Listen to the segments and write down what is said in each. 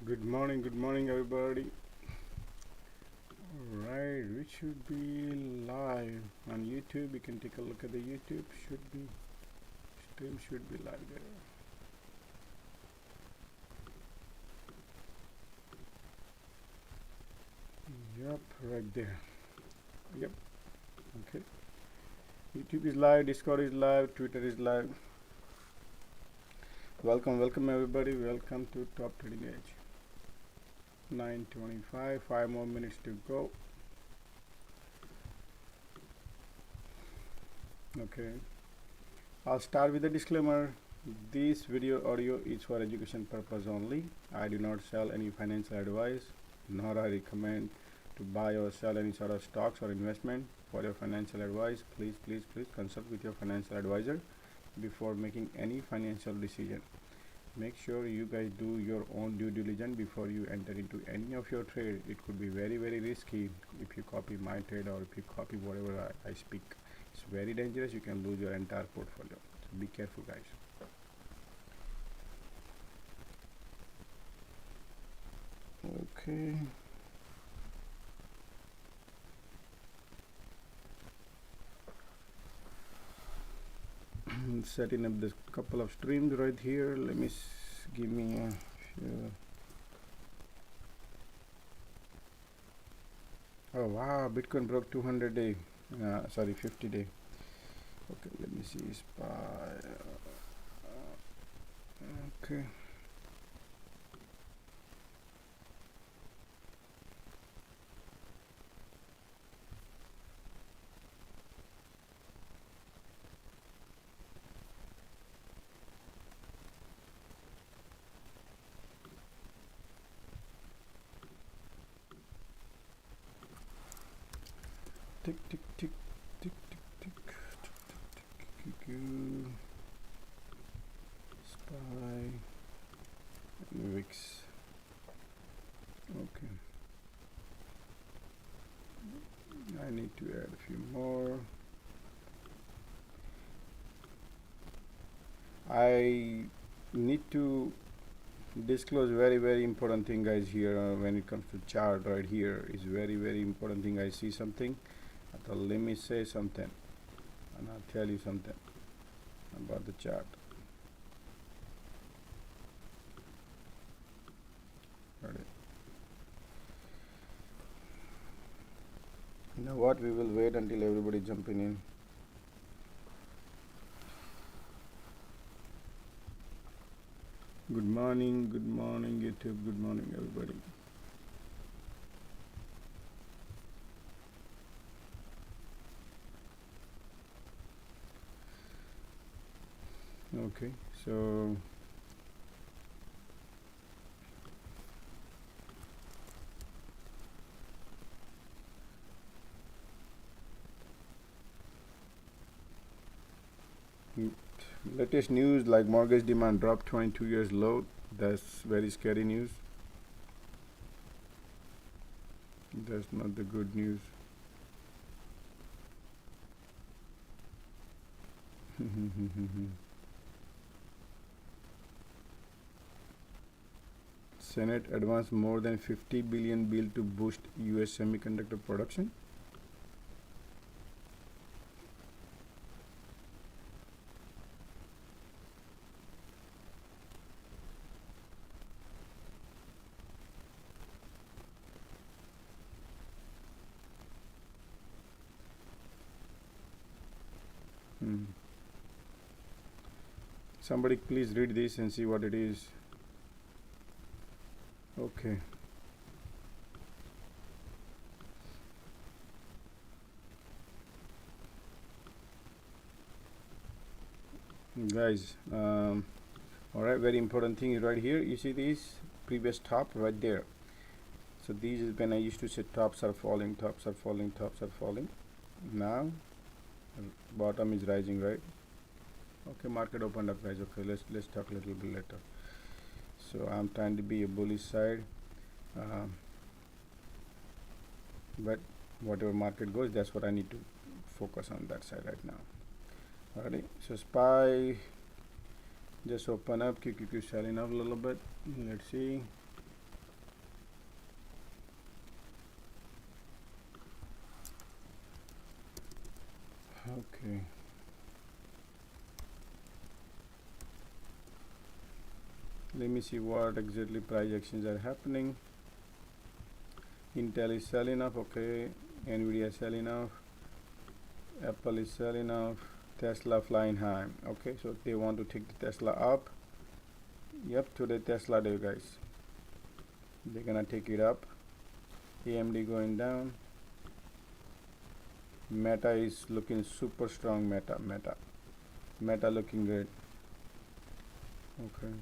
Good morning everybody. Alright, we should be live on YouTube. You can take a look at the YouTube. Stream should be live there. Yep, right there. Yep, okay. YouTube is live, Discord is live, Twitter is live. Welcome everybody. Welcome to Top Trading Edge. 9:25, 5 more minutes to go. Okay, I'll start with a disclaimer. This video audio is for education purpose only. I do not sell any financial advice, nor I recommend to buy or sell any sort of stocks or investment. For your financial advice, please consult with your financial advisor before making any financial decision. Make sure you guys do your own due diligence before you enter into any of your trade. It could be very risky if you copy my trade or if you copy whatever I speak. It's very dangerous. You can lose your entire portfolio. So be careful, guys. Okay. Setting up this couple of streams right here. Let me give me a few. Oh wow, Bitcoin broke 200 day. Sorry, 50 day. Okay, let me see. SPY. Okay. Tick tick tick tick tick tick QQQ, SPY, VIX. Okay, I need to add a few more. I need to disclose very important thing, guys. Here when it comes to chart, right here is very important thing. I see something, so let me say something and I'll tell you something about the chart. Got it. You know what, we will wait until everybody jumping in. Good morning YouTube, good morning everybody. Okay, so latest news, like mortgage demand dropped 22 years low. That's very scary news. That's not the good news. Senate advanced more than 50 billion bill to boost US semiconductor production. Somebody please read this and see what it is. Okay. Guys, alright, very important thing is right here. You see this previous top right there. So these is when I used to say tops are falling. Now bottom is rising, right? Okay, market opened up, guys. Okay, let's talk a little bit later. So I'm trying to be a bullish side, but whatever market goes, that's what I need to focus on, that side right now. Alrighty, so SPY just open up, QQQ selling up a little bit. Let's see. Okay, let me see what exactly price actions are happening. Intel is selling off, okay, Nvidia is selling off, Apple is selling off, Tesla flying high. Okay, so they want to take the Tesla up. Yep, today Tesla day, guys. They're gonna take it up. AMD going down. Meta is looking super strong. Meta looking good. Okay.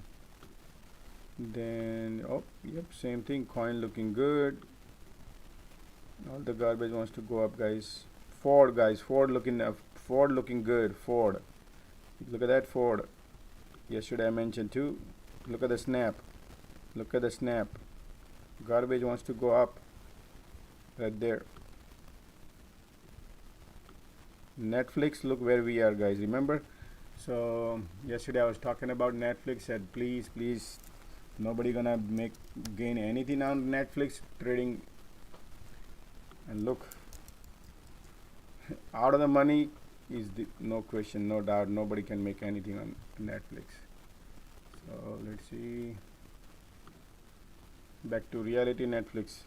Then yep, same thing. Coin looking good. All the garbage wants to go up, guys. Ford, guys. Ford looking good. Ford. Look at that Ford. Yesterday I mentioned too. Look at the snap. Look at the snap. Garbage wants to go up. Right there. Netflix, look where we are, guys. Remember? So yesterday I was talking about Netflix. Said please, nobody gonna gain anything on Netflix trading. And look, out of the money is no question, no doubt. Nobody can make anything on Netflix. So let's see. Back to reality Netflix.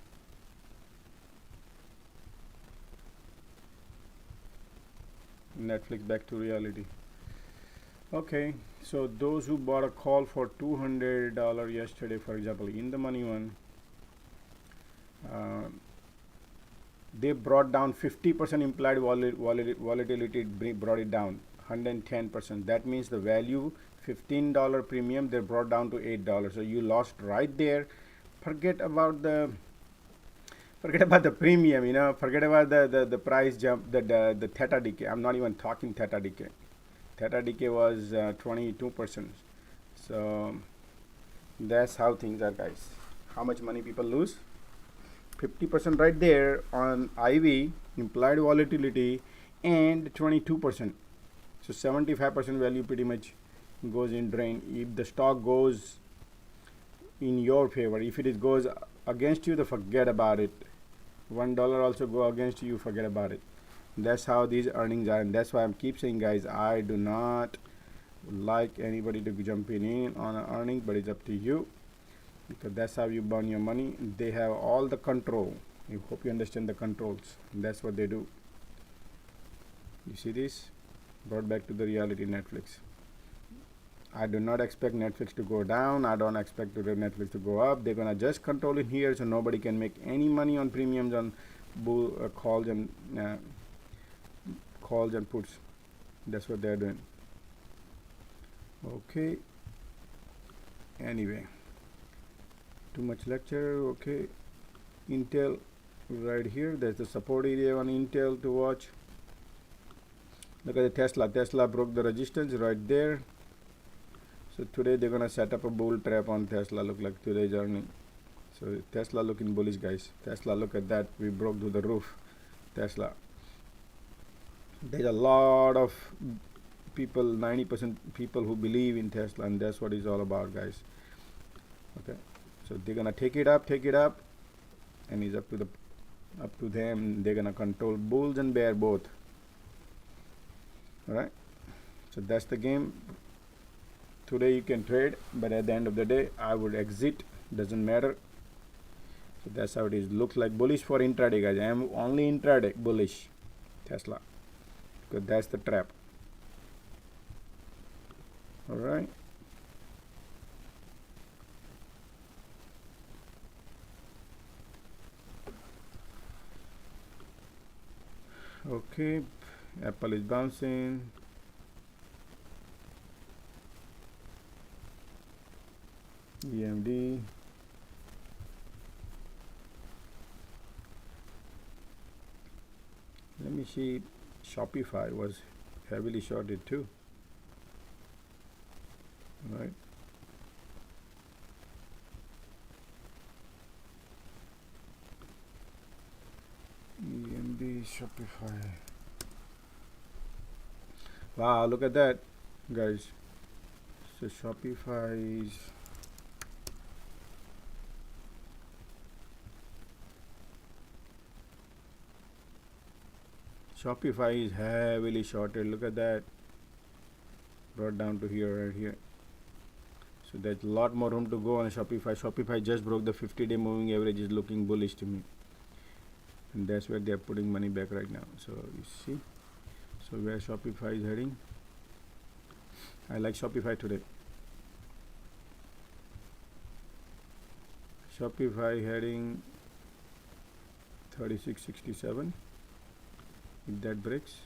Netflix back to reality. Okay, so those who bought a call for $200 yesterday, for example, in the money one, they brought down 50% implied volatility, brought it down 110%. That means the value $15 premium they brought down to $8. So you lost right there. Forget about the premium, forget about the price jump, the theta decay. I'm not even talking theta decay. Theta decay was 22%. So that's how things are, guys. How much money people lose? 50% right there on IV, implied volatility, and 22%. So 75% value pretty much goes in drain. If the stock goes in your favor, if it goes against you, then forget about it. $1 also go against you, forget about it. That's how these earnings are, and that's why I'm keep saying, guys, I do not like anybody to jump in on an earning, but it's up to you, because that's how you burn your money. They have all the control. I hope you understand the controls. That's what they do. You see this? Brought back to the reality Netflix. I do not expect Netflix to go down. I don't expect Netflix to go up. They're gonna just control it here, so nobody can make any money on premiums on calls and puts. That's what they're doing. Okay. Anyway, too much lecture. Okay. Intel right here. There's the support area on Intel to watch. Look at the Tesla. Tesla broke the resistance right there. So today they're gonna set up a bull trap on Tesla. Look like today's earning. So Tesla looking bullish, guys. Tesla, look at that. We broke to the roof. Tesla. There's a lot of people, 90% people who believe in Tesla, and that's what it's all about, guys. Okay. So they're gonna take it up, and it's up to them. They're gonna control bulls and bear both. All right. So that's the game. Today you can trade, but at the end of the day, I would exit. Doesn't matter. So that's how it is. Looks like bullish for intraday, guys. I am only intraday bullish Tesla, because that's the trap. All right. Okay. Apple is bouncing. EMD. Let me see. Shopify was heavily shorted too. All right. EMD, Shopify. Wow, look at that, guys. So Shopify's Shopify is heavily shorted. Look at that. Brought down to here, right here. So there's a lot more room to go on Shopify. Shopify just broke the 50-day moving average, is looking bullish to me. And that's where they're putting money back right now. So you see, so where Shopify is heading. I like Shopify today. Shopify heading 36.67. If that breaks.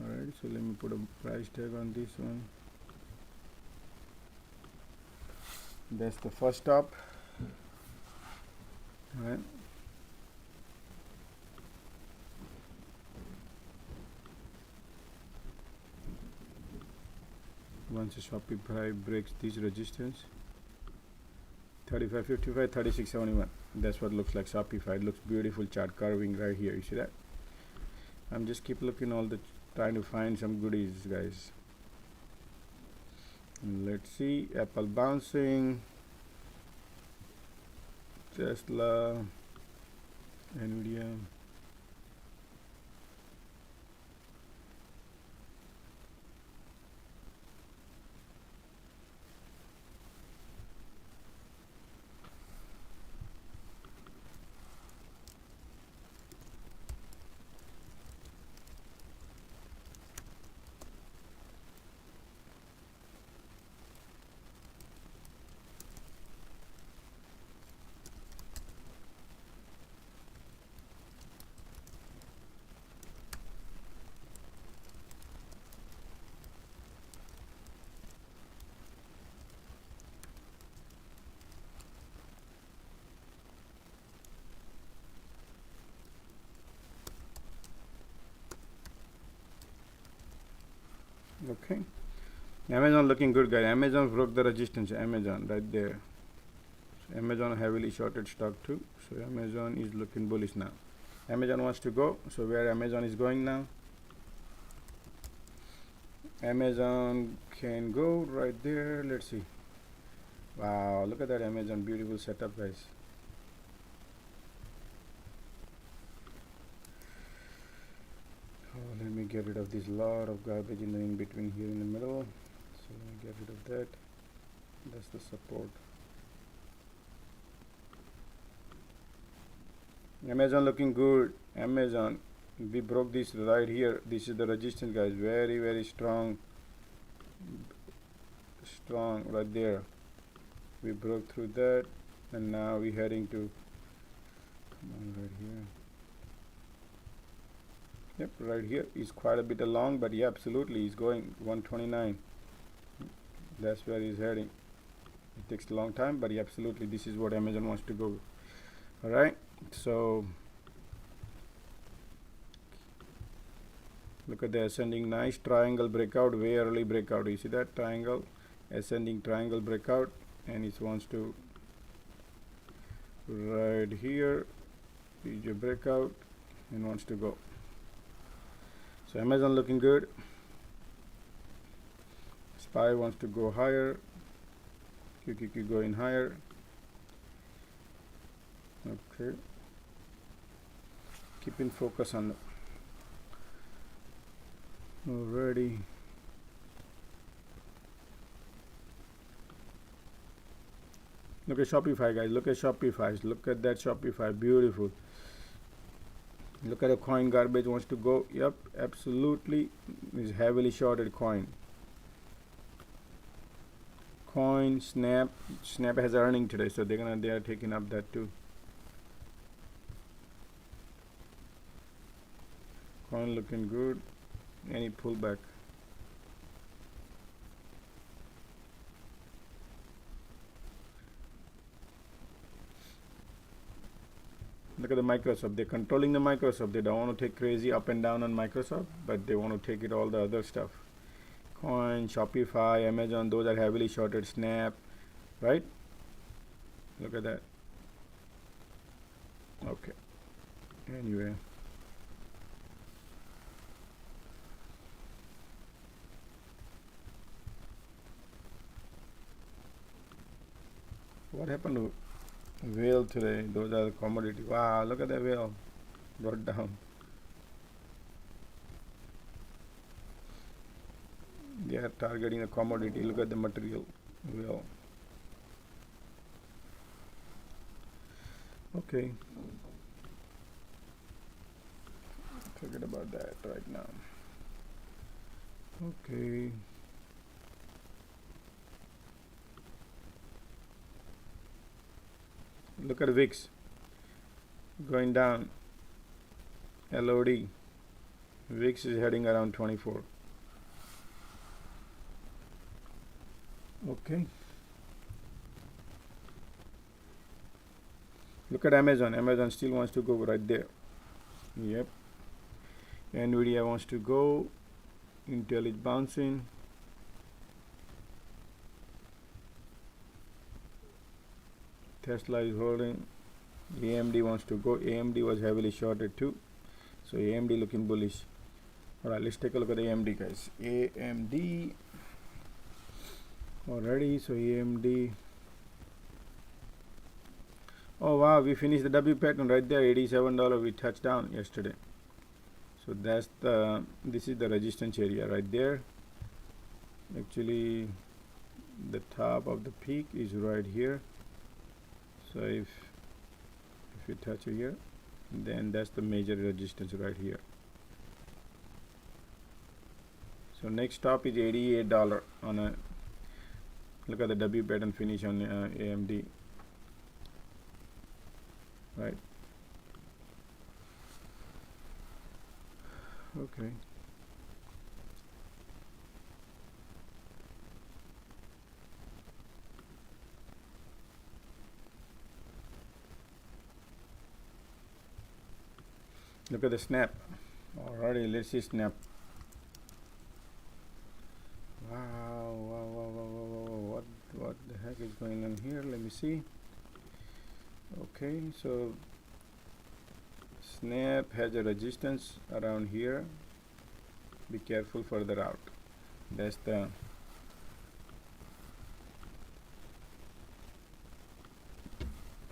Alright, so let me put a price tag on this one. That's the first stop. Alright. Once the Shopify breaks this resistance, 35.55, 36.71. That's what looks like Shopify. It looks beautiful chart curving right here. You see that? I'm just keep looking trying to find some goodies, guys. And let's see, Apple bouncing, Tesla, Nvidia. Okay, Amazon looking good, guys. Amazon broke the resistance. Amazon right there. So Amazon heavily shorted stock too. So Amazon is looking bullish now. Amazon wants to go. So where Amazon is going now? Amazon can go right there. Let's see. Wow, look at that Amazon, beautiful setup, guys. Let me get rid of this lot of garbage in between here in the middle. So let me get rid of that. That's the support. Amazon looking good. Amazon, we broke this right here. This is the resistance, guys. Very, very strong. Strong right there. We broke through that, and now we're heading to, come on, right here. Yep, right here is quite a bit along, but yeah, absolutely, he's going 129. That's where he's heading. It takes a long time, but yeah, absolutely, this is what Amazon wants to go. All right, so look at the ascending, nice triangle breakout, way early breakout. You see that triangle, ascending triangle breakout, and it wants to right here is your breakout and wants to go. So Amazon looking good. SPY wants to go higher. QQQ going higher. Okay. Keeping focus on the already. Look at Shopify, guys. Look at Shopify. Look at that Shopify. Beautiful. Look at the coin garbage wants to go. Yep, absolutely. Is heavily shorted coin. Coin, Snap. Snap has earning today, so they are taking up that too. Coin looking good. Any pullback. Look at the Microsoft. They're controlling the Microsoft. They don't want to take crazy up and down on Microsoft, but they want to take it all the other stuff. Coin, Shopify, Amazon, those are heavily shorted. Snap, right? Look at that. Okay. Anyway. What happened to whale today? Those are the commodity. Wow, look at that whale. Brought down. they are targeting a commodity. Look at the material. Well, okay, forget about that right now. Okay, look at VIX going down. LOD VIX is heading around 24. Okay, look at Amazon. Amazon still wants to go right there. Yep. Nvidia wants to go. Intel is bouncing. Tesla is holding. AMD wants to go. AMD was heavily shorted too, so AMD looking bullish. Alright, let's take a look at AMD, guys. AMD already. So AMD, oh wow, we finished the W pattern right there. $87 we touched down yesterday. So that's this is the resistance area right there. Actually the top of the peak is right here. So if you touch here, then that's the major resistance right here. So next stop is $88 on a, look at the W pattern finish on AMD, right? Okay, look at the snap. Alrighty, let's see snap. Wow, what the heck is going on here? Let me see. Okay, so snap has a resistance around here. Be careful further out. That's the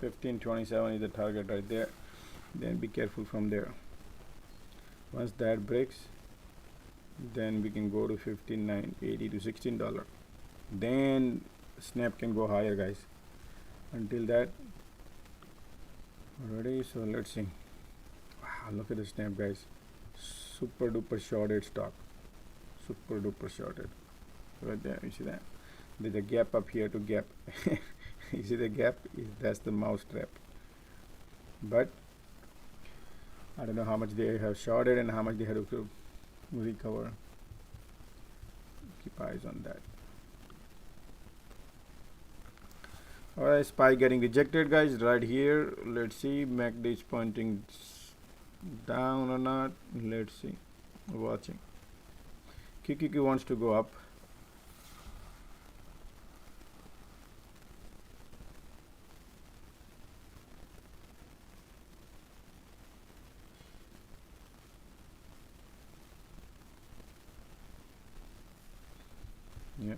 $15.27 is the target right there. Then be careful from there. Once that breaks, then we can go to $15.80 to $16. Then snap can go higher, guys. Until that, already. So let's see. Wow, look at the snap, guys. Super duper shorted stock. Super duper shorted. Right there, you see that? There's a gap up here to gap. You see the gap? That's the mouse trap. But I don't know how much they have shorted and how much they had to recover. Keep eyes on that. Alright, SPY getting rejected, guys, right here. Let's see, MACD is pointing down or not. Let's see. Watching. QQQ wants to go up. Yeah,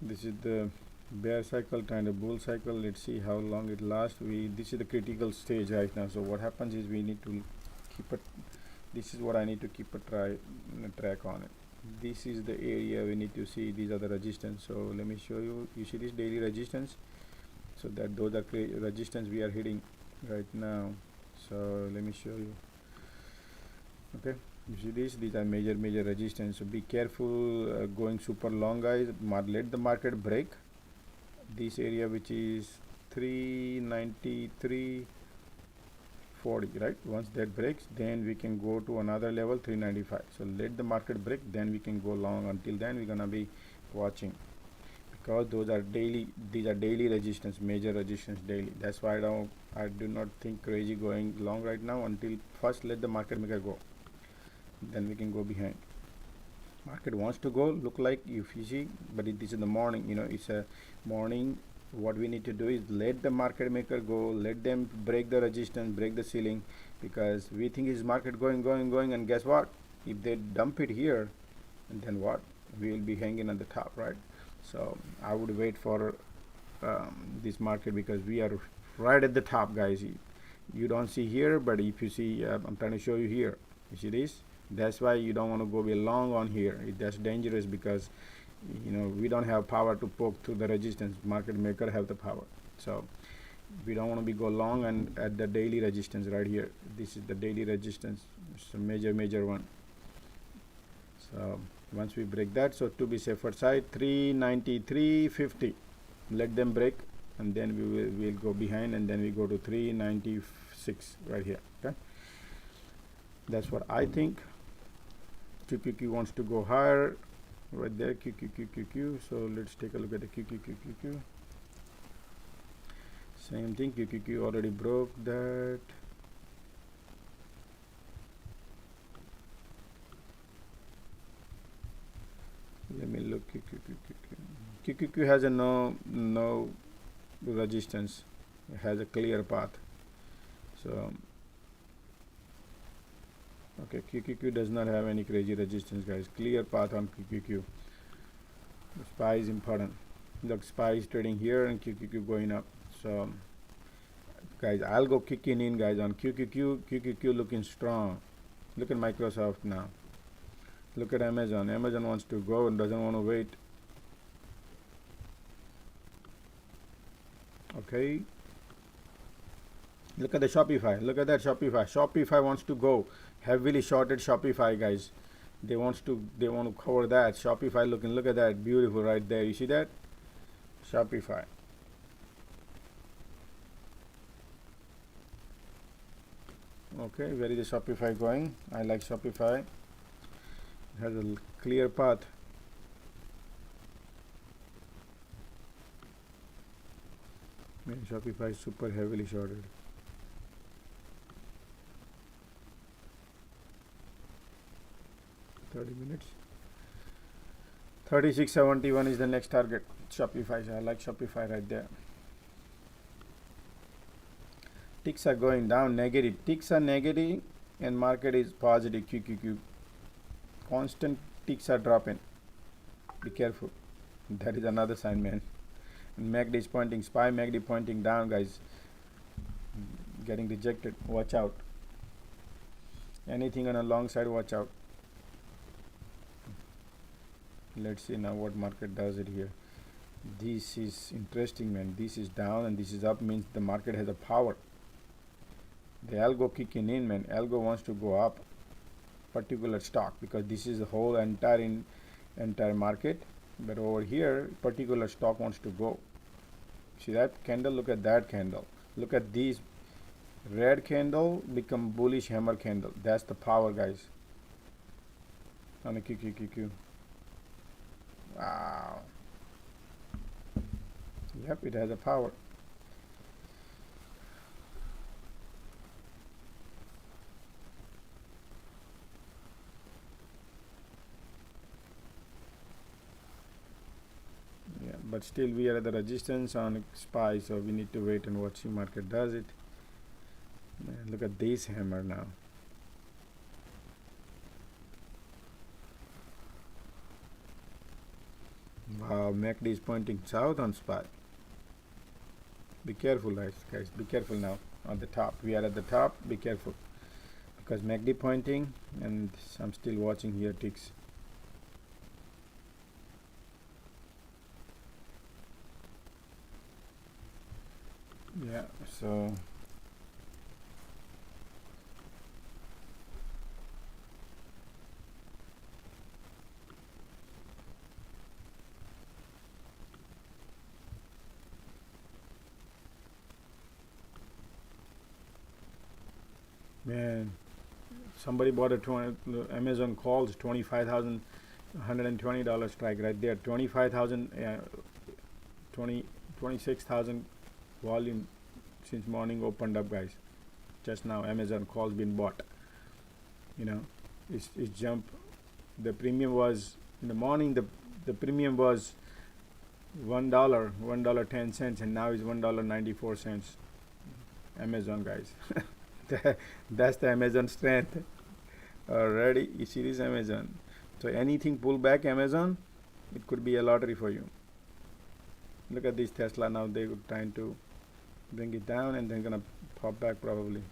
this is the bear cycle kind of bull cycle. Let's see how long it lasts. This is the critical stage right now. So what happens is we need to keep it. This is what I need to keep a track on it. This is the area we need to see. These are the resistance. So let me show you. You see this daily resistance. So that those are resistance we are hitting right now. So let me show you. Okay. You see this, these are major resistance, so be careful going super long, guys. Let the market break this area, which is 393.40, right? Once that breaks, then we can go to another level, 395. So let the market break, then we can go long. Until then we're gonna be watching, because those are daily, these are daily resistance, major resistance daily. That's why I do not think crazy going long right now. Until first let the market maker go, then we can go behind. Market wants to go, look like, if you see, but this is the morning, you know, it's a morning. What we need to do is let the market maker go, let them break the resistance, break the ceiling, because we think is market going, and guess what, if they dump it here, and then what, we will be hanging on the top, right? So I would wait for this market, because we are right at the top, guys. You don't see here, but if you see, I'm trying to show you here. You see this, That's why you don't want to go be long on here. That's dangerous because we don't have power to poke through the resistance. Market maker have the power. So we don't want to be go long and at the daily resistance right here. This is the daily resistance. It's a major one. So once we break that, so to be safer side, 393.50, let them break, and then we'll go behind, and then we go to 396 right here. Okay, that's what I think. QQQ wants to go higher right there. QQQ. So let's take a look at the QQQ. Same thing. QQQ already broke that. Let me look. QQQ has a no resistance. It has a clear path. So okay, QQQ does not have any crazy resistance, guys. Clear path on QQQ. The SPY is important. Look, SPY is trading here and QQQ going up. So guys, I'll go kicking in, guys, on QQQ. QQQ looking strong. Look at Microsoft now. Look at Amazon. Amazon wants to go and doesn't want to wait. Okay. Look at the Shopify. Look at that Shopify. Shopify wants to go. Heavily shorted Shopify, guys. They want to cover that. Shopify looking. Look at that. Beautiful right there. You see that? Shopify. Okay, where is the Shopify going? I like Shopify. It has a clear path. Man, Shopify is super heavily shorted. $30. 36.71 is the next target. Shopify. I like Shopify right there. Ticks are going down, negative. Ticks are negative and market is positive. QQQ. Constant ticks are dropping. Be careful. That is another sign, man. And MACD is pointing. SPY MACD pointing down, guys. Getting rejected. Watch out. Anything on a long side, watch out. Let's see now what market does it here. This is interesting, man. This is down and this is up, means the market has a power. The algo kicking in, man. Algo wants to go up particular stock because this is the whole entire market, but over here particular stock wants to go. See that candle? Look at that candle. Look at these red candle become bullish hammer candle. That's the power, guys, on the QQQ. Wow. Yep, it has a power. Yeah, but still we are at the resistance on SPY, so we need to wait and watch the market does it. Man, look at this hammer now. Wow, MACD is pointing south on SPY. Be careful, guys. Be careful now. On the top, we are at the top. Be careful because MACD pointing, and I'm still watching here ticks. Yeah, so man, somebody bought a Amazon calls $25,120 strike right there. 25,000, 26,000 volume since morning opened up, guys. Just now Amazon calls been bought. It's jump. The premium was in the morning. The premium was $1.10, and now is $1.94. Amazon, guys. That's the Amazon strength. Already, you see this Amazon. So anything pull back Amazon, it could be a lottery for you. Look at this Tesla now. They were trying to bring it down and then gonna pop back probably.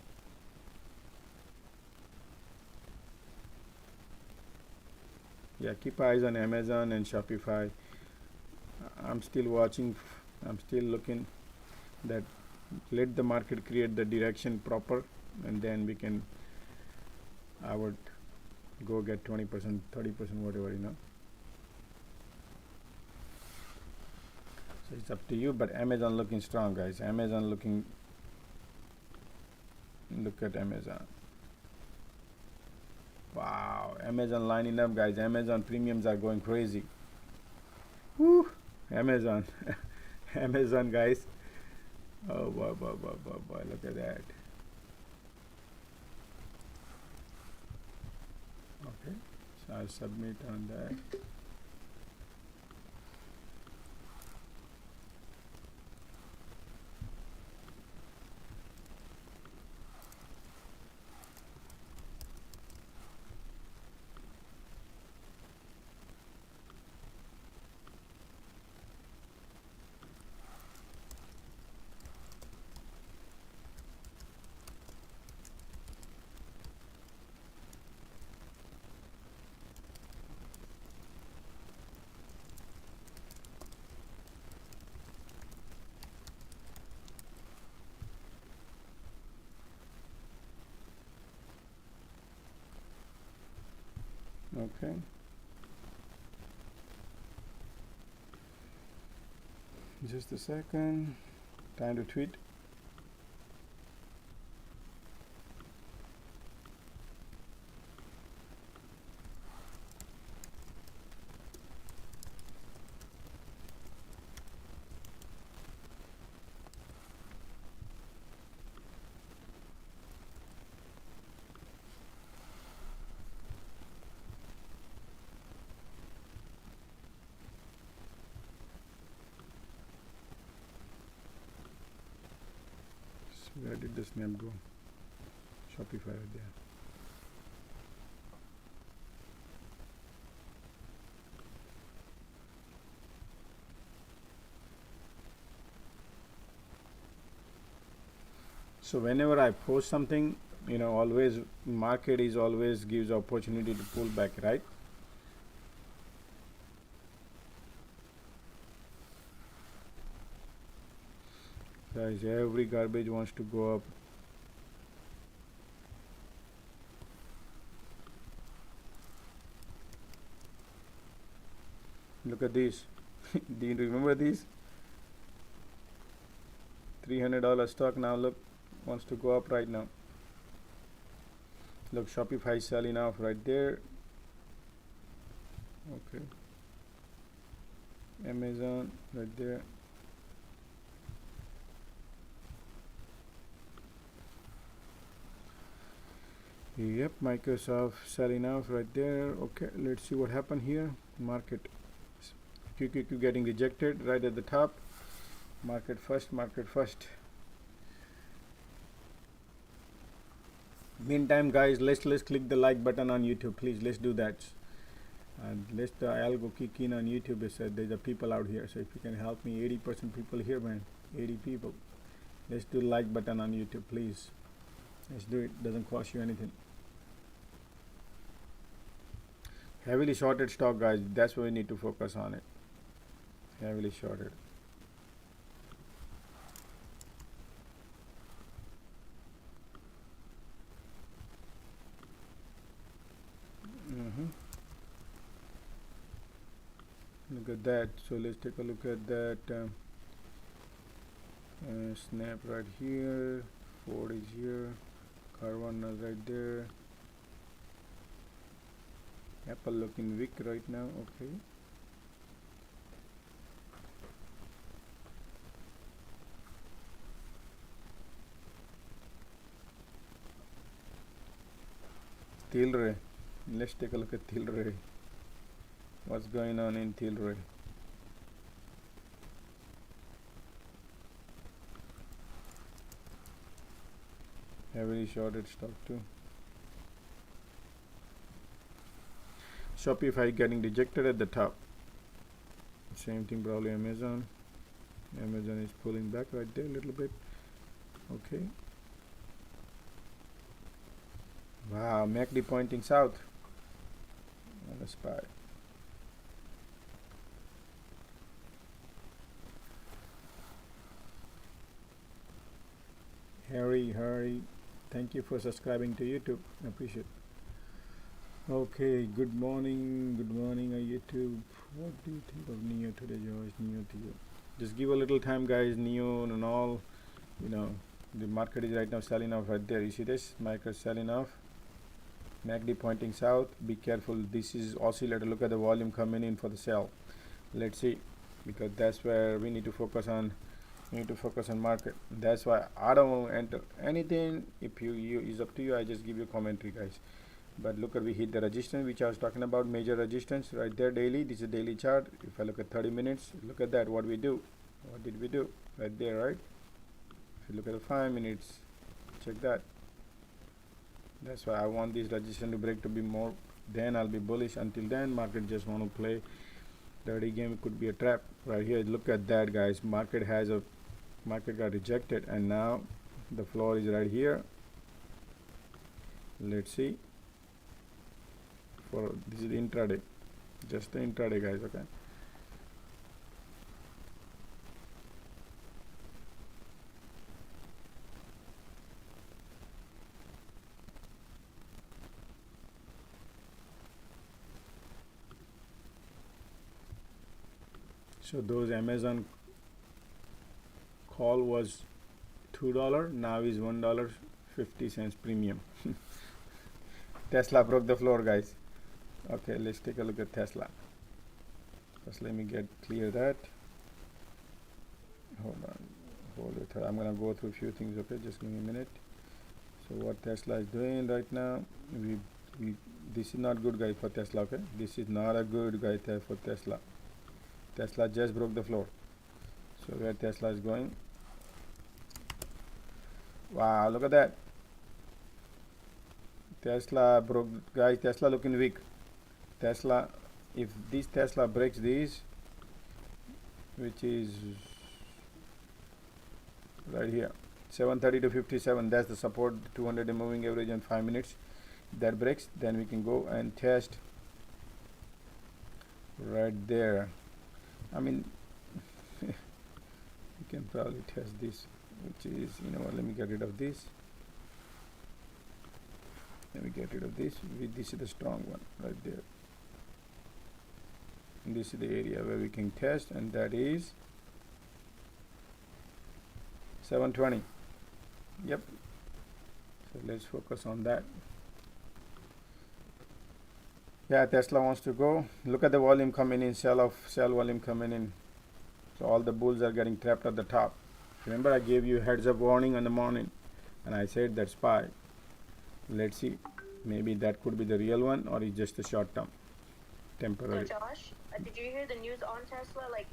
Yeah, keep eyes on Amazon and Shopify. I'm still watching. I'm still looking that let the market create the direction proper, and then we can. I would go get 20%, 30%, whatever, you know. So it's up to you, but Amazon looking strong, guys. Amazon looking. Look at Amazon. Wow, Amazon lining up, guys. Amazon premiums are going crazy. Woo! Amazon, Amazon, guys. Oh boy, boy, boy, boy, boy! Look at that. Okay, so I'll submit on that. Okay. Just a second. Time to tweet. Where did the snap go? Shopify right there. So whenever I post something, you know, always market is always gives opportunity to pull back, right? Guys, every garbage wants to go up. Look at this. Do you remember this? $300 stock now look wants to go up right now. Look, Shopify is selling off right there. Okay. Amazon right there. Yep, Microsoft selling off right there. Okay, let's see what happened here. Market QQQ getting rejected right at the top. Market first, market first. Meantime, guys, let's click the like button on YouTube, please. Let's do that. And let's the algo kick in on YouTube. It said there's a people out here, so if you can help me, 80% people here, man. 80 people. Let's do like button on YouTube, please. Let's do it. Doesn't cost you anything. Heavily shorted stock, guys. That's why we need to focus on it. Heavily shorted. Look at that. So let's take a look at that. Snap right here. Ford is here. Carvana right there. Apple looking weak right now. Okay. Tilray. Let's take a look at Tilray. What's going on in Tilray? Heavily shorted stock too. Shopify getting rejected at the top. Same thing probably Amazon. Amazon is pulling back right there a little bit. Okay. Wow, MACD pointing south on the SPY. Harry, thank you for subscribing to YouTube. I appreciate. Okay, good morning, YouTube. What do you think of Neo today, Josh? Neo to you. Just give a little time, guys. Neo and all, you know, the market is right now selling off right there. You see this? Market selling off. MACD pointing south. Be careful. This is oscillator. Look at the volume coming in for the sell. Let's see, because that's where we need to focus on. We need to focus on market. That's why I don't enter anything. If you is up to you. I just give you commentary, guys. But look at, we hit the resistance which I was talking about, major resistance right there daily. This is a daily chart. If I look at 30 minutes, look at that, what we do. What did we do? Right there, right? If you look at the 5 minutes, check that. That's why I want this resistance to break to be more, then I'll be bullish. Until then, market just want to play dirty game. It could be a trap right here. Look at that, guys. Market got rejected, and now the floor is right here. Let's see. For this is the intraday, just the intraday, guys. Okay, so those Amazon call was $2, now is $1.50 premium. Tesla broke the floor, guys. Okay, let's take a look at Tesla. First, let me get clear that. Hold it. I'm gonna go through a few things. Okay, just give me a minute. So what Tesla is doing right now? This is not good, guys, for Tesla. Okay, this is not a good guy for Tesla. Tesla just broke the floor. So where Tesla is going? Wow, look at that. Tesla broke, guys. Tesla looking weak. Tesla, if this Tesla breaks these, which is right here, 730 to 57, that's the support, 200 moving average in 5 minutes. That breaks, then we can go and test right there. I mean, you can probably test this, which is, you know what, let me get rid of this. Let me get rid of this. This is the strong one right there. And this is the area where we can test, and that is 720. Yep. So let's focus on that. Yeah, Tesla wants to go. Look at the volume coming in, sell volume coming in. So all the bulls are getting trapped at the top. Remember, I gave you heads up warning in the morning, and I said that's SPY. Let's see, maybe that could be the real one, or it's just a short term, temporary. So Josh, did you hear the news on Tesla? Like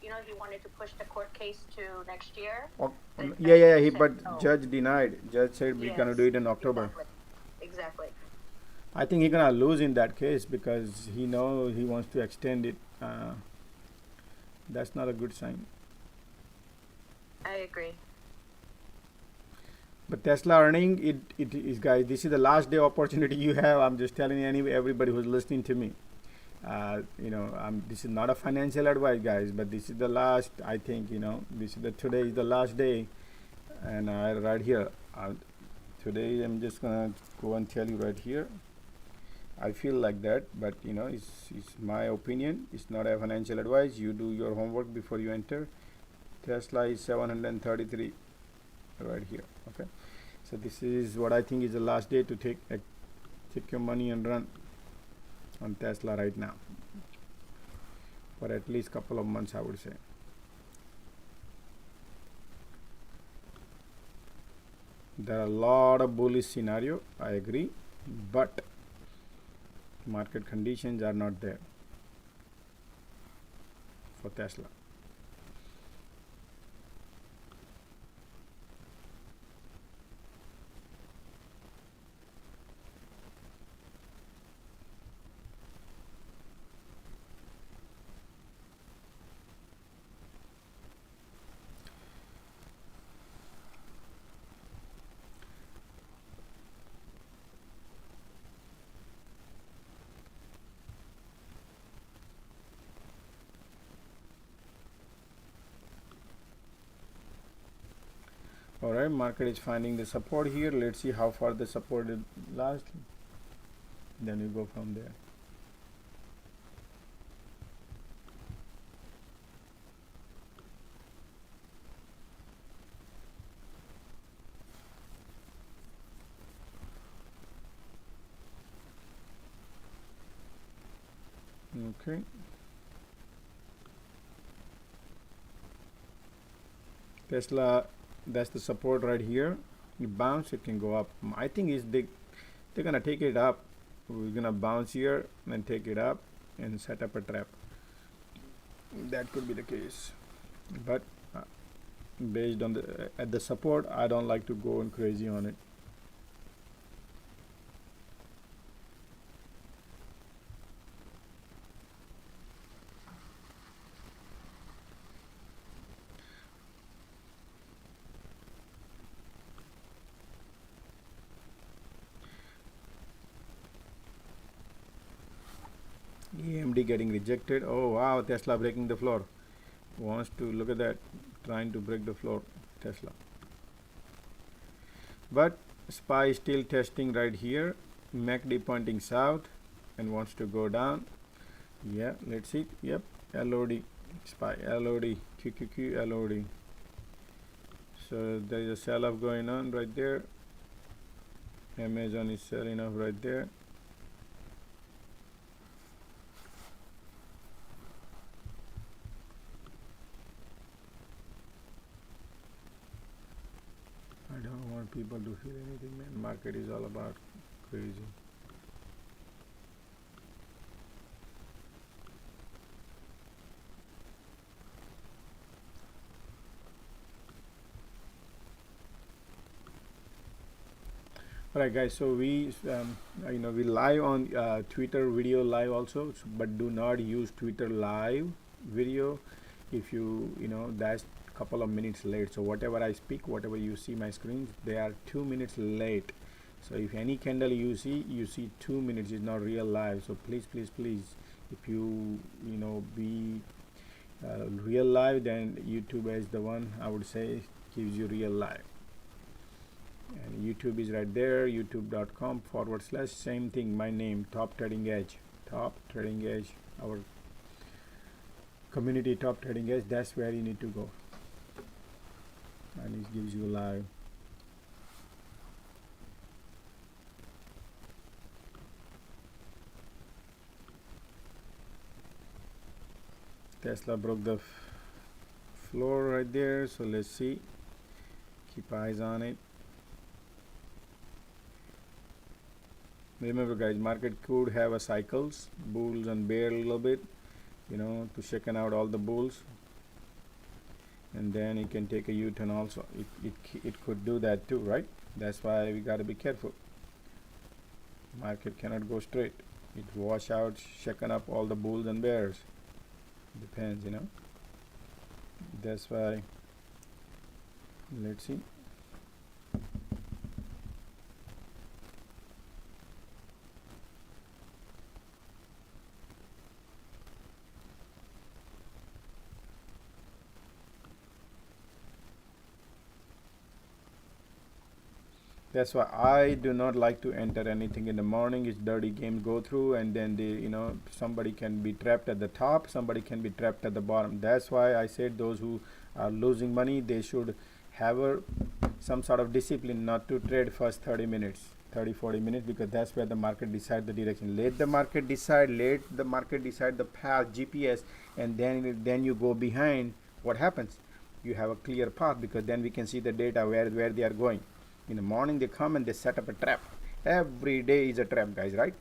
he wanted to push the court case to next year. Oh, yeah. But no. Judge denied. Judge said we're gonna do it in October. Exactly. I think he's gonna lose in that case because he knows he wants to extend it. That's not a good sign. I agree. But Tesla earning, it is, guys, this is the last day opportunity you have. I'm just telling everybody who's listening to me. This is not a financial advice, guys, but this is the last, I think, today is the last day. And right here, today I'm just gonna go and tell you right here. I feel like that, but it's my opinion. It's not a financial advice. You do your homework before you enter. Tesla is 733 right here. Okay, so this is what I think is the last day to take your money and run on Tesla right now for at least couple of months, I would say. There are a lot of bullish scenario, I agree, but market conditions are not there for Tesla. Alright, market is finding the support here. Let's see how far the support is last, then we go from there. Okay, Tesla, that's the support right here. You bounce, it can go up. I think they're gonna take it up. We're gonna bounce here and take it up and set up a trap. That could be the case, but based on the at the support, I don't like to go and crazy on it. AMD getting rejected. Oh wow, Tesla breaking the floor. Wants to, look at that, trying to break the floor, Tesla. But SPY is still testing right here. MACD pointing south and wants to go down. Yeah, let's see. Yep, LOD, SPY, LOD, QQQ, LOD. So there is a sell-off going on right there. Amazon is selling off right there. I don't want people to feel anything, man. Market is all about crazy. Alright guys, so we we live on Twitter video live also, but do not use Twitter live video if that's couple of minutes late. So whatever I speak, whatever you see my screens, they are 2 minutes late. So if any candle you see 2 minutes is not real live. So please, if you be real live, then YouTube is the one I would say gives you real live. And YouTube is right there, youtube.com/ same thing, my name, Top Trading Edge, our community, Top Trading Edge. That's where you need to go, and it gives you live. Tesla broke the floor right there, so let's see, keep eyes on it. Remember guys, market could have a cycles, bulls and bear a little bit, to shaken out all the bulls, and then it can take a U-turn also. It could do that too, right? That's why we got to be careful. Market cannot go straight. It wash out, shaken up all the bulls and bears. Depends, that's why. Let's see. That's why I do not like to enter anything in the morning. It's dirty game go through, and then somebody can be trapped at the top, somebody can be trapped at the bottom. That's why I said those who are losing money, they should have some sort of discipline not to trade first 30 minutes, 40 minutes, because that's where the market decide the direction. Let the market decide the path, GPS, and then you go behind. What happens? You have a clear path, because then we can see the data where they are going. In the morning they come and they set up a trap. Every day is a trap, guys, right?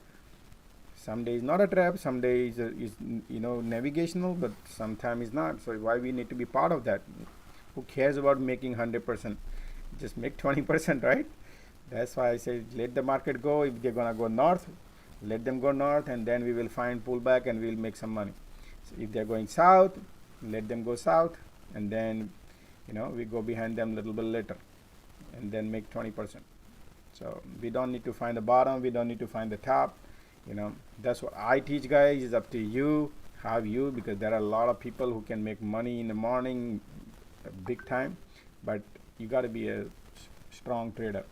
Some days not a trap, some days is navigational, but sometimes is not. So why we need to be part of that? Who cares about making 100%? Just make 20%, right? That's why I say let the market go. If they're gonna go north, let them go north, and then we will find pullback and we'll make some money. So if they're going south, let them go south, and then we go behind them a little bit later, and then make 20%. So we don't need to find the bottom, we don't need to find the top. That's what I teach, guys. It's up to you, because there are a lot of people who can make money in the morning big time, but you got to be a strong trader.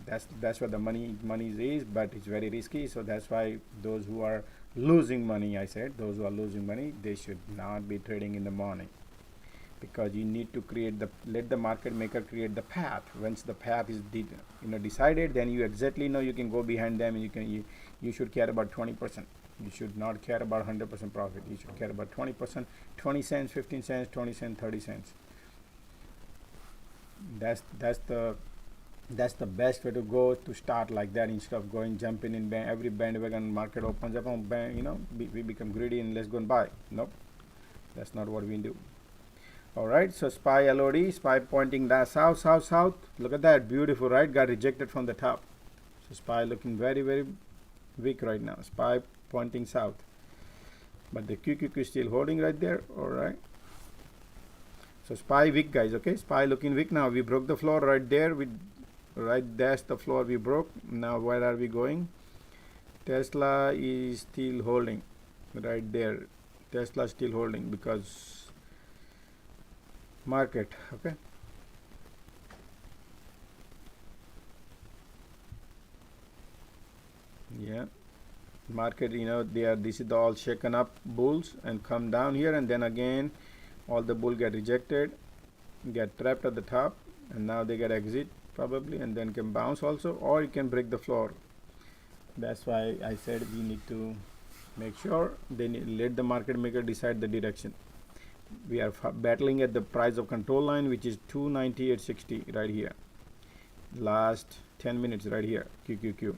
That's where the money is, but it's very risky. So that's why those who are losing money, I said, those who are losing money, they should not be trading in the morning, because you need to let the market maker create the path. Once the path is decided, then you exactly know you can go behind them, and you should care about 20%. You should not care about 100% profit. You should care about 20%, 20 cents, 15 cents, 20 cents, 30 cents. That's the best way to go, to start like that, instead of jumping in every bandwagon market opens up on we become greedy and let's go and buy. Nope, that's not what we do. All right, so SPY LOD, SPY pointing that south. Look at that, beautiful, right? Got rejected from the top. So SPY looking very, very weak right now. SPY pointing south, but the QQQ is still holding right there. All right, so SPY weak, guys. Okay, SPY looking weak now. We broke the floor right there. That's the floor we broke. Now where are we going? Tesla is still holding right there. Tesla still holding because market. Okay, yeah, market, this is the all shaken up bulls and come down here, and then again all the bull get rejected, get trapped at the top, and now they get exit probably, and then can bounce also, or it can break the floor. That's why I said we need to make sure let the market maker decide the direction. We are battling at the price of control line, which is 298.60 right here. Last 10 minutes right here, QQQ.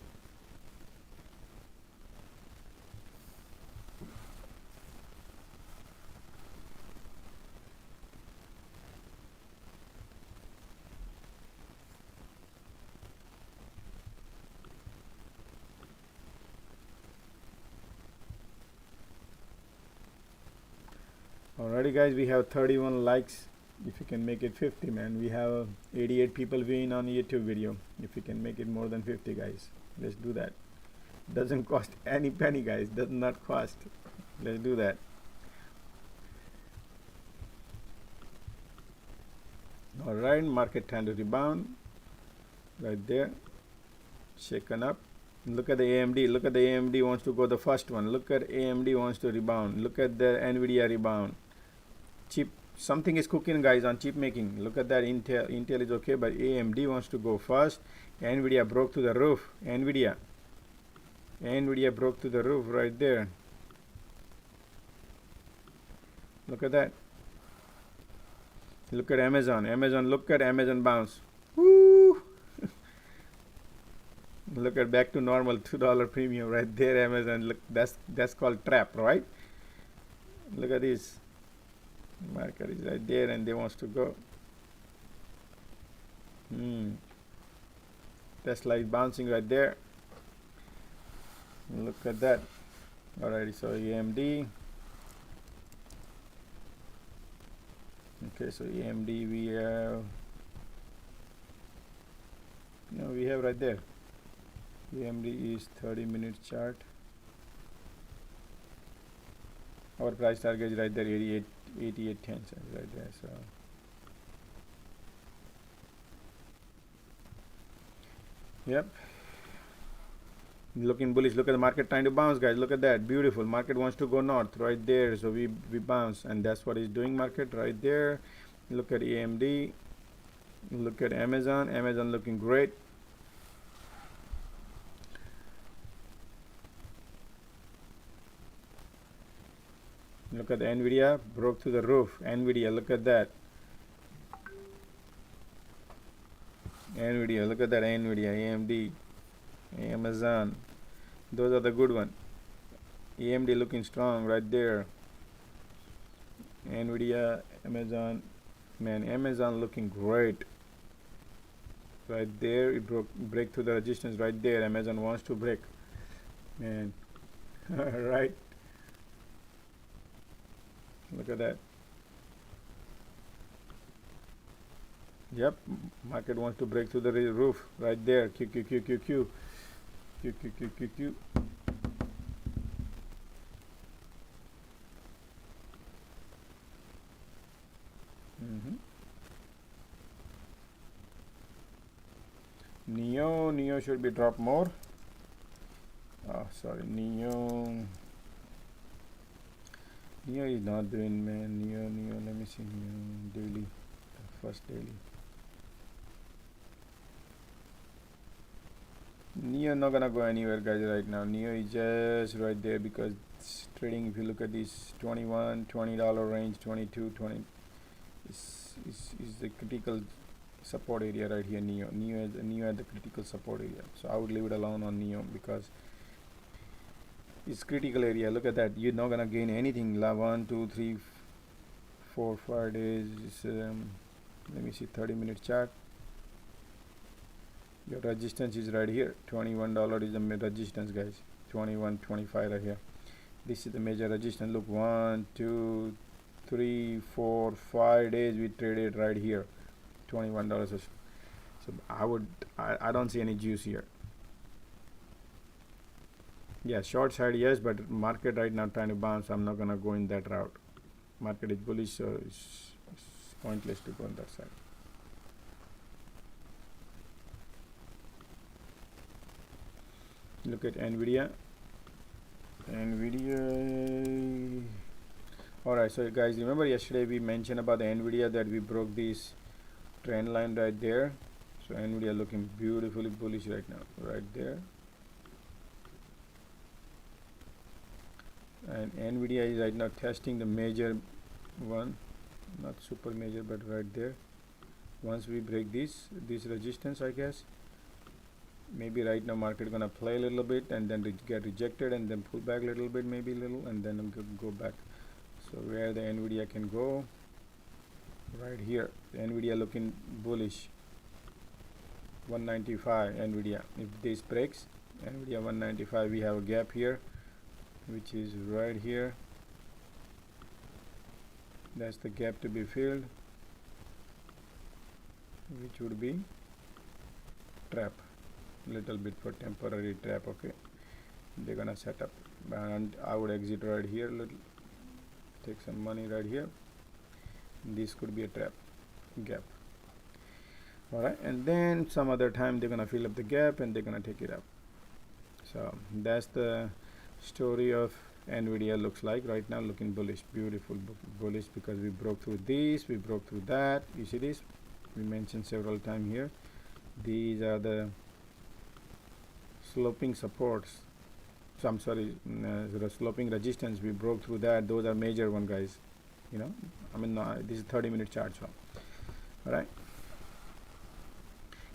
Alrighty, guys, we have 31 likes. If you can make it 50, man. We have 88 people viewing on YouTube video. If you can make it more than 50, guys, let's do that. Doesn't cost any penny, guys. Does not cost. Let's do that. Alright, market trying to rebound right there, shaken up. Look at the AMD. Look at the AMD wants to go the first one. Look at AMD wants to rebound. Look at the NVIDIA rebound. Chip, something is cooking, guys, on chip making. Look at that. Intel is okay, but AMD wants to go first. NVIDIA broke to the roof. NVIDIA broke to the roof right there. Look at that. Look at Amazon. Look at Amazon bounce. Woo! Look at back to normal, $2 premium right there. Amazon. Look, that's called trap, right? Look at this. Market is right there, and they wants to go. Tesla is bouncing right there. Look at that. Alrighty, so AMD. Okay, so AMD we have right there. AMD is 30-minute chart. Our price target is right there, 88.10 cents right there. So yep, looking bullish. Look at the market trying to bounce, guys. Look at that, beautiful. Market wants to go north right there, so we bounce, and that's what is doing market right there. Look at AMD. Look at Amazon looking great. Look at the NVIDIA, broke to the roof. NVIDIA, look at that. NVIDIA, look at that. NVIDIA, AMD, Amazon. Those are the good ones. AMD looking strong right there. NVIDIA, Amazon. Man, Amazon looking great. Right there, it break through the resistance right there. Amazon wants to break. Man, right. Look at that. Yep, market wants to break through the roof right there. QQQ. Neo should be drop more. Oh, sorry, Neo is not doing, man. Neo, let me see. Neo daily, first daily. Neo not gonna go anywhere, guys, right now. Neo is just right there because it's trading. If you look at this $20 range, 22, 20 is the critical support area right here. Neo at the critical support area. So I would leave it alone on Neo because it's critical area. Look at that. You're not gonna gain anything. 1, 2, 3, 4, 5 days. Let me see 30-minute chart. Your resistance is right here. $21 is the resistance, guys. 21.25 right here. This is the major resistance. Look, 1, 2, 3, 4, 5 days we traded right here. $21. So I don't see any juice here. Yeah, short side yes, but market right now trying to bounce. I'm not gonna go in that route. Market is bullish, so it's pointless to go on that side. Look at Nvidia. Alright, so guys, remember yesterday we mentioned about the Nvidia that we broke this trend line right there. So Nvidia looking beautifully bullish right now, right there. And Nvidia is right now testing the major one, not super major, but right there. Once we break this resistance, I guess maybe right now market gonna play a little bit and then get rejected and then pull back a little bit, maybe a little, and then go back. So where the Nvidia can go, right here. The Nvidia looking bullish. 195 Nvidia. If this breaks, Nvidia 195, we have a gap here, which is right here. That's the gap to be filled, which would be trap, little bit for temporary trap. Okay, they're gonna set up, and I would exit right here, little, take some money right here. This could be a trap gap. Alright, and then some other time they're gonna fill up the gap and they're gonna take it up. So that's the story of Nvidia looks like right now, looking bullish, beautiful bullish, because we broke through this, we broke through that. You see this, we mentioned several times here. These are the sloping supports. So I'm sorry, the sloping resistance, we broke through that. Those are major one, guys. You know, I mean, this is 30-minute chart. So all right,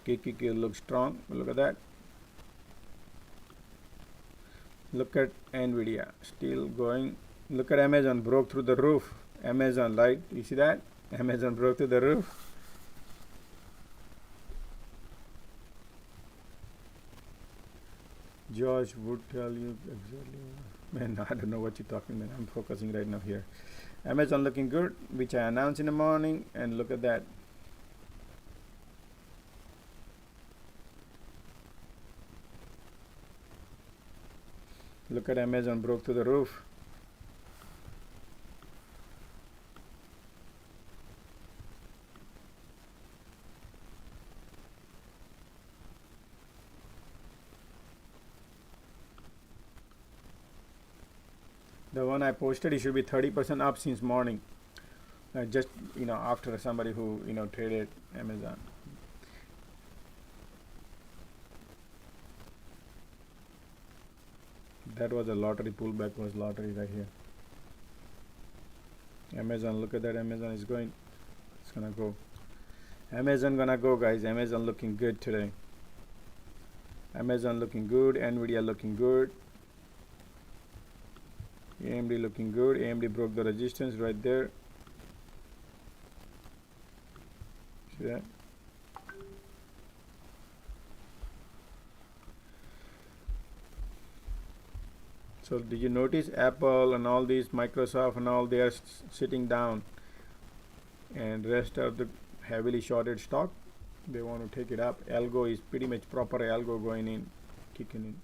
QQQ looks strong. Look at that. Look at Nvidia still going. Look at Amazon, broke through the roof. Amazon, right? You see that? Amazon broke through the roof. Josh would tell you exactly. Man, I don't know what you're talking about. I'm focusing right now here. Amazon looking good, which I announced in the morning, and look at that. Look at Amazon, broke through the roof. The one I posted, it should be 30% up since morning. Just, you know, after somebody who, you know, traded Amazon. That was a lottery pullback, was lottery right here. Amazon, look at that. Amazon is going. It's gonna go. Amazon gonna go, guys. Amazon looking good today. Amazon looking good. Nvidia looking good. AMD looking good. AMD broke the resistance right there. See that? So did you notice Apple and all these, Microsoft and all, they are sitting down, and rest of the heavily shorted stock, they want to take it up. Algo is pretty much proper algo going in, kicking in.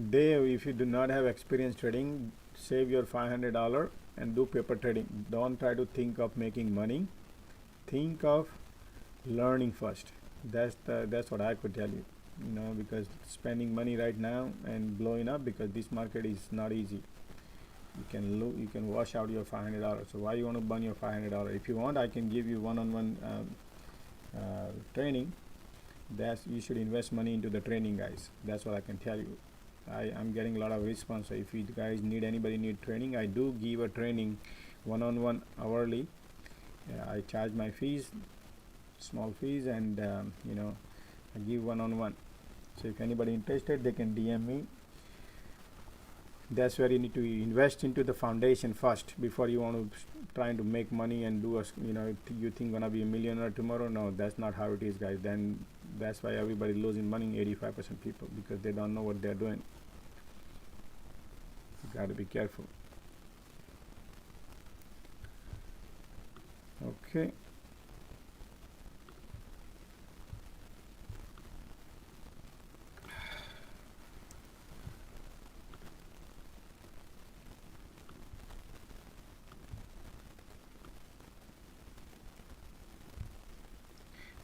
Dave, if you do not have experience trading, save your $500 and do paper trading. Don't try to think of making money. Think of learning first. That's what I could tell you. You know, because spending money right now and blowing up, because this market is not easy. You can wash out your $500. So why you want to burn your $500? If you want, I can give you one-on-one training. You should invest money into the training, guys. That's what I can tell you. I'm getting a lot of response. So if you guys anybody need training, I do give a training one-on-one hourly. I charge my fees, small fees, and you know, I give one-on-one. So if anybody interested, they can DM me. That's where you need to invest into the foundation first before you want to trying to make money and do you know, you think gonna be a millionaire tomorrow. No, that's not how it is, guys. Then that's why everybody losing money, 85% people, because they don't know what they're doing. You got to be careful. Okay.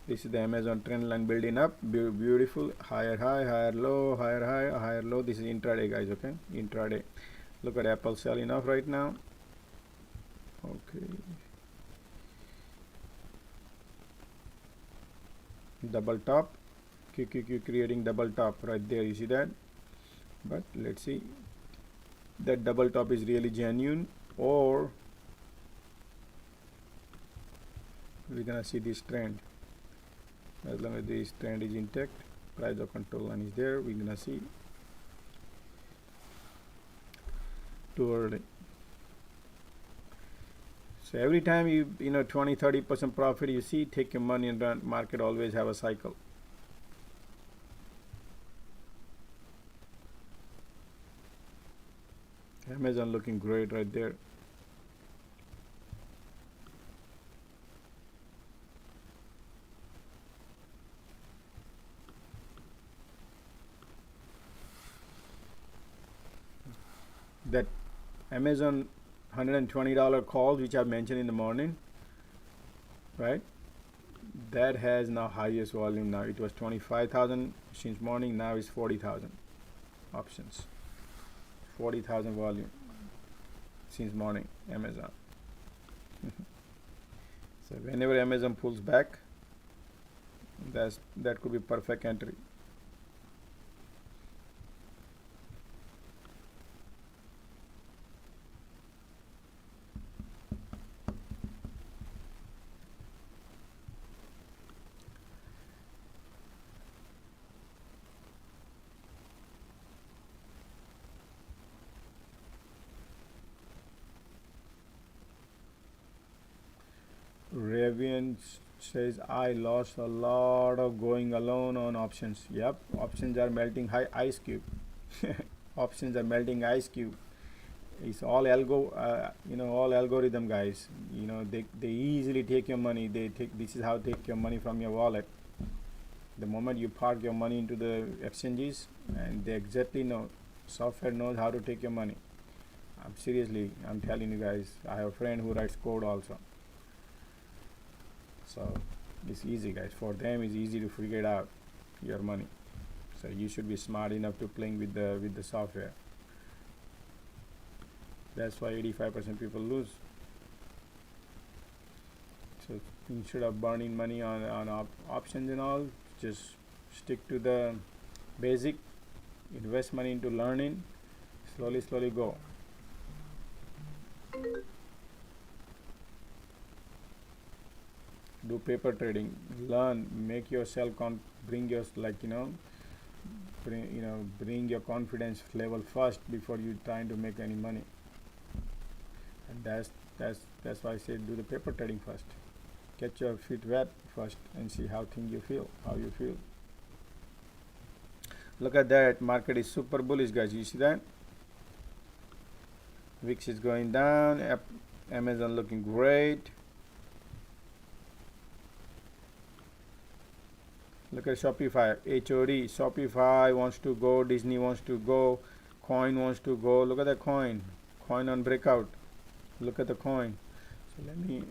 This is the Amazon trend line building up. Beautiful. Higher high, higher low, higher high, higher low. This is intraday, guys. Okay, intraday. Look at Apple selling off right now. Okay. Double top. QQQ creating double top right there. You see that? But let's see. That double top is really genuine, or we're gonna see this trend. As long as this trend is intact, price of control line is there, we're gonna see. Too early. So every time you know 20-30% profit you see, take your money and run. Market always have a cycle. Amazon looking great right there. That Amazon $120 calls, which I mentioned in the morning, right? That has now highest volume now. It was 25,000 since morning, now it's 40,000 options. 40,000 volume since morning, Amazon. So whenever Amazon pulls back, that could be perfect entry. Ravian says, I lost a lot of going alone on options. Yep, options are melting ice cube. Options are melting ice cube. It's all you know, all algorithm, guys. You know, they easily take your money. This is how they take your money from your wallet. The moment you park your money into the exchanges, and they exactly know, software knows how to take your money. Seriously, I'm telling you guys, I have a friend who writes code also. So it's easy, guys. For them, it's easy to figure out your money. So you should be smart enough to playing with the software. That's why 85% people lose. So instead of burning money on options and all, just stick to the basic. Invest money into learning. Slowly go. Do paper trading, learn, make yourself bring your bring your confidence level first before you trying to make any money. And that's why I say do the paper trading first. Get your feet wet first and see how you feel. Look at that, market is super bullish, guys. You see that? VIX is going down. Amazon looking great. Look at Shopify, HOD. Shopify wants to go, Disney wants to go, Coin wants to go. Look at the coin. Coin on breakout. Look at the coin. So let me.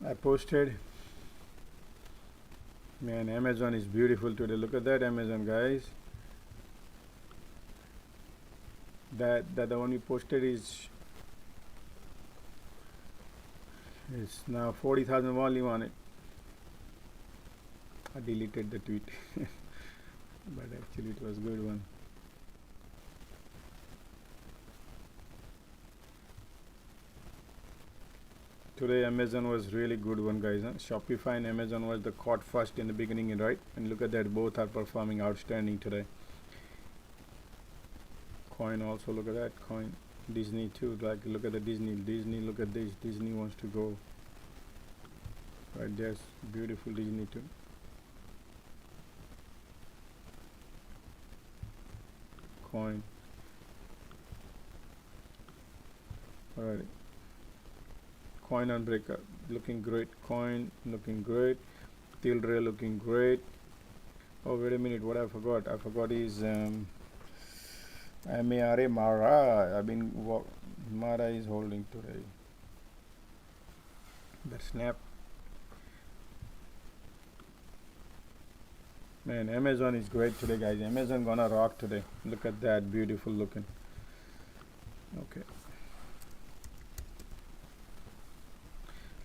I posted. Man, Amazon is beautiful today. Look at that Amazon, guys. That the one you posted is now 40,000 volume on it. I deleted the tweet, but actually it was a good one. Today Amazon was really good one, guys. Shopify and Amazon was the caught first in the beginning, right? And look at that, both are performing outstanding today. Coin also, look at that coin. Disney too, like look at the Disney, look at this, Disney wants to go. Right, there's beautiful Disney too. Coin. Alright. Coin on breaker looking great. Coin looking great. Tilray looking great. Oh, wait a minute, what I forgot is MARA Mara. Mara is holding today. That snap. Man, Amazon is great today, guys. Amazon gonna rock today. Look at that, beautiful looking. Okay.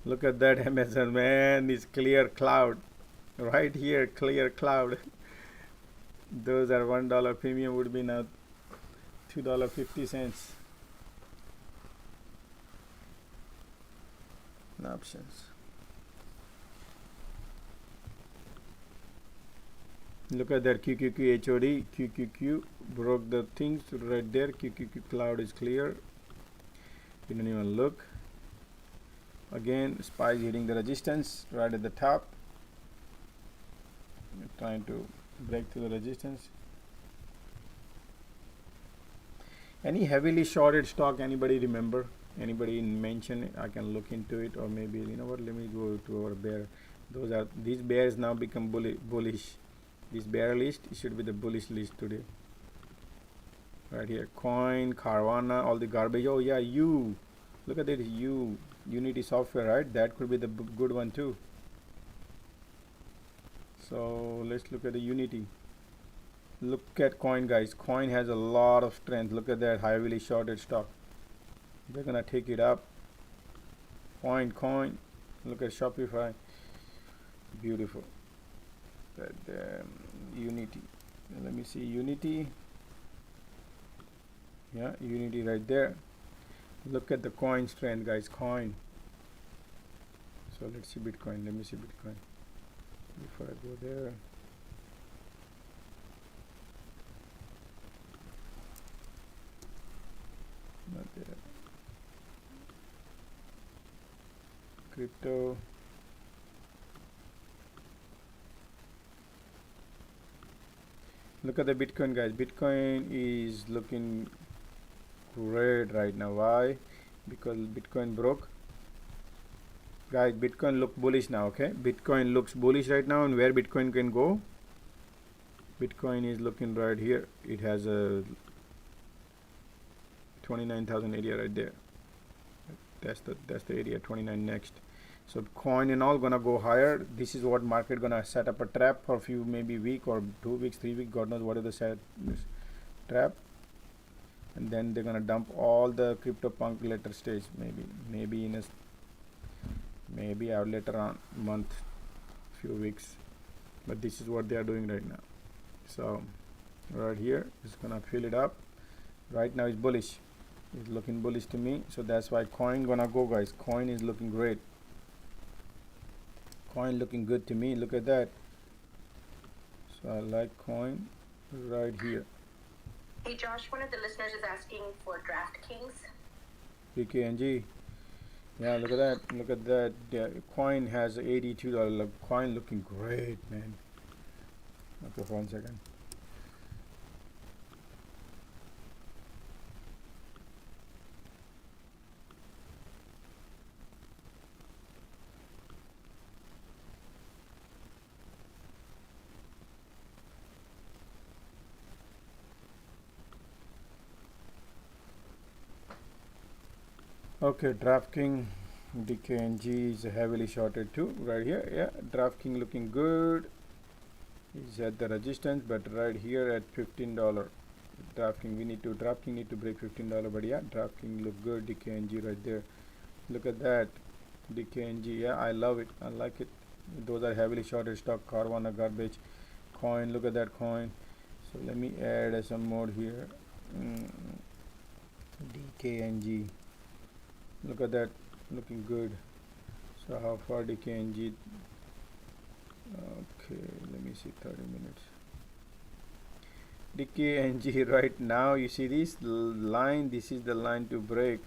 Look at that Amazon, man. This clear cloud. Right here, clear cloud. Those are $1 premium would be now $2.50. Options. Look at that QQQ HOD. QQQ broke the things right there. QQQ cloud is clear. You don't even look. Again, SPY is hitting the resistance right at the top. We're trying to break through the resistance. Any heavily shorted stock, anybody remember? Anybody mention it? I can look into it, or maybe, you know what, let me go to our bear. These bears now become bullish. This bear list, it should be the bullish list today. Right here, coin, Carvana, all the garbage. Oh yeah, look at it, Unity software, right? That could be the good one too. So let's look at the Unity. Look at coin, guys. Coin has a lot of strength. Look at that heavily shorted stock. They're gonna take it up. Coin. Look at Shopify. Beautiful. That Unity. Let me see Unity. Yeah, Unity right there. Look at the coin strength, guys. Coin. So let's see Bitcoin. Let me see Bitcoin. Before I go there, not there. Crypto. Look at the Bitcoin, guys. Bitcoin is looking great right now. Why? Because Bitcoin broke. Guys, Bitcoin look bullish now. Okay, Bitcoin looks bullish right now. And where Bitcoin can go, Bitcoin is looking right here. It has a 29,000 area right there. That's the area, 29 next. So coin and all gonna go higher. This is what market gonna set up a trap for a few, maybe week or 2 weeks, 3 weeks, God knows what is the set trap. And then they're gonna dump all the crypto punk later stage, maybe in a maybe out later on month, few weeks. But this is what they are doing right now. So right here is gonna fill it up. Right now it's bullish. It's looking bullish to me, so that's why coin gonna go, guys. Coin is looking great. Coin looking good to me. Look at that. So I like coin right here. Hey Josh, one of the listeners is asking for DraftKings. PKNG. Yeah, look at that. Look at that. The coin has $82. Coin looking great, man. Okay, for 1 second. Okay, DraftKings, DKNG is heavily shorted too, right here. Yeah, DraftKings looking good. Is at the resistance, but right here at $15. DraftKings need to break $15, but yeah, DraftKings look good. DKNG right there. Look at that, DKNG. Yeah, I love it. I like it. Those are heavily shorted stock. Carvana garbage. Coin. Look at that coin. So let me add some more here. DKNG. Look at that, looking good. So how far DKNG? Okay, let me see, 30 minutes. DKNG right now, you see this line, this is the line to break.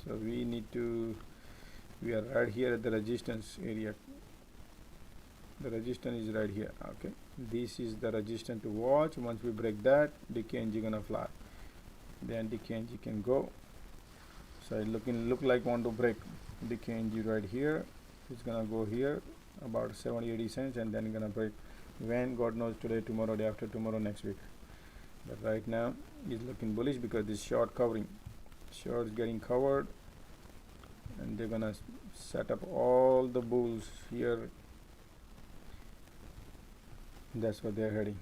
So we are right here at the resistance area. The resistance is right here. Okay, this is the resistance to watch. Once we break that, DKNG gonna fly. Then DKNG can go. So it look like want to break DKNG right here. It's gonna go here about 70-80 cents, and then gonna break when, God knows, today, tomorrow, day after tomorrow, next week. But right now it's looking bullish because this short covering, short is getting covered, and they're gonna set up all the bulls here. That's what they're heading.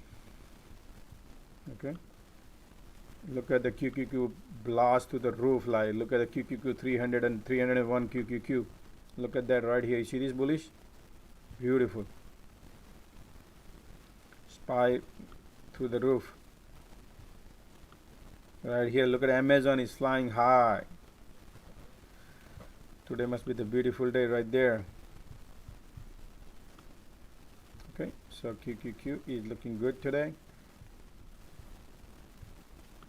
Okay, look at the QQQ blast to the roof. Like, look at the QQQ 300 and 301 QQQ. Look at that right here. You see this bullish? Beautiful. Spy through the roof. Right here, look at Amazon is flying high. Today must be the beautiful day right there. Okay, so QQQ is looking good today.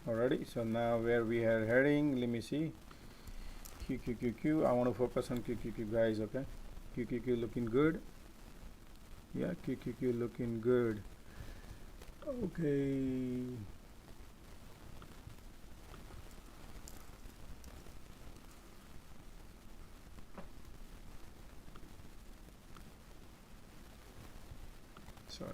Alrighty, so now where we are heading, let me see. QQQ, I want to focus on QQQ, guys. Okay, QQQ looking good. Yeah, QQQ looking good. Okay, sorry.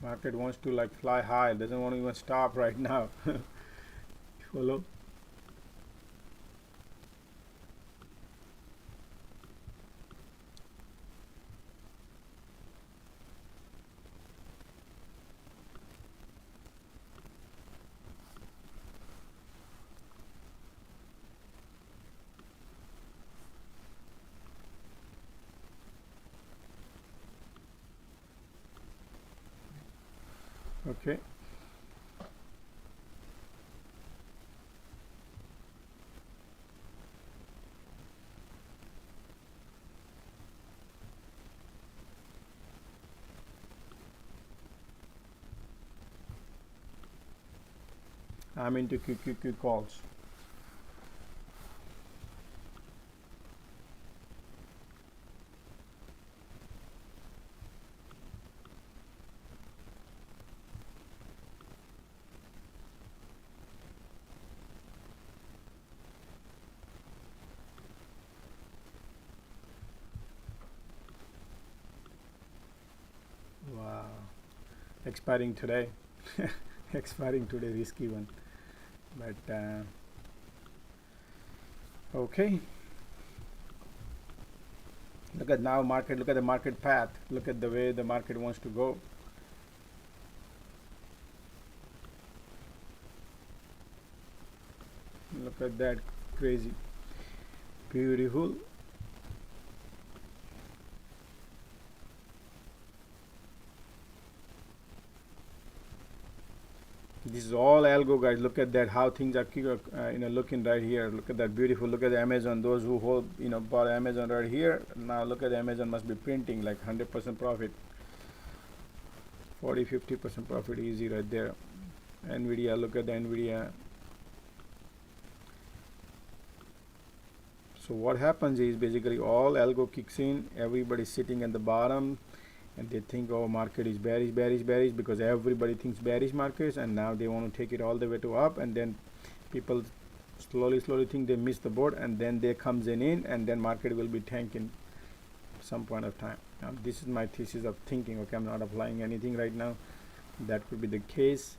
Market wants to like fly high, doesn't want to even stop right now. Follow. Okay. I'm into QQQ calls. Wow. Expiring today. Expiring today, risky one. But okay. Look at now market. Look at the market path. Look at the way the market wants to go. Look at that, crazy, beautiful. This is all algo, guys. Look at that, how things are looking right here. Look at that, beautiful. Look at the Amazon. Those who hold bought Amazon right here. Now look at the Amazon, must be printing like 100% profit, 40-50% profit easy right there. Nvidia, look at the Nvidia. So what happens is basically all algo kicks in. Everybody's sitting at the bottom and they think, oh, market is bearish, bearish, bearish, because everybody thinks bearish markets, and now they want to take it all the way to up, and then people slowly think they miss the boat, and then they comes in, and then market will be tanking some point of time. Now this is my thesis of thinking. Okay, I'm not applying anything right now. That could be the case.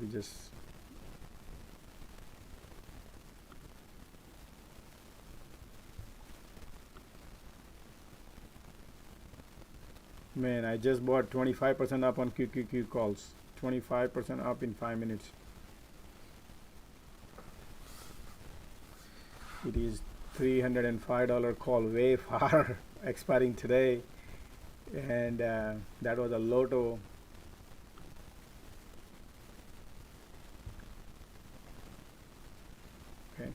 We just man, I just bought 25% up on QQQ calls. 25% up in 5 minutes. It is $305 call, way far, expiring today, and that was a lotto. Okay.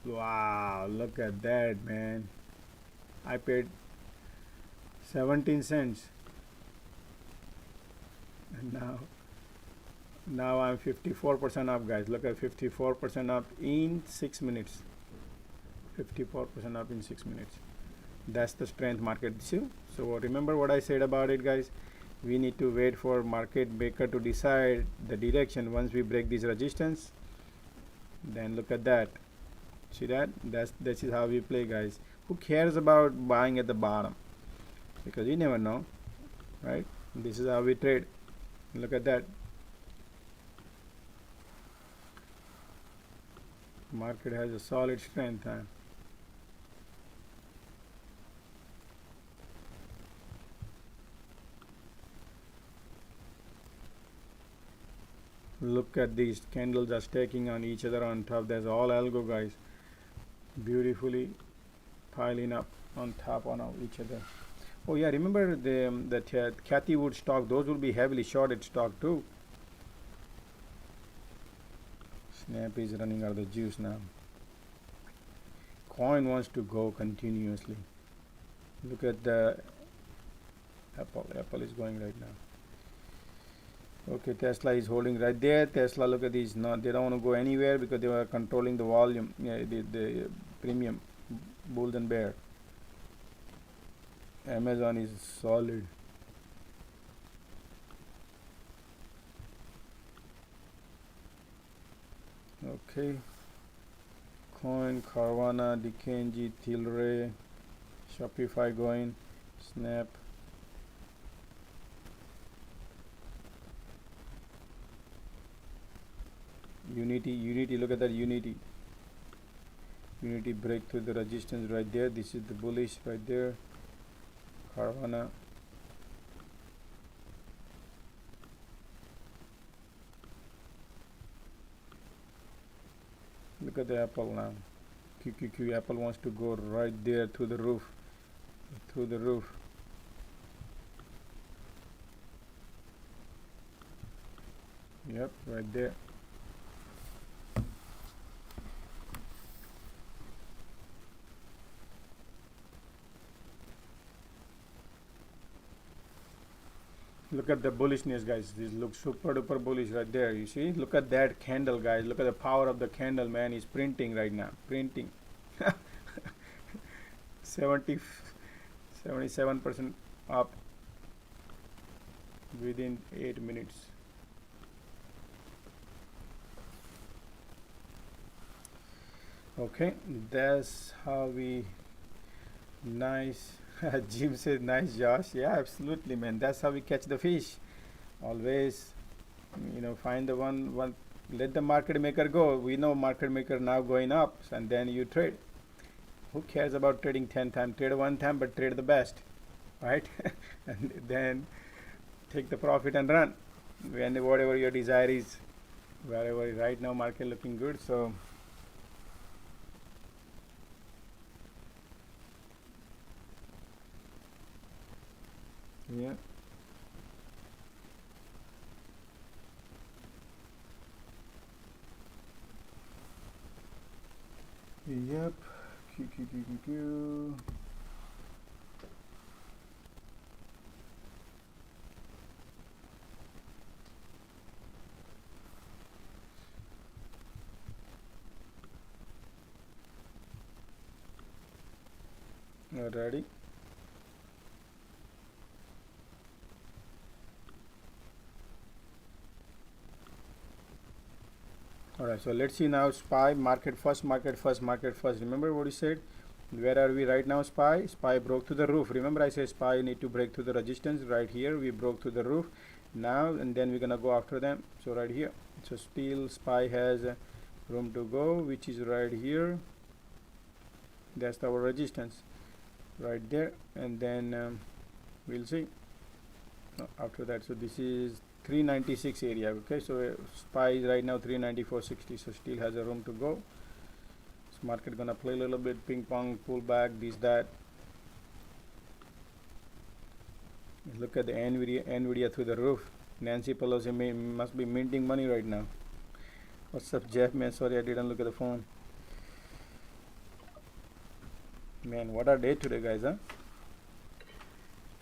Wow, look at that, man. I paid 17 cents, and now I'm 54% up, guys. Look at 54% up in 6 minutes. 54% up in 6 minutes. That's the strength market. See? So remember what I said about it, guys. We need to wait for market maker to decide the direction. Once we break this resistance, then look at that. See that? This is how we play, guys. Who cares about buying at the bottom? Because you never know, right? This is how we trade. Look at that. Market has a solid strength, huh? Look at these candles are staking on each other on top. That's all algo, guys. Beautifully piling up on top on each other. Oh yeah, remember the Cathy Wood stock? Those will be heavily shorted stock too. Snap is running out of the juice now. Coin wants to go continuously. Look at the Apple. Apple is going right now. Okay, Tesla is holding right there. Tesla, look at these. No, they don't want to go anywhere because they were controlling the volume. Yeah, the premium, bulls and bear. Amazon is solid. Okay. Coin, Carvana, DKNG, Tilray, Shopify going, Snap. Unity, look at that Unity. Unity break through the resistance right there. This is the bullish right there. Carvana. Look at the Apple now. QQQ, Apple wants to go right there through the roof. Through the roof. Yep, right there. Look at the bullishness, guys. This looks super duper bullish right there. You see? Look at that candle, guys. Look at the power of the candle, man. It's printing right now. Printing. 77% up within 8 minutes. Okay, that's how we nice. Jim says nice, Josh. Yeah, absolutely, man. That's how we catch the fish. Always, find the one. Let the market maker go. We know market maker now going up, and then you trade. Who cares about trading 10 times? Trade one time, but trade the best, right? And then take the profit and run. When whatever your desire is, wherever right now market looking good. So yeah. Yep. QQQ. Ready? Alright, so let's see now SPY, market first, market first, market first. Remember what he said? Where are we right now? SPY broke to the roof. Remember I said SPY need to break through the resistance. Right here we broke to the roof now, and then we're gonna go after them. So right here, so still SPY has room to go, which is right here. That's our resistance right there, and then we'll see after that. So this is 396 area. Okay, so SPY is right now 394.60, so still has a room to go. So market gonna play a little bit ping pong, pull back, this that. Look at the Nvidia through the roof. Nancy Pelosi must be minting money right now. What's up, Jeff? Man, sorry I didn't look at the phone. Man, what a day today, guys, huh?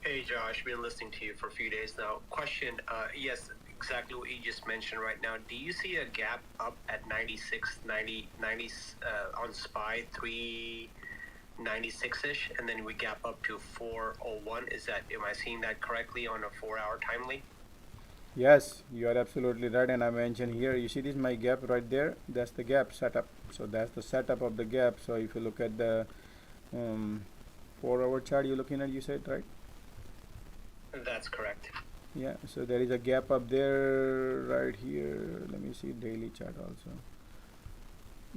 Hey Josh, been listening to you for a few days now. Question, yes, exactly what you just mentioned right now. Do you see a gap up at 96, 90 on SPY, 396-ish, and then we gap up to 401? Am I seeing that correctly on a 4-hour timely? Yes, you are absolutely right, and I mentioned here, you see this my gap right there, that's the gap setup. So that's the setup of the gap. So if you look at the 4-hour chart you're looking at, you said, right? That's correct. Yeah, so there is a gap up there right here. Let me see daily chart also.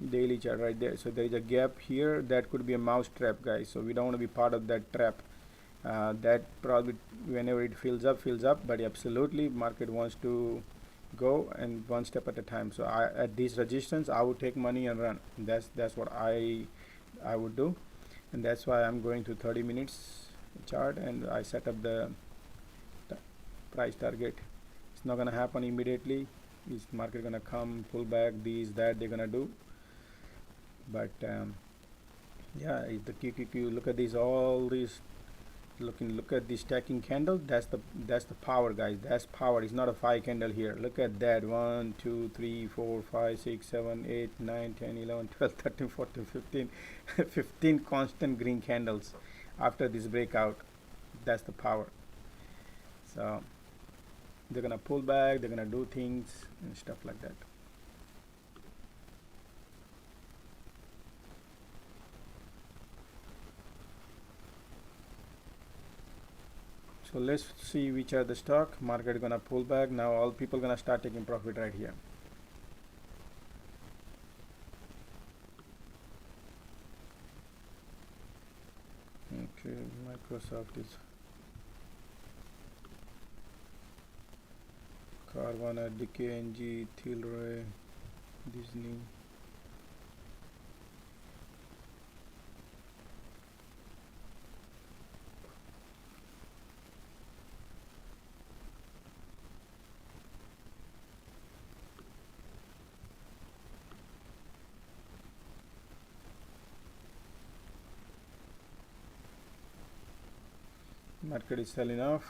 Daily chart right there. So there is a gap here. That could be a mouse trap, guys. So we don't want to be part of that trap. That probably whenever it fills up, but absolutely market wants to go and one step at a time. So at this resistance I would take money and run. That's what I would do, and that's why I'm going to 30 minutes chart, and I set up the price target. It's not gonna happen immediately. Is market gonna come, pull back, these that they're gonna do, but yeah, if the QQQ, look at these, all these, look at this stacking candle. That's the power, guys. That's power. It's not a 5 candle here. Look at that. 1 2 3 4 5 6 7 8 9 10 11 12 13 14 15 15 constant green candles after this breakout. That's the power. So they're gonna pull back, they're gonna do things and stuff like that. So let's see which are the stock. Market gonna pull back now. All people gonna start taking profit right here. Okay, Microsoft is Carvana, DKNG, Tilray, Disney. Market is selling off.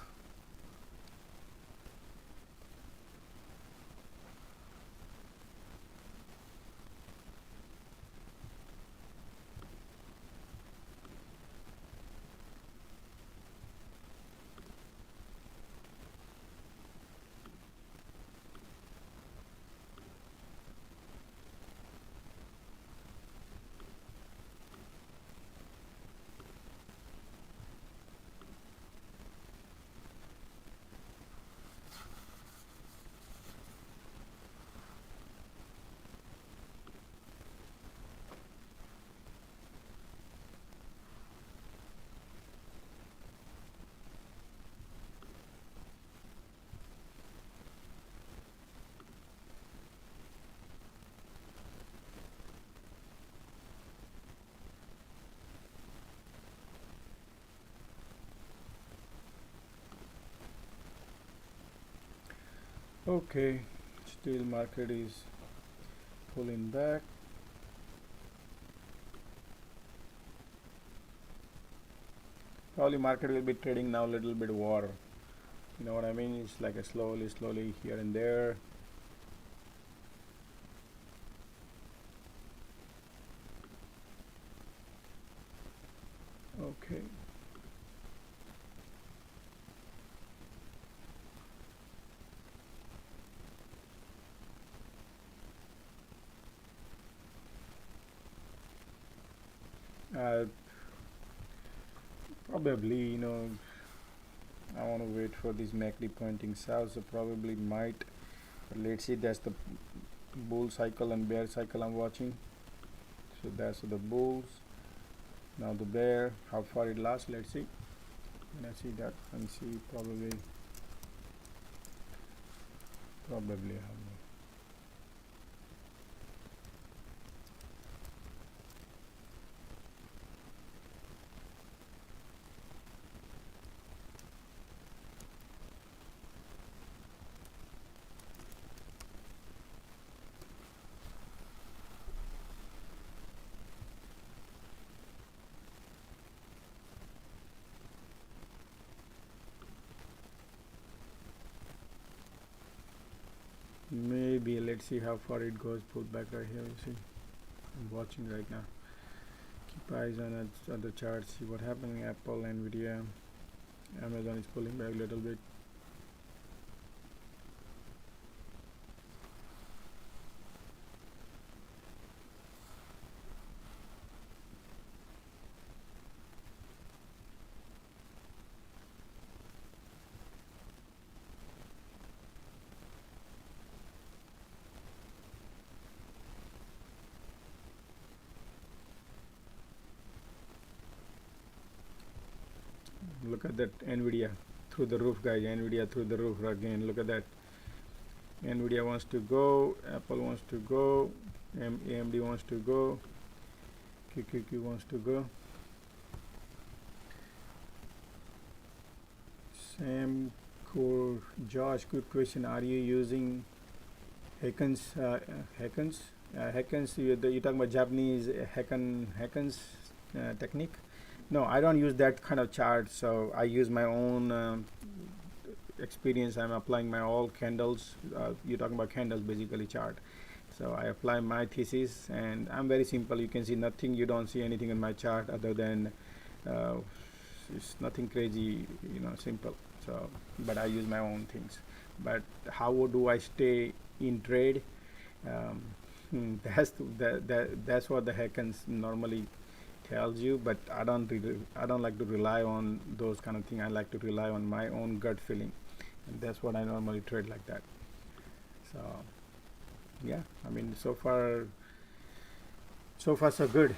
Okay, still market is pulling back. Probably market will be trading now a little bit war. You know what I mean? It's like a slowly here and there. Okay. Probably, you know, I want to wait for this MACD pointing south, so probably might. But let's see, that's the bull cycle and bear cycle I'm watching. So that's the bulls. Now the bear, how far it lasts, let's see. When I see that, and see probably how many. Maybe let's see how far it goes. Pull back right here. You see, I'm watching right now. Keep eyes on other charts. See what happening. Apple, Nvidia, Amazon is pulling back a little bit. Look at that Nvidia through the roof, guys. Nvidia through the roof again. Look at that. Nvidia wants to go, Apple wants to go, AMD wants to go, QQQ wants to go. Sam Core, Josh, good question. Are you using Hakens? Hakens, you're talking about Japanese Hakens technique? No, I don't use that kind of chart. So I use my own experience. I'm applying my all candles. You're talking about candles, basically chart. So I apply my thesis, and I'm very simple. You can see nothing. You don't see anything in my chart other than it's nothing crazy. You know, simple. So, but I use my own things. But how do I stay in trade? That's what the Hakens normally tells you, but I don't like to rely on those kind of things. I like to rely on my own gut feeling, and that's what I normally trade like that. So yeah, I mean, so far so good.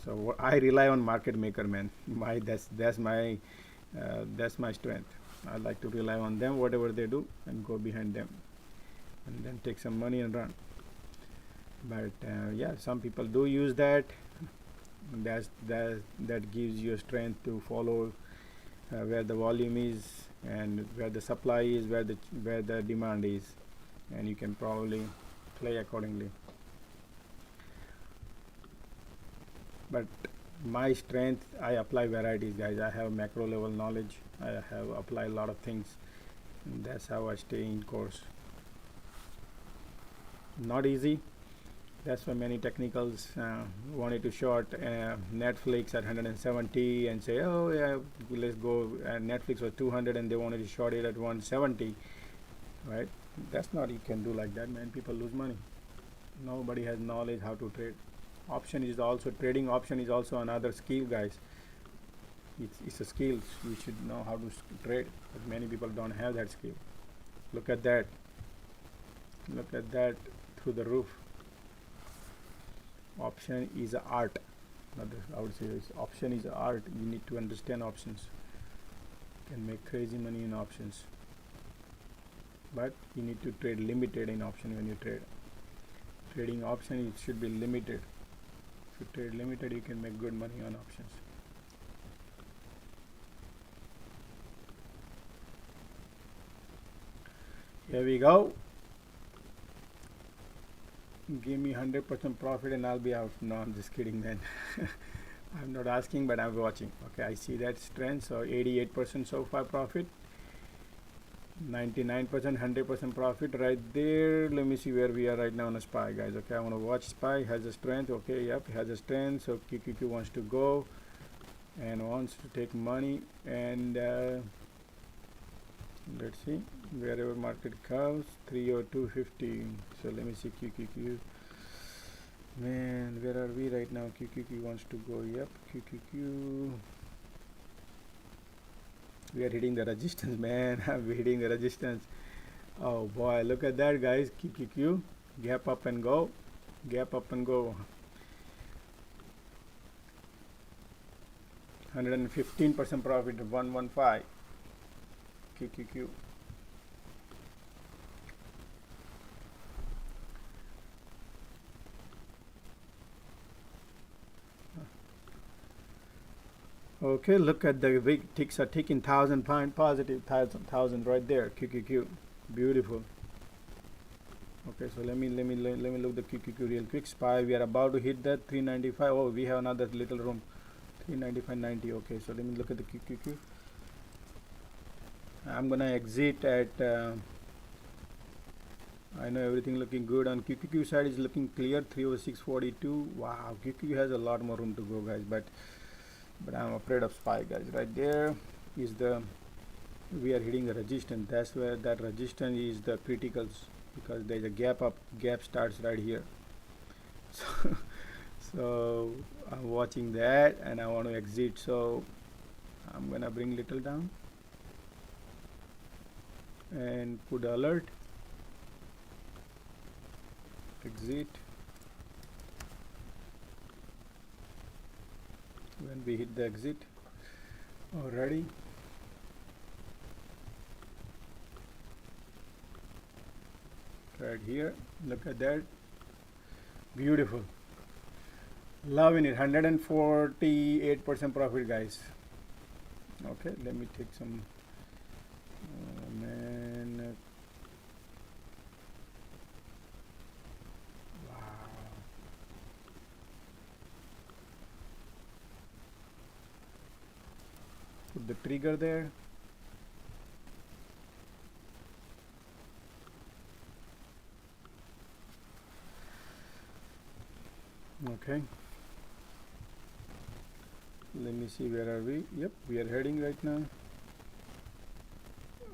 So I rely on market maker, man. That's my strength. I like to rely on them, whatever they do, and go behind them, and then take some money and run. But yeah, some people do use that. That gives you strength to follow where the volume is and where the supply is, where the demand is, and you can probably play accordingly. But my strength, I apply varieties, guys. I have macro level knowledge. I have applied a lot of things, and that's how I stay in course. Not easy. That's why many technicals wanted to short Netflix at 170 and say, oh yeah, let's go. Netflix was 200 and they wanted to short it at 170, right? That's not, you can do like that, man. People lose money. Nobody has knowledge how to trade. Option is also, trading option is also another skill, guys. It's a skill. You should know how to trade, but many people don't have that skill. Look at that. Look at that through the roof. Option is an art. I would say option is an art. You need to understand options. You can make crazy money in options, but you need to trade limited in option. When you trade trading option, it should be limited. If you trade limited, you can make good money on options. Here we go. Give me 100% profit and I'll be out. No, I'm just kidding, man. I'm not asking, but I'm watching. Okay, I see that trend. So 88% so far profit, 99%, 100% profit right there. Let me see where we are right now on a SPY, guys. Okay, I want to watch SPY. Has a strength. Okay, yep, has a strength. So QQQ wants to go and wants to take money, and let's see wherever market comes, 302.50. So let me see QQQ. Man, where are we right now? QQQ wants to go. Yep, QQQ. We are hitting the resistance, man. We're hitting the resistance. Oh boy, look at that, guys. QQQ, gap up and go, gap up and go. 115% profit, 115. QQQ. Okay, look at the big ticks are ticking, 1,000 point positive, 1,000 right there. QQQ, beautiful. Okay, so let me look the QQQ real quick. SPY, we are about to hit that 395. Oh, we have another little room, 395.90. Okay, so let me look at the QQQ. I'm gonna exit at I know everything looking good on QQQ side is looking clear, 306.42. Wow, QQQ has a lot more room to go, guys, but I'm afraid of SPY, guys. Right there is the, we are hitting the resistance. That's where that resistance is the criticals, because there's a gap up, gap starts right here. So I'm watching that and I want to exit, so I'm gonna bring little down and put alert, exit. When we hit the exit already, right here, look at that, beautiful, loving it. 148% profit, guys. Okay, let me take some man, wow. Put the trigger there. Okay, let me see, where are we? Yep, we are heading right now.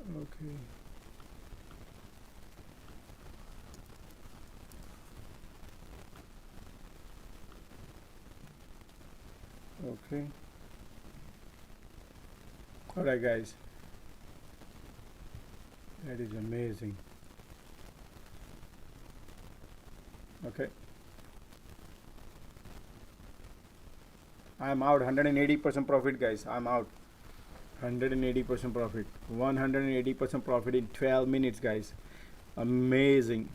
Okay, okay, all right, guys, that is amazing. Okay, I'm out. 180% profit, guys. I'm out. 180% profit, 180% profit in 12 minutes, guys. Amazing.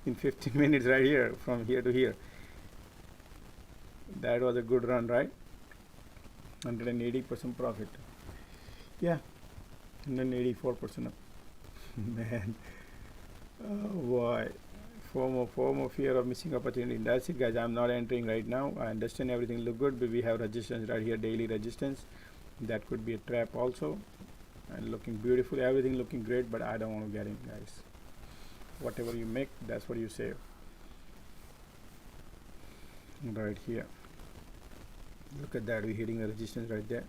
In 15 minutes right here, from here to here. That was a good run, right? 180% profit. Yeah, 184% up. Man, oh boy, FOMO, fear of missing opportunity. That's it, guys. I'm not entering right now. I understand everything look good, but we have resistance right here, daily resistance. That could be a trap also. And looking beautiful, everything looking great, but I don't want to get in, guys. Whatever you make, that's what you save. Right here. Look at that. We're hitting the resistance right there.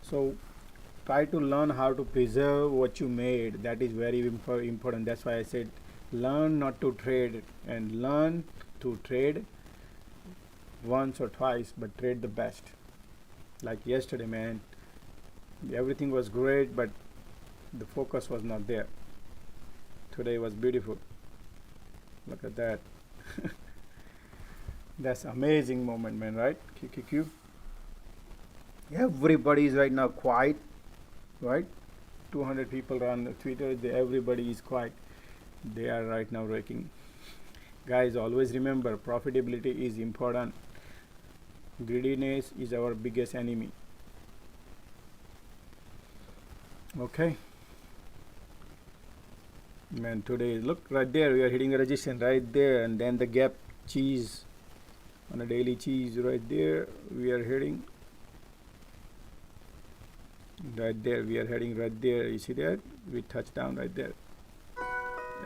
So try to learn how to preserve what you made. That is very important. That's why I said learn not to trade, and learn to trade once or twice, but trade the best. Like yesterday, man, everything was great, but the focus was not there. Today was beautiful. Look at that. That's amazing moment, man, right? QQQ. Everybody is right now quiet, right? 200 people on Twitter. Everybody is quiet. They are right now raking. Guys, always remember, profitability is important. Greediness is our biggest enemy. Okay, man, today look right there, we are hitting a resistance right there, and then the gap cheese on a daily cheese right there, we are hitting right there, we are heading right there. You see that we touch down right there,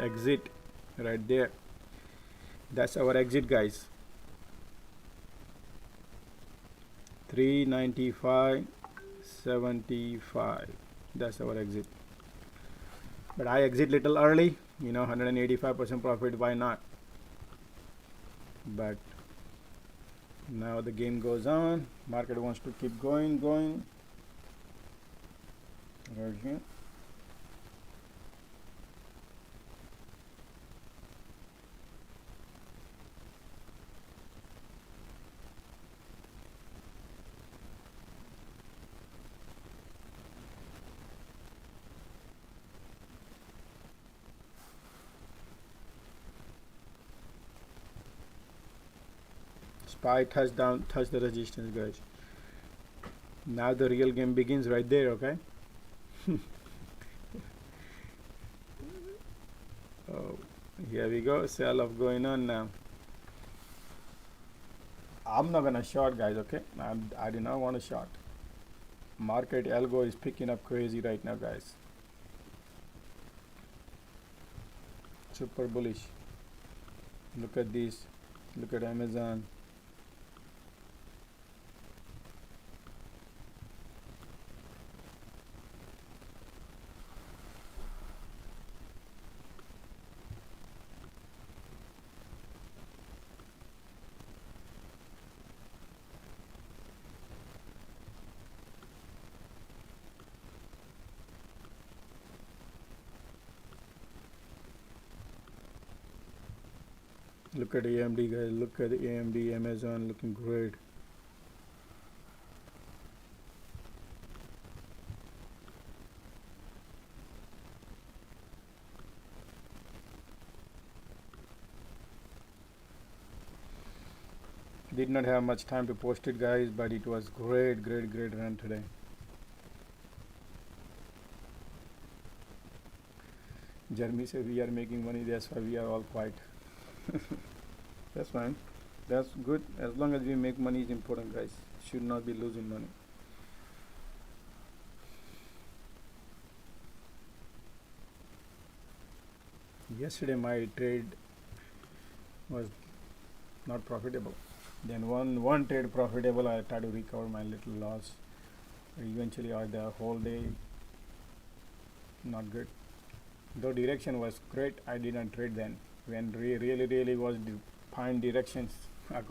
exit right there. That's our exit, guys. 395.75. That's our exit. But I exit little early, 185% profit, why not? But now the game goes on. Market wants to keep going. Right here. SPY touched the resistance, guys. Now the real game begins right there, okay? Oh, here we go, sell off going on now. I'm not gonna short, guys, okay? I do not want to short. Market algo is picking up crazy right now, guys. Super bullish. Look at this. Look at Amazon. Look at AMD, guys. Look at AMD, Amazon looking great. Did not have much time to post it, guys, but it was great run today. Jeremy said we are making money, that's why we are all quiet. That's fine, that's good. As long as we make money is important, guys. Should not be losing money. Yesterday my trade was not profitable, then one trade profitable. I try to recover my little loss. Eventually the whole day not good. Though direction was great, I did not trade then. When really was fine directions, I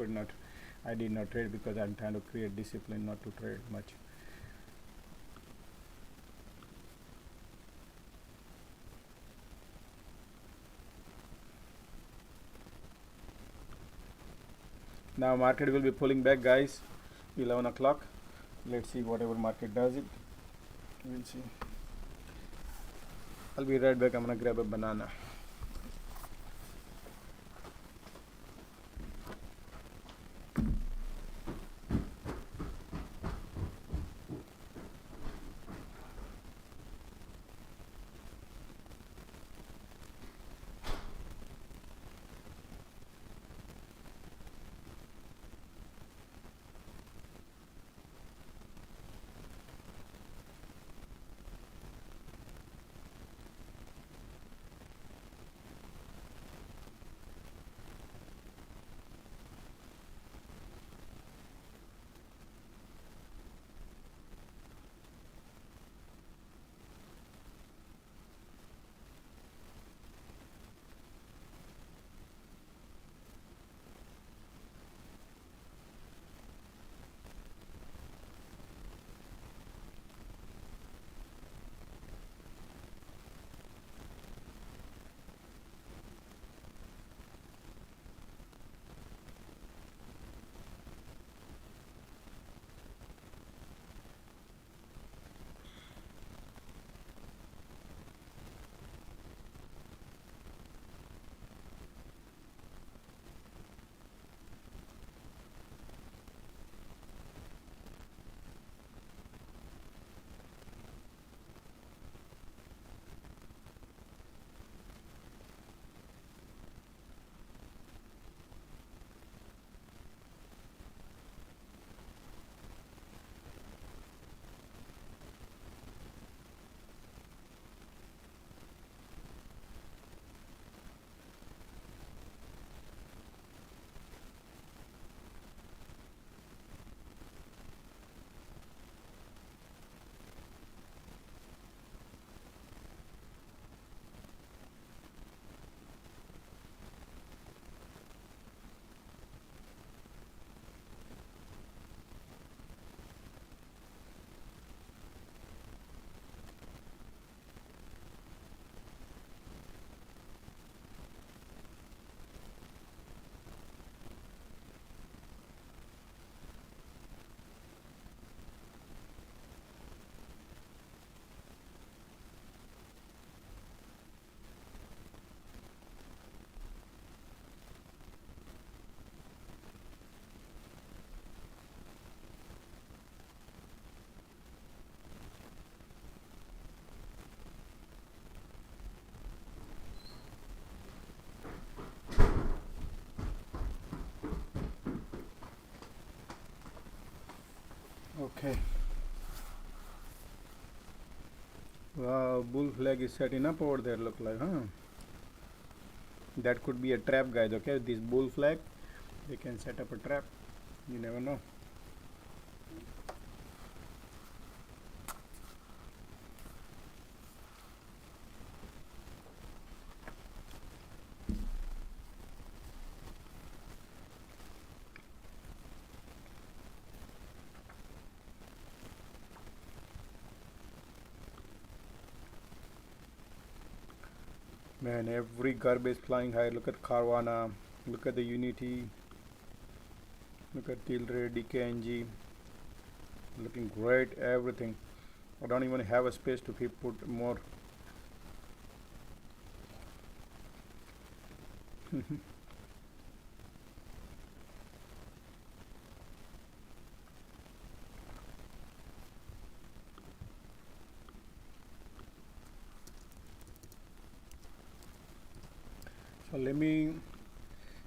did not trade, because I'm trying to create discipline not to trade much. Now market will be pulling back, guys. 11 o'clock. Let's see whatever market does it. We'll see. I'll be right back. I'm gonna grab a banana. Okay. Wow, bull flag is setting up over there, look like, huh? That could be a trap, guys. Okay, this bull flag, they can set up a trap. You never know. Man, every garbage flying high. Look at Carvana, look at the Unity, look at Tilray, DKNG, looking great. Everything. I don't even have a space to keep put more. So let me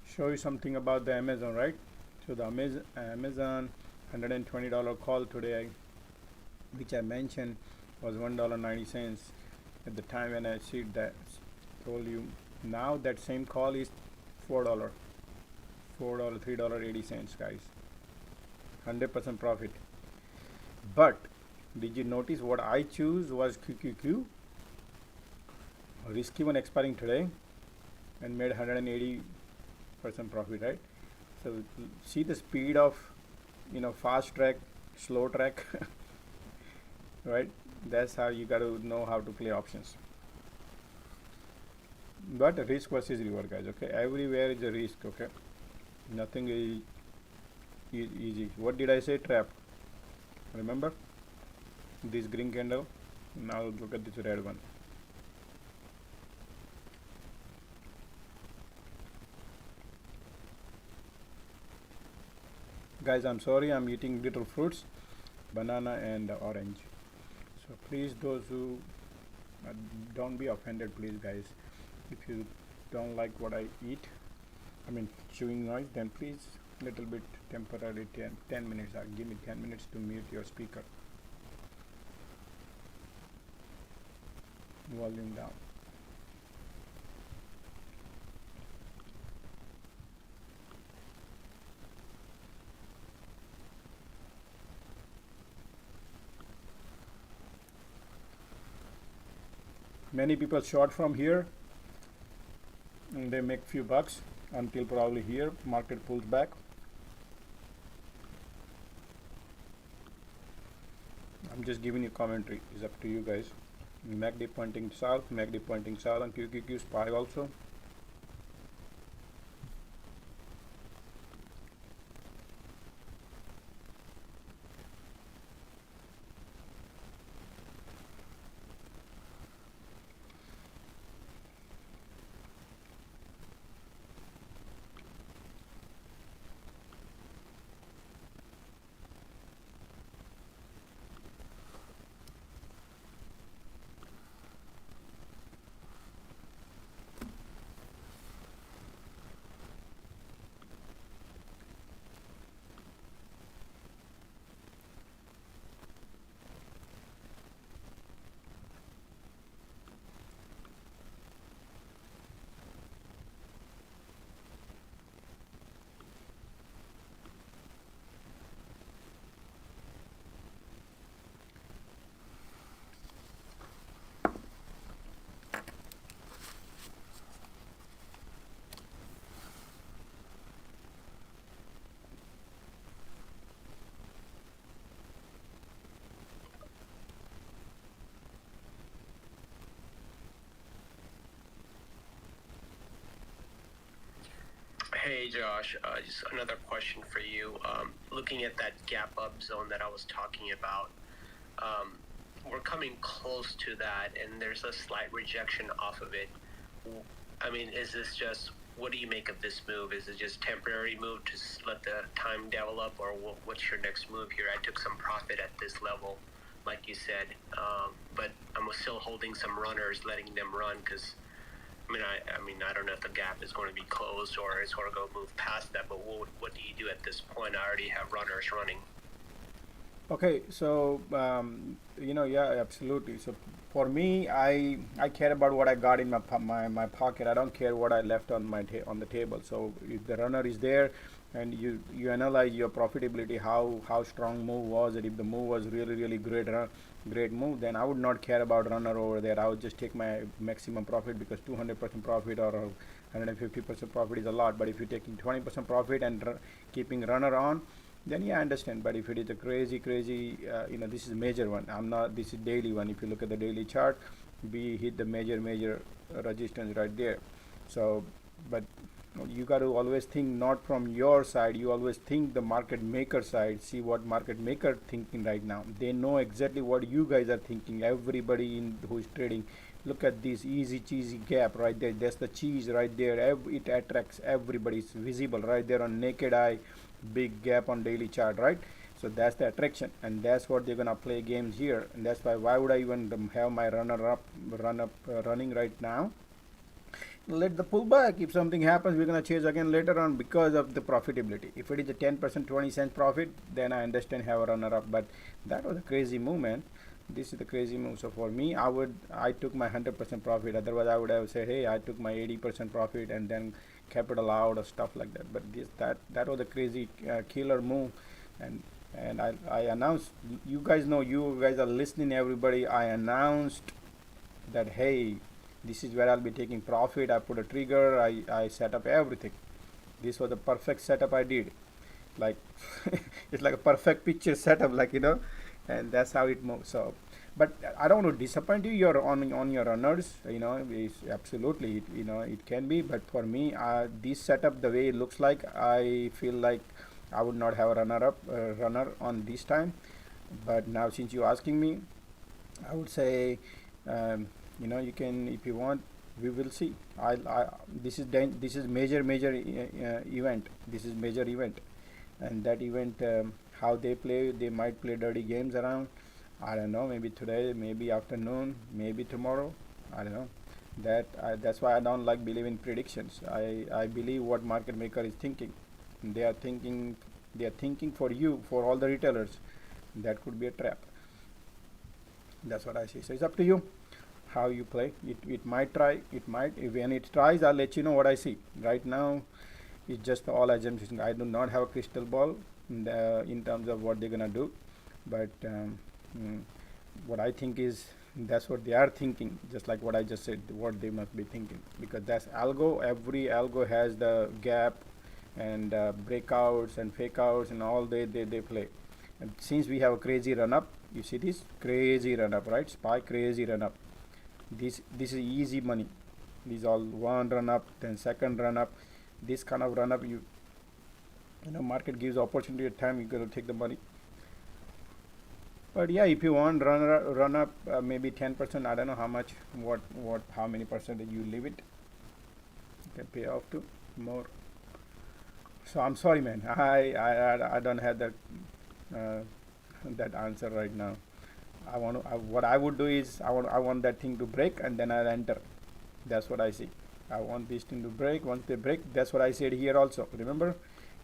show you something about the Amazon, right? So the Amazon $120 call today, which I mentioned, was $1.90 at the time when I said that, told you. Now that same call is $4, $3.80, guys. 100% profit. But did you notice what I choose was QQQ, risky one, expiring today, and made 180% profit, right? So see the speed of, fast track, slow track. Right? That's how you got to know how to play options. But risk versus reward, guys. Okay, everywhere is a risk. Okay, nothing is easy. What did I say? Trap. Remember this green candle? Now look at this red one. Guys, I'm sorry, I'm eating little fruits, banana and orange. So please, those who don't be offended, please, guys. If you don't like what I eat, chewing noise, then please, little bit temporarily 10 minutes. Give me 10 minutes to mute your speaker. Volume down. Many people short from here and they make few bucks until probably here market pulls back. I'm just giving you commentary. It's up to you guys. MACD pointing south, MACD pointing south on QQQ SPY also. Hey Josh, just another question for you. Looking at that gap up zone that I was talking about, we're coming close to that, and there's a slight rejection off of it. Is this just, what do you make of this move? Is it just temporary move to let the time develop, or what's your next move here? I took some profit at this level, like you said, but I'm still holding some runners, letting them run, because I don't know if the gap is going to be closed or it's going to go move past that, but what do you do at this point? I already have runners running. Okay, so yeah, absolutely. So for me, I care about what I got in my pocket. I don't care what I left on on the table. So if the runner is there, and you analyze your profitability, how strong move was it. If the move was really great great move, then I would not care about runner over there. I would just take my maximum profit, because 200% profit or 150% profit is a lot. But if you're taking 20% profit and keeping runner on, then yeah, I understand. But if it is a crazy, this is a major one. I'm not. This is daily one. If you look at the daily chart, we hit the major resistance right there. So, but you got to always think not from your side. You always think the market maker side. See what market maker thinking right now. They know exactly what you guys are thinking. Everybody in who is trading, look at this easy cheesy gap right there. That's the cheese right there. It attracts everybody. It's visible right there on naked eye. Big gap on daily chart, right? So that's the attraction, and that's what they're gonna play games here. And that's why would I even have my running right now? Let the pullback. If something happens, we're gonna chase again later on because of the profitability. If it is a 10%, 20 cents profit, then I understand have a runner up. But that was a crazy move, man. This is the crazy move. So for me, I took my 100% profit. Otherwise, I would have said, hey, I took my 80% profit and then capital out or stuff like that. But that was a crazy killer move. And I announced. You guys know. You guys are listening. Everybody. I announced that, hey, this is where I'll be taking profit. I put a trigger. I set up everything. This was the perfect setup I did. Like it's like a perfect picture setup, like and that's how it moves. So, but I don't want to disappoint you. You're on your runners. It's absolutely it can be. But for me, this setup, the way it looks like, I feel like I would not have a runner on this time. But now, since you're asking me, I would say, you can, if you want, we will see. This is major event. This is major event, and that event, how they play, they might play dirty games around. I don't know. Maybe today, maybe afternoon, maybe tomorrow. I don't know. That's why I don't like believing predictions. I believe what market maker is thinking. They are thinking for you, for all the retailers. That could be a trap. That's what I see. So it's up to you how you play. It might try. It might. When it tries, I'll let you know what I see. Right now, it's just all assumptions. I do not have a crystal ball in terms of what they're gonna do, but what I think is that's what they are thinking. Just like what I just said, what they must be thinking, because that's algo. Every algo has the gap and breakouts and fake outs and all they play. And since we have a crazy run up, you see this crazy run up, right? Spy crazy run up. This is easy money. These all one run up, then second run up. This kind of run up, market gives opportunity at time. You gotta take the money. But yeah, if you want run up, maybe 10%. I don't know how much, how many percentage you leave it. You can pay off to more. So I'm sorry, man. I don't have that that answer right now. What I would do is I want that thing to break, and then I'll enter. That's what I see. I want this thing to break. Once they break, that's what I said here also. Remember,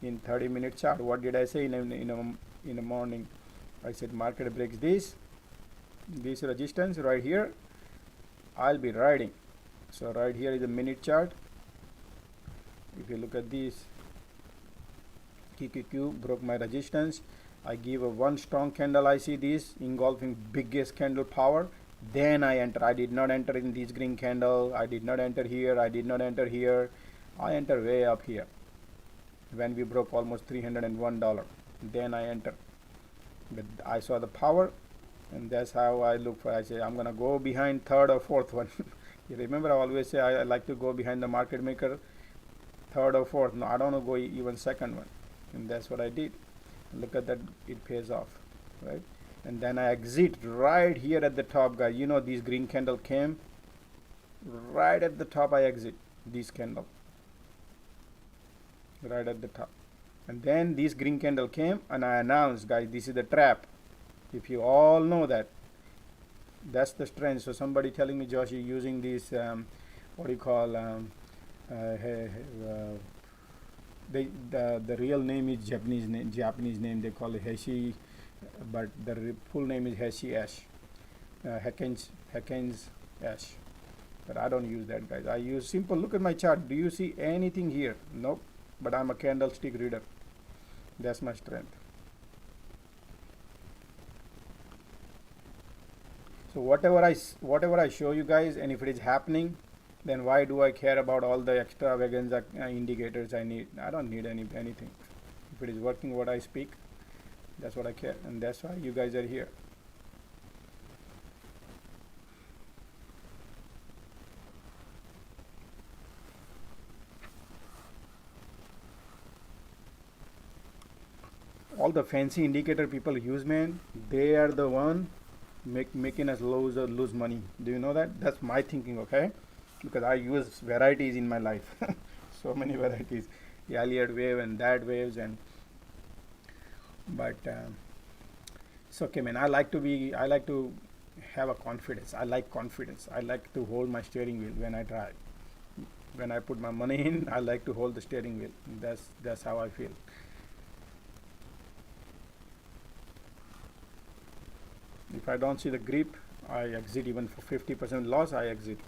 in 30-minute chart, what did I say in the morning? I said market breaks this resistance right here. I'll be riding. So right here is a minute chart. If you look at this, QQQ broke my resistance. I give a one strong candle. I see this engulfing biggest candle power. Then I enter. I did not enter in this green candle. I did not enter here. I did not enter here. I enter way up here when we broke almost $301. Then I enter. But I saw the power, and that's how I look for. I say I'm gonna go behind third or fourth one. You remember, I always say I like to go behind the market maker, third or fourth. No, I don't want to go even second one, and that's what I did. Look at that, it pays off, right? And then I exit right here at the top, guys. This green candle came right at the top. I exit this candle right at the top, and then this green candle came, and I announced, guys, this is the trap. If you all know that, that's the strength. So somebody telling me, Josh, you're using this what do you call the real name is Japanese name. They call it Heishi but the full name is Heshi Ash, Hackens Ash. But I don't use that, guys. I use simple. Look at my chart. Do you see anything here? Nope. But I'm a candlestick reader. That's my strength. So whatever I show you guys, and if it is happening, then why do I care about all the extravaganza indicators I need? I don't need anything. If it is working what I speak, that's what I care, and that's why you guys are here. All the fancy indicator people use, man, they are the one making us lose money. Do you know that? That's my thinking, okay? Because I use varieties in my life. So many varieties, the Elliott wave and that waves, and but it's okay, man. I like to have a confidence. I like confidence. I like to hold my steering wheel when I drive. When I put my money in, I like to hold the steering wheel. That's how I feel. If I don't see the grip, I exit. Even for 50% loss, I exit.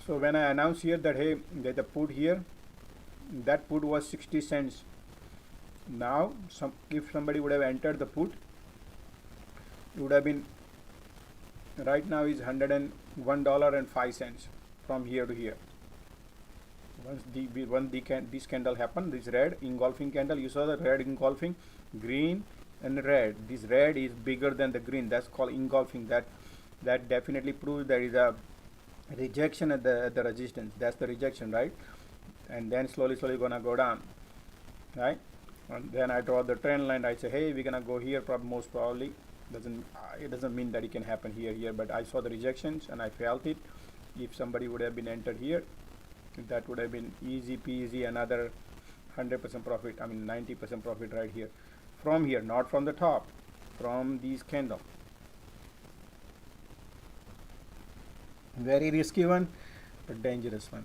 So when I announce here that hey, there's a put here, that put was 60 cents. Now if somebody would have entered the put, it would have been, right now is $101.05 from here to here. Once this candle happened, this red engulfing candle, you saw the red engulfing, green and red. This red is bigger than the green. That's called engulfing. That definitely proves there is a rejection at the resistance. That's the rejection, right? And then slowly gonna go down, right? And then I draw the trend line. I say, hey, we're gonna go here. Most probably it doesn't mean that it can happen here, but I saw the rejections and I felt it. If somebody would have been entered here, that would have been easy peasy, another 100% profit. I mean 90% profit right here, from here, not from the top, from these candle. Very risky one, but dangerous one.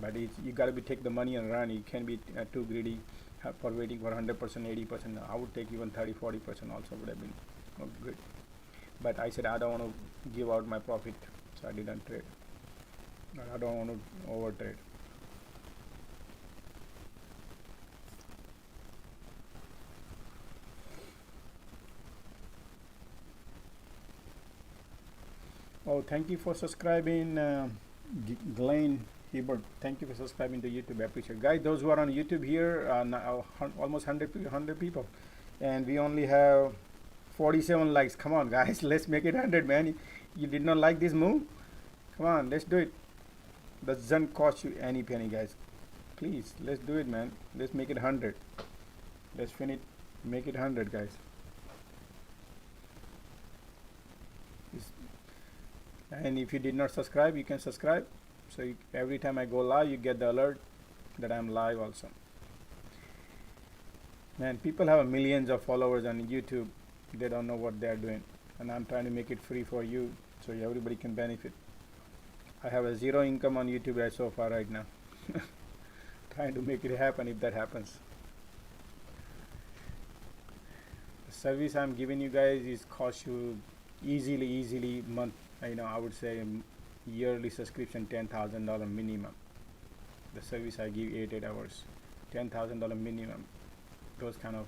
But you got to take the money and run. You can't be too greedy for waiting for 100%, 80%. I would take even 30, 40% also would have been good. But I said I don't want to give out my profit, so I didn't trade. I don't want to over trade. Oh, thank you for subscribing, Glenn Hebert. Thank you for subscribing to YouTube. I appreciate it. Guys, those who are on YouTube here, now almost 100 people, and we only have 47 likes. Come on, guys, let's make it 100, man. You did not like this move? Come on, let's do it. That doesn't cost you any penny, guys. Please, let's do it, man. Let's make it 100. Let's finish. Make it 100, guys. And if you did not subscribe, you can subscribe, so every time I go live you get the alert that I'm live also. Man, people have millions of followers on YouTube. They don't know what they're doing, and I'm trying to make it free for you so everybody can benefit. I have a zero income on YouTube right so far right now. Trying to make it happen if that happens. The service I'm giving you guys is cost you easily month, I would say yearly subscription $10,000 minimum. The service I give 8 hours, $10,000 minimum. Those kind of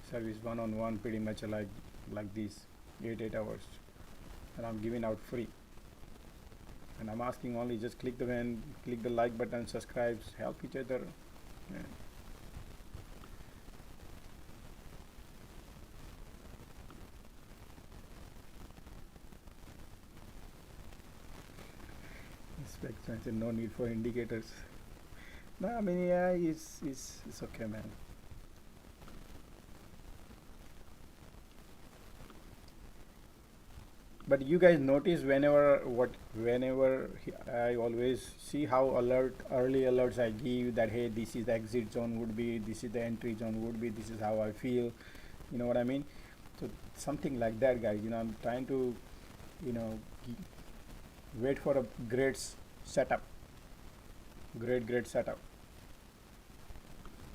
service, one-on-one, pretty much like this, 8 hours, and I'm giving out free. And I'm asking only just click the like button, subscribe, help each other. Yeah. Expensive, no need for indicators. No, I mean, yeah, it's okay, man. But you guys notice whenever I always see how early alerts I give that hey, this is the exit zone would be, this is the entry zone would be, this is how I feel, you know what I mean? So something like that, guys. I'm trying to, you know, wait for a setup, great setup.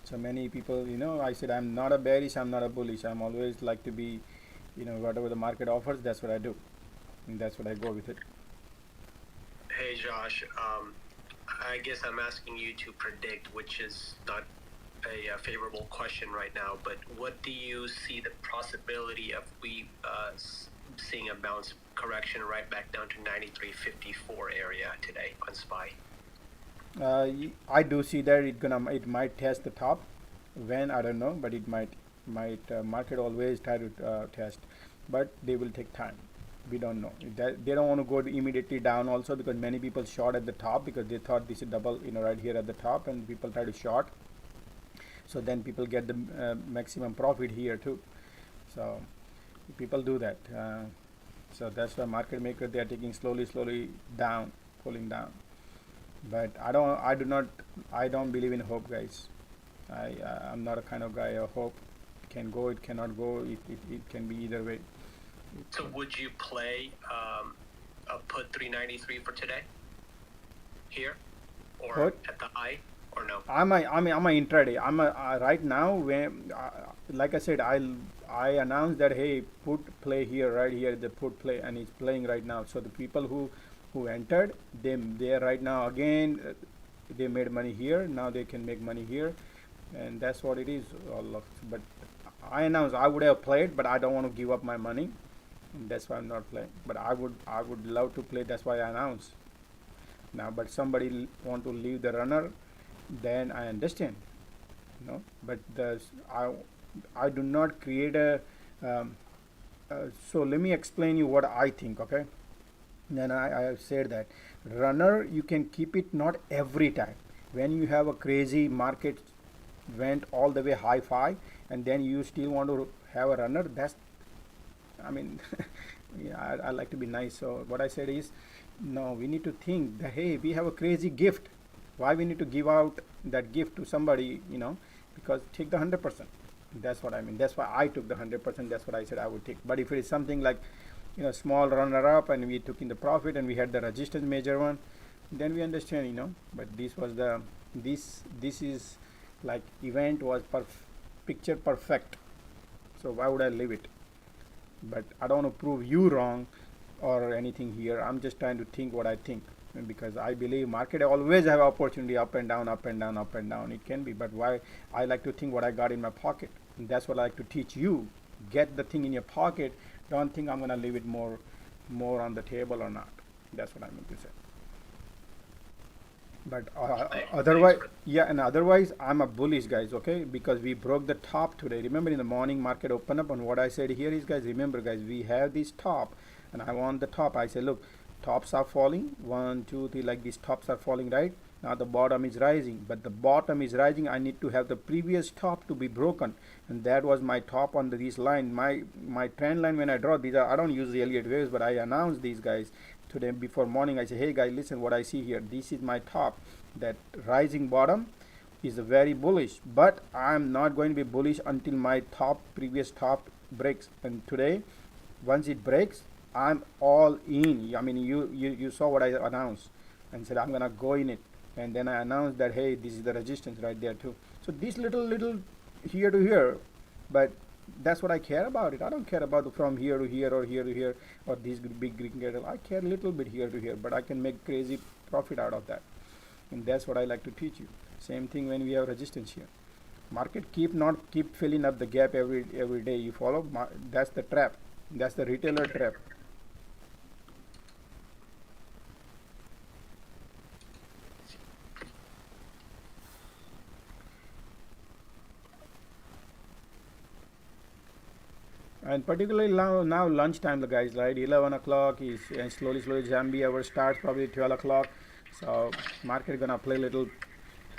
So many people, I said I'm not a bearish, I'm not a bullish. I'm always like to be, whatever the market offers, that's what I do, and that's what I go with it. Hey Josh, I guess I'm asking you to predict, which is not a favorable question right now, but what do you see the possibility of we seeing a bounce correction right back down to 93.54 area today on SPY? I do see that it might test the top. When, I don't know, but it might market always try to test, but they will take time. We don't know. They don't want to go immediately down also, because many people short at the top because they thought this is double, right here at the top, and people try to short. So then people get the maximum profit here too. So people do that. So that's why market maker, they are taking slowly down, pulling down. But I don't believe in hope, guys. I'm not a kind of guy of hope. It can go, it cannot go. It can be either way. So would you play a put 393 for today here, or put? At the high, or no? I'm a intraday. Right now, when like I said, I announced that hey, put play here, right here, the put play, and it's playing right now. So the people who entered, they are right now again, they made money here. Now they can make money here, and that's what it is. But I announced I would have played, but I don't want to give up my money, and that's why I'm not playing. But I would love to play. That's why I announced. Now, but somebody want to leave the runner, then I understand, But I do not create a. So let me explain you what I think, okay? Then I have said that runner, you can keep it not every time. When you have a crazy market went all the way high five, and then you still want to have a runner, yeah, I like to be nice. So what I said is, no, we need to think that hey, we have a crazy gift. Why we need to give out that gift to somebody, because take the 100%. That's what I mean. That's why I took the 100%. That's what I said I would take. But if it is something like, small runner up, and we took in the profit, and we had the resistance major one, then we understand, But this was this is like event was picture perfect. So why would I leave it? But I don't want to prove you wrong or anything here. I'm just trying to think what I think, because I believe market always have opportunity up and down, up and down, up and down. It can be, but why I like to think what I got in my pocket. And that's what I like to teach you. Get the thing in your pocket. Don't think I'm gonna leave it more on the table or not. That's what I mean to say. But otherwise, yeah, and otherwise I'm a bullish, guys, okay, because we broke the top today. Remember, in the morning market open up, and what I said here is, guys, remember, guys, we have this top, and I want the top. I said, look, tops are falling, 1 2 3, like these tops are falling, right? Now the bottom is rising, but the bottom is rising, I need to have the previous top to be broken, and that was my top on this line. My trend line, when I draw these I don't use the Elliott waves, but I announced these guys today before morning. I say, hey guys, listen, what I see here, this is my top. That rising bottom is very bullish, but I'm not going to be bullish until my previous top breaks. And today, once it breaks, I'm all in. I mean, you saw what I announced and said I'm gonna go in it, and then I announced that hey, this is the resistance right there too. So this little here to here, but that's what I care about it. I don't care about from here to here or here to here or these big green candle. I care a little bit here to here, but I can make crazy profit out of that, and that's what I like to teach you. Same thing when we have resistance here. Market keep filling up the gap every day. You follow? That's the trap. That's the retailer trap. And particularly now lunchtime, the guys, right? 11 o'clock is, and slowly Zambia hour starts probably 12 o'clock. So market gonna play little,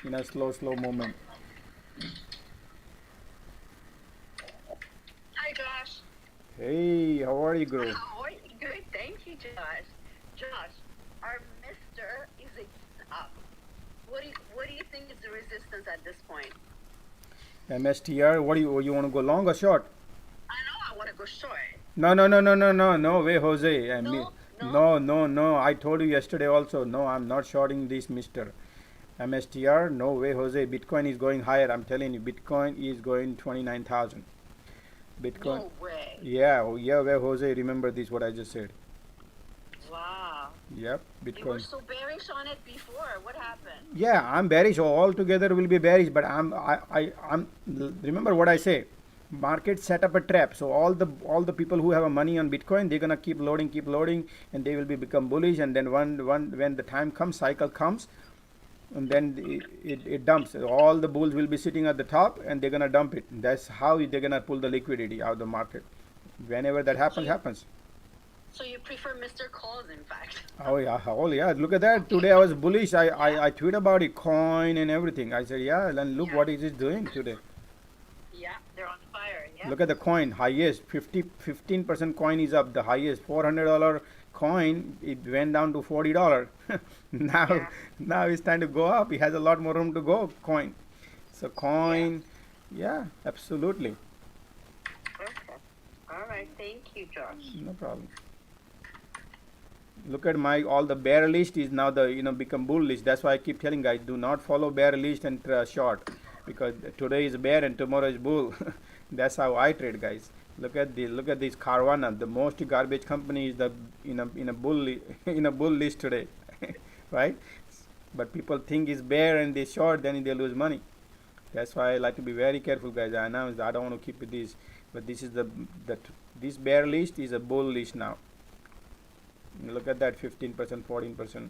slow movement. Hi, Josh. Hey, how are you, girl? How are you? Good, thank you, Josh. Josh, our Mister is up. What do you think is the resistance at this point? MSTR, what do you want to go long or short? I know I want to go short. No way, Jose. No? No. I told you yesterday also. No, I'm not shorting this, Mister MSTR. No way, Jose. Bitcoin is going higher. I'm telling you, Bitcoin is going 29,000. Bitcoin. No way. Yeah, where Jose. Remember this? What I just said. Wow. Yep, You were Bitcoin. so bearish on it before. What happened? Yeah, I'm bearish. All together will be bearish. But I'm. Remember what I say. Market set up a trap. So all the people who have a money on Bitcoin, they're gonna keep loading, and they will become bullish. And then when the time comes, cycle comes, and then it dumps. All the bulls will be sitting at the top, and they're gonna dump it. That's how they're gonna pull the liquidity out of the market. Whenever that happens. So you prefer Mr. Calls, in fact. Oh yeah. Look at that. Today I was bullish. I tweet about it, coin and everything. I said, yeah, and look what is it doing today. Yeah, they're on fire. Yeah. Look at the coin, highest 15% coin is up. The highest $400 coin, it went down to $40. Now it's time to go up. It has a lot more room to go. Coin. So coin, yeah, absolutely. Okay. All right. Thank you, Josh. No problem. Look at all the bear list is now become bull list. That's why I keep telling guys, do not follow bear list and short, because today is bear and tomorrow is bull. That's how I trade, guys. Look at this Carvana. The most garbage company is in a bull in a bull list today, right? But people think it's bear and they short, then they lose money. That's why I like to be very careful, guys. I announced I don't want to keep with this, but this is this bear list is a bull list now. Look at that, 15%, 14%.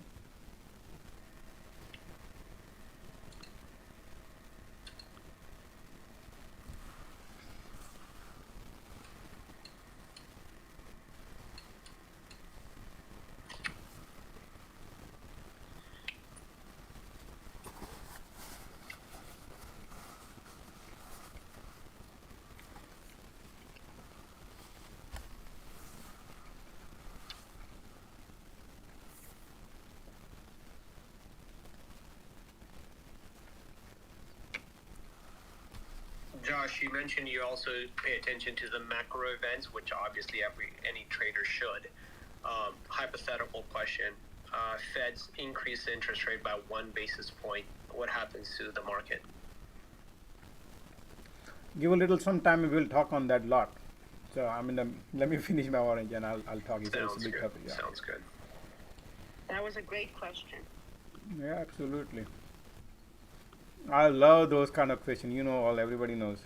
Josh, you mentioned you also pay attention to the macro events, which obviously any trader should. Hypothetical question: Fed's increase the interest rate by 1 basis point. What happens to the market? Give a little some time, and we'll talk on that lot. So let me finish my orange and I'll talk. It's a big topic. Yeah. Sounds good. That was a great question. Yeah, absolutely. I love those kind of questions. Everybody knows.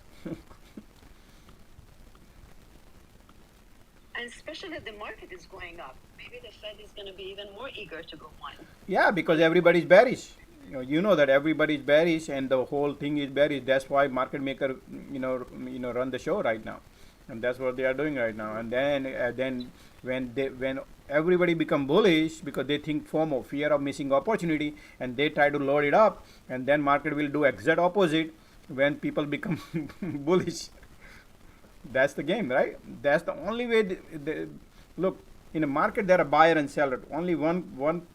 And especially that the market is going up. Maybe the Fed is going to be even more eager to go one. Yeah, because everybody's bearish. You know that everybody's bearish and the whole thing is bearish. That's why market maker, run the show right now, and that's what they are doing right now. And then when everybody become bullish because they think FOMO, fear of missing opportunity, and they try to load it up, and then market will do exact opposite when people become bullish. That's the game, right? That's the only way. Look, in a market there are buyer and seller. Only one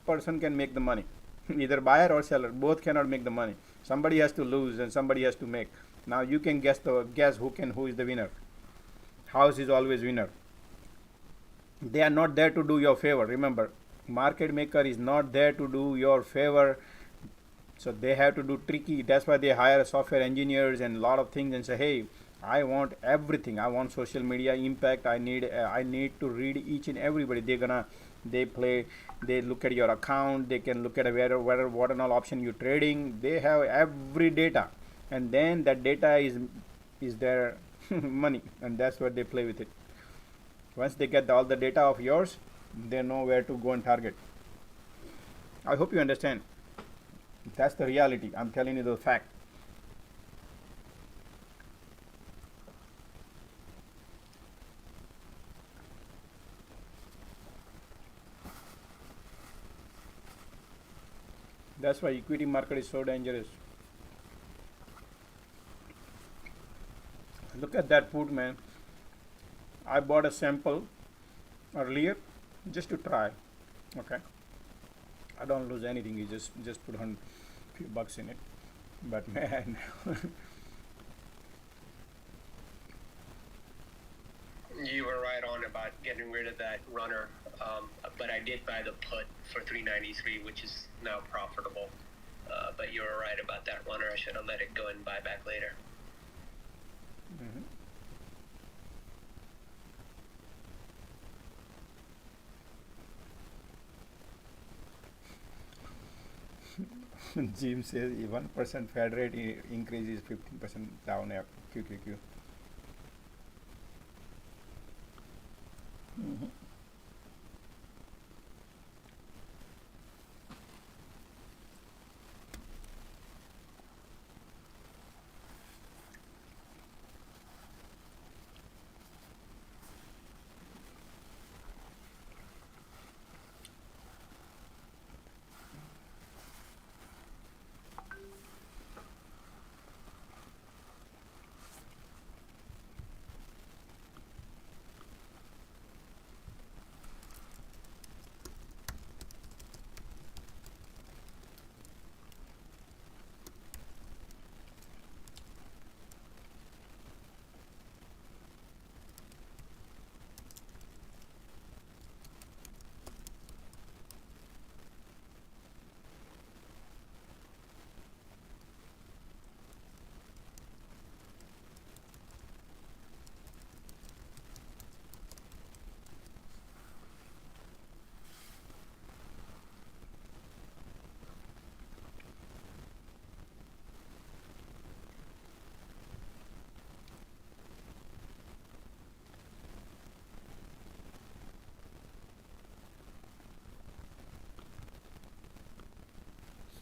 person can make the money. Either buyer or seller, both cannot make the money. Somebody has to lose and somebody has to make. Now you can guess who is the winner. House is always winner. They are not there to do your favor. Remember, market maker is not there to do your favor. So they have to do tricky. That's why they hire software engineers and a lot of things and say, hey, I want everything. I want social media impact. I need to read each and everybody. They look at your account. They can look at what and all option you're trading. They have every data, and then that data is their money, and that's what they play with it. Once they get all the data of yours, they know where to go and target. I hope you understand. That's the reality. I'm telling you the fact. That's why equity market is so dangerous. Look at that put, man. I bought a sample earlier just to try. Okay, I don't lose anything. You just put on few bucks in it, but man. You were right on about getting rid of that runner, but I did buy the put for 393, which is now profitable. But you were right about that runner. I should have let it go and buy back later. Jim says 1% Fed rate increase is 15% down at QQQ.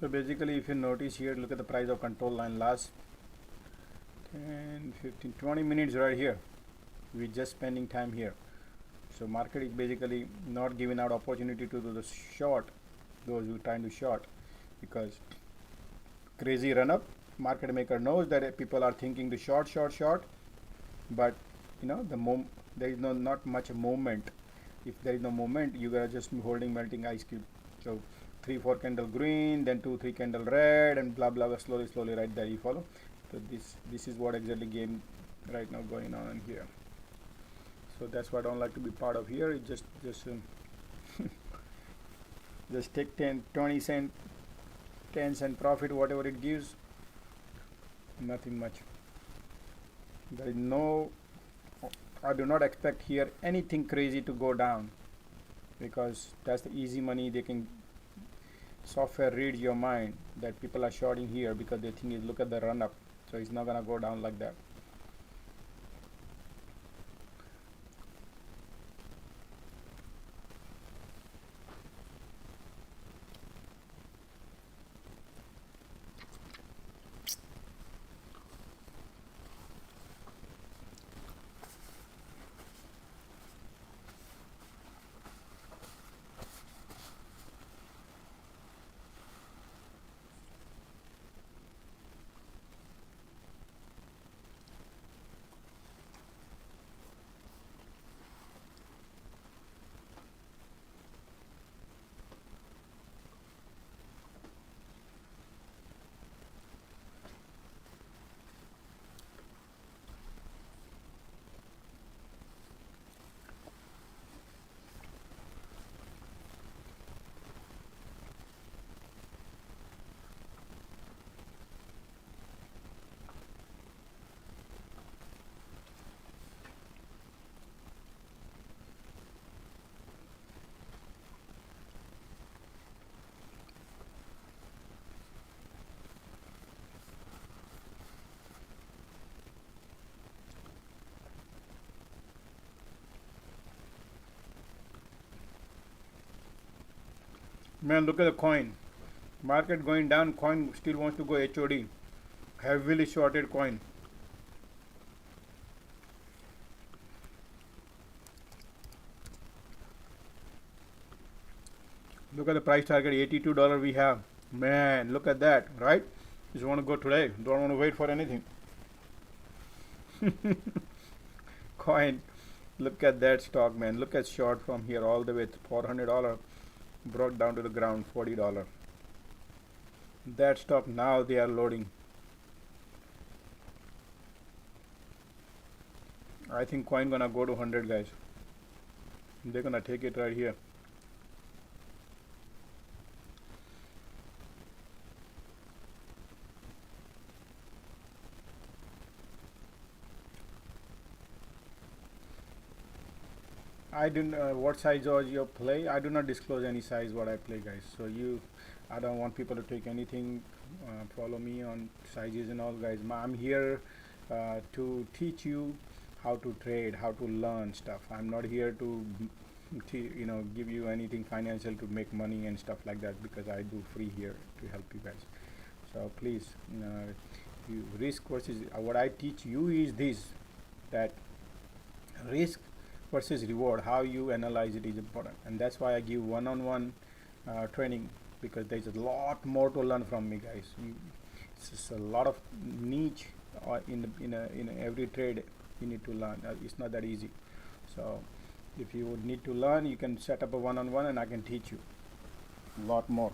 So basically, if you notice here, look at the price of control line last 10, 15, 20 minutes right here. We're just spending time here. So market is basically not giving out opportunity to do the short, those who are trying to short, because crazy run up. Market maker knows that people are thinking to short, but you know there is not much movement. If there is no movement, you are just holding melting ice cube. So 3-4 candle green, then 2-3 candle red, and blah blah blah, slowly right there. You follow? So this is what exactly game right now going on here. So that's why I don't like to be part of here. It just just take 10 cent 10 cent profit, whatever it gives. Nothing much. There is no, I do not expect here anything crazy to go down, because that's the easy money. They can, software reads your mind that people are shorting here because they think, look at the run up, so it's not gonna go down like that. Man, look at the coin. Market going down, coin still wants to go HOD. Heavily shorted coin. Look at the price target, $82 we have. Man, look at that, right? Just want to go today. Don't want to wait for anything. Coin Look at that stock, man. Look at short from here all the way to $400, brought down to the ground $40. That stock now they are loading. I think coin gonna go to 100, guys. They're gonna take it right here. I do not, what size was your play? I do not disclose any size what I play, guys. So I don't want people to take anything. Follow me on sizes and all, guys. I'm here to teach you how to trade, how to learn stuff. I'm not here to give you anything financial to make money and stuff like that, because I do free here to help you guys. So please, risk versus what I teach you is this, that risk versus reward, how you analyze it is important, and that's why I give one-on-one training, because there's a lot more to learn from me, guys. It's just a lot of niche in every trade you need to learn. It's not that easy. So if you would need to learn, you can set up a one-on-one and I can teach you a lot more.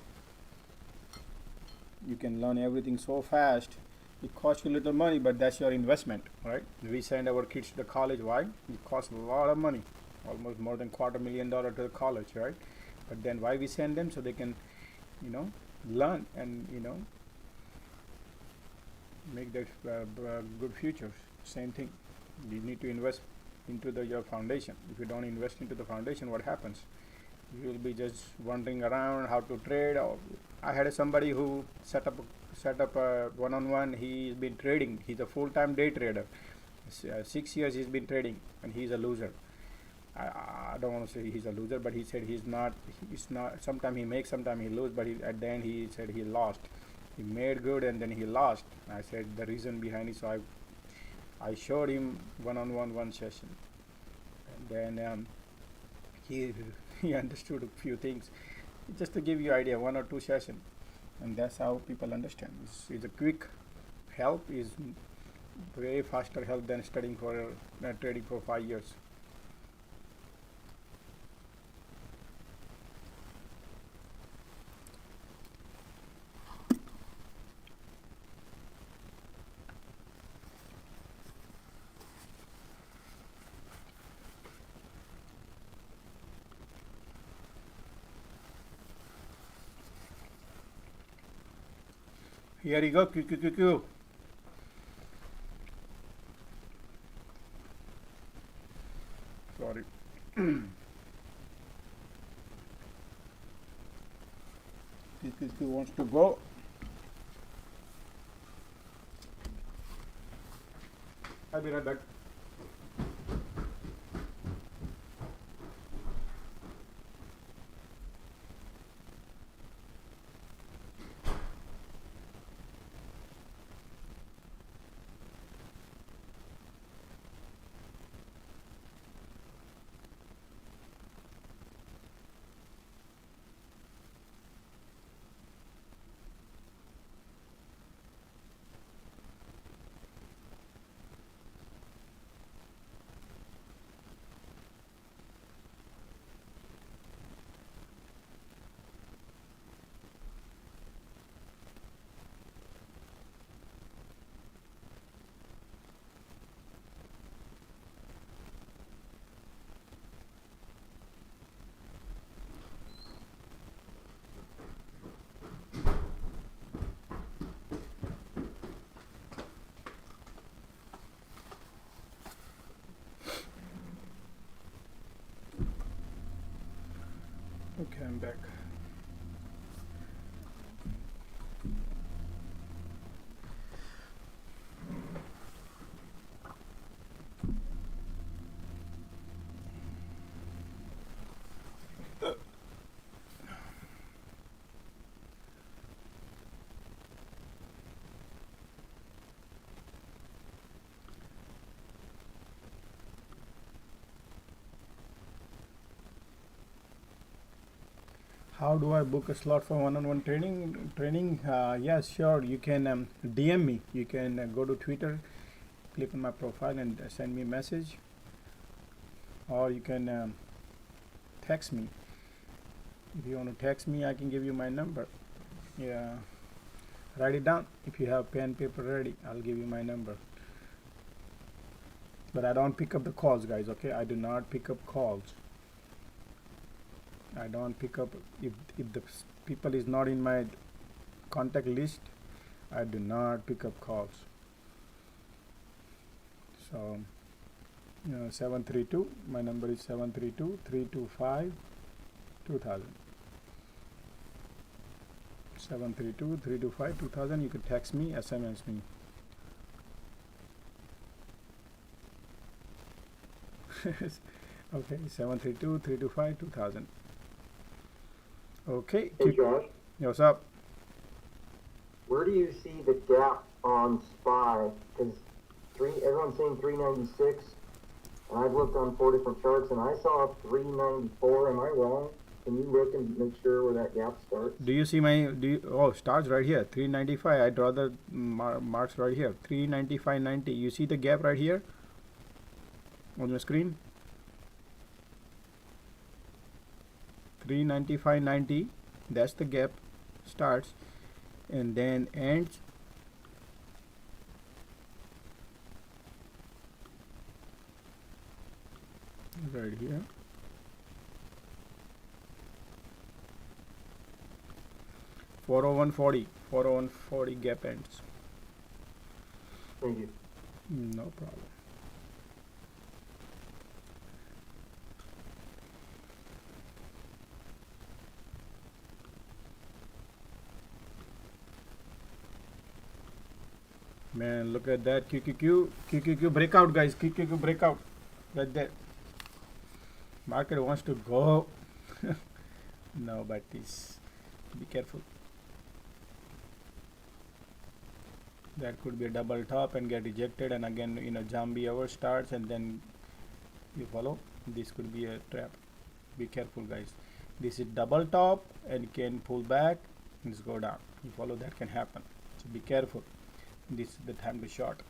You can learn everything so fast. It costs you little money, but that's your investment, right? We send our kids to the college. Why? It costs a lot of money, almost more than $250,000 to the college, right? But then why we send them? So they can, learn and make that good futures. Same thing. You need to invest into your foundation. If you don't invest into the foundation, what happens? You will be just wandering around how to trade. I had somebody who set up a one-on-one. He's been trading. He's a full-time day trader. 6 years he's been trading, and he's a loser. I don't want to say he's a loser, but he said he's not. Sometimes he makes, sometimes he loses. But at the end he said he lost. He made good and then he lost. I said the reason behind it. So I showed him one session, and then he understood a few things. Just to give you idea, 1 or 2 sessions, and that's how people understand. It's a quick help, is way faster help than studying for trading for 5 years. Here you go, QQQ. Sorry. QQQ wants to go. I'll be right back. Okay, I'm back. How do I book a slot for one-on-one training? Yes, sure. You can DM me. You can go to Twitter, click on my profile, and send me a message. or you can text me. If you want to text me, I can give you my number. Yeah, write it down. If you have pen paper ready, I'll give you my number. But I don't pick up the calls, guys. Okay, I do not pick up calls. I don't pick up if the people is not in my contact list. I do not pick up calls. So 732, my number is 732-325-2000. 732-325-2000. You can text me, SMS me. Okay, 732-325-2000. Okay. Hey Josh, Yeah, what's up? where do you see the gap on SPY? Because everyone's saying 396, and I've looked on 4 different charts, and I saw 394. Am I wrong? Can you look and make sure where that gap starts? Do you see my? Starts right here, 395. I draw the marks right here, 395.90. You see the gap right here on your screen? 395.90. That's the gap. Starts and then ends right here. 401.40 gap ends. Thank you. No problem. Man, look at that QQQ breakout, guys. QQQ breakout right there. Market wants to go. No, but this, be careful. That could be a double top and get rejected, and again zombie hour starts, and then you follow. This could be a trap. Be careful, guys. This is double top and can pull back and just go down. You follow, that can happen. So be careful. This is the time to short.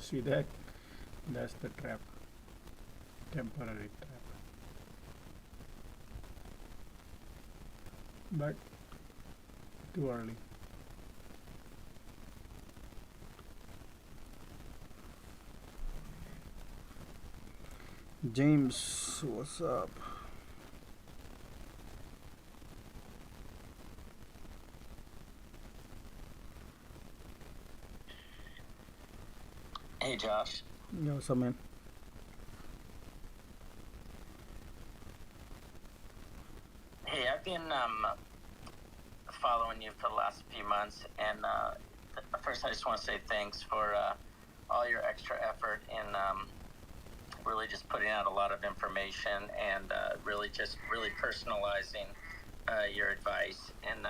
See that? That's the trap. Temporary trap. But too early. James, what's up? Hey Josh. Yo, what's up, man? Hey, I've been following you for the last few months, and first I just want to say thanks for all your extra effort in really just putting out a lot of information and really personalizing your advice, and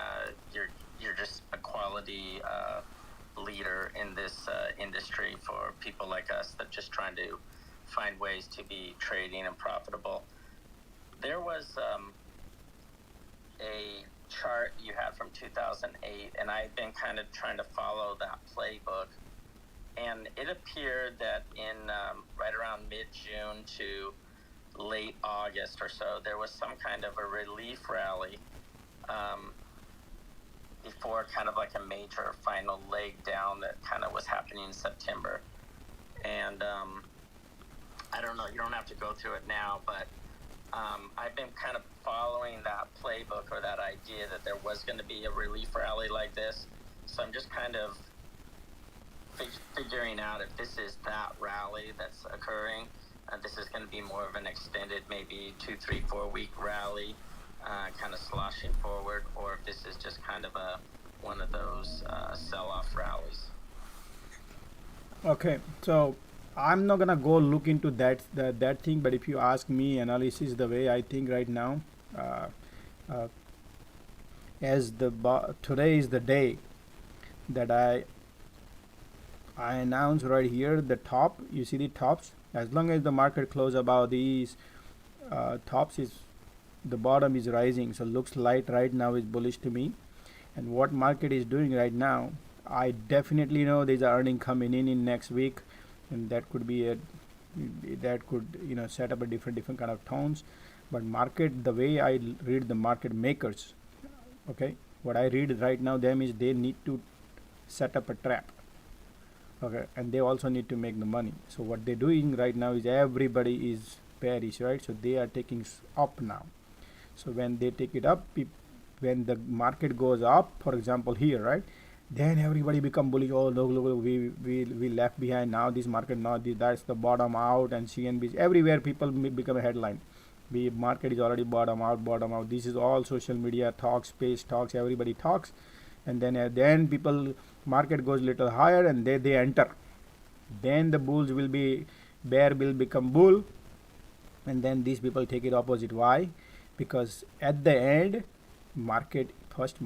you're just a quality leader in this industry for people like us that just trying to find ways to be trading and profitable. There was a chart you had from 2008, and I've been kind of trying to follow that playbook, and it appeared that in right around mid-June to late August or so, there was some kind of a relief rally before kind of like a major final leg down that kind of was happening in September. And I don't know, you don't have to go through it now, but I've been kind of following that playbook, or that idea that there was going to be a relief rally like this. So I'm just kind of figuring out if this is that rally that's occurring. This is going to be more of an extended, maybe 2, 3, 4 week rally, kind of sloshing forward, or if this is just kind of one of those sell-off rallies. Okay, so I'm not gonna go look into that thing, but if you ask me, analysis the way I think right now, as today is the day that I announce right here the top. You see the tops. As long as the market close above these tops, is the bottom is rising. So looks light right now is bullish to me. And what market is doing right now, I definitely know there's a earning coming in next week, and that could be that could set up a different kind of tones. But market, the way I read the market makers, okay, what I read right now them is they need to set up a trap, okay, and they also need to make the money. So what they're doing right now is everybody is bearish, right? So they are taking up now. So when they take it up, when the market goes up, for example here, right, then everybody become bullish. Oh, look, we left behind. Now this market, now that's the bottom out, and CNB everywhere people become a headline. The market is already bottom out. This is all social media talks, space talks, everybody talks, and then people, market goes little higher, and they enter. Then the bulls will be, bear will become bull, and then these people take it opposite. Why? Because at the end, market first.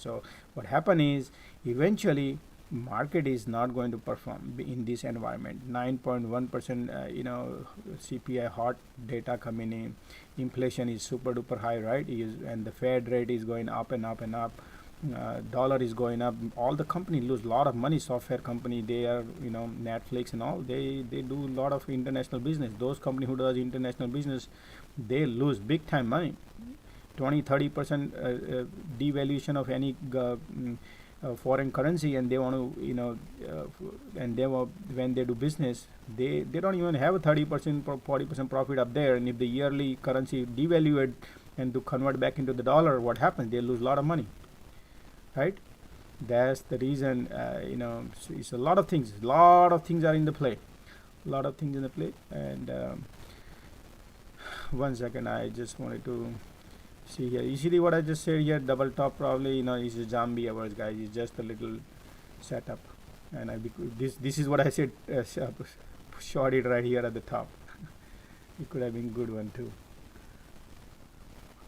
So what happen is eventually market is not going to perform in this environment. 9.1% CPI hot data coming in, inflation is super duper high, right? And the Fed rate is going up and up. Dollar is going up. All the company lose a lot of money. Software company, they are Netflix and all, they do a lot of international business. Those company who does international business, they lose big time money. 20-30% devaluation of any foreign currency, and they want to and when they do business, they don't even have a 30% 40% profit up there. And if the yearly currency devalued and to convert back into the dollar, what happens? They lose a lot of money, right? That's the reason. It's a lot of things are in the play, and one second, I just wanted to see here. You see what I just said here, double top probably is a zombie hours, guys. It's just a little setup, and this is what I said. Short it right here at the top. It could have been good one too.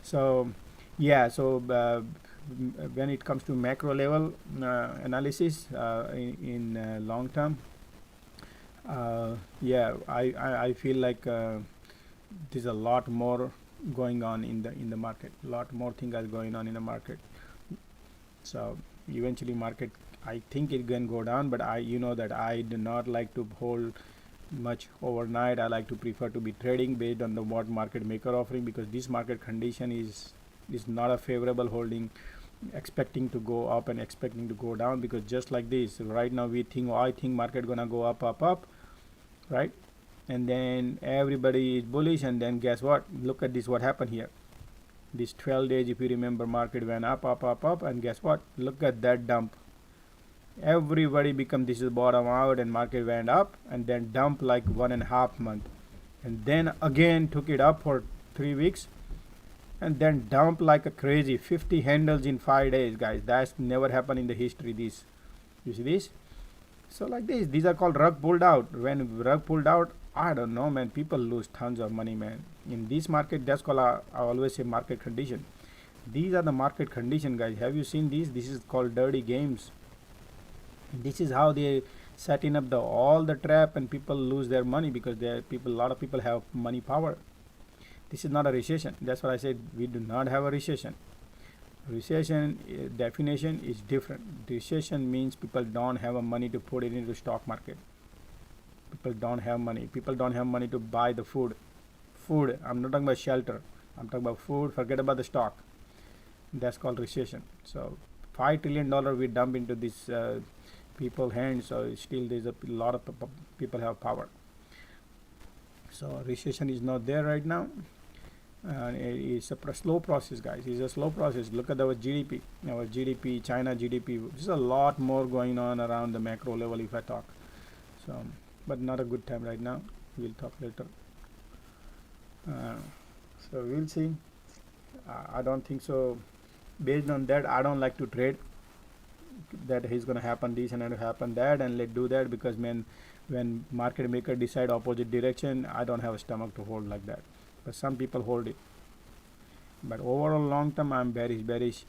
So yeah, so when it comes to macro level analysis in long term, yeah, I feel like there's a lot more going on in the market. A lot more things are going on in the market. So eventually market, I think it can go down, but that I do not like to hold much overnight. I like to prefer to be trading based on the what market maker offering, because this market condition is not a favorable holding, expecting to go up and expecting to go down. Because just like this right now, I think market gonna go up, right? And then everybody is bullish, and then guess what? Look at this, what happened here. This 12 days, if you remember, market went up, and guess what? Look at that dump. Everybody become, this is bottom out, and market went up, and then dump like 1.5 months, and then again took it up for 3 weeks, and then dump like a crazy, 50 handles in 5 days, guys. That's never happened in the history. This, you see this? So like this, these are called rug pulled out. When rug pulled out, I don't know, man, people lose tons of money, man. In this market, that's called I always say market condition. These are the market condition, guys. Have you seen these? This is called dirty games. This is how they setting up all the trap, and people lose their money because a lot of people have money power. This is not a recession. That's what I said. We do not have a recession. Recession definition is different. Recession means people don't have money to put it into stock market. People don't have money. People don't have money to buy the food. I'm not talking about shelter. I'm talking about food. Forget about the stock. That's called recession. So $5 trillion we dump into this people's hands. So still there's a lot of people have power. So recession is not there right now. It's a slow process, guys. It's a slow process. Look at our GDP, China GDP. There's a lot more going on around the macro level if I talk. So, but not a good time right now. We'll talk later. So we'll see. I don't think so. Based on that, I don't like to trade that is going to happen this and happen that, and let's do that, because when market maker decide opposite direction, I don't have a stomach to hold like that. But some people hold it. but overall long term I'm bearish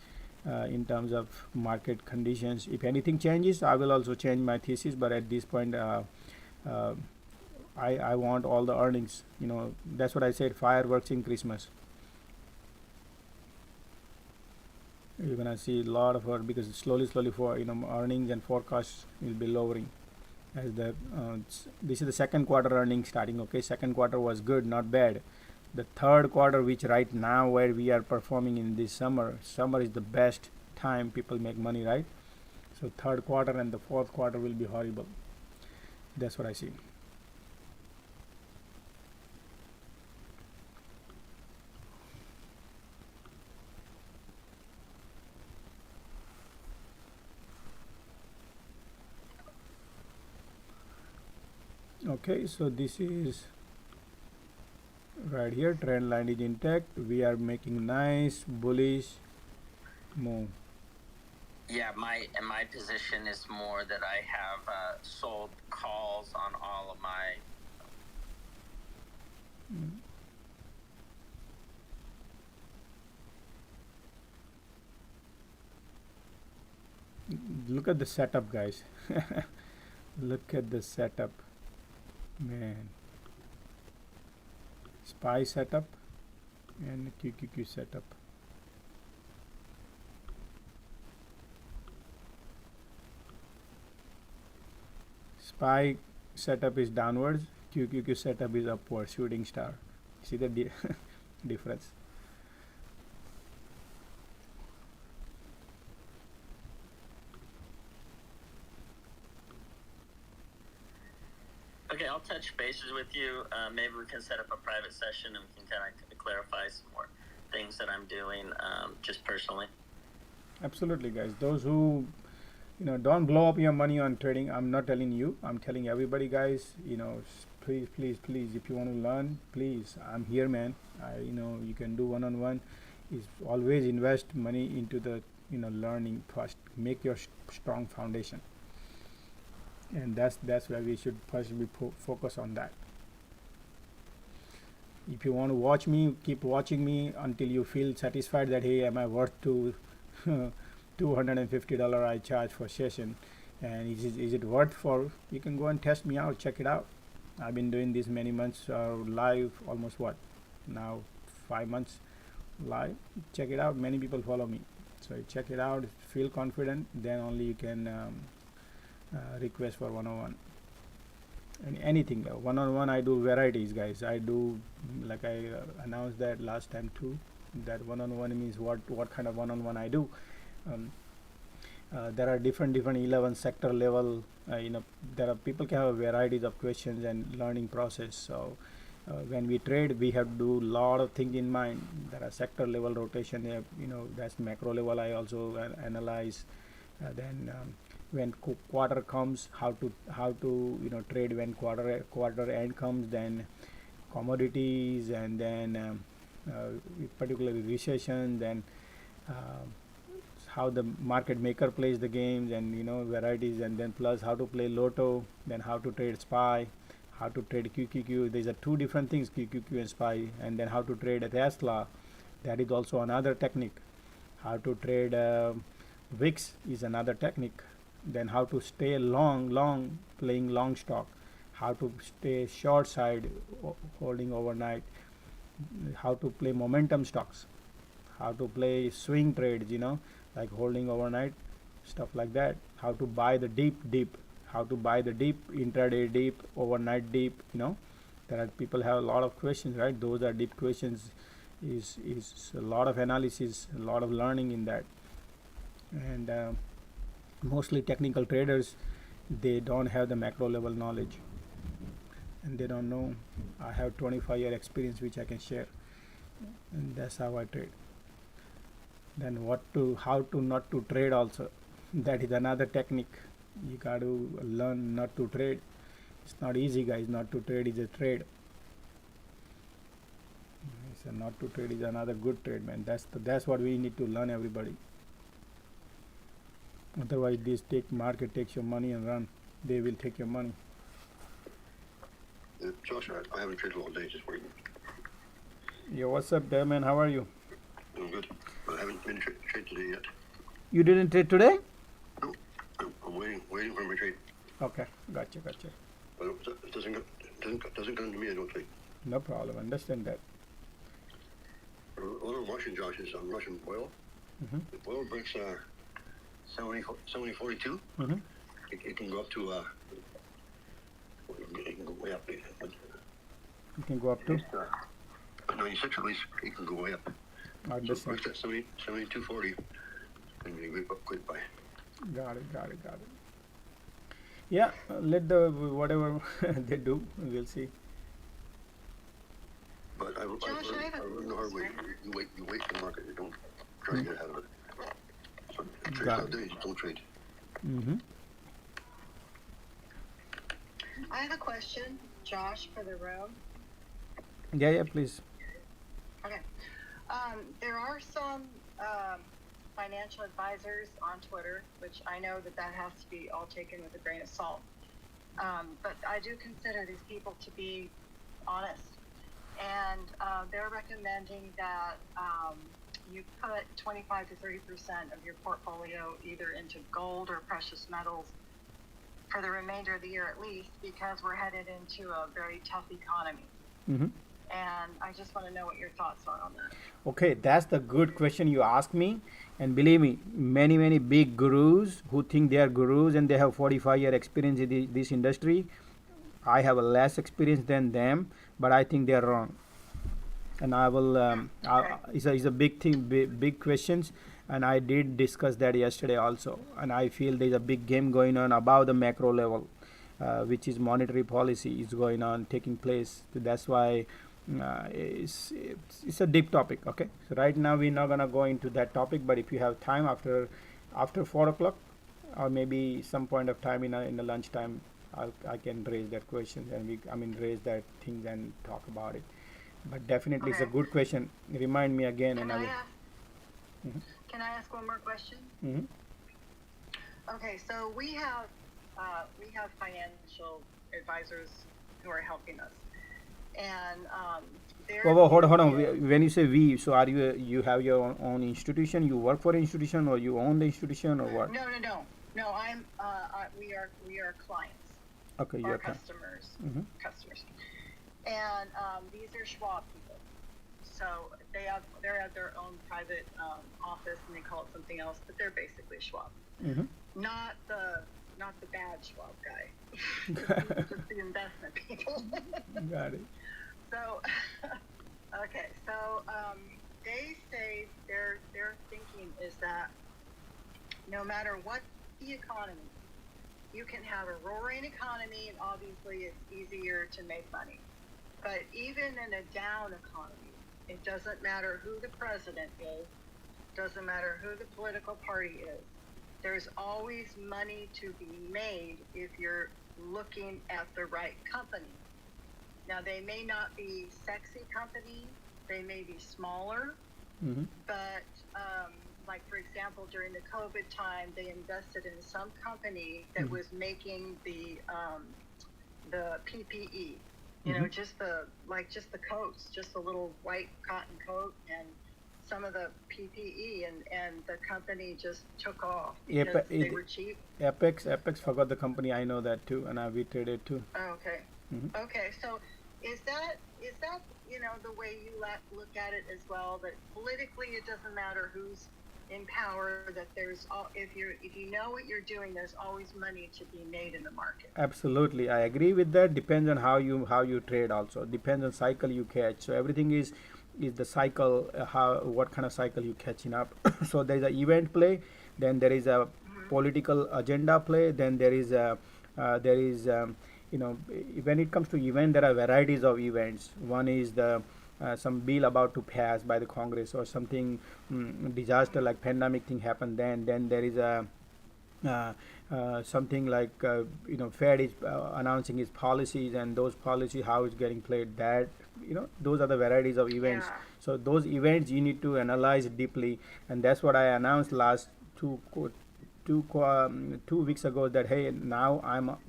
in terms of market conditions. If anything changes, I will also change my thesis, but at this point I want all the earnings. That's what I said, fireworks in Christmas. You're gonna see a lot of her, because slowly for earnings and forecasts will be lowering as the this is the second quarter earnings starting. Okay, second quarter was good, not bad. The third quarter, which right now where we are performing in this summer is the best time people make money, right? So third quarter and the fourth quarter will be horrible. That's what I see. Okay, so this is right here, trend line is intact. We are making nice bullish move. Yeah, my position is more that I have sold calls on all of my. Look at the setup, guys. Look at the setup, man. SPY setup and QQQ setup. SPY setup is downwards, QQQ setup is upward, shooting star. See the difference? Okay, I'll touch bases with you. Maybe we can set up a private session and we can kind of clarify some more things that I'm doing just personally. Absolutely, guys. Those who don't blow up your money on trading. I'm not telling you. I'm telling everybody, guys. Please, if you want to learn, please, I'm here, man. You can do one-on-one. Is always invest money into the learning first. Make your strong foundation. And that's where we should first be focus on that. If you want to watch me, keep watching me until you feel satisfied that, hey, am I worth to $250 I charge for session, and is it worth for, you can go and test me out, check it out. I've been doing this many months live, almost what now 5 months live. Check it out, many people follow me, so check it out, feel confident, then only you can request for one-on-one. And anything one-on-one, I do varieties, guys. I do, like I announced that last time too, that one-on-one means what kind of one-on-one I do. There are different 11 sector level, there are people can have varieties of questions and learning process. So when we trade, we have to do a lot of things in mind. There are sector level rotation, that's macro level. I also analyze. Then when quarter comes, how to trade when quarter end comes, then commodities, and then particularly recession, then how the market maker plays the games, and varieties, and then plus how to play lotto, then how to trade SPY, how to trade QQQ. These are two different things, QQQ and SPY. And then how to trade a TSLA, that is also another technique. How to trade VIX is another technique. Then how to stay long playing long stock, how to stay short side holding overnight, how to play momentum stocks, how to play swing trades, like holding overnight, stuff like that. How to buy the deep, how to buy the deep, intraday deep, overnight deep. There are people have a lot of questions, right? Those are deep questions. Is a lot of analysis, a lot of learning in that. And mostly technical traders, they don't have the macro level knowledge, and they don't know. I have 25-year experience which I can share, and that's how I trade. Then how to not to trade also, that is another technique. You got to learn not to trade. It's not easy, guys. Not to trade is a trade. So not to trade is another good trade, man. That's what we need to learn, everybody. Otherwise, this market takes your money and run. They will take your money. Josh, I haven't traded all day, just waiting. Yeah, what's up there, man? How are you? Doing good. But I haven't made a trade today yet. You didn't trade today? No, I'm waiting for my trade. Okay, gotcha. But it doesn't come to me, I don't trade. No problem, understand that. What I'm watching, Josh, is I'm watching oil. Mm-hmm. If oil breaks 70.42, Mm-hmm. it can go up to it can go way up. You can go up to? 96 at least, it can go way up. I understand. So if it breaks at 72.40, and we go up quick buy. Got it. Yeah, let the whatever they do, we'll see. But I Josh, I have a learned the hard way. You wait for the market. You don't try to get ahead of it. So trade Got all day, you don't trade. Mm-hmm. I have a question, Josh, for the room. Yeah, please. Okay. There are some financial advisors on Twitter, which I know that has to be all taken with a grain of salt. But I do consider these people to be honest. And they're recommending that you put 25 to 30% of your portfolio either into gold or precious metals for the remainder of the year at least, because we're headed into a very tough economy. Mm-hmm. And I just want to know what your thoughts are on that. Okay, that's the good question you asked me. And believe me, many big gurus who think they are gurus and they have 45-year experience in this industry, I have a less experience than them, but I think they are wrong. And I will. It's a big thing, big questions, and I did discuss that yesterday also. And I feel there's a big game going on above the macro level, which is monetary policy is going on, taking place. So that's why it's a deep topic. Okay, so right now we're not gonna go into that topic, but if you have time after 4 o'clock, or maybe some point of time in the lunchtime, I can raise that question and raise that thing and talk about it. But definitely it's a good question. Remind me again. Can and I ask? Mhm. Can I ask one more question? Mm-hmm. Okay, so we have financial advisors who are helping us, and they're. Hold on. When you say we, so are you have your own institution? You work for an institution, or you own the institution, or what? No. I'm. We are clients. Okay, Or you're customers. Mm-hmm. Customers. And these are Schwab people. So they're at their own private office, and they call it something else, but they're basically Schwab. Mm-hmm. Not the bad Schwab guy. Just the investment people. Got it. So okay, so they say their thinking is that no matter what the economy, you can have a roaring economy, and obviously it's easier to make money. But even in a down economy, it doesn't matter who the president is, doesn't matter who the political party is. There's always money to be made if you're looking at the right company. Now, they may not be sexy companies, they may be smaller, Mm-hmm. but like, for example, during the COVID time, they invested in some company that Mm-hmm. was making the PPE. You Mm-hmm. know, just the coats, just a little white cotton coat and some of the PPE, and the company just took off because they were cheap. Apex forgot the company. I know that too, and we traded too. Oh, okay. Mm-hmm. Okay, so is that the way you look at it as well? That politically, it doesn't matter who's in power. That if you know what you're doing, there's always money to be made in the market. Absolutely, I agree with that. Depends on how you trade. Also depends on cycle you catch. So everything is the cycle. What kind of cycle you catching up? So there is a event play, then there is a political agenda play, then there is when it comes to event, there are varieties of events. One is the some bill about to pass by the Congress, or something disaster like pandemic thing happened. Then there is a something like Fed is announcing its policies, and those policies how it's getting played. That those are the varieties of events. Yeah. So those events you need to analyze deeply, and that's what I announced last two weeks ago, that hey, now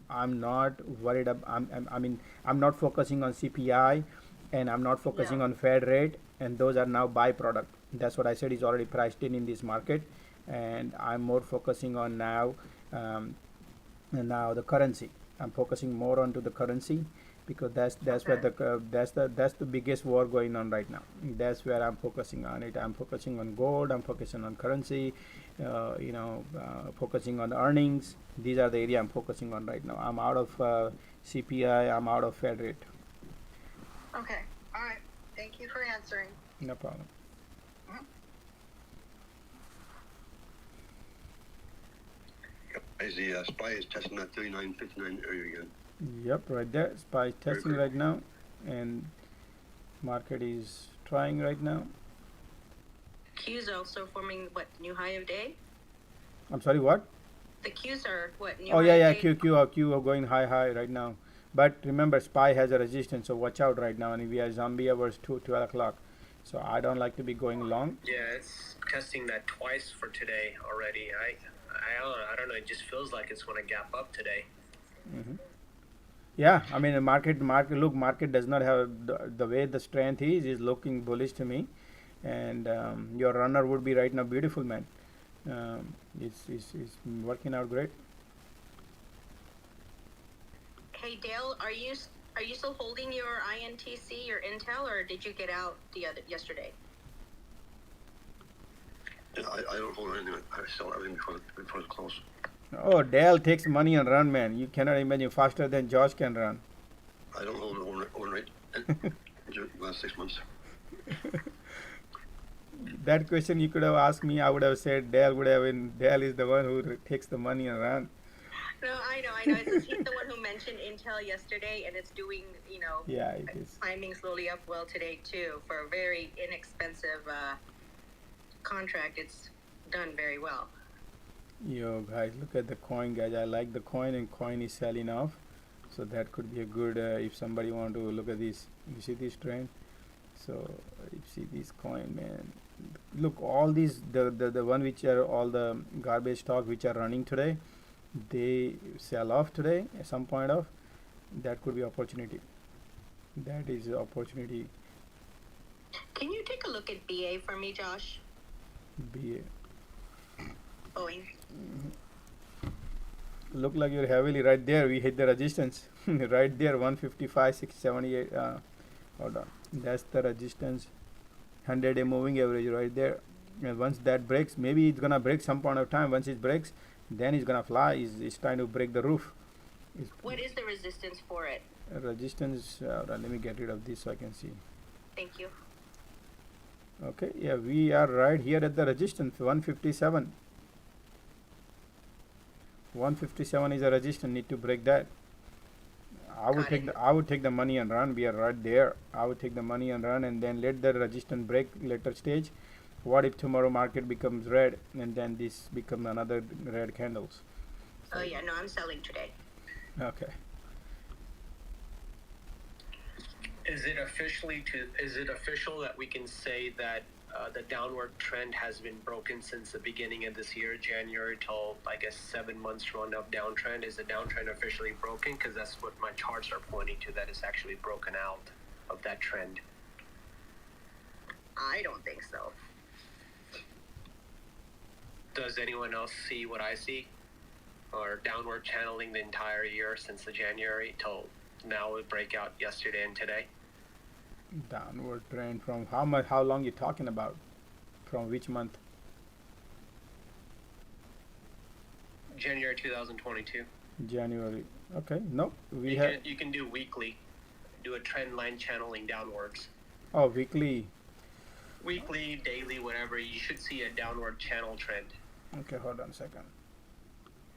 I'm not worried I'm not focusing on CPI, and I'm not focusing on Fed rate, and those are now byproduct. That's what I said is already priced in this market, and I'm more focusing on now the currency. I'm focusing more onto the currency because that's where that's the biggest war going on right now. That's where I'm focusing on it. I'm focusing on gold. I'm focusing on currency. Focusing on earnings. These are the area I'm focusing on right now. I'm out of CPI. I'm out of Fed rate. Okay. All right. Thank you for answering. No problem. As the SPY is testing that 39.59 area again. Yep, right there. SPY is testing right now, and market is trying right now. Q's are also forming what, new high of day? I'm sorry, what? The Q's are what, new Oh high yeah, of day? Q are going high right now. But remember, SPY has a resistance, so watch out right now. And we are zombie hours 12 o'clock. So I don't like to be going long. Yeah, it's testing that twice for today already. I don't know. It just feels like it's going to gap up today. Mm-hmm. Yeah, I mean, the market. Look, market does not have the way the strength is looking bullish to me, and your runner would be right now beautiful, man. It's working out great. Hey Dale, are you still holding your INTC, your Intel, or did you get out yesterday? Yeah, I don't hold anything. I sell everything before it's close. Oh, Dale takes money and run, man. You cannot imagine faster than Josh can run. I don't hold overnight in the last 6 months. That question you could have asked me. I would have said Dale would have been. Dale is the one who takes the money and run. No, I know. He's the one who mentioned Intel yesterday, and it's doing, Yeah, it is. climbing slowly up well today too. For a very inexpensive contract, it's done very well. Yo, guys, look at the coin, guys. I like the coin, and coin is selling off. So that could be a good, if somebody want to look at this. You see this trend? So you see this coin, man. Look, all these, the one which are all the garbage stock which are running today, they sell off today at some point of. That could be opportunity. That is opportunity. Can you take a look at BA for me, Josh? BA. Boeing. Look like you're heavily right there. We hit the resistance right there, 155, 678. Hold on, that's the resistance. 100-day moving average right there. And once that breaks, maybe it's gonna break some point of time. Once it breaks, then it's gonna fly. It's trying to break the roof. What is the resistance for it? Resistance. Let me get rid of this so I can see. Thank you. Okay, yeah, we are right here at the resistance, 157. 157 is a resistance. Need to break that. I would take the money and run. We are right there. I would take the money and run, and then let the resistance break later stage. What if tomorrow market becomes red and then this becomes another red candles? Oh yeah, no, I'm selling today. Okay. Is it official that we can say that the downward trend has been broken since the beginning of this year, January till I guess 7 months run of downtrend? Is the downtrend officially broken? Because that's what my charts are pointing to. That it's actually broken out of that trend. I don't think so. Does anyone else see what I see? Or downward channeling the entire year since the January till now with breakout yesterday and today? Downward trend from how much? How long you talking about? From which month? January 2022. January. Okay. No, You can do weekly. Do a trend line channeling downwards. Oh, weekly. Weekly, daily, whatever. You should see a downward channel trend. Okay, hold on a second.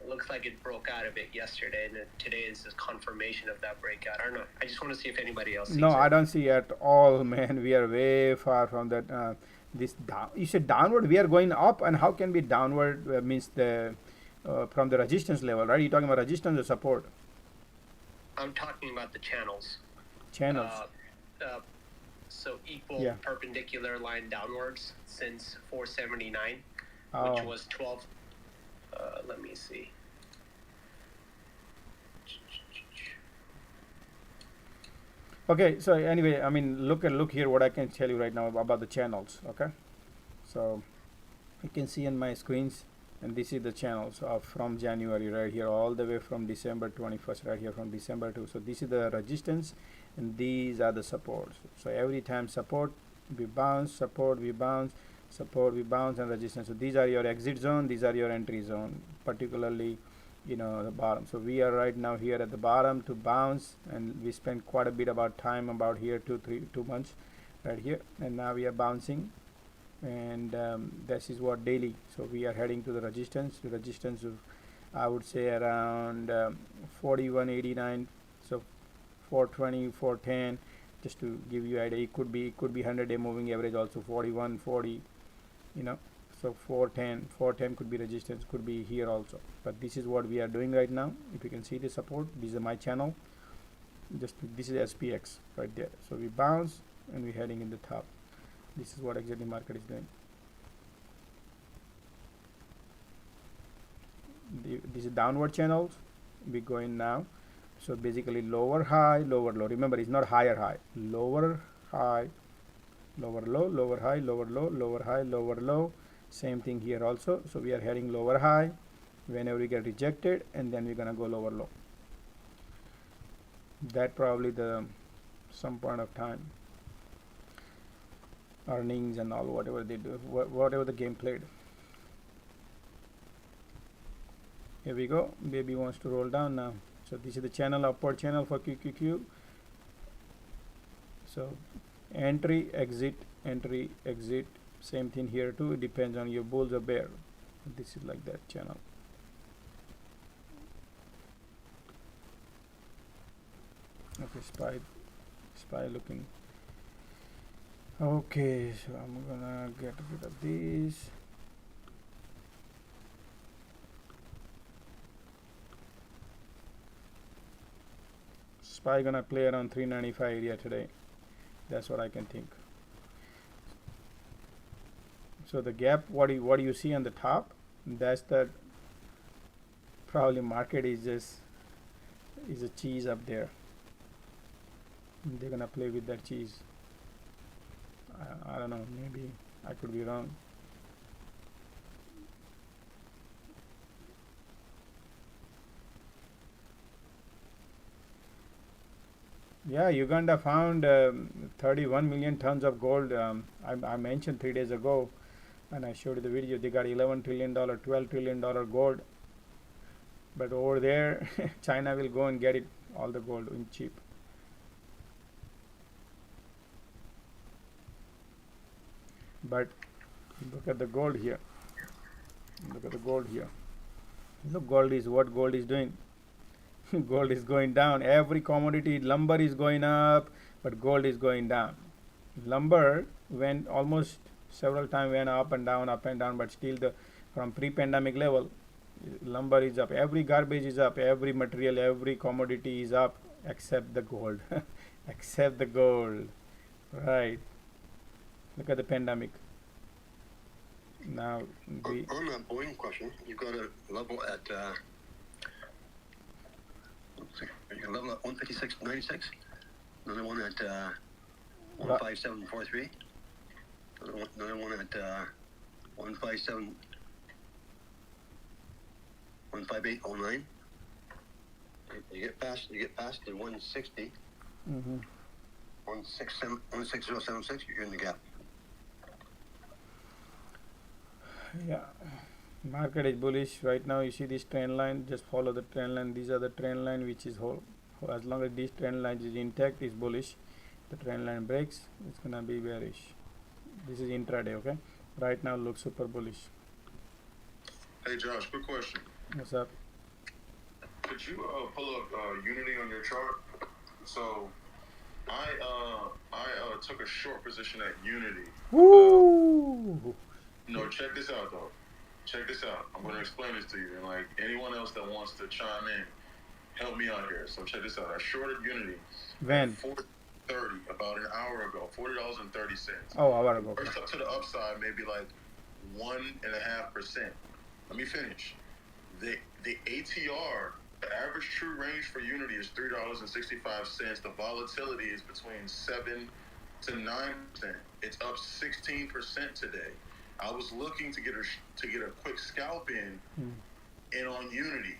It looks like it broke out of it yesterday, and today is a confirmation of that breakout. I don't know. I just want to see if anybody else sees No, it. I don't see at all, man. We are way far from that. This down. You said downward. We are going up, and how can be downward? Means the from the resistance level, right? You're talking about resistance or support? I'm talking about the channels. Channels. So equal perpendicular line downwards since 479, which was 12. Let me see. Okay, so anyway, I mean, look here what I can tell you right now about the channels. Okay, So you can see on my screens, and this is the channels of from January right here all the way from December 21st right here from December 2. So this is the resistance and these are the supports. So every time support we bounce, support we bounce, support we bounce, and resistance. So these are your exit zone, these are your entry zone, particularly the bottom. So we are right now here at the bottom to bounce, and we spent quite a bit about time about here 2 months right here, and now we are bouncing, and this is what daily. So we are heading to the resistance of, I would say, around 41.89. So 420, 410, just to give you idea. It could be 100-day moving average also 41, 40, so 410 could be resistance, could be here also. But this is what we are doing right now. If you can see the support, this is my channel. This is SPX right there. So we bounce and we're heading in the top. This is what exactly market is doing. This is downward channels. We going now. So basically lower high, lower low. Remember, it's not higher high. Lower high, lower low, lower high, lower low, lower high, lower low. Same thing here also. So we are heading lower high whenever we get rejected, and then we're gonna go lower low. That probably some point of time. Earnings and all, whatever they do, whatever the game played. Here we go. Baby wants to roll down now. So this is the channel, upward channel for QQQ. So entry, exit, same thing here too. It depends on your bulls or bear. This is like that channel. Okay, SPY looking. Okay, so I'm gonna get rid of these. SPY gonna play around 395 area today. That's what I can think. So the gap, what do you see on the top? That's that probably market is a cheese up there. They're gonna play with that cheese. I don't know, maybe I could be wrong. Yeah, Uganda found 31 million tons of gold. I mentioned 3 days ago, and I showed you the video. They got $11 trillion, $12 trillion gold. But over there, China will go and get it, all the gold in cheap. But look at the gold here. Look at the gold here. Look, gold is what gold is doing. Gold is going down. Every commodity, lumber is going up, but gold is going down. Lumber went almost several times, went up and down, but still from pre-pandemic level, lumber is up. Every garbage is up. Every material, every commodity is up except the gold. Except the gold. Right. Look at the pandemic. Now, on that Boeing question, you've got a level at you level at 156.96. Another one at 157.43. Another one at 158.09. You get past the 160. 160.76. You're in the gap. Yeah, market is bullish right now. You see this trend line, just follow the trend line. These are the trend line which is whole. As long as this trend line is intact, is bullish. The trend line breaks, it's gonna be bearish. This is intraday, okay? Right now looks super bullish. Hey Josh, quick question. What's up? Could you pull up Unity on your chart? So I took a short position at Unity. Woo! No, check this out though. Check this out. I'm gonna explain this to you, and like anyone else that wants to chime in, help me out here. So check this out. I shorted Unity. When? 40.30 about an hour ago. $40.30. Oh, hour ago. First up to the upside, maybe like 1.5%. Let me finish. The ATR, the average true range for Unity is $3.65. The volatility is between 7 to 9%. It's up 16% today. I was looking to get a quick scalp in on Unity,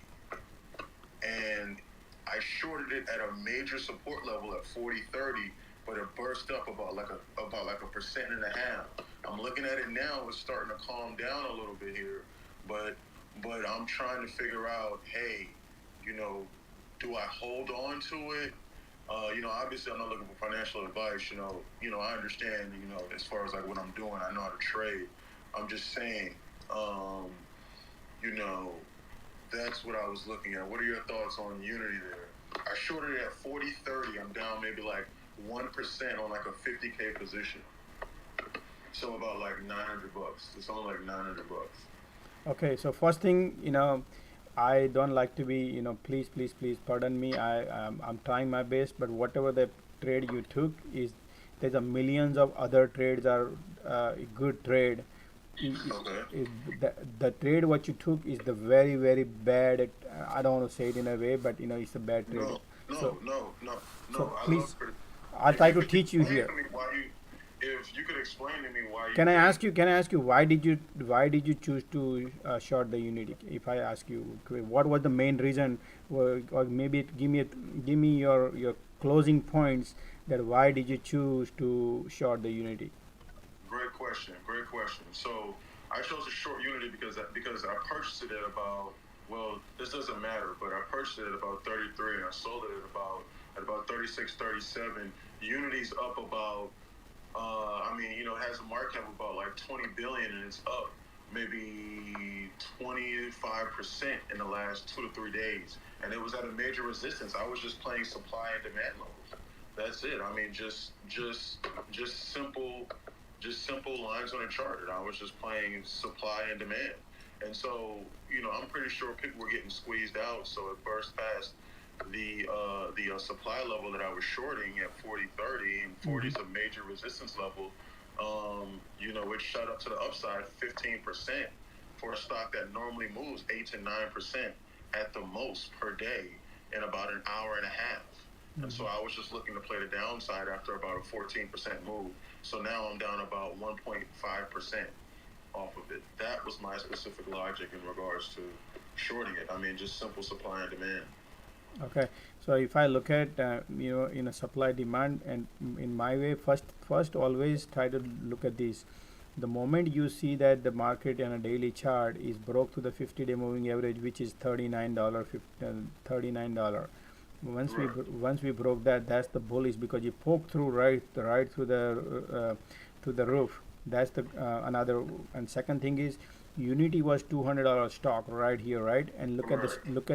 and I shorted it at a major support level at 40.30, but it burst up about like a 1.5%. I'm looking at it now; it's starting to calm down a little bit here, but I'm trying to figure out, hey, do I hold on to it? Obviously I'm not looking for financial advice. I understand. As far as like what I'm doing, I know how to trade. I'm just saying, that's what I was looking at. What are your thoughts on Unity there? I shorted it at 40.30. I'm down maybe like 1% on like a 50K position. So about like $900. It's only like $900. Okay, so first thing, I don't like to be, please pardon me. I'm trying my best, but whatever the trade you took there's a millions of other trades are good trade. Okay. The trade what you took is the very, very bad. I don't want to say it in a way, but it's a bad trade. No. Please, I'll try to teach you here. If you could explain to me why. Can I ask you why did you choose to short the Unity? If I ask you, what was the main reason, or maybe give me your closing points that why did you choose to short the Unity? Great question. So I chose to short Unity because I purchased it at about, well, this doesn't matter, but I purchased it at about 33 and I sold it at about 36, 37. Unity's up about, it has a market cap of about like 20 billion and it's up maybe 25% in the last 2 to 3 days. And it was at a major resistance. I was just playing supply and demand levels. That's it. Just simple lines on a chart, and I was just playing supply and demand. And so, I'm pretty sure people were getting squeezed out, so it burst past the supply level that I was shorting at 40.30, and 40 is a major resistance level. It shot up to the upside 15% for a stock that normally moves 8 to 9% at the most per day in about an hour and a half. And so I was just looking to play the downside after about a 14% move. So now I'm down about 1.5% off of it. That was my specific logic in regards to shorting it. Just simple supply and demand. Okay, so if I look at supply demand, and in my way, first always try to look at this. The moment you see that the market on a daily chart is broke to the 50-day moving average, which is $39. Once we broke that, that's the bullish, because you poke through right through the to the roof. That's the another. And second thing is, Unity was $200 stock right here, right? And look at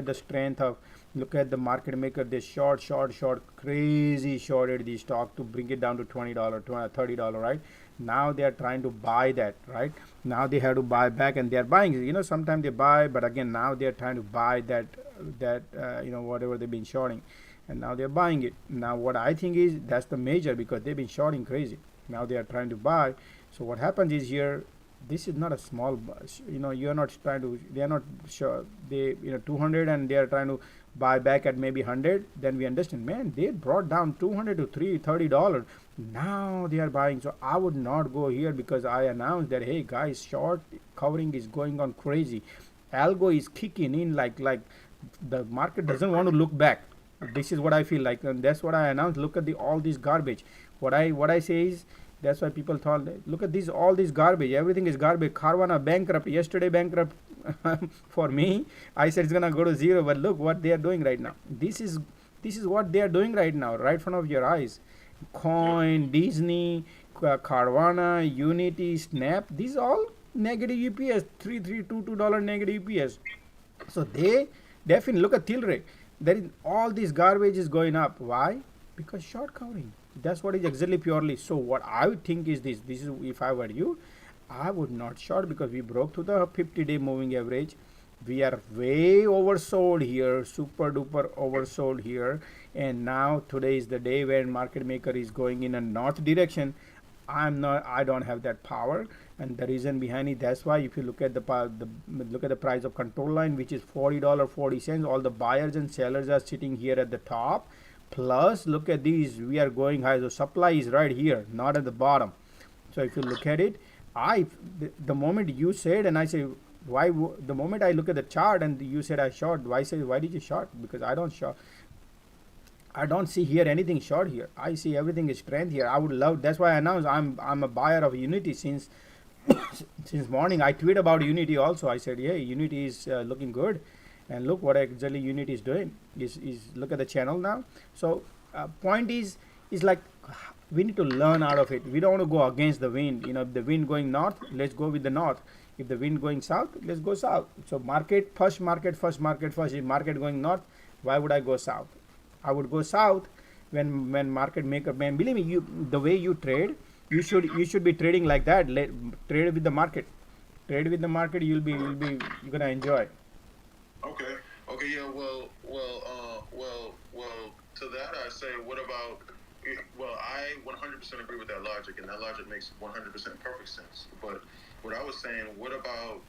the strength of, look at the market maker. They short, crazy shorted the stock to bring it down to $20, $30, right? Now they are trying to buy that, right? Now they have to buy back, and they are buying. Sometimes they buy, but again now they are trying to buy that whatever they've been shorting, and now they're buying it. Now what I think is that's the major, because they've been shorting crazy. Now they are trying to buy. So what happens is here, this is not a small, you are not trying to, they are not sure, they 200 and they are trying to buy back at maybe 100. Then we understand, man, they brought down 200 to $30. Now they are buying. So I would not go here, because I announced that, hey guys, short covering is going on crazy. Algo is kicking in like the market doesn't want to look back. This is what I feel like, and that's what I announced. Look at all this garbage. What I say is, that's why people thought, look at all this garbage. Everything is garbage. Carvana bankrupt. Yesterday bankrupt for me. I said it's gonna go to zero, but look what they are doing right now. This is what they are doing right now, right in front of your eyes. Coin, Disney, Carvana, Unity, Snap. These all negative EPS. $3.22 negative EPS. So they definitely, look at Tilray. There is all this garbage is going up. Why? Because short covering. That's what is exactly purely. So what I would think is this is, if I were you, I would not short, because we broke to the 50-day moving average. We are way oversold here, super duper oversold here, and now today is the day when market maker is going in a north direction. I don't have that power, and the reason behind it, that's why if you look at the price of control line, which is $40.40, all the buyers and sellers are sitting here at the top. Plus look at these, we are going high. So supply is right here, not at the bottom. So if you look at it, the moment you said, and I say, the moment I look at the chart and you said I short, why did you short? Because I don't short. I don't see here anything short here. I see everything is strength here. I would love. That's why I announced I'm a buyer of Unity since since morning. I tweet about Unity also. I said, yeah, Unity is looking good, and look what exactly Unity is doing. Is look at the channel now. So point is like we need to learn out of it. We don't want to go against the wind. You know, if the wind going north, let's go with the north. If the wind going south, let's go south. So market first. If market going north, why would I go south? I would go south when market maker, man, believe me, you the way you trade, you should be trading like that. Trade with the market. Trade with the market. You're gonna enjoy. Okay. Yeah. Well. To that, I say, what about? Well, I 100% agree with that logic, and that logic makes 100% perfect sense. But what I was saying, what about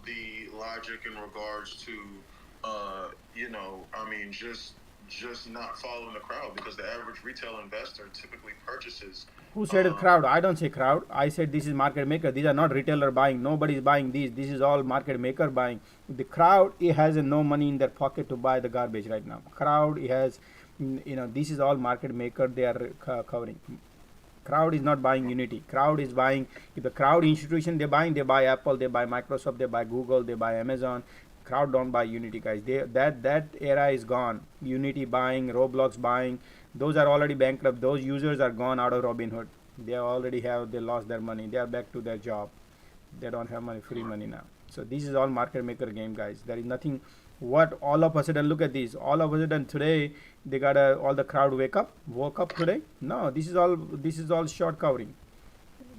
the logic in regards to, just not following the crowd, because the average retail investor typically purchases. Who said crowd? I don't say crowd. I said this is market maker. These are not retailer buying. Nobody is buying these. This is all market maker buying. The crowd, it has no money in their pocket to buy the garbage right now. Crowd, it has, this is all market maker. They are covering. Crowd is not buying Unity. Crowd is buying. If the crowd institution they buy Apple, they buy Microsoft, they buy Google, they buy Amazon. Crowd don't buy Unity, guys. That era is gone. Unity buying, Roblox buying, those are already bankrupt. Those users are gone out of Robinhood. They lost their money. They are back to their job. They don't have free money now. So this is all market maker game, guys. There is nothing. What all of a sudden, look at this. All of a sudden today they got all the crowd woke up today. No, this is all short covering.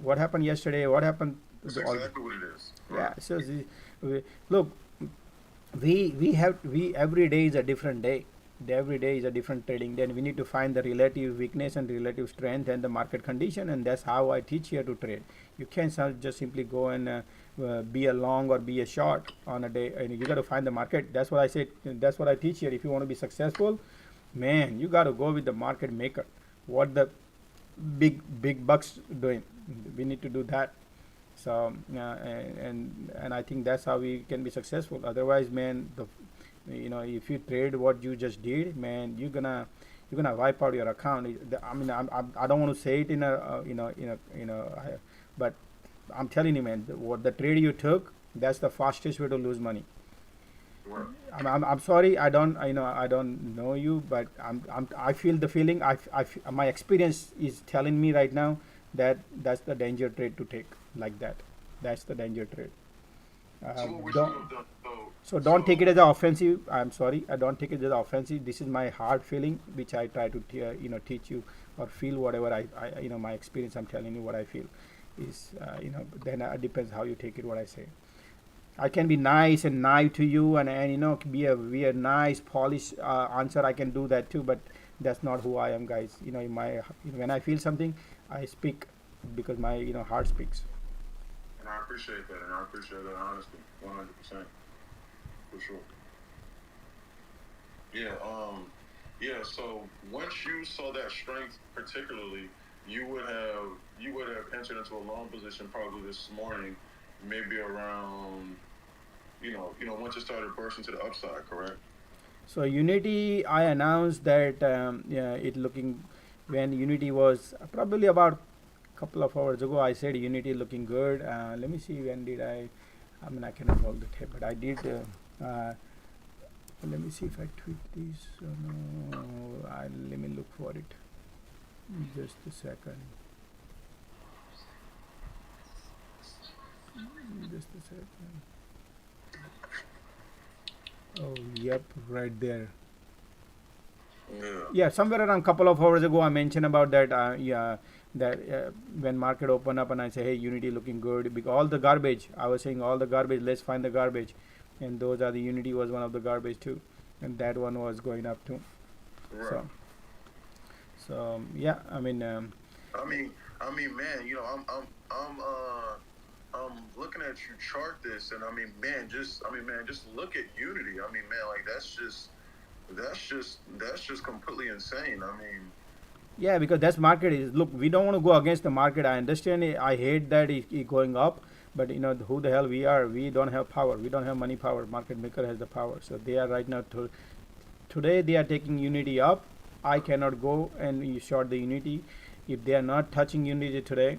What happened yesterday? What happened? That's exactly what it is. Yeah. So look. We every day is a different day. Every day is a different trading. Then we need to find the relative weakness and relative strength and the market condition, and that's how I teach here to trade. You can't just simply go and be a long or be a short on a day, and you got to find the market. That's what I said. That's what I teach here. If you want to be successful, man, you got to go with the market maker. What the big bucks doing? We need to do that. So and I think that's how we can be successful. Otherwise, man, if you trade what you just did, man, you're gonna wipe out your account. I mean, I don't want to say it but I'm telling you, man, what the trade you took, that's the fastest way to lose money. I'm sorry, I don't know you, but I feel the feeling. My experience is telling me right now that that's the danger trade to take like that. That's the danger trade. Don't take it as an offensive. I'm sorry, I don't take it as an offensive. This is my hard feeling, which I try to teach you or feel whatever I my experience. I'm telling you what I feel is then it depends how you take it. What I say. I can be nice and naive to you, and be a nice polished answer. I can do that too, but that's not who I am, guys. When I feel something, I speak because my heart speaks. And I appreciate that, honesty, 100%, for sure. Yeah. So once you saw that strength, particularly, you would have entered into a long position probably this morning, maybe around, once it started bursting to the upside, correct? So Unity, I announced that when Unity was probably about a couple of hours ago, I said Unity looking good. Let me see, when did I mean, I cannot hold the tape, but I did. Let me see if I tweet this. No, let me look for it. Just a second. Just a second. Oh, yep, right there. Yeah, somewhere around a couple of hours ago, I mentioned about that. When market opened up and I say, hey, Unity looking good, because all the garbage, I was saying all the garbage, let's find the garbage, and those are the Unity was one of the garbage too, and that one was going up too. Right. So yeah, I mean, man, I'm looking at you chart this, and just look at Unity. I mean, man, like that's just completely insane. I mean, Yeah, because that's market is. Look, we don't want to go against the market. I understand it. I hate that it going up, but you know who the hell we are. We don't have power. We don't have money power. Market maker has the power. So they are right now. Today they are taking unity up. I cannot go and you short the unity if they are not touching unity today.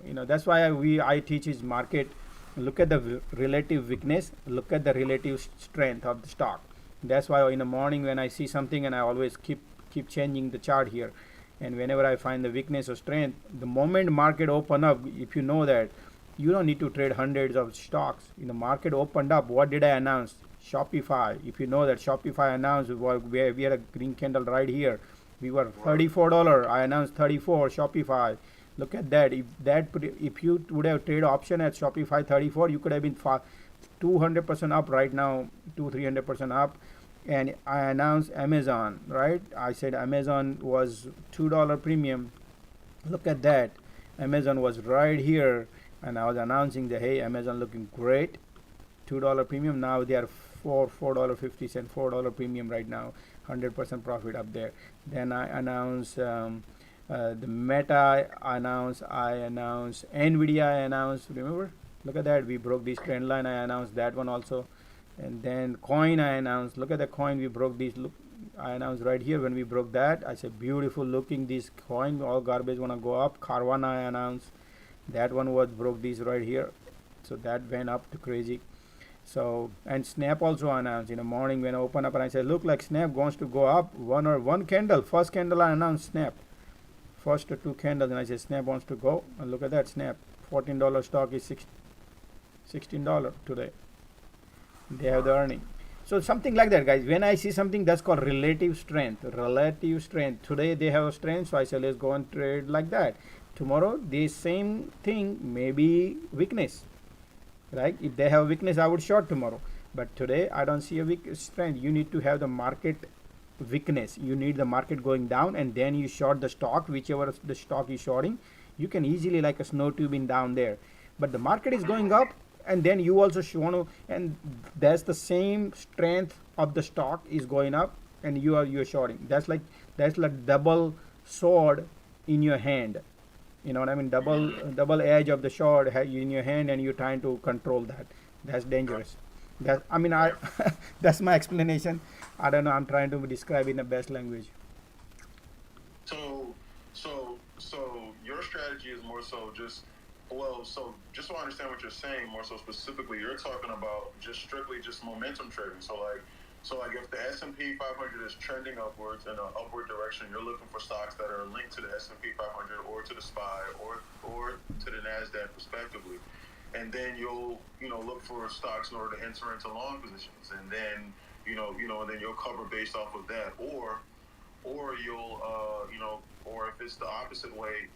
You know that's why I teach is market. Look at the relative weakness. Look at the relative strength of the stock. That's why in the morning when I see something, and I always keep changing the chart here. And whenever I find the weakness or strength, the moment market open up, if you know that, you don't need to trade hundreds of stocks. In the market opened up, what did I announce? Shopify. If you know that Shopify announced, we had a green candle right here. We were $34. I announced 34 Shopify. Look at that. If you would have trade option at Shopify 34, you could have been 200% up right now, 300% up. And I announced Amazon, right? I said Amazon was $2 premium. Look at that. Amazon was right here, and I was announcing that, hey, Amazon looking great, $2 premium. Now they are $4.50, $4 premium right now, 100% profit up there. Then I announced the Meta. I announced Nvidia. I announced. Remember? Look at that. We broke this trend line. I announced that one also. And then coin I announced. Look at the coin. We broke this. Look, I announced right here when we broke that. I said beautiful looking this coin. All garbage wanna go up. Carvana I announced. That one was broke this right here. So that went up to crazy. So and Snap also announced in the morning when I opened up, and I said look like Snap wants to go up one candle. First candle I announced Snap. First 2 candles, and I said Snap wants to go. And look at that Snap. $14 stock is $16 today. They have the earning. So something like that, guys. When I see something, that's called relative strength. Relative strength. Today they have a strength, so I say let's go and trade like that. Tomorrow the same thing may be weakness, right? If they have weakness, I would short tomorrow. But today I don't see a weak strength. You need to have the market weakness. You need the market going down, and then you short the stock, whichever the stock is shorting. You can easily like a snow tube in down there. But the market is going up, and then you also want to, and that's the same strength of the stock is going up, and you're shorting. That's like double sword in your hand. You know what I mean? Double edge of the sword in your hand, and you're trying to control that. That's dangerous. That's my explanation. I don't know. I'm trying to describe in the best language. So your strategy is more so just. Well, so just so I understand what you're saying more so specifically, you're talking about just strictly just momentum trading. So like if the S&P 500 is trending upwards in an upward direction, you're looking for stocks that are linked to the S&P 500 or to the SPY or to the NASDAQ respectively. And then you'll look for stocks in order to enter into long positions, and then and then you'll cover based off of that, or you'll or if it's the opposite way.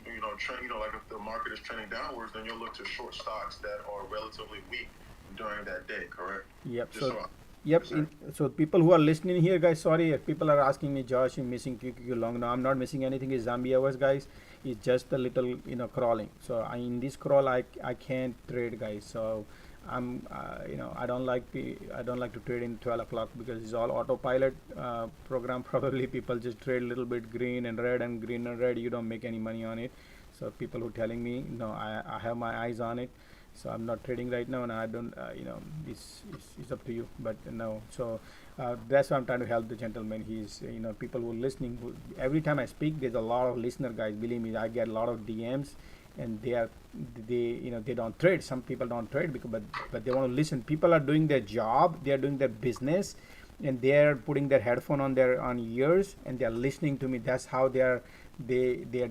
Like if the market is trending downwards, then you'll look to short stocks that are relatively weak during that day, correct? Yep. So people who are listening here, guys, sorry if people are asking me, Josh, you're missing QQQ long. No, I'm not missing anything. It's zombie hours, guys. It's just a little, crawling. So in this crawl, I can't trade, guys. So I'm, I don't like to trade in 12 o'clock because it's all autopilot program. Probably people just trade a little bit green and red and green and red. You don't make any money on it. So people who telling me, no, I have my eyes on it. So I'm not trading right now, and I don't, it's up to you. But no, so that's why I'm trying to help the gentleman. He's, people who are listening. Every time I speak, there's a lot of listener guys. Believe me, I get a lot of DMs. And they don't trade. Some people don't trade but they want to listen. People are doing their job, they are doing their business, and they are putting their headphone on ears, and they are listening to me. That's how they are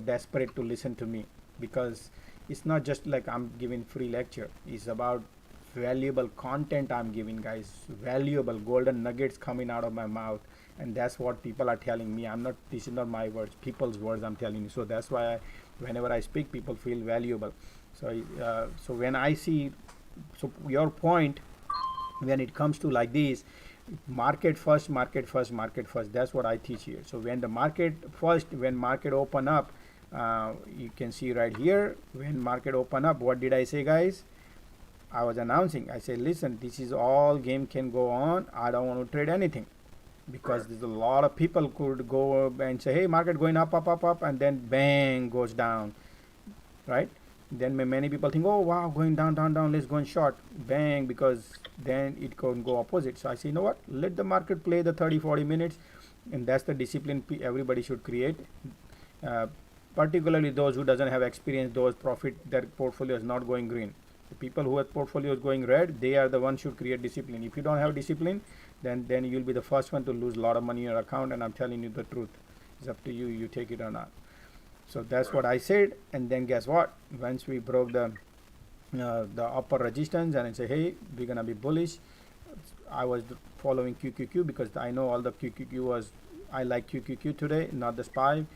desperate to listen to me, because it's not just like I'm giving free lecture. It's about valuable content I'm giving, guys. Valuable golden nuggets coming out of my mouth, and that's what people are telling me. This is not my words, people's words I'm telling you. So that's why whenever I speak, people feel valuable. So when I see, so your point, when it comes to like this, market first, that's what I teach here. So when the market first, when market open up, you can see right here, when market open up, what did I say, guys? I was announcing, I said, listen, this is all game can go on. I don't want to trade anything. because there's a lot of people could go and say, hey, market going up, up, up, up, and then bang goes down, right? Then many people think, oh wow, going down, down, down, let's go in short, bang, because then it can go opposite. So I say, you know what, let the market play the 30-40 minutes, and that's the discipline everybody should create. Particularly those who doesn't have experience, those profit, their portfolio is not going green. The people who have portfolios going red, they are the ones should create discipline. If you don't have discipline, then you'll be the first one to lose a lot of money in your account, and I'm telling you the truth. It's up to you, you take it or not. So that's what I said, and then guess what? Once we broke the upper resistance, and I say, hey, we're gonna be bullish. I was following QQQ because I know all the QQQ was, I like QQQ today, not the SPY.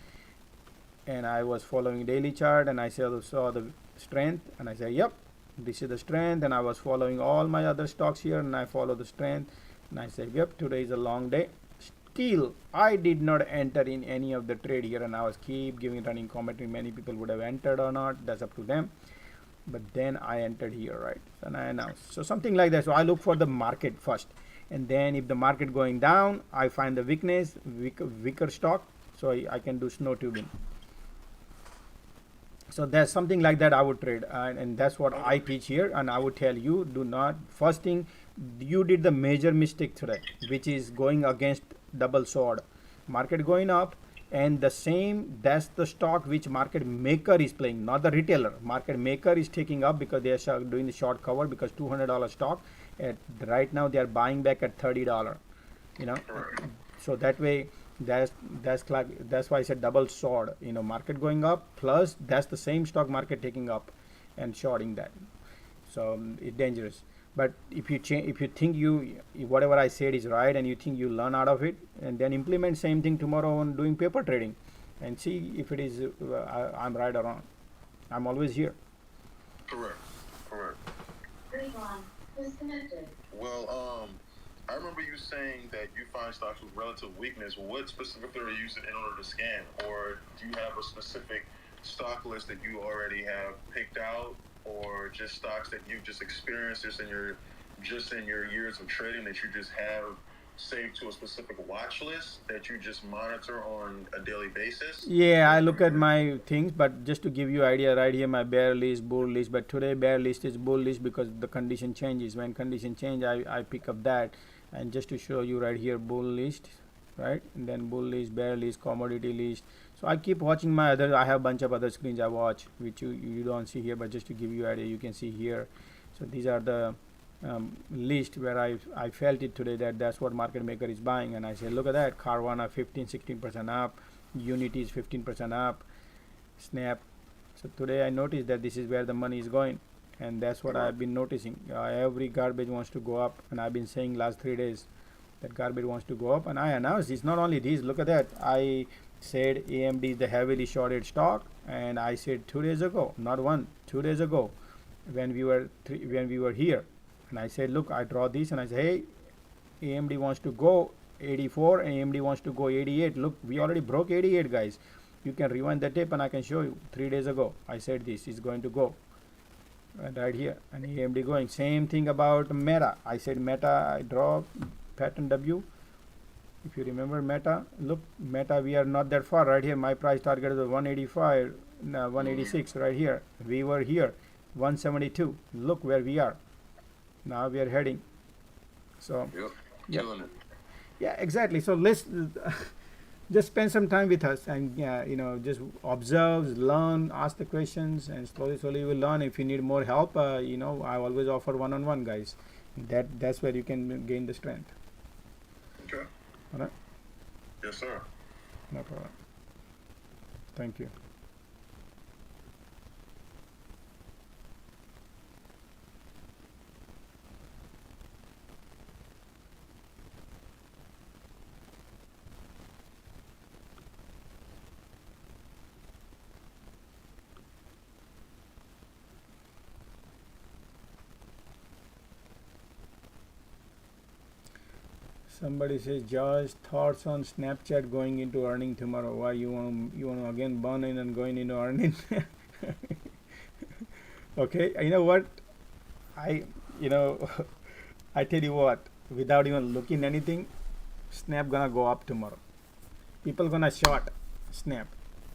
And I was following daily chart, and I saw the strength, and I said, yep, this is the strength. And I was following all my other stocks here, and I follow the strength, and I said, yep, today is a long day. Still, I did not enter in any of the trade here, and I was keep giving running commentary. Many people would have entered or not, that's up to them. But then I entered here, right? And I announced. So something like that. So I look for the market first, and then if the market going down, I find the weakness, weaker stock, so I can do snow tubing. So there's something like that I would trade, and that's what I teach here. And I would tell you, do not, first thing, you did the major mistake today, which is going against double sword. Market going up, and the same, that's the stock which market maker is playing, not the retailer. Market maker is taking up because they are doing the short cover, because $200 stock, right now they are buying back at $30, you know. So that way, that's why I said double sword, you know, market going up, plus that's the same stock market taking up and shorting that. So it's dangerous. But if you think whatever I said is right, and you think you learn out of it, and then implement same thing tomorrow on doing paper trading, and see if it is I'm right or wrong. I'm always here. Correct. Well, I remember you saying that you find stocks with relative weakness. What specifically are you using in order to scan? Or do you have a specific stock list that you already have picked out, or just stocks that you've just experienced in your years of trading that you just have saved to a specific watch list that you just monitor on a daily basis? Yeah, I look at my things, but just to give you idea, right here my bear list, bull list, but today bear list is bull list because the condition changes. When condition change, I pick up that. And just to show you right here, bull list, right, and then bull list, bear list, commodity list. So I keep watching my other, I have a bunch of other screens I watch, which you don't see here, but just to give you idea, you can see here. So these are the list where I felt it today that's what market maker is buying, and I say, look at that, Carvana 15-16% up, Unity is 15% up, Snap. So today I noticed that this is where the money is going. And that's what I've been noticing. Every garbage wants to go up, and I've been saying last 3 days that garbage wants to go up, and I announced it's not only these. Look at that. I said AMD is the heavily shorted stock, and I said 2 days ago, not 2 days ago, when we were here, and I said, look, I draw this, and I say, hey, AMD wants to go 84, and AMD wants to go 88. Look, we already broke 88, guys. You can rewind the tape, and I can show you 3 days ago. I said this is going to go. Right here, and AMD going. Same thing about Meta. I said Meta, I draw pattern W. If you remember Meta, look, Meta, we are not that far. Right here, my price target is 185, 186. Right here, we were here, 172. Look where we are. Now we are heading. So, yeah, exactly. So let's just spend some time with us, and you know, just observe, learn, ask the questions, and slowly you will learn. If you need more help, you know, I always offer one-on-one, guys. That's where you can gain the strength. Okay. All right. Yes, sir. No problem. Thank you. Somebody says, Josh, thoughts on Snapchat going into earning tomorrow? Why you want to again burn in and going into earning? Okay, you know what? I tell you what, without even looking anything, Snap gonna go up tomorrow. People gonna short Snap,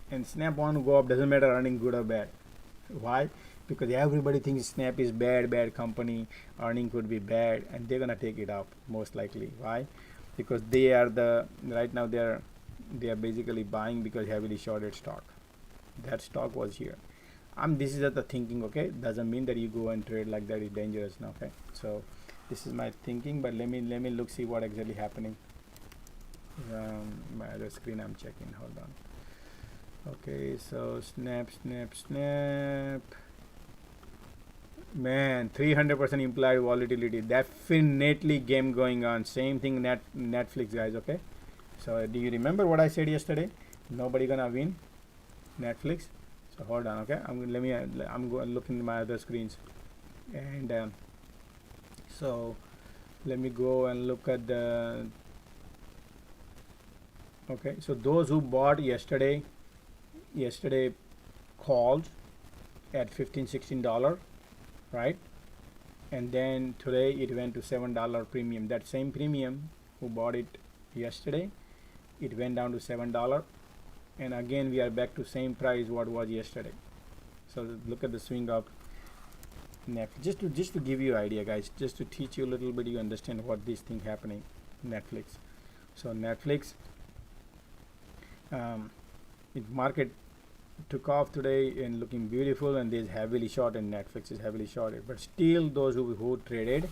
and Snap want to go up. Doesn't matter earning good or bad. Why? Because everybody thinks Snap is bad company, earning could be bad, and they're gonna take it up most likely. Why? Because they are right now they are basically buying because heavily shorted stock. That stock was here. This is the thinking. Okay, doesn't mean that you go and trade like that is dangerous. No, okay. So this is my thinking, but let me look, see what exactly happening. My other screen I'm checking. Hold on. Okay, so snap. Man, 300% implied volatility. Definitely game going on. Same thing Netflix, guys. Okay, so do you remember what I said yesterday? Nobody gonna win Netflix. So hold on. Okay, I'm going to look in my other screens, and so let me go and look at the. Okay, so those who bought yesterday calls at $15-16, right? And then today it went to $7 premium. That same premium who bought it yesterday, it went down to $7, and again we are back to same price what was yesterday. So look at the swing of Netflix. Just to give you idea, guys, just to teach you a little bit, you understand what this thing happening. Netflix. So Netflix, market took off today and looking beautiful, and there's heavily short, and Netflix is heavily shorted. But still, those who traded,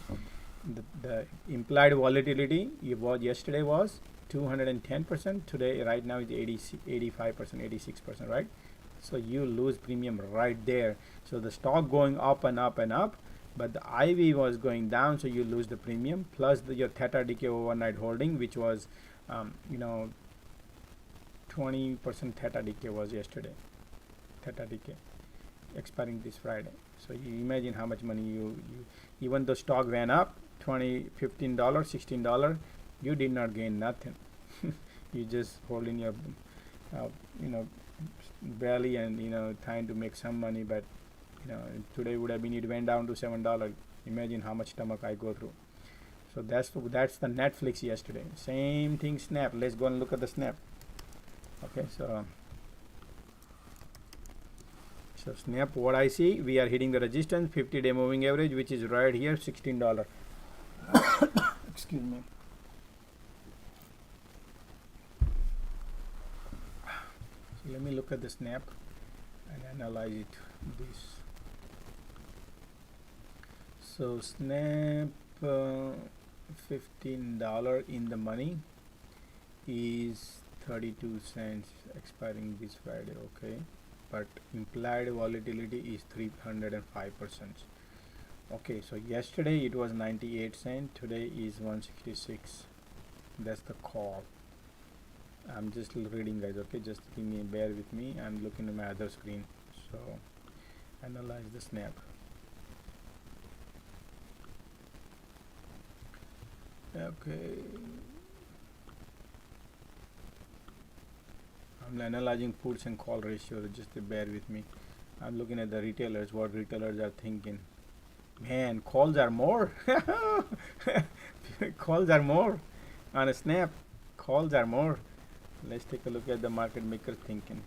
the implied volatility yesterday was 210%. Today, right now, is 85%, 86%, right? So you lose premium right there. So the stock going up and up and up, but the IV was going down, so you lose the premium plus your theta decay overnight holding, which was 20% theta decay was yesterday. Theta decay expiring this Friday. So you imagine how much money you even though stock went up $15, $16, you did not gain nothing. You just holding your belly and trying to make some money, but today would have been, it went down to $7. Imagine how much stomach I go through. So that's the Netflix yesterday. Same thing Snap. Let's go and look at the Snap. Okay, so Snap, what I see, we are hitting the resistance 50-day moving average, which is right here, $16. Excuse me. So let me look at the Snap and analyze it. So Snap, $15 in the money is 32 cents expiring this Friday. Okay, but implied volatility is 305%. Okay, so yesterday it was 98 cents, today is 166. That's the call. I'm just reading, guys. Okay, just bear with me. I'm looking at my other screen. So analyze the Snap. Okay, I'm analyzing puts and call ratio. Just bear with me. I'm looking at the retailers, what retailers are thinking. Man, calls are more. Calls are more on a Snap. Calls are more. Let's take a look at the market maker thinking.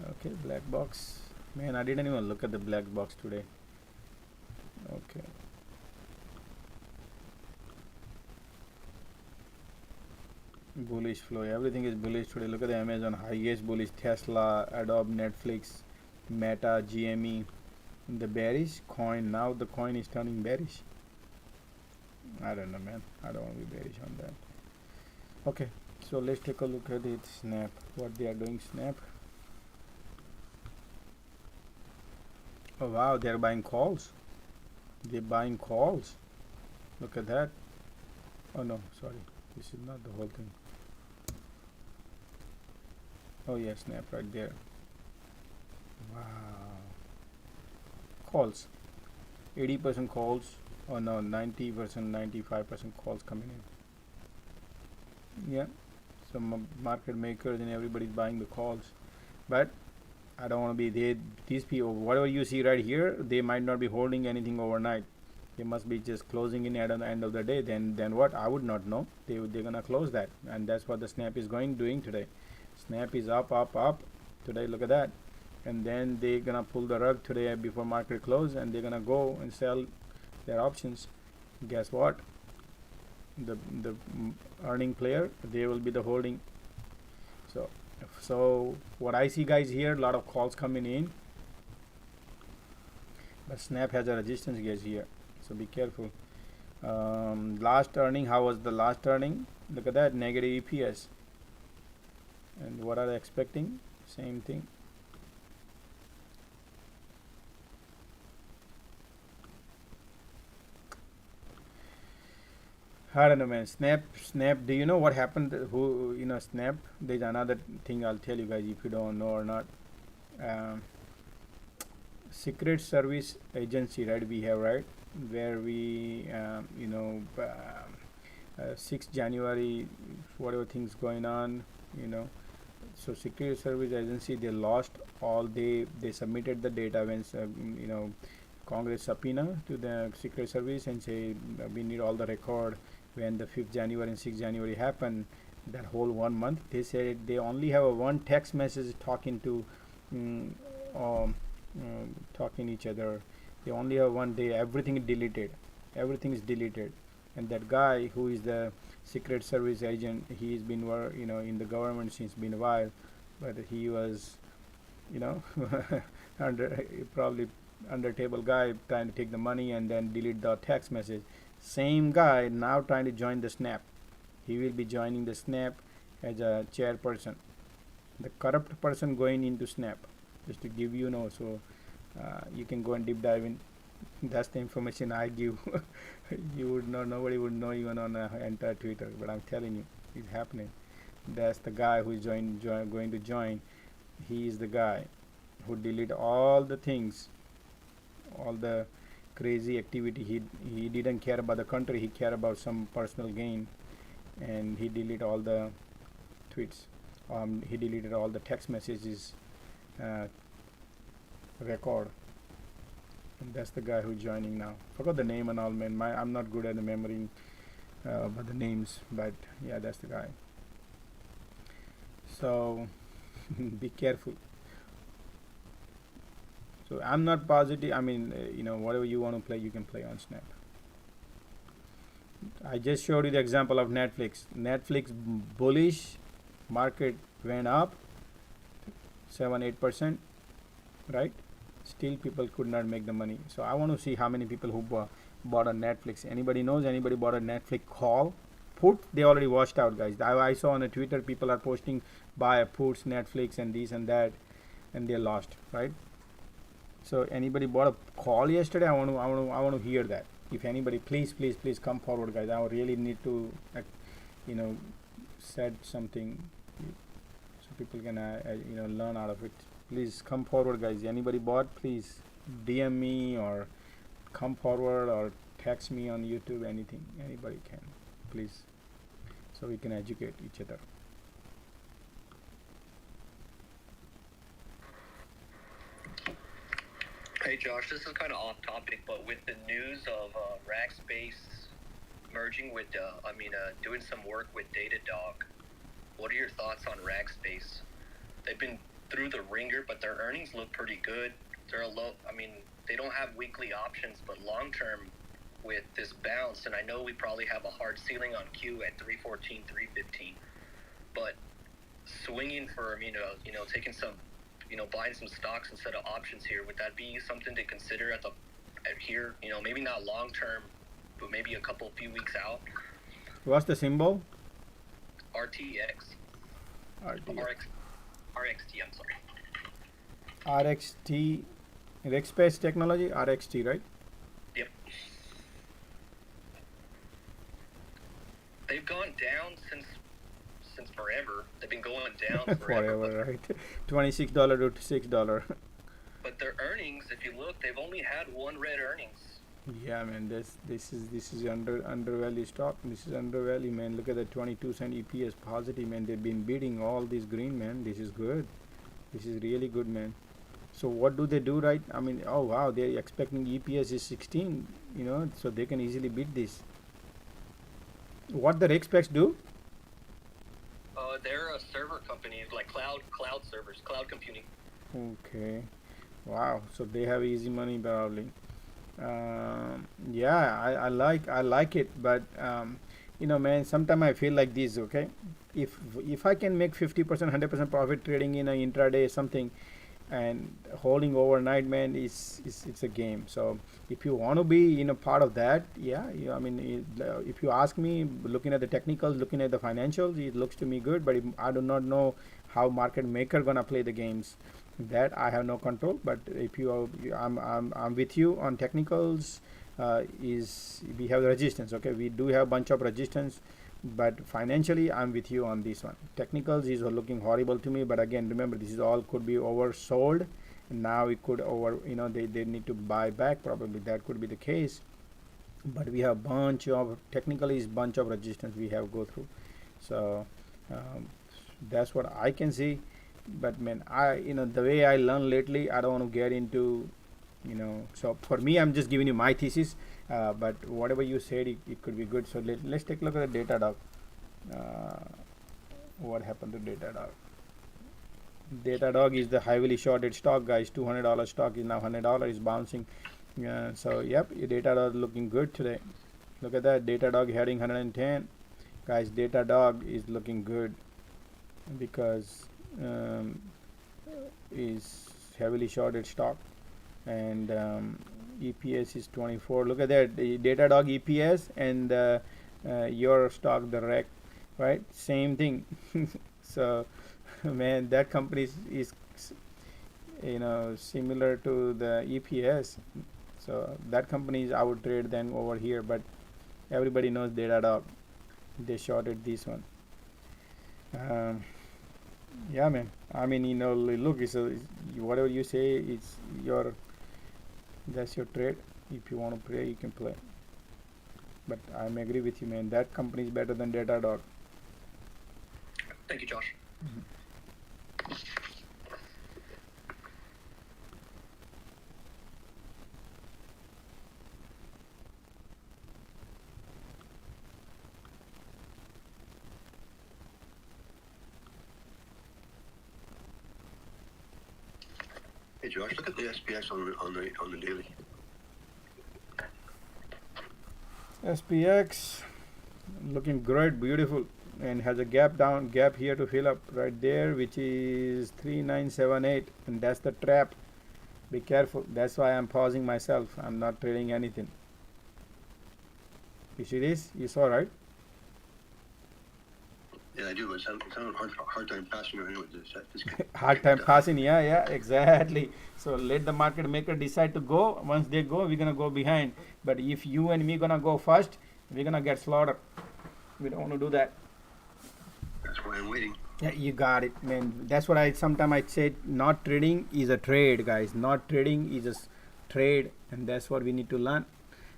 Okay, black box. Man, I didn't even look at the black box today. Okay. Bullish flow. Everything is bullish today. Look at the Amazon, highest bullish. Tesla, Adobe, Netflix, Meta, GME. The bearish coin. Now the coin is turning bearish. I don't know, man. I don't want to be bearish on that. Okay, so let's take a look at it. Snap. What they are doing. Snap. Oh wow, they're buying calls. They're buying calls. Look at that. Oh no, sorry. This is not the whole thing. Oh yeah, Snap right there. Wow. Calls. 80% calls. Oh no, 90%, 95% calls coming in. Yeah. So market makers and everybody's buying the calls. But I don't want to be these people. Whatever you see right here, they might not be holding anything overnight. They must be just closing in at the end of the day. Then what? I would not know. They're gonna close that, and that's what the snap is doing today. Snap is up today. Look at that, and then they're gonna pull the rug today before market close, and they're gonna go and sell their options. Guess what? The earning player, they will be the holding. So what I see, guys, here, a lot of calls coming in, but snap has a resistance gauge here, so be careful. Last earning, how was the last earning? Look at that, negative EPS. And what are they expecting? Same thing. I don't know, man. Snap. Do you know what happened? Snap? There's another thing I'll tell you guys if you don't know or not. Secret Service Agency, right? We have, right, where we 6 January, whatever things going on, so Secret Service Agency, they lost all. They submitted the data when Congress subpoena to the Secret Service and say we need all the record when the 5th January and 6th January happened. That whole 1 month, they said they only have a one text message talking to talking each other. They only have one day. Everything is deleted. And that guy who is the Secret Service agent, he's been in the government since been a while, but he was probably under table guy trying to take the money and then delete the text message. Same guy now trying to join the snap. He will be joining the snap as a chairperson, the corrupt person going into snap, just to give so you can go and deep dive in. That's the information I give. You would know, nobody would know even on entire Twitter, but I'm telling you, it's happening. That's the guy who is going to join. He is the guy who delete all the things, all the crazy activity. He didn't care about the country. He cared about some personal gain, and he deleted all the tweets. He deleted all the text messages record. And that's the guy who's joining now. Forgot the name and all, man. I'm not good at remembering about the names, but yeah, that's the guy. So be careful. So I'm not positive. I mean, whatever you want to play, you can play on Snap. I just showed you the example of Netflix. Netflix bullish, market went up 7-8%, right? Still people could not make the money. So I want to see how many people who bought a Netflix. Anybody knows? Anybody bought a Netflix call? Put, they already washed out, guys. I saw on Twitter people are posting buy puts Netflix and this and that, and they lost, right? So anybody bought a call yesterday? I want to hear that. If anybody, please come forward, guys. I really need to said something so people can learn out of it. Please come forward, guys. Anybody bought, please DM me or come forward or text me on YouTube. Anything, anybody can, please, so we can educate each other. Hey Josh, this is kind of off topic, but with the news of Rackspace merging with, doing some work with Datadog, what are your thoughts on Rackspace? They've been through the ringer, but their earnings look pretty good. They're they don't have weekly options, but long term with this bounce, and I know we probably have a hard ceiling on Q at 314, 315, but swinging for, taking some, buying some stocks instead of options here, would that be something to consider at here? Maybe not long term, but maybe a few weeks out. What's the symbol? RTX. RXT, I'm sorry. RXT, Rackspace Technology, RXT, right? Yep. They've gone down since forever. They've been going down forever. Right? $26 to $6. But their earnings, if you look, they've only had one red earnings. Yeah, man, this is undervalued stock. This is undervalued, man. Look at the 22-cent EPS positive, man. They've been beating all these green, man. This is good. This is really good, man. So what do they do, right? I mean, oh wow, they're expecting EPS is 16, you know, so they can easily beat this. What the reg specs do? They're a server company, like cloud servers, cloud computing. Okay, wow. So they have easy money probably. Yeah, I like it, but you know, man, sometimes I feel like this. Okay, if I can make 50%, 100% profit trading in a intraday something, and holding overnight, man, is it's a game. So if you want to be, you know, part of that, yeah, I mean, if you ask me, looking at the technicals, looking at the financials, it looks to me good, but I do not know how market maker gonna play the games. That I have no control. But if I'm with you on technicals. Is we have the resistance. Okay, we do have a bunch of resistance, but financially I'm with you on this one. Technicals is looking horrible to me, but again, remember, this is all could be oversold, and now it could over, you know, they need to buy back, probably that could be the case. But we have bunch of, technically is bunch of resistance we have go through. So um, that's what I can see. But man, you know, the way I learned lately, I don't want to get into, you know, so for me, I'm just giving you my thesis. But whatever you said, it could be good. So let's take a look at the Datadog. What happened to Datadog? Datadog is the heavily shorted stock, guys. $200 stock is now $100, is bouncing. So yep, Datadog looking good today. Look at that, Datadog heading 110. Guys, Datadog is looking good because is heavily shorted stock, and EPS is 24. Look at that, the Datadog EPS and your stock, the rec, right? Same thing. So man, that company is, you know, similar to the EPS. So that company is outtrade than over here, but everybody knows Datadog. They shorted this one. Yeah, man. I mean, you know, look, whatever you say, it's your, that's your trade. If you want to play, you can play. But I agree with you, man. That company is better than Datadog. Thank you, Josh. Hey Josh, look at the SPX on the daily. SPX looking great, beautiful, and has a gap here to fill up right there, which is 3978, and that's the trap. Be careful. That's why I'm pausing myself. I'm not trading anything. You see this? You saw, right? Yeah, I do, but it's having a hard time passing her anyway. Hard time passing, yeah, exactly. So let the market maker decide to go. Once they go, we're gonna go behind. But if you and me gonna go first, we're gonna get slaughtered. We don't want to do that. That's why I'm waiting. Yeah, you got it, man. That's what I sometimes I said. Not trading is a trade, guys. Not trading is a trade, and that's what we need to learn.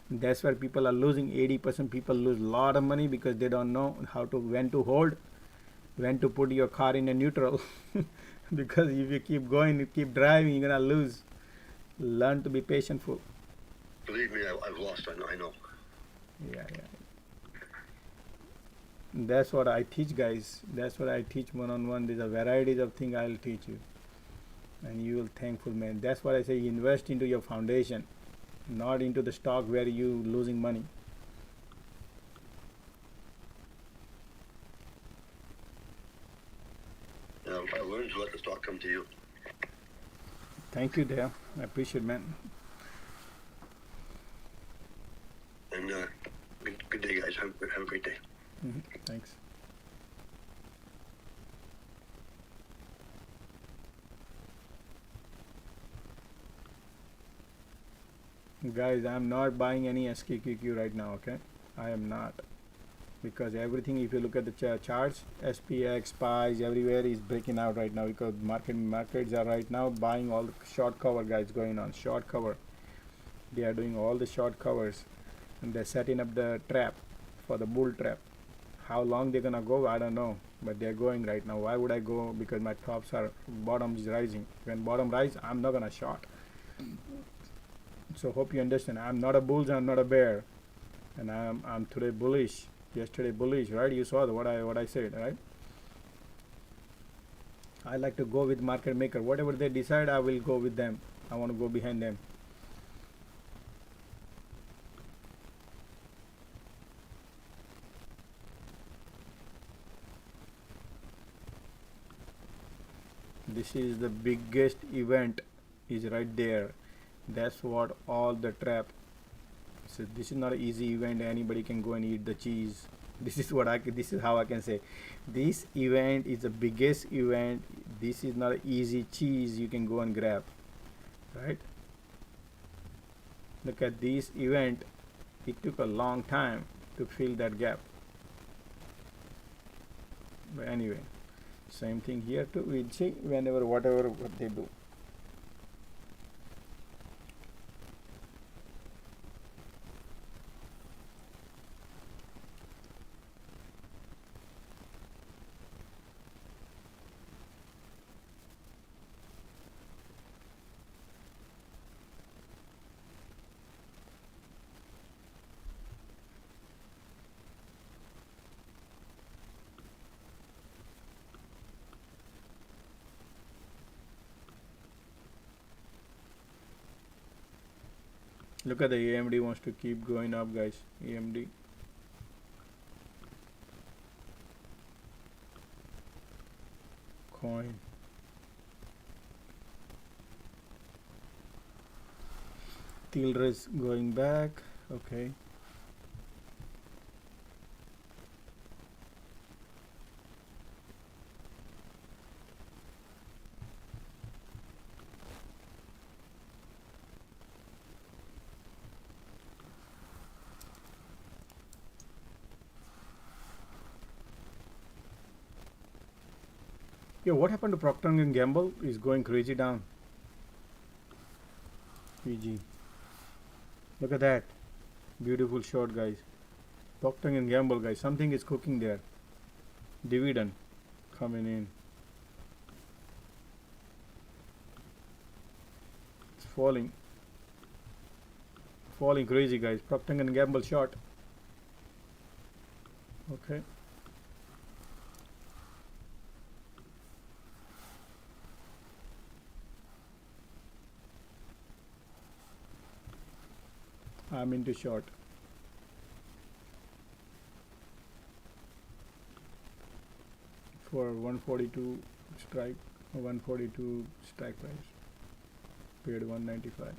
That's where people are losing. 80% people lose a lot of money because they don't know when to hold, when to put your car in a neutral. Because if you keep going, you keep driving, you're gonna lose. Learn to be patientful. Believe me, I've lost. I know. Yeah. That's what I teach, guys. That's what I teach one-on-one. There's a varieties of things I'll teach you, and you will thankful, man. That's what I say. Invest into your foundation, not into the stock where you losing money. Yeah, I learned to let the stock come to you. Thank you, Dale. I appreciate it, man. And good day, guys. Have a great day. Thanks. Guys, I'm not buying any SQQQ right now, okay? I am not. Because everything, if you look at the charts, SPX, SPYs, everywhere is breaking out right now because markets are right now buying all the short cover, guys, going on. Short cover. They are doing all the short covers, and they're setting up the trap for the bull trap. How long they're gonna go, I don't know. but they're going right now. Why would I go? Because my tops are, bottom is rising. When bottom rise, I'm not gonna short. So hope you understand. I'm not a bull, I'm not a bear, and I'm today bullish. Yesterday bullish, right? You saw what I said, right? I like to go with market maker. Whatever they decide, I will go with them. I want to go behind them. This is the biggest event, is right there. That's what all the trap. So this is not an easy event. Anybody can go and eat the cheese. This is this is how I can say. This event is the biggest event. This is not an easy cheese you can go and grab, right? Look at this event. It took a long time to fill that gap. But anyway, same thing here too. We'll see whenever what they do. Look at the AMD wants to keep going up, guys. AMD. Coin. Tilra is going back. Okay. Yo, what happened to Procter & Gamble? Is going crazy down. PG. Look at that. Beautiful shot, guys. Procter & Gamble, guys. Something is cooking there. Dividend coming in. It's falling. Falling crazy, guys. Procter & Gamble short. Okay. I'm into short. For 142 strike, 142 strike price. Paid 195.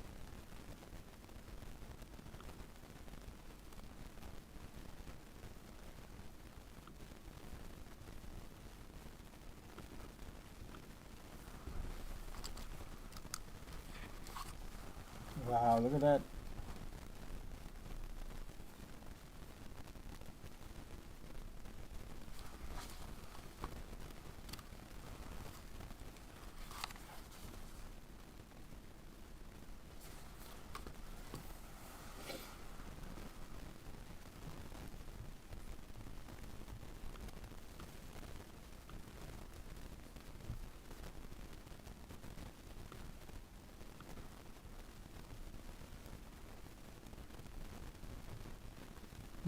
Wow, look at that.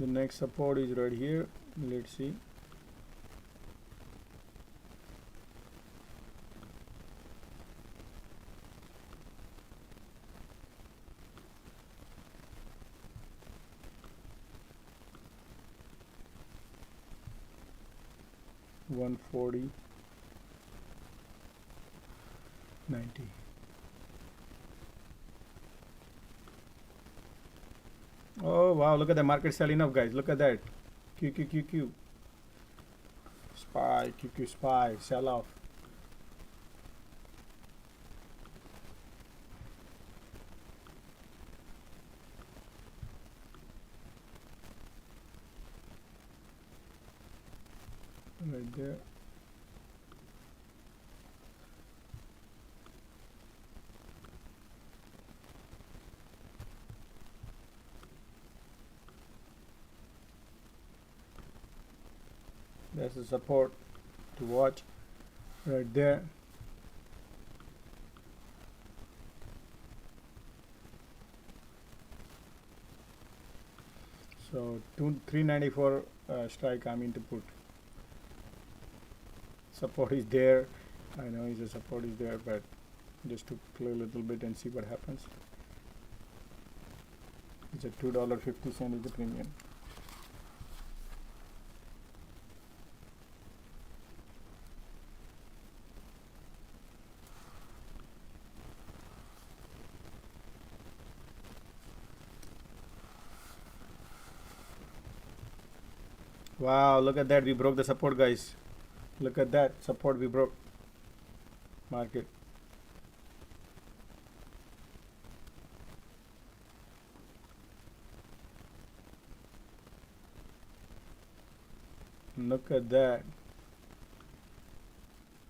The next support is right here. Let's see. $140.90. Oh wow, look at the market selling up, guys. Look at that. QQQ. SPY, QQ SPY, sell off. Right there. That's the support. to watch right there. So 394 strike I'm in to put. Support is there. I know the support is there, but just to play a little bit and see what happens. It's a $2.50 is the premium. Wow, look at that, we broke the support, guys. Look at that support we broke. Market. Look at that.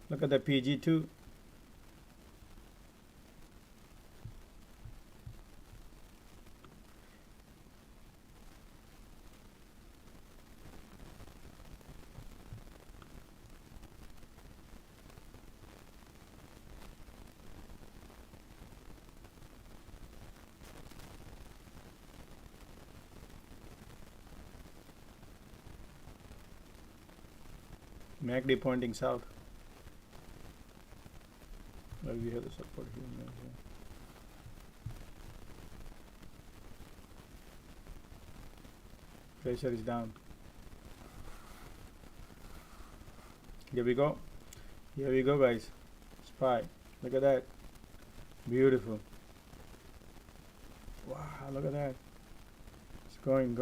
Look at the PG2. MACD pointing south. Oh, we have the support here. Pressure is down. Here we go. Here we go, guys. SPY. Look at that. Beautiful. Wow, look at that. It's going.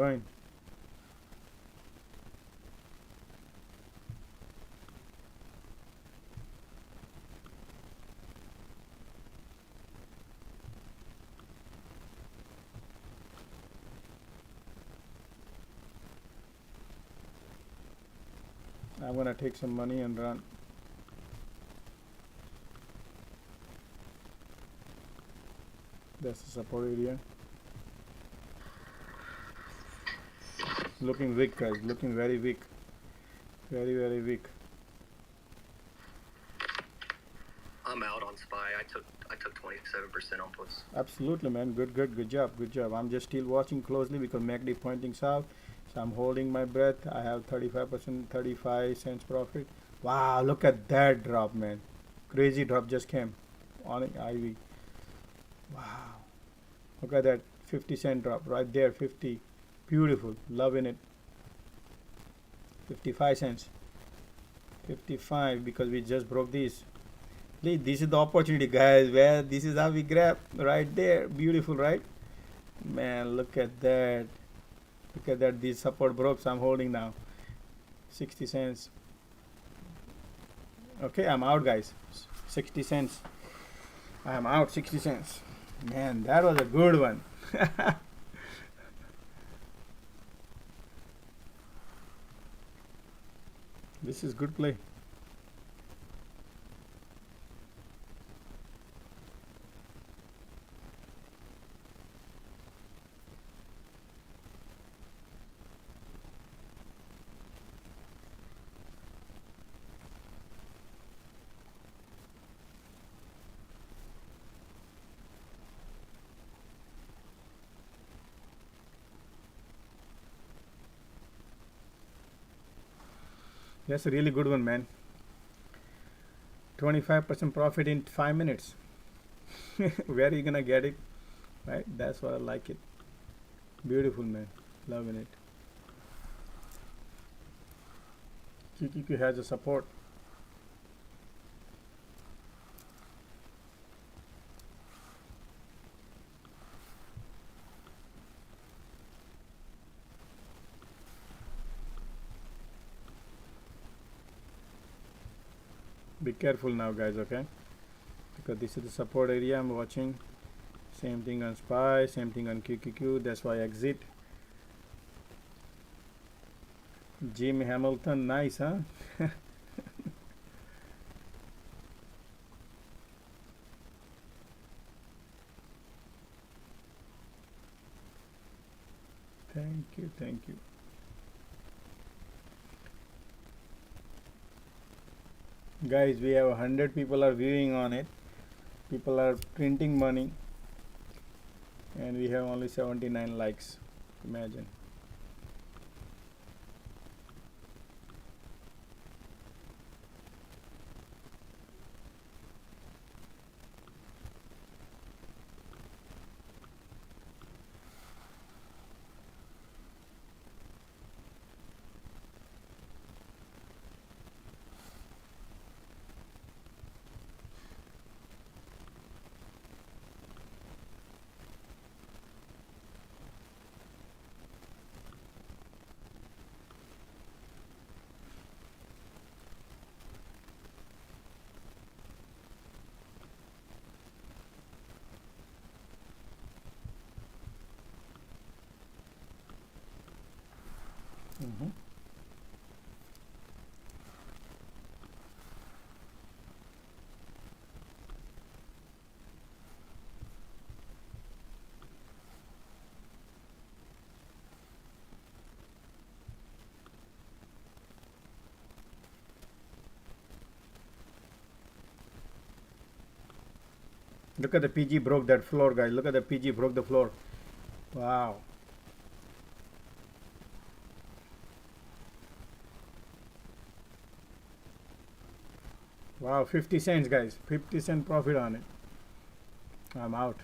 I'm gonna take some money and run. That's the support area. Looking weak, guys. Looking very weak. Very weak. I'm out on SPY. I took 27% on puts. Absolutely, man. Good job. I'm just still watching closely because MACD pointing south. So I'm holding my breath. I have 35%, 35 cents profit. Wow, look at that drop, man. Crazy drop just came on IV. Wow. Look at that 50-cent drop right there. 50. Beautiful. Loving it. 55 cents. 55 because we just broke this. This is the opportunity, guys. Where this is how we grab right there. Beautiful, right? Man, look at that. Look at that. This support broke, so I'm holding now. 60 cents. Okay, I'm out, guys. 60 cents. I'm out. 60 cents. Man, that was a good one. This is good play. That's a really good one, man. 25% profit in 5 minutes. Where are you gonna get it? Right? That's why I like it. Beautiful, man. Loving it. QQQ has a support. Be careful now, guys, okay? Because this is the support area I'm watching. Same thing on SPY, same thing on QQQ. That's why I exit. Jim Hamilton, nice, huh? Thank you. Guys, we have 100 people are viewing on it. People are printing money, and we have only 79 likes. Imagine. Mm-hmm. Look at the PG broke that floor, guys. Look at the PG broke the floor. Wow. Wow, 50 cents, guys. 50-cent profit on it. I'm out.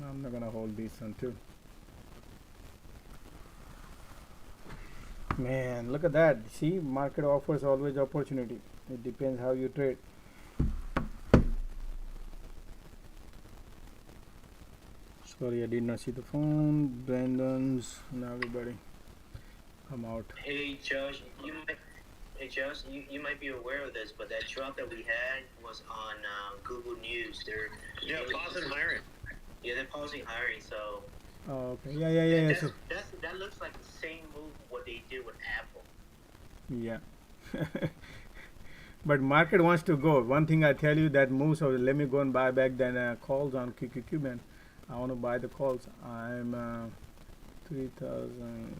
I'm not gonna hold this one too. Man, look at that. See, market offers always opportunity. It depends how you trade. Sorry, I did not see the phone. Brandon's and everybody. I'm out. Hey Josh, you might be aware of this, but that drop that we had was on Google News. They're pausing hiring. Yeah, they're pausing hiring. So Oh, okay. Yeah. So, that looks like the same move what they did with Apple. yeah. But market wants to go. One thing I tell you that moves. So let me go and buy back then calls on QQQ, man. I want to buy the calls. I'm 3,000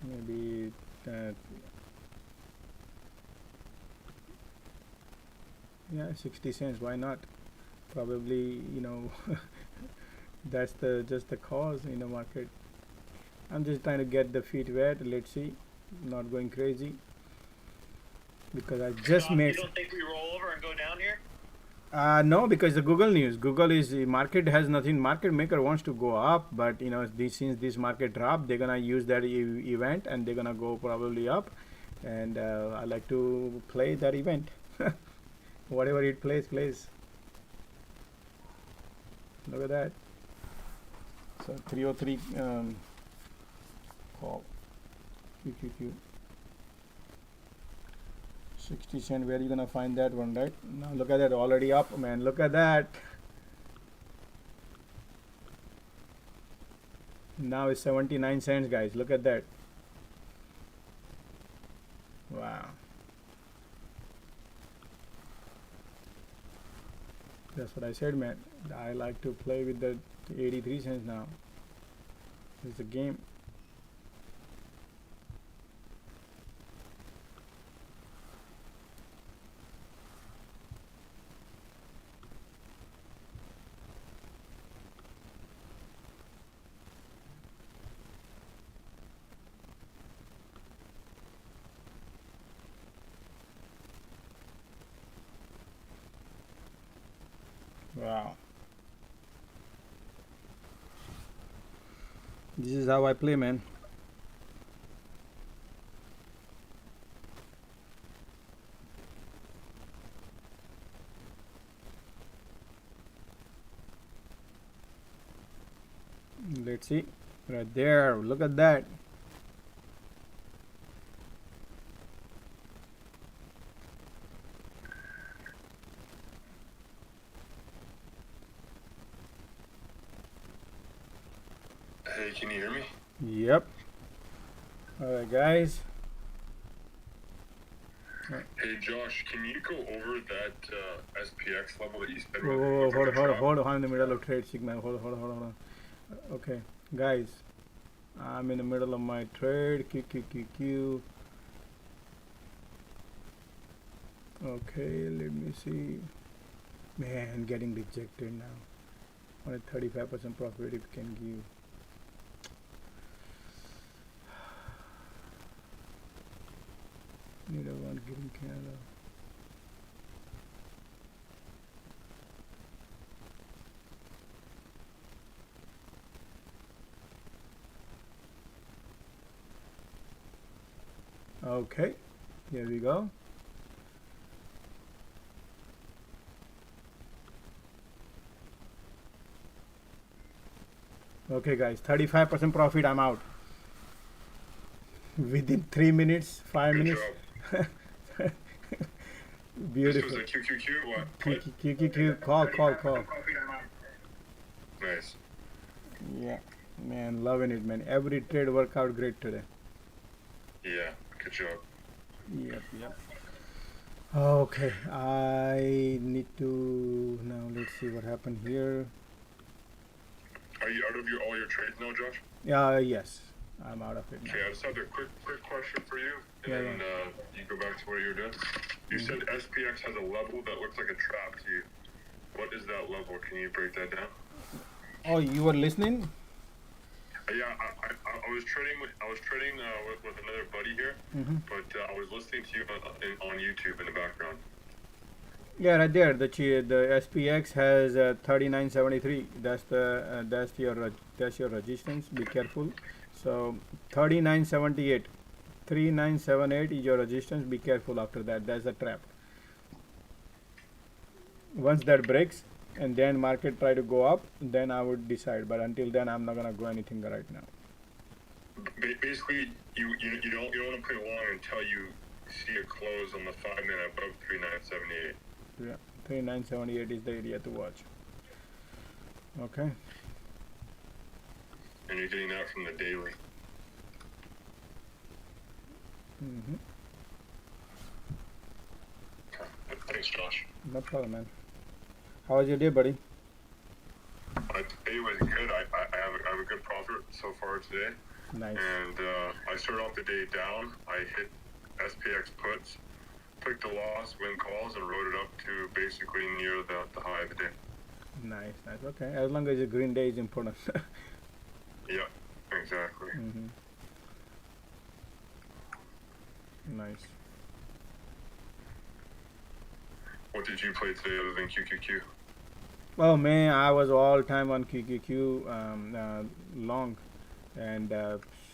maybe that. Yeah, 60 cents. Why not? Probably, that's just the cause in the market. I'm just trying to get the feet wet. Let's see. Not going crazy because I just made. You don't think we roll over and go down here? No, because the Google news. Google is the market has nothing. Market maker wants to go up, but since this market drop, they're gonna use that event and they're gonna go probably up. And I like to play that event. Whatever it plays. Look at that. So 303 call QQQ 60 cent. Where are you gonna find that one, right? Now look at that, already up, man. Look at that. Now it's 79 cents, guys. Look at that. Wow. That's what I said, man. I like to play with the 83 cents now. It's a game. Wow. This is how I play, man. Let's see. Right there. Look at that. Hey, can you hear me? Yep. Alright, guys. Hey, Josh, can you go over that SPX level that you said? Whoa, hold on. I'm in the middle of trade, Sigma. Hold on. Okay, guys. I'm in the middle of my trade. QQQ. Okay, let me see. Man, getting rejected now. Only 35% profit it can give. Need a one green candle. Okay, here we go. Okay guys, 35% profit, I'm out. Within 3 minutes, 5 Good minutes. job. Beautiful. This was a QQQ, what? QQQ, call. Nice. Yeah, man, loving it, man. Every trade worked out great today. Yeah, good job. Yep. Okay, I need to, now let's see what happened here. Are you out of all your trades now, Josh? Yes, I'm out of it now. Okay, I just have a quick question for you, and you go back to what you're doing. You said SPX has a level that looks like a trap to you. What is that level? Can you break that down? Oh, you were listening? Yeah, I was trading with another buddy here, but I was listening to you on YouTube in the background. Yeah, right there. The SPX has 3973. That's your resistance. Be careful. So 3978, 3978 is your resistance. Be careful after that. That's a trap. Once that breaks, and then market try to go up, then I would decide. But until then, I'm not gonna go anything right now. Basically, you don't want to play long until you see a close on the 5 minute above 3978. Yeah, 3978 is the area to watch. Okay. And you're getting that from the daily. Okay. Thanks, Josh. No problem, man. How was your day, buddy? My day was good. I have a good profit so far today. Nice. And I started off the day down. I hit SPX puts, took the loss, win calls, and rode it up to basically near the high of the day. Nice. Okay. As long as the green day is important. Yeah, exactly. Nice. What did you play today other than QQQ? Oh man, I was all time on QQQ long, and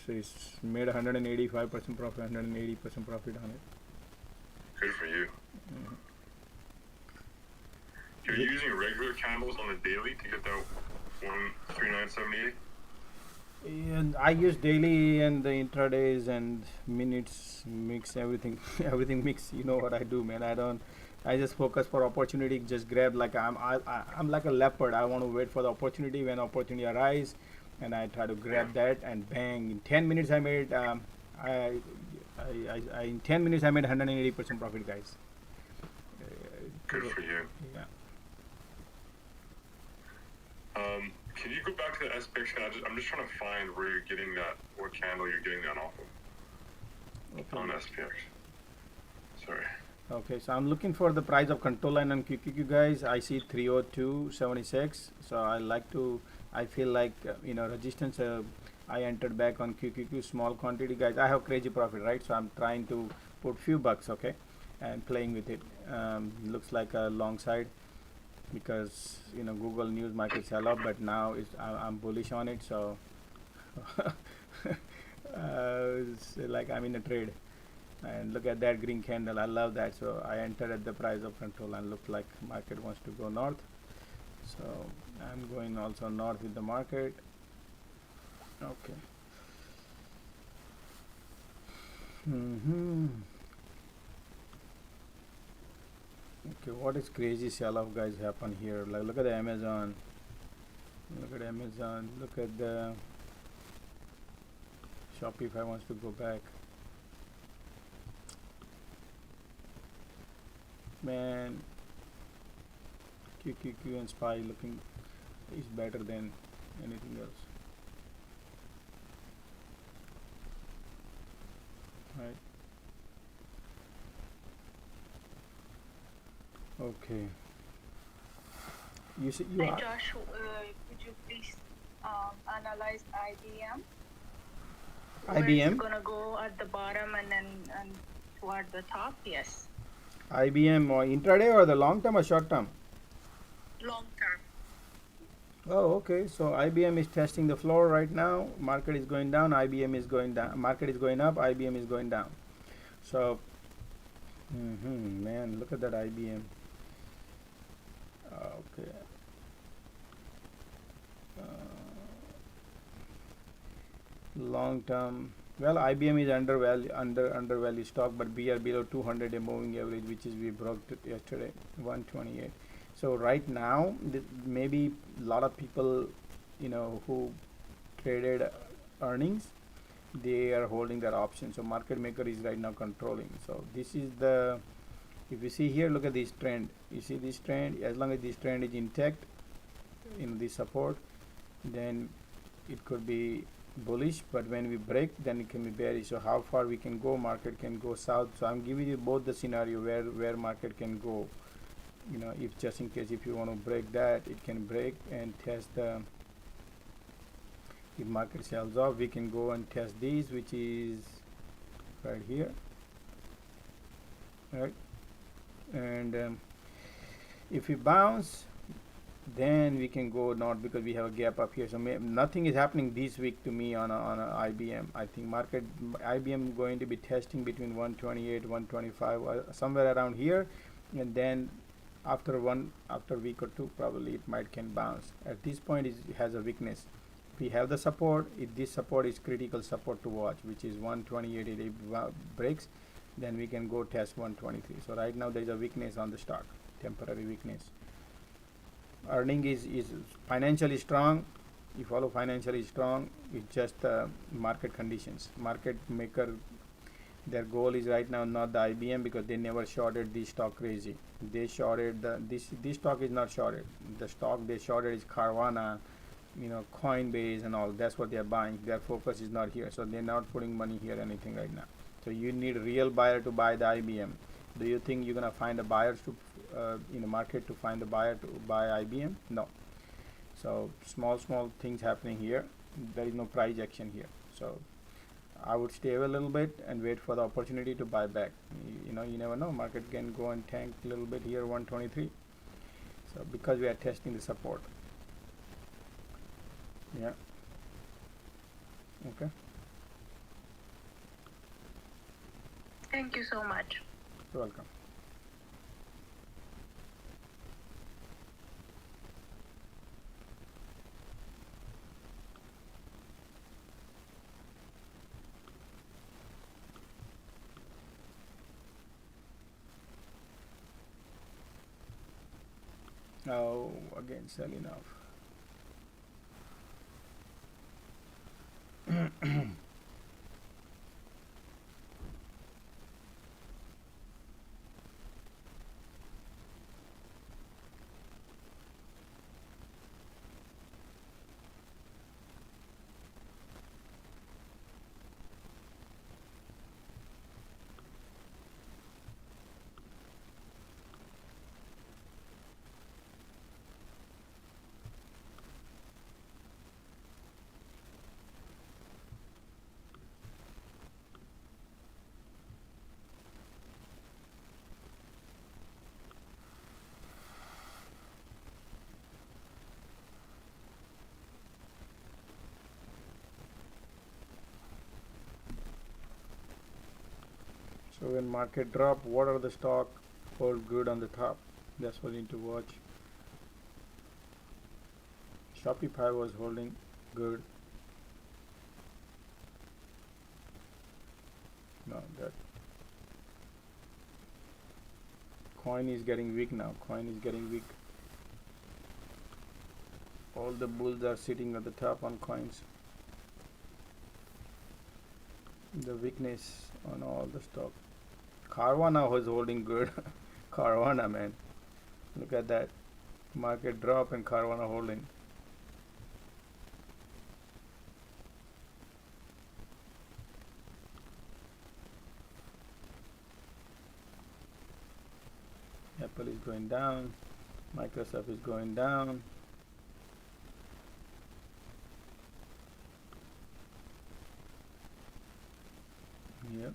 it's made 185% profit, 180% profit on it. Good for you. You're using regular candles on the daily to get that 13978? And I use daily and the intradays and minutes mix everything. Everything mix. You know what I do, man. I just focus for opportunity. Just grab like I'm like a leopard. I want to wait for the opportunity. When opportunity arise, and I try to grab that and bang. In 10 minutes, I made in 10 minutes I made 180% profit, guys. Good for you. Yeah. Can you go back to the SPX? I'm just trying to find where you're getting that, what candle you're getting that off of. Okay. On SPX. Sorry. Okay, so I'm looking for the price of control line on QQQ, guys. I see 302.76. So I feel like resistance. I entered back on QQQ small quantity, guys. I have crazy profit, right? So I'm trying to put few bucks, okay, and playing with it. Looks like a long side because Google News might sell up, but now I'm bullish on it. So it's like I'm in a trade. And look at that green candle. I love that. So I entered at the price of control and looked like market wants to go north. So I'm going also north with the market. Okay. Okay, what is crazy sell-off, guys, happen here? Like, look at the Amazon. Look at Amazon. Look at the Shopify wants to go back. Man, QQQ and SPY looking is better than anything else. Right. Okay. You see, you Hi, are. Josh. Could you please analyze IBM? Where it's IBM. gonna go at the bottom and then toward the top? Yes. IBM or intraday or the long term or short term? Long term. Oh, okay. So IBM is testing the floor right now. Market is going down. IBM is going down. Market is going up. IBM is going down. So, man, look at that IBM. Okay. Long term. Well, IBM is undervalued stock, but we are below 200 a moving average, which is we broke it yesterday, 128. So right now, maybe a lot of people, who traded earnings, they are holding their options. So market maker is right now controlling. So this is the, if you see here, look at this trend. You see this trend. As long as this trend is intact, this support, then it could be bullish, but when we break, then it can be bearish. So how far we can go? Market can go south. So I'm giving you both the scenario where market can go. If just in case if you want to break that, it can break and test the. If market sells off, we can go and test these, which is right here, right? And if we bounce, then we can go not, because we have a gap up here. So nothing is happening this week to me on a IBM. I think market IBM going to be testing between 128, 125, somewhere around here, and then after a week or two, probably it might can bounce. At this point, it has a weakness. We have the support. If this support is critical support to watch, which is 128. If it breaks, then we can go test 123. So right now there is a weakness on the stock, temporary weakness. Earning is financially strong. You follow financially strong. It's just market conditions. Market maker, their goal is right now not the IBM, because they never shorted this stock crazy. They shorted this stock is not shorted. The stock they shorted is Carvana, Coinbase and all. That's what they are buying. Their focus is not here. So they're not putting money here anything right now. So you need a real buyer to buy the IBM. Do you think you're gonna find a buyer to in the market to find a buyer to buy IBM? No. So small things happening here. There is no price action here. So I would stay away a little bit and wait for the opportunity to buy back. You never know. Market can go and tank a little bit here, 123. So because we are testing the support. Yeah. Okay. Thank you so much. You're welcome. Oh, again selling off. So when market drop, what are the stock hold good on the top? That's what you need to watch. Shopify was holding good. No, that coin is getting weak now. Coin is getting weak. All the bulls are sitting at the top on coins. The weakness on all the stock. Carvana was holding good. Carvana, man. Look at that. Market drop and Carvana holding. Oracle is going down, Microsoft is going down. Yep.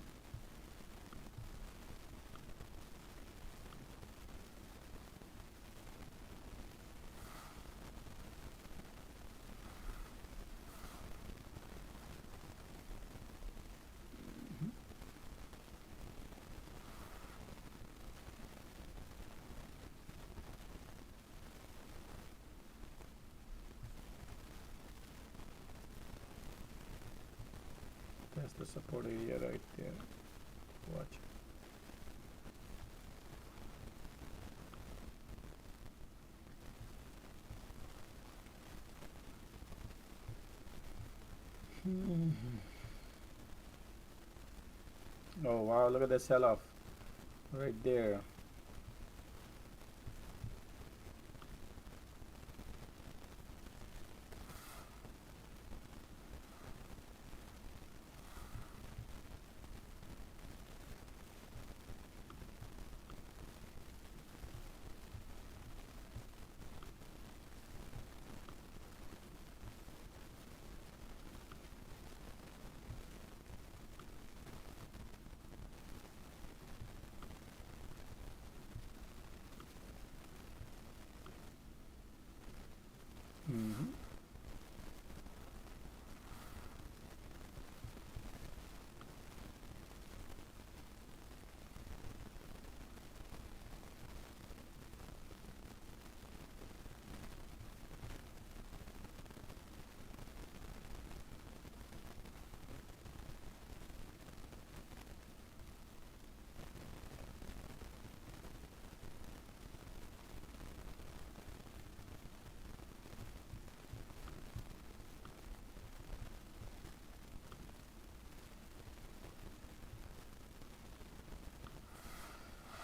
That's the support area right there. Watch. Oh wow, look at the sell-off right there. Mm-hmm.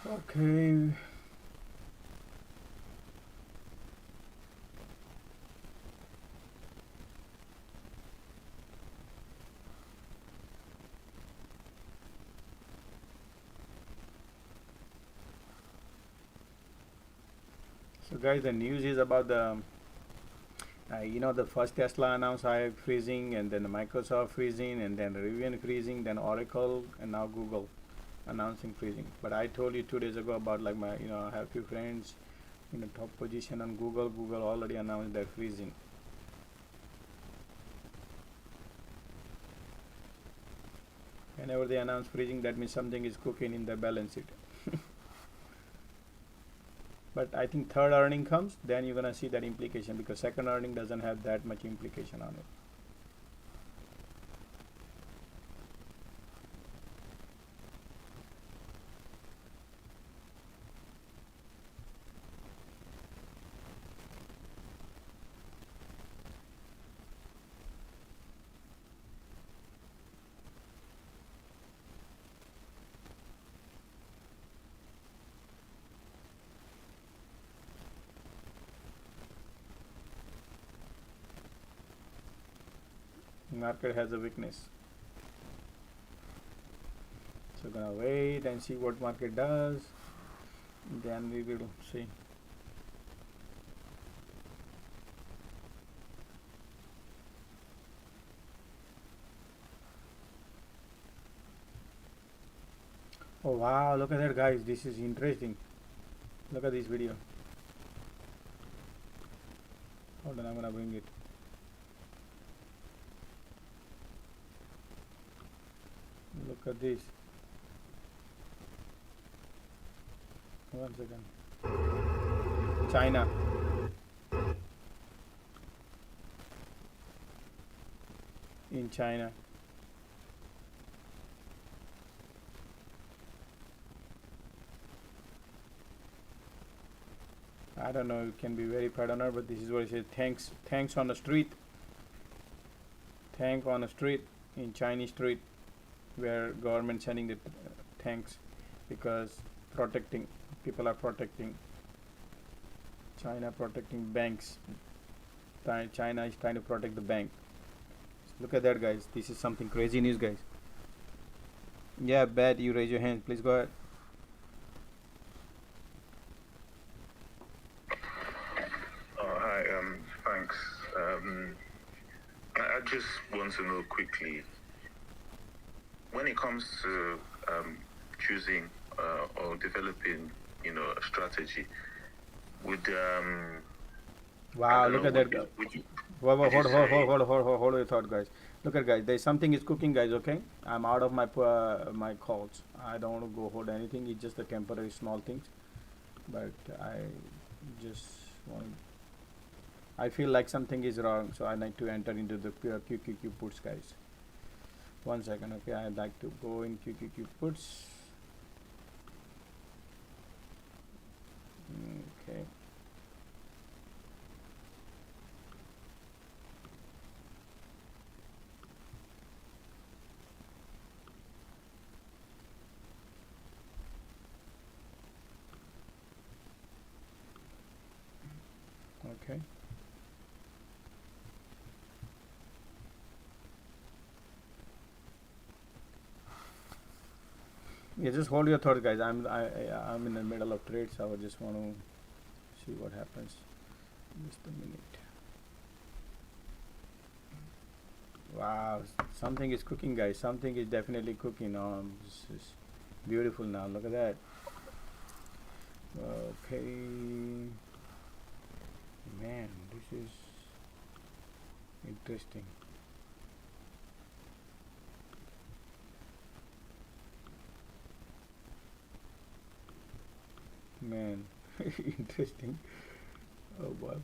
Okay. So guys, the news is about the the first Tesla announced high freezing, and then the Microsoft freezing, and then Rivian freezing, then Oracle, and now Google announcing freezing. But I told you 2 days ago about like my I have few friends in the top position on Google. Google already announced their freezing. Whenever they announce freezing, that means something is cooking in their balance sheet. But I think third earning comes, then you're gonna see that implication, because second earning doesn't have that much implication on it. Market has a weakness, so gonna wait and see what market does, then we will see. Oh wow, look at that guys, this is interesting. Look at this video. Hold on, I'm gonna bring it. Look at this. One second. China. In China. I don't know, it can be very paranoid, but this is what it says. Tanks on the street. Tank on the street in Chinese street, where government sending the tanks because protecting, people are protecting. China protecting banks. China is trying to protect the bank. Look at that guys, this is something crazy news guys. Yeah, bet you raise your hand, please go ahead. quickly. When it comes to choosing or developing, a strategy, would Wow, look at that. Hold your thought, guys. Look at guys. There's something is cooking, guys. Okay, I'm out of my my calls. I don't want to go hold anything. It's just a temporary small things, but I just want. I feel like something is wrong, so I like to enter into the QQQ puts, guys. 1 second, okay. I'd like to go in QQQ puts. Okay. Okay. Yeah, just hold your thought, guys. I'm in the middle of trade, so I just want to see what happens. Just a minute. Wow, something is cooking, guys. Something is definitely cooking. This is beautiful now. Look at that. Okay, man, this is interesting. Man, interesting. Oh boy.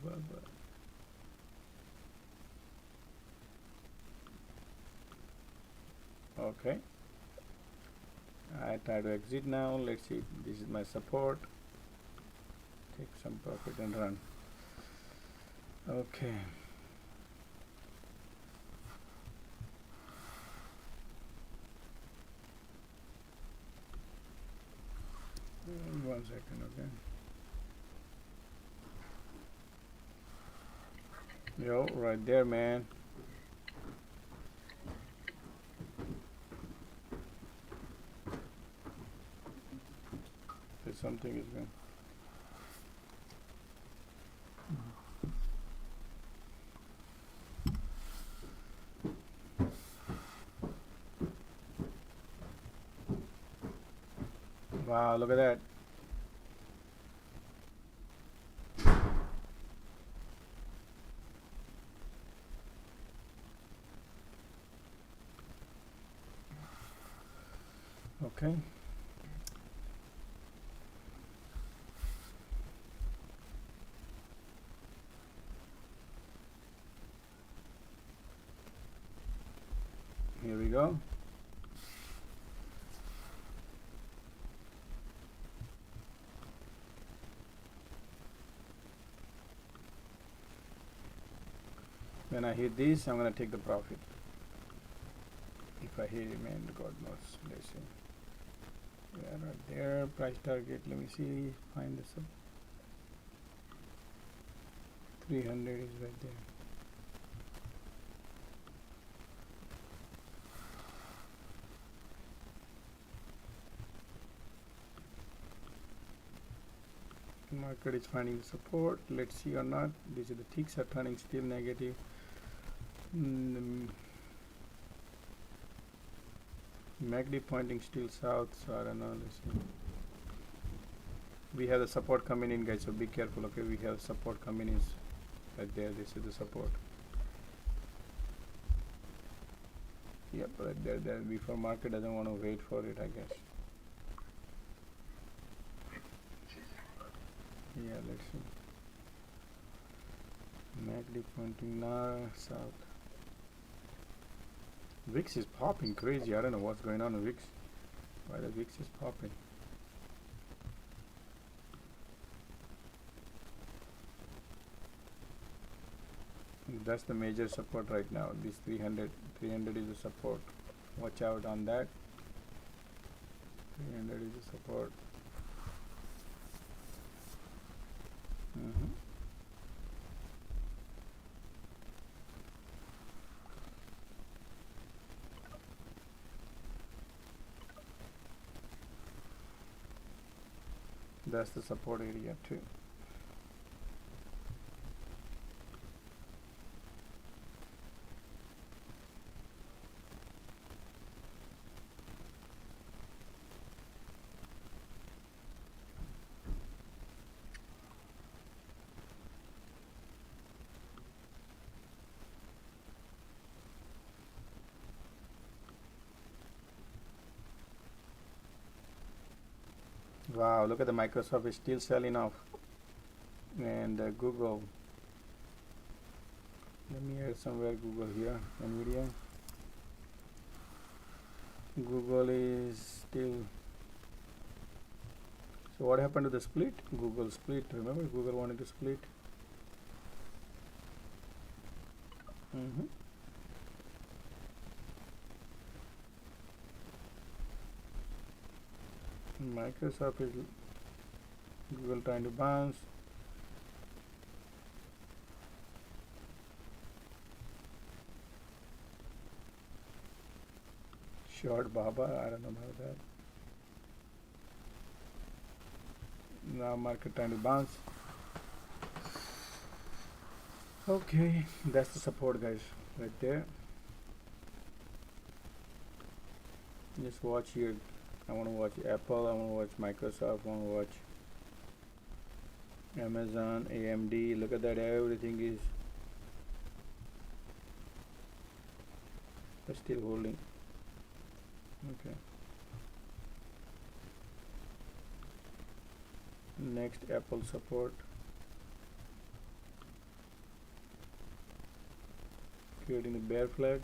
Okay, I try to exit now. Let's see. This is my support. Take some profit and run. Okay. One second, okay. Yo, right there, man. There's something is going. Wow, look at that. Okay. Here we go. When I hit this, I'm gonna take the profit. If I hit it, man, God knows. Let's see. Yeah, right there. Price target. Let me see. Find the sub. 300 is right there. Market is finding the support. Let's see or not. These are the ticks are turning still negative. MACD pointing still south, so I don't know. Let's see. We have the support coming in, guys, so be careful. Okay, we have support coming in right there. This is the support. Yep, right there. Before market doesn't want to wait for it, I guess. Yeah, let's see. MACD pointing north, south. VIX is popping crazy. I don't know what's going on with VIX. Why the VIX is popping. That's the major support right now. This 300 is the support. Watch out on that. 300 is the support. That's the support area too. Wow, look at the Microsoft is still selling off, and Google. Let me add somewhere Google here. Nvidia. Google is still. So what happened to the split? Google split. Remember, Google wanted to split. Microsoft is Google trying to bounce. Short Baba, I don't know about that. Now market trying to bounce. Okay, that's the support, guys, right there. Just watch here. I want to watch Apple, I want to watch Microsoft, I want to watch Amazon, AMD. Look at that, everything is still holding. Okay. Next, Apple support. Creating a bear flag.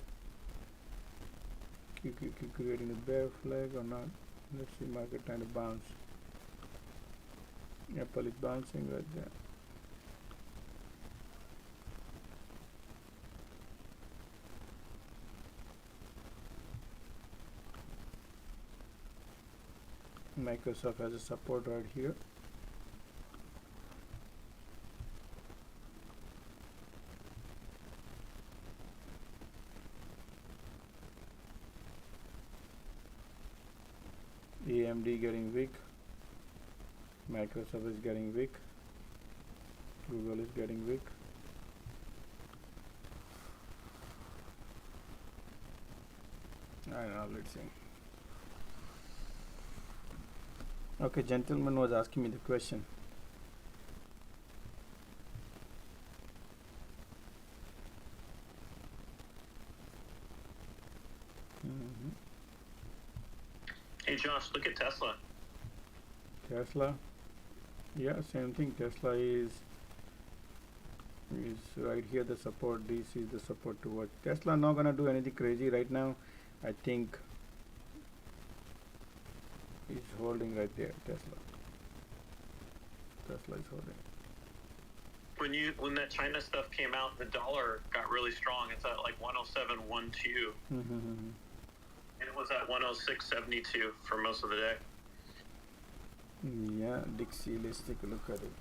QQQ creating a bear flag or not? Let's see, market trying to bounce. Apple is bouncing right there. Microsoft has a support right here. AMD getting weak. Microsoft is getting weak. Google is getting weak. I don't know, let's see. Okay, gentleman was asking me the question. Hey Josh, look at Tesla. Tesla, yeah, same thing. Tesla is right here, the support. This is the support to watch. Tesla not gonna do anything crazy right now. I think is holding right there. Tesla is holding. When that China stuff came out, the dollar got really strong. It's at like 107.12. And it was at 106.72 for most of the day. Yeah, Dixie, let's take a look at it.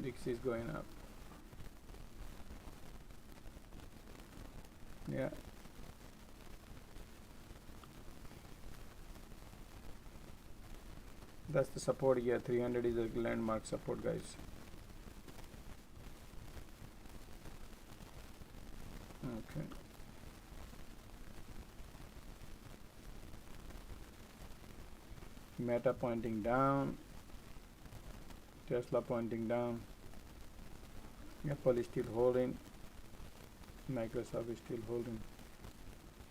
Dixie is going up. Yeah. That's the support here. 300 is a landmark support, guys. Okay. Meta pointing down. Tesla pointing down. Apple is still holding. Microsoft is still holding.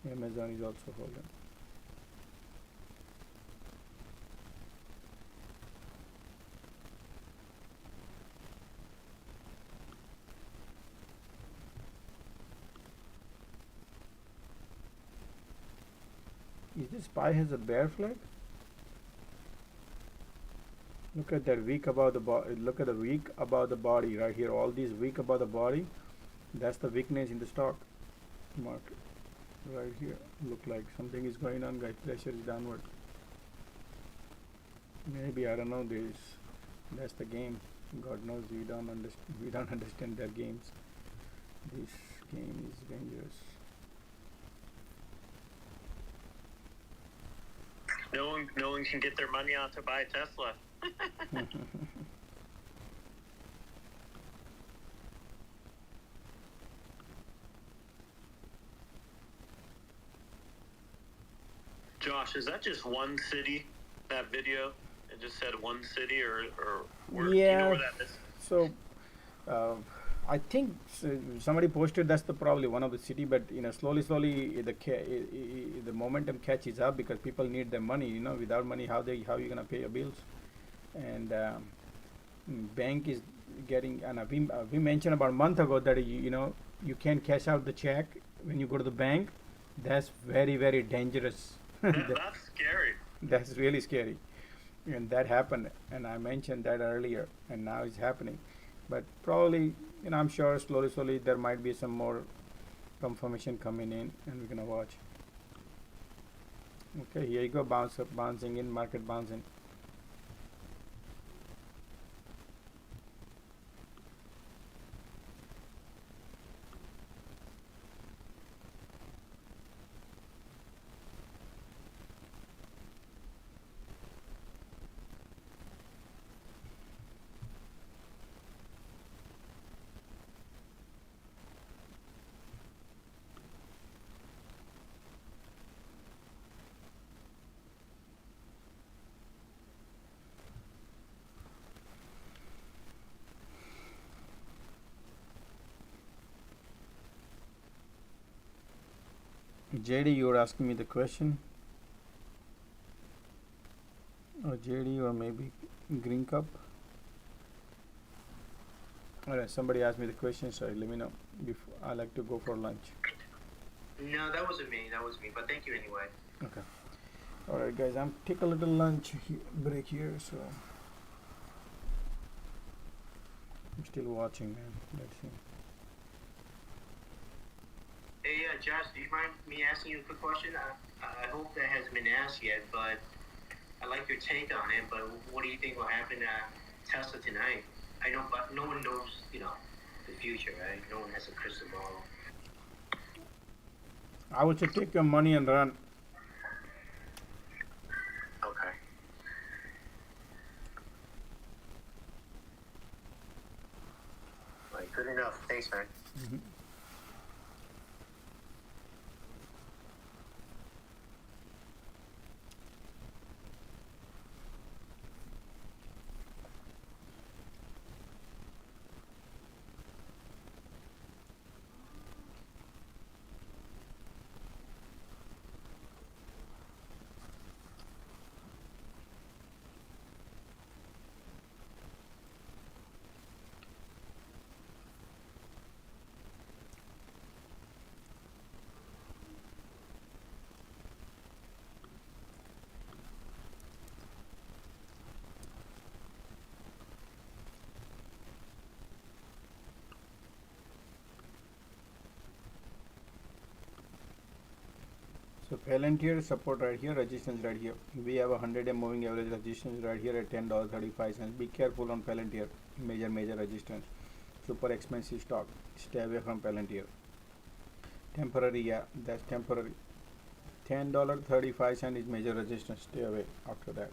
Amazon is also holding. Is this SPY has a bear flag? Look at that weak above the body. Look at the weak above the body right here. All these weak above the body. That's the weakness in the stock market. Right here. Look like something is going on, guys. Pressure is downward. Maybe, I don't know. That's the game. God knows we don't understand their games. This game is dangerous. No one can get their money out to buy a Tesla. Josh, is that just one city, that video? It just said one city, or yeah, do you know where that is? So I think somebody posted that's the probably one of the city, but slowly the momentum catches up because people need their money. Without money, how you gonna pay your bills? And bank is getting. And we mentioned about a month ago that you can cash out the check when you go to the bank. That's very dangerous. That's scary. That's really scary, and that happened. And I mentioned that earlier, and now it's happening. But probably, I'm sure slowly there might be some more confirmation coming in, and we're gonna watch. Okay, here you go, bouncing in, market bouncing. JD, you were asking me the question, or JD, or maybe Green Cup. Alright, somebody asked me the question, sorry, let me know. Before I like to go for lunch. No, that wasn't me. That was me. But thank you anyway. Okay. Alright, guys, I'm take a little lunch break here, so I'm still watching, man. Let's see. Hey, Josh, do you mind me asking you a quick question? I hope that hasn't been asked yet, but I like your take on it. But what do you think will happen to Tesla tonight? I know, but no one knows, the future, right? No one has a crystal ball. I would say take your money and run. Okay. Right, good enough. Thanks, man. Mm-hmm. So Palantir support right here, resistance right here. We have a 100-day moving average resistance right here at $10.35. Be careful on Palantir. Major resistance. Super expensive stock. Stay away from Palantir. Temporary, yeah, that's temporary. $10.35 is major resistance. Stay away after that.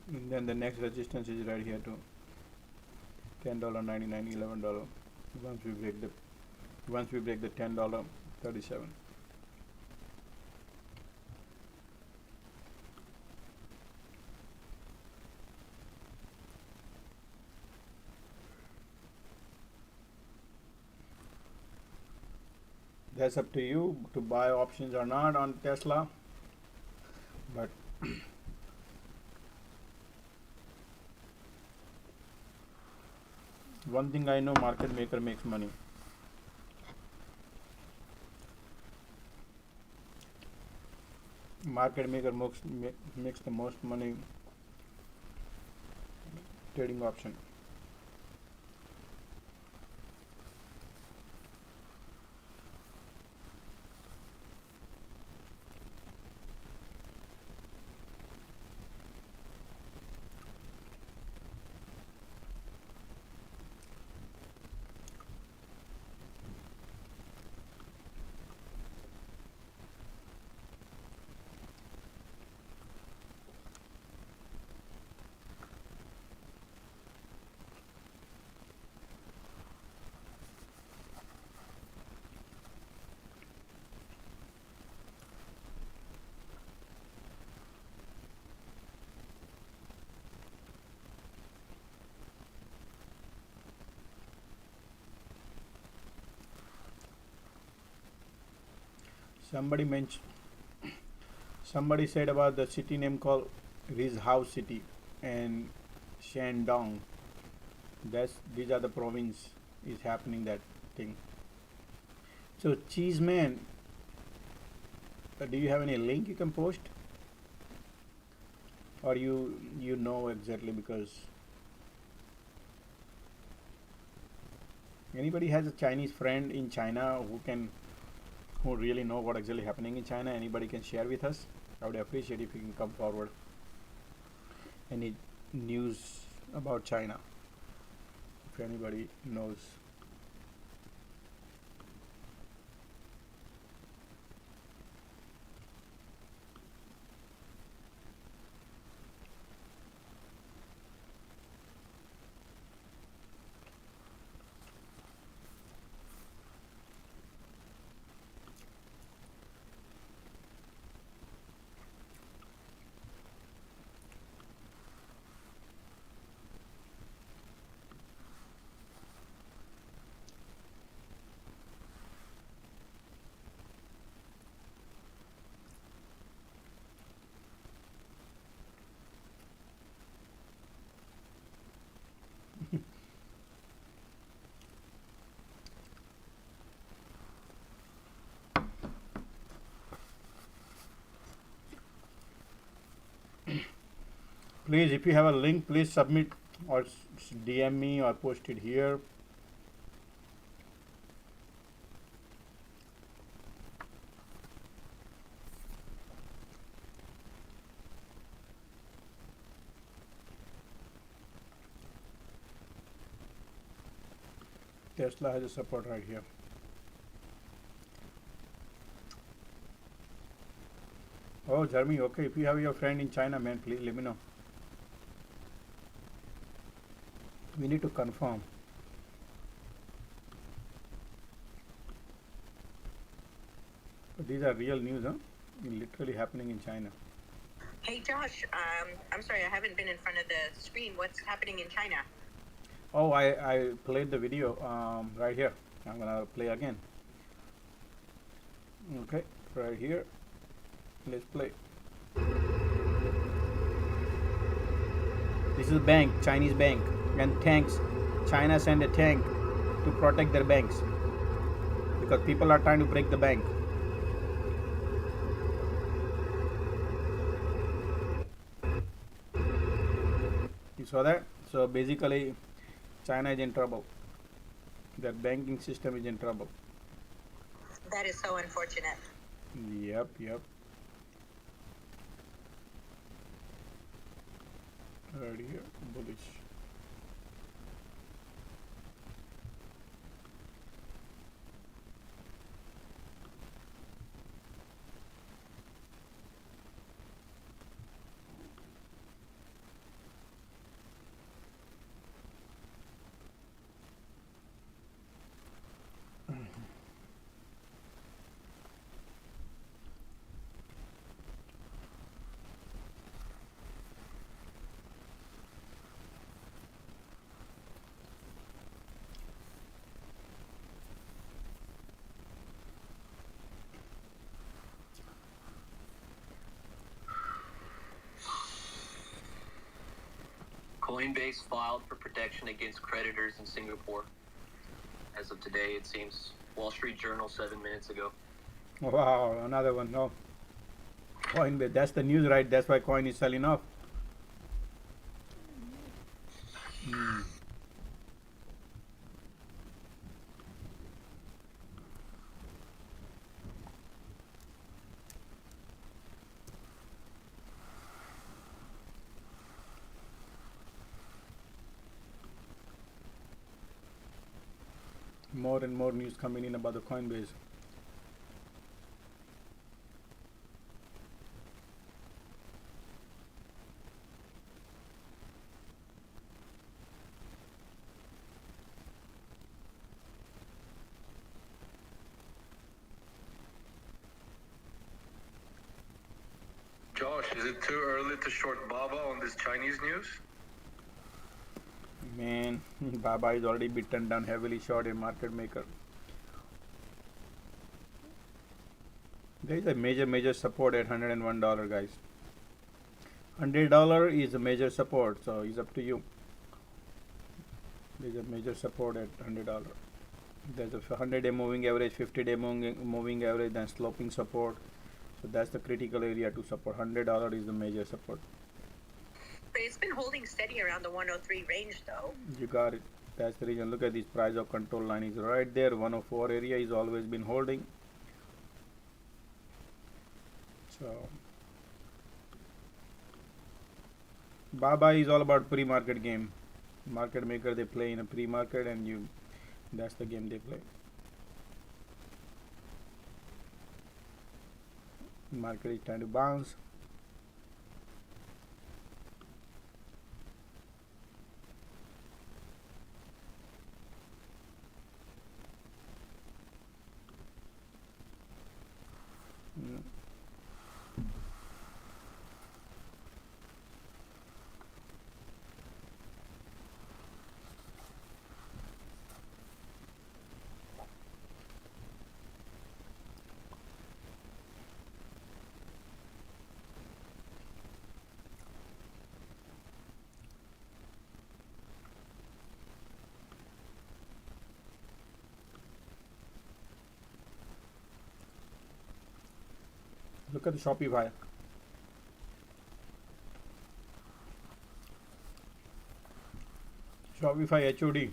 And then the next resistance is right here too. $10.99, $11. Once we break the $10.37. That's up to you to buy options or not on Tesla, but one thing I know, market maker makes money. Market maker makes the most money trading option. Somebody mentioned, somebody said about the city name called Rizhao City and Shandong. These are the province is happening that thing. So Cheese Man, do you have any link you can post, or you know exactly? Because anybody has a Chinese friend in China who really know what exactly happening in China, anybody can share with us. I would appreciate if you can come forward. Any news about China, if anybody knows. Please, if you have a link, please submit or DM me or post it here. Tesla has a support right here. Oh, Jeremy, okay. If you have your friend in China, man, please let me know. We need to confirm. But these are real news, huh? Literally happening in China. Hey Josh, I'm sorry, I haven't been in front of the screen. What's happening in China? Oh, I played the video right here. I'm gonna play again. Okay, right here. Let's play. This is a bank, Chinese bank, and tanks. China sent a tank to protect their banks because people are trying to break the bank. You saw that? So basically, China is in trouble. Their banking system is in trouble. That is so unfortunate. Yep. Right here, bullish. Coinbase filed for protection against creditors in Singapore. As of today, it seems. Wall Street Journal 7 minutes ago. Wow, another one. No. Coinbase, that's the news, right? That's why coin is selling off. More and more news coming in about the Coinbase. Josh, is it too early to short Baba on this Chinese news? Man, Baba is already beaten down, heavily short, a market maker. There is a major support at $101, guys. $100 is a major support, so it's up to you. There's a major support at $100. There's a 100-day moving average, 50-day moving average, then sloping support. So that's the critical area to support. $100 is the major support. But it's been holding steady around the 103 range, though. You got it. That's the reason. Look at this price of control line is right there. 104 area is always been holding. So Baba is all about pre-market game. Market maker, they play in a pre-market, and that's the game they play. Market is trying to bounce. Look at the Shopify. Shopify HOD.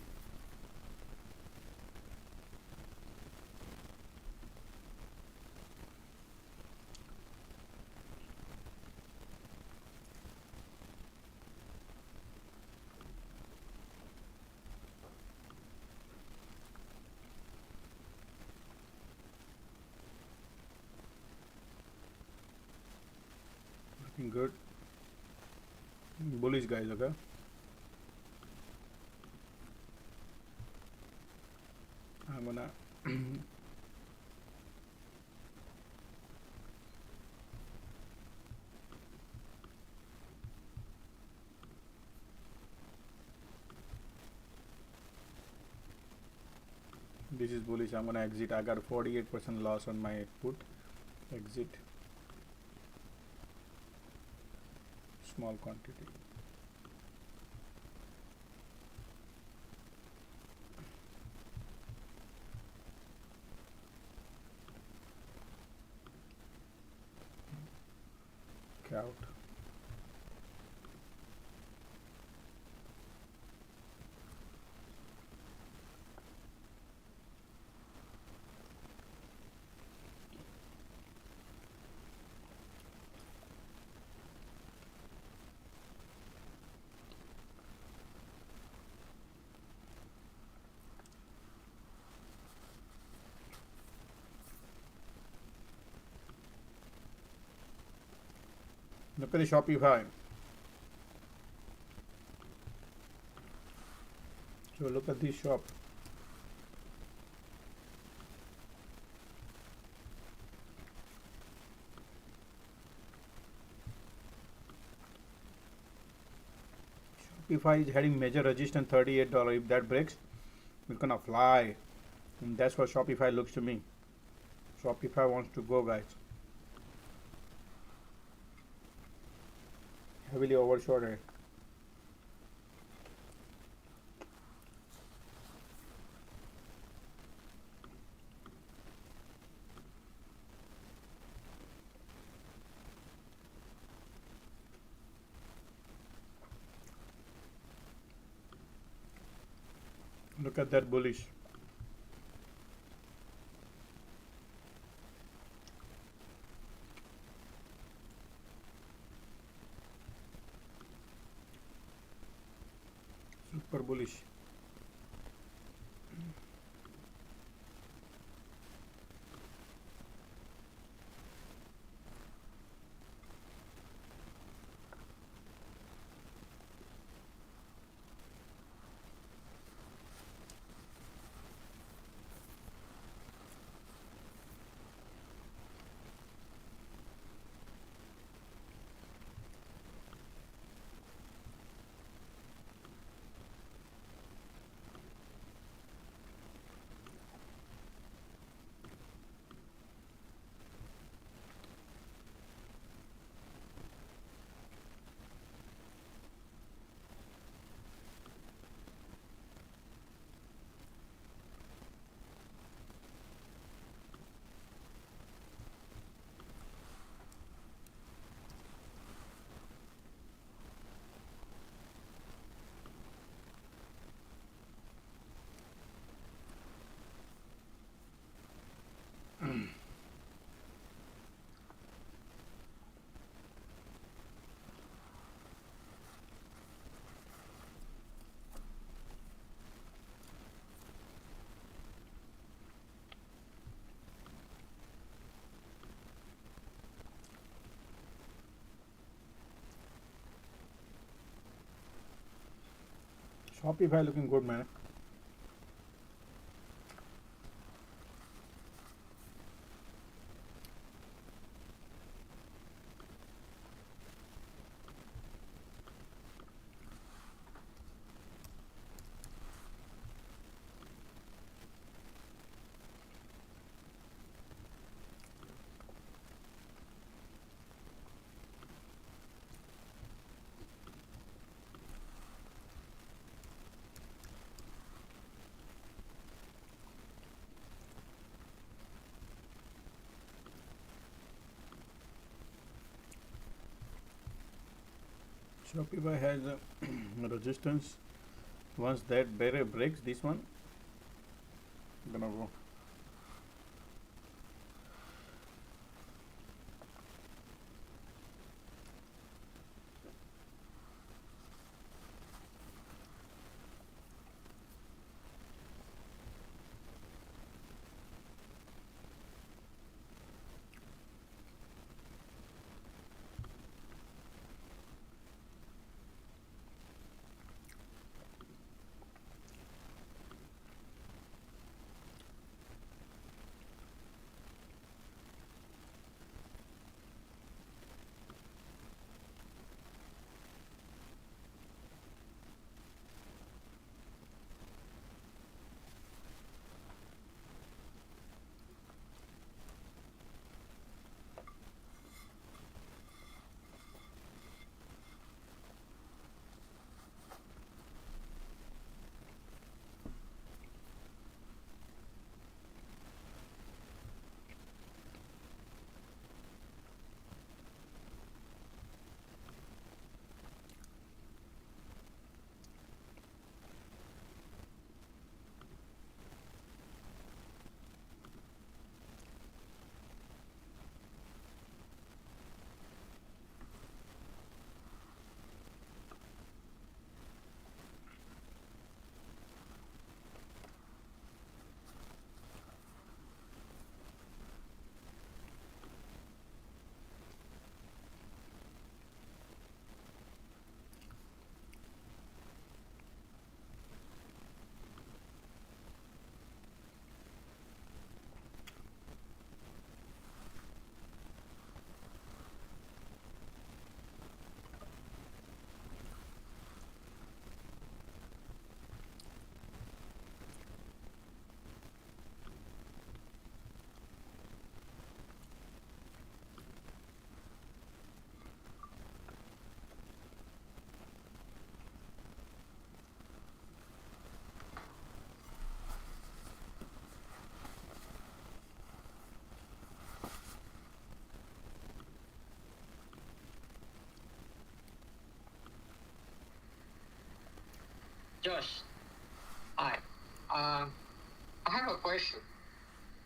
Looking good. Bullish, guys, okay? I'm gonna this is bullish. I'm gonna exit. I got 48% loss on my put. Exit. Small quantity. Out. Look at the Shopify. So look at this shop. Shopify is heading major resistance $38. If that breaks, it's gonna fly. And that's what Shopify looks to me. Shopify wants to go, guys. Heavily overshorted. Look at that bullish. Super bullish. Shopify looking good, man. Shopify has a resistance. Once that barrier breaks, this one gonna go. Josh, hi. I have a question.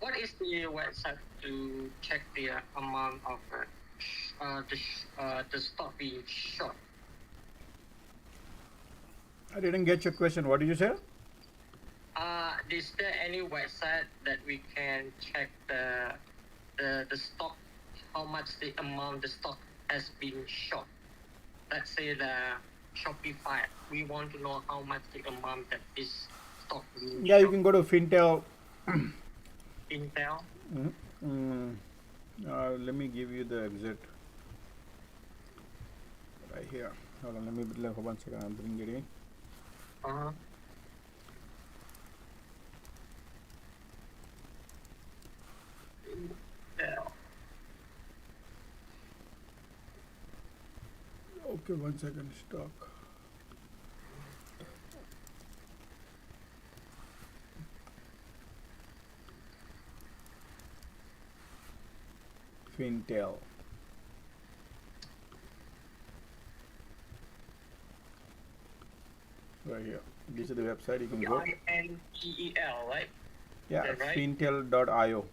What is the website to check the amount of the stock being short? I didn't get your question. What did you say? Is there any website that we can check the stock, how much the amount the stock has been short? Let's say the Shopify. We want to know how much the amount that is stock being Yeah, you short. can go to Fintel. Intel. Let me give you the exact right here. Hold on, let me 1 second. I'll bring it in. Uh-huh. Intel. Okay, 1 second. Stock. Fintel. Right here. This is the website you can go. Intel, right? Yeah, Is that right? fintel.io.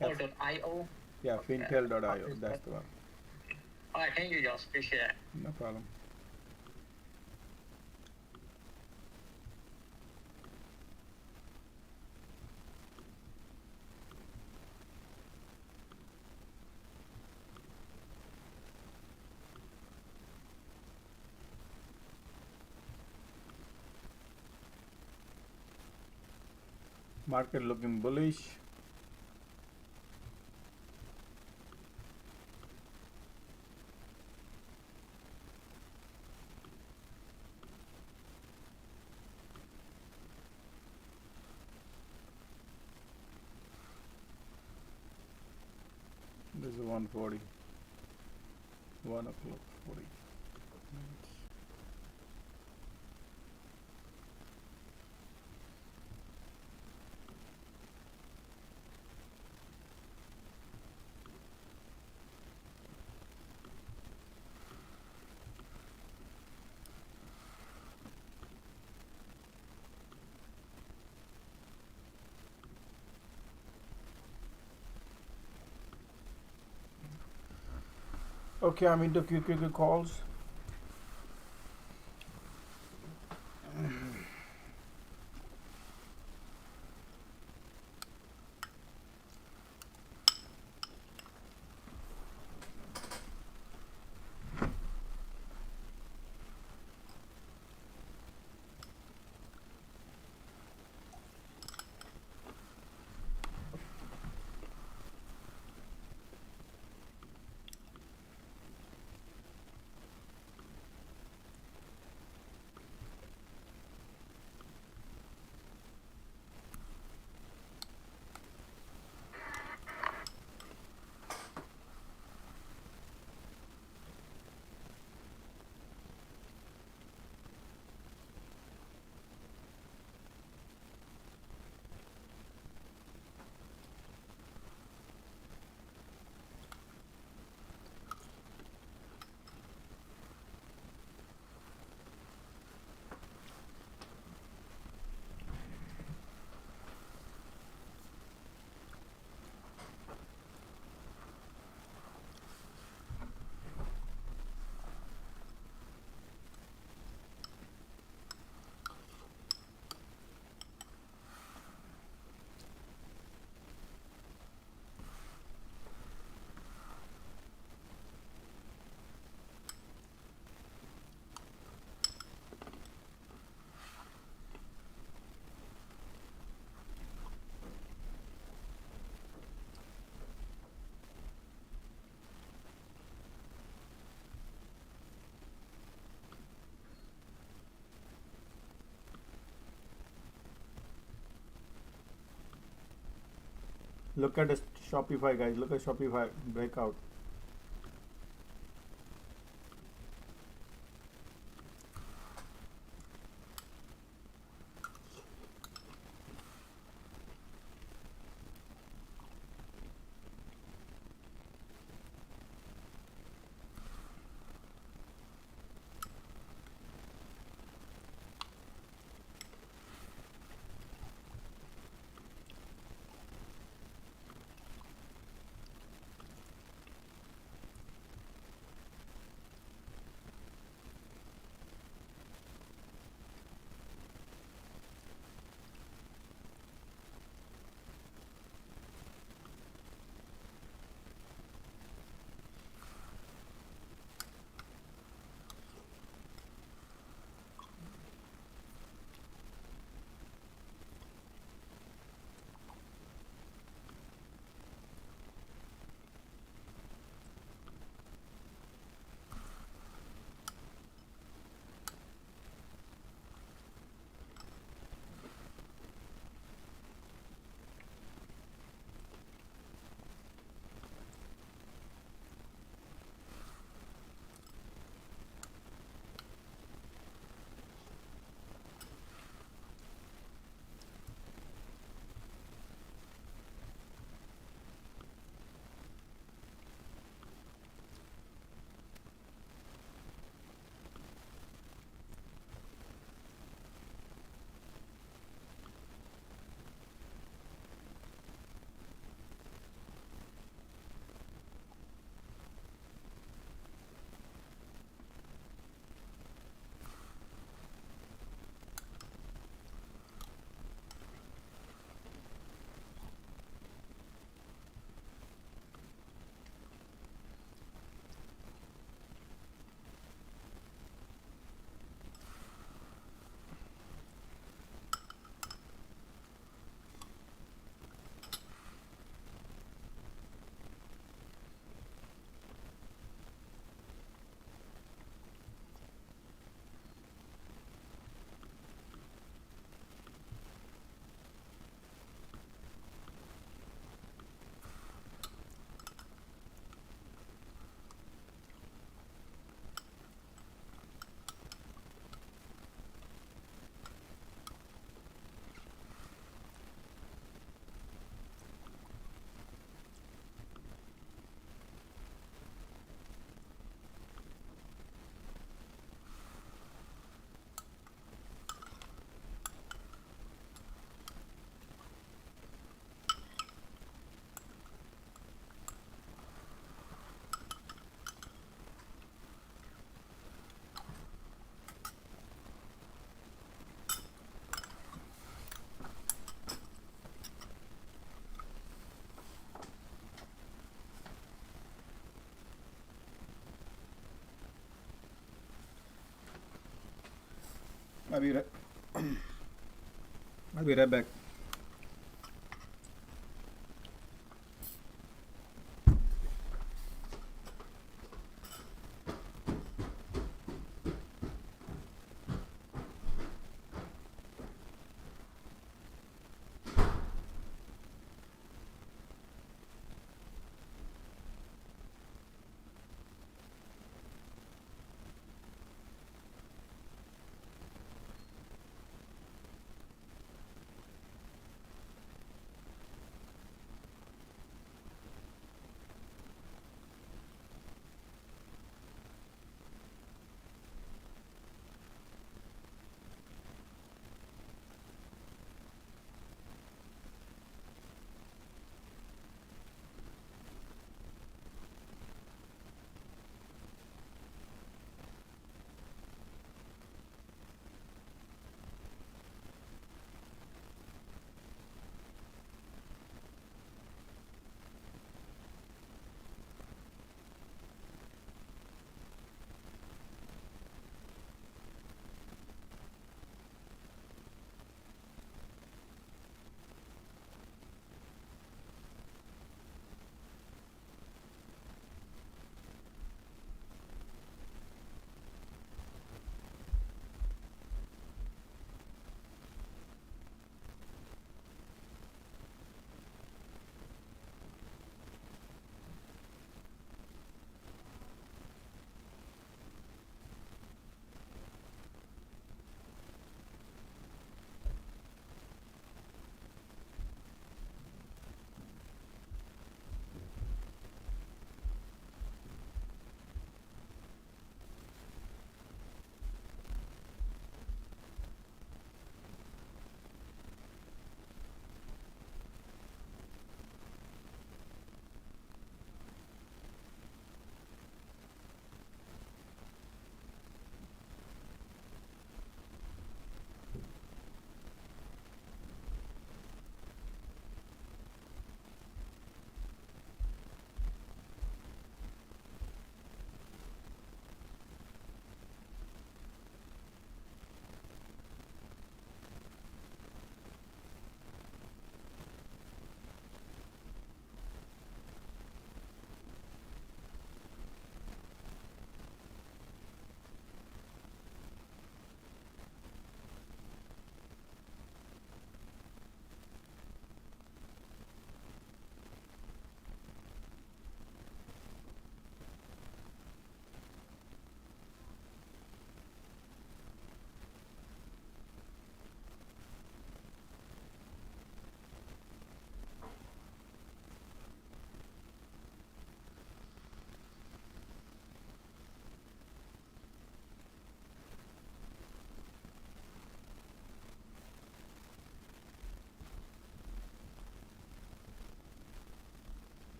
Oh, .io. Yeah, Okay. fintel.io. That's the one. All right, thank you, Josh. Appreciate it. No problem. Market looking bullish. This is 140. 1 o'clock 40 minutes. Okay, I'm into QQQ calls. Look at the Shopify, guys. Look at Shopify breakout. I'll be right I'll be right back.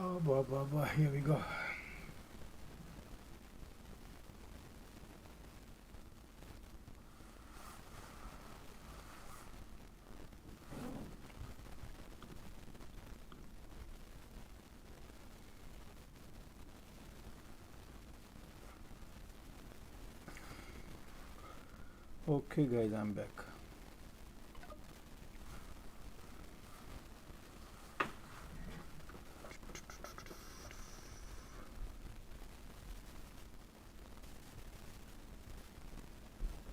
Oh boy, here we go. Okay guys, I'm back.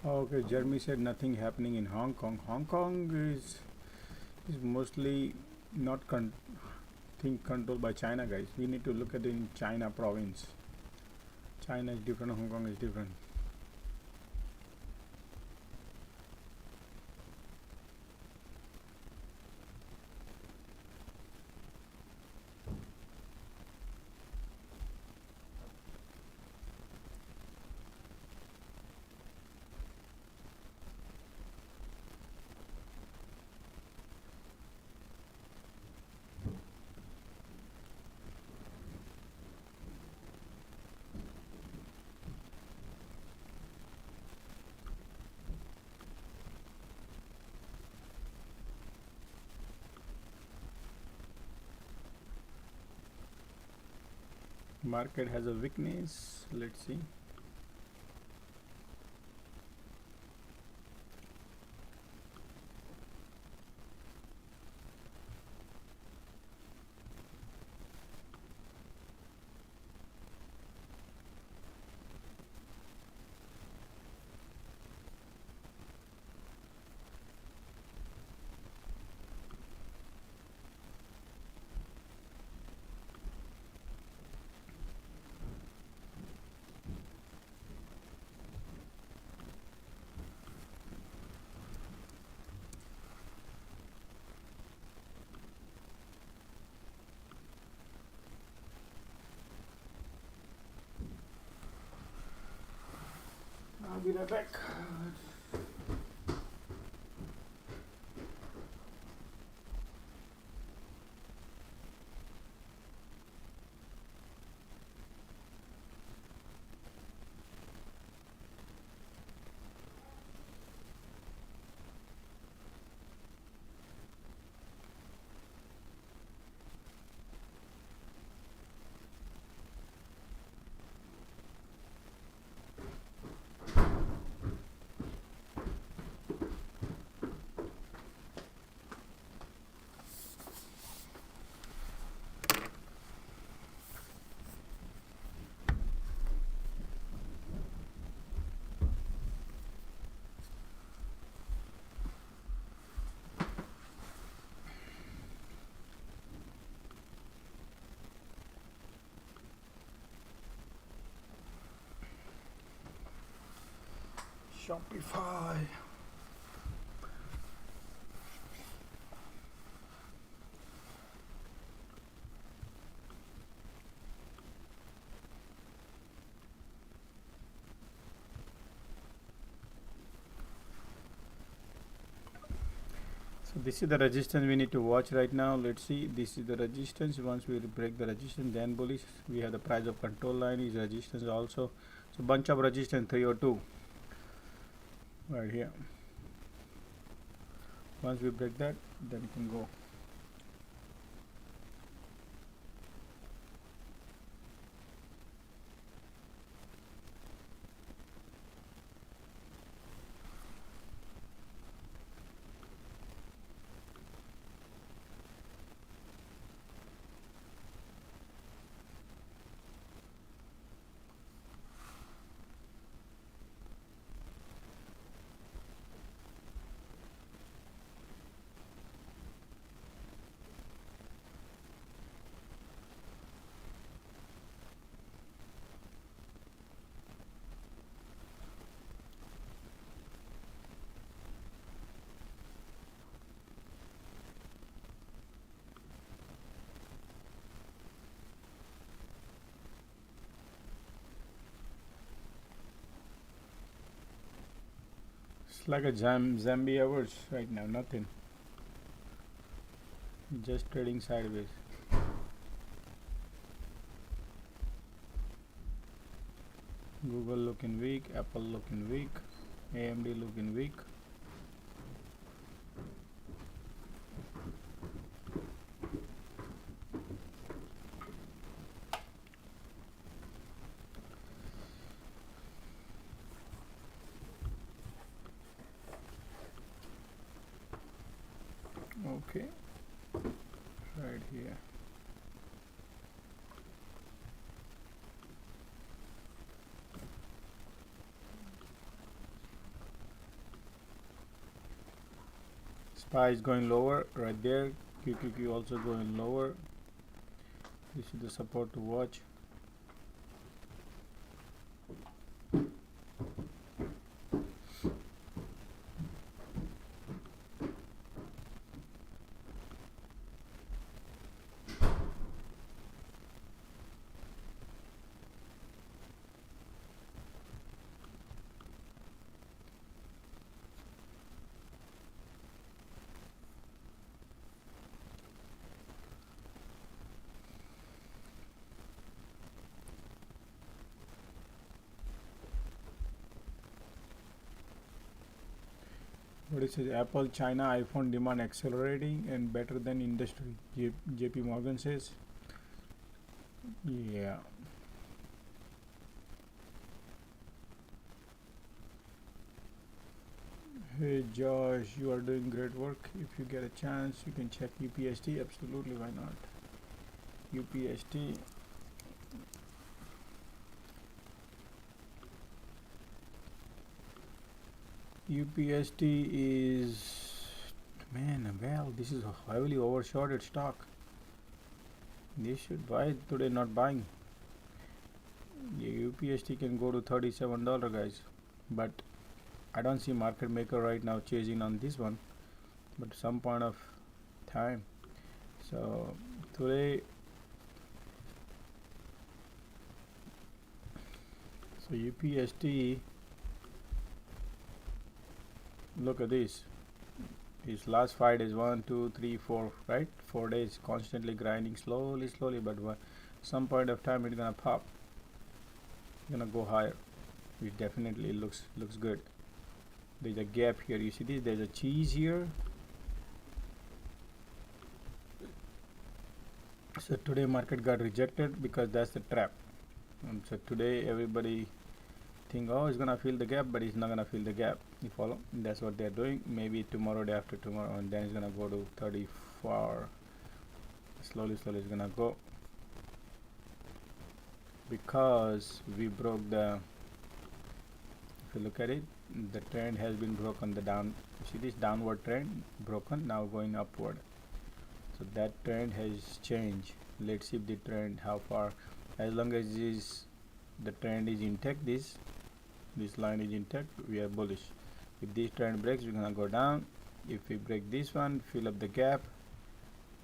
Okay, Jeremy said nothing happening in Hong Kong. Hong Kong is mostly not controlled by China, guys. We need to look at it in China province. China is different, Hong Kong is different. Market has a weakness. Let's see. I'll be right back. Shopify. So this is the resistance we need to watch right now. Let's see, this is the resistance. Once we break the resistance, then bullish. We have the price of control line is resistance also. So bunch of resistance 302 right here. Once we break that, then we can go. It's like a zombie hours right now, nothing. Just trading sideways. Google looking weak, Apple looking weak, AMD looking weak. Okay, right here. SPY is going lower right there. QQQ also going lower. This is the support to watch. What is it? Apple, China, iPhone demand accelerating and better than industry. JP Morgan says. Yeah. Hey Josh, you are doing great work. If you get a chance, you can check UPST. Absolutely, why not? UPST. UPST is, man, well, this is a heavily overshorted stock. They should buy it today, not buying. The UPST can go to $37, guys, but I don't see market maker right now chasing on this one, but some point of time. So today, so UPST, look at this. His last 5 days, 1, 2, 3, 4, right? 4 days constantly grinding slowly, but some point of time it's gonna pop. Gonna go higher. It definitely looks good. There's a gap here. You see this? There's a cheese here. So today market got rejected because that's the trap. So today everybody think, oh, it's gonna fill the gap, but it's not gonna fill the gap. You follow? That's what they're doing. Maybe tomorrow, day after tomorrow, and then it's gonna go to 34. Slowly it's gonna go, because we broke the, if you look at it, the trend has been broken. The down, you see this downward trend broken, now going upward. So that trend has changed. Let's see if the trend, how far, as long as the trend is intact, this line is intact, we are bullish. If this trend breaks, we're gonna go down. If we break this one, fill up the gap,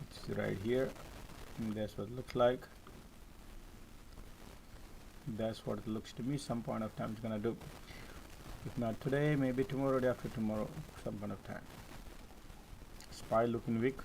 it's right here, and that's what it looks like. That's what it looks to me. Some point of time it's gonna do. If not today, maybe tomorrow, day after tomorrow, some point of time. SPY looking weak.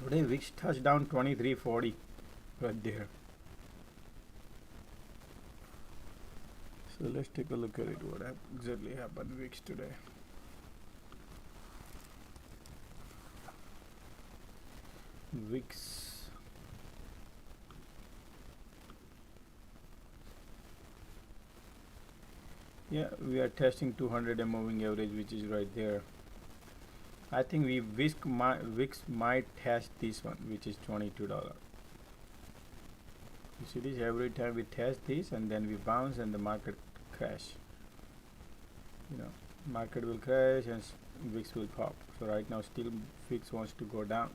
Today VIX touched down 2340 right there. So let's take a look at it. What exactly happened VIX today? VIX. Yeah, we are testing 200 moving average, which is right there. I think VIX might test this one, which is $22. You see this? Every time we test this and then we bounce and the market crash. You know, market will crash and VIX will pop. So right now still VIX wants to go down.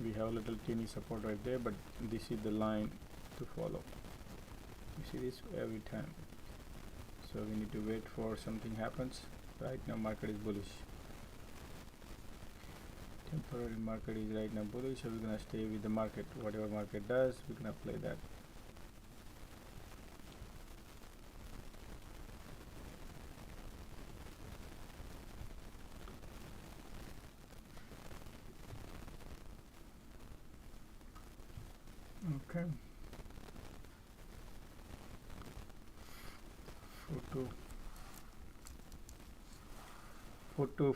We have a little teeny support right there, but this is the line to follow. You see this every time. So we need to wait for something happens. Right now market is bullish. Temporary market is right now bullish, so we're gonna stay with the market. Whatever market does, we're gonna play that. Okay.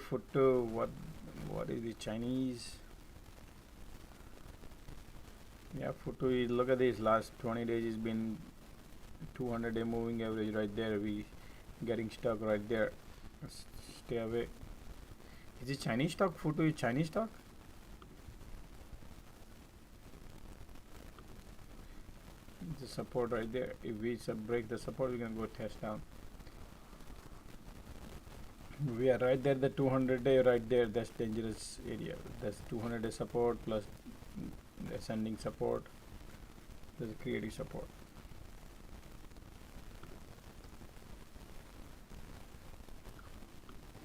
Photo, what is the Chinese? Yeah, photo is, look at this, last 20 days has been 200-day moving average right there. We getting stuck right there. Let's stay away. Is it Chinese stock? Photo is Chinese stock? The support right there. If we break the support, we're gonna go test down. We are right there, the 200-day right there. That's dangerous area. That's 200-day support plus ascending support. There's creative support.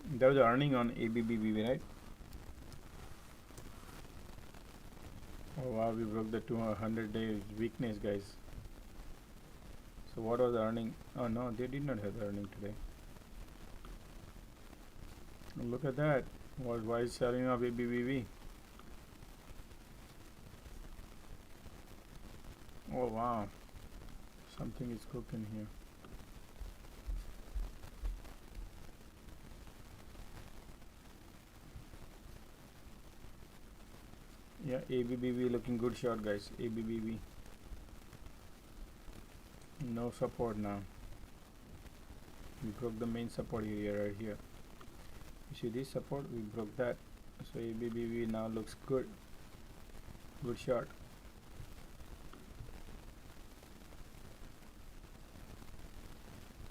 There was earning on ABBV, right? Oh wow, we broke the 200-day weakness, guys. So what was the earning? Oh no, they did not have the earning today. Look at that. Why is selling off ABBV? Oh wow, something is cooking here. Yeah, ABBV looking good shot, guys. ABBV. No support now. We broke the main support area right here. You see this support? We broke that. So ABBV now looks good. Good shot.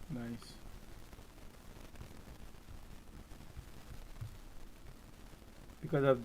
Nice. Because of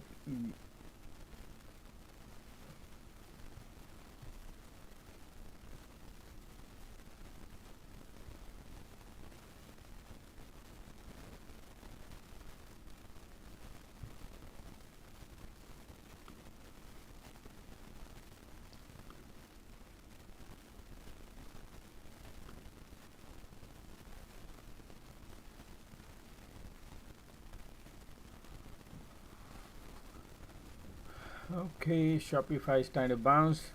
okay, Shopify is trying to bounce.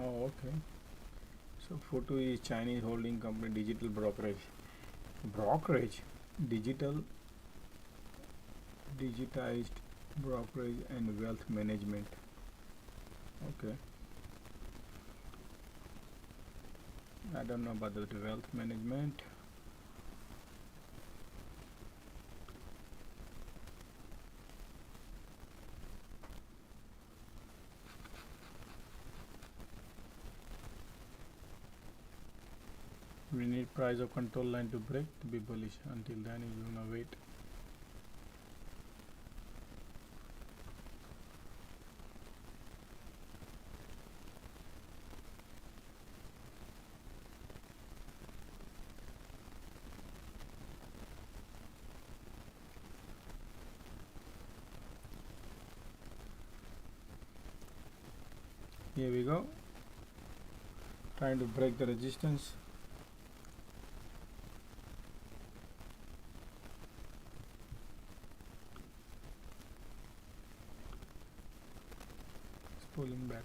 Oh, okay. So Photo is Chinese holding company, digital brokerage. Brokerage? Digital, digitized brokerage and wealth management. Okay. I don't know about the wealth management. We need price of control line to break to be bullish. Until then, you're gonna wait. Here we go. Trying to break the resistance. It's pulling back.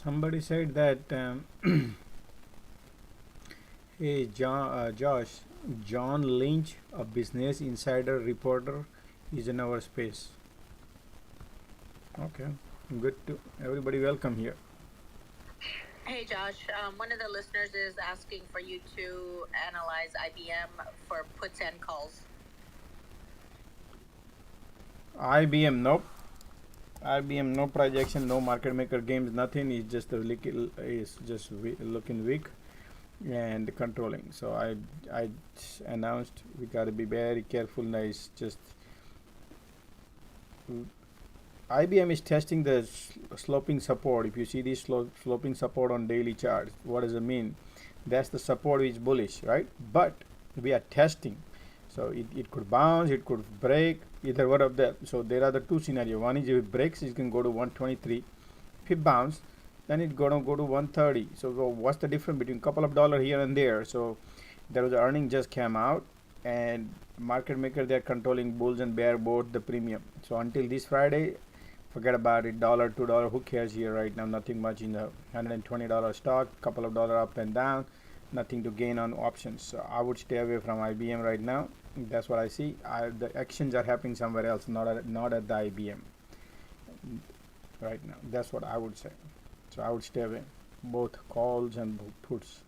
Somebody said that hey Josh, John Lynch, a Business Insider reporter, is in our space. Okay, good to everybody. Welcome here. Hey Josh, one of the listeners is asking for you to analyze IBM for puts and calls. IBM, nope. IBM, no projection, no market maker games, nothing. It's just looking weak and controlling. So I announced we got to be very careful. Nice, just IBM is testing the sloping support. If you see this sloping support on daily charts, what does it mean? That's the support which is bullish, right? But we are testing. So it could bounce, it could break, either one of them. So there are the two scenarios. One is if it breaks, it can go to 123. If it bounce, then it's gonna go to 130. So what's the difference between a couple of dollars here and there? So there was earning just came out, and market maker, they're controlling bulls and bear both the premium. So until this Friday, forget about it. $1, $2, who cares here right now? Nothing much in the $120 stock, couple of dollars up and down, nothing to gain on options. So I would stay away from IBM right now. That's what I see. The actions are happening somewhere else, not at the IBM right now. That's what I would say. So I would stay away, both calls and puts.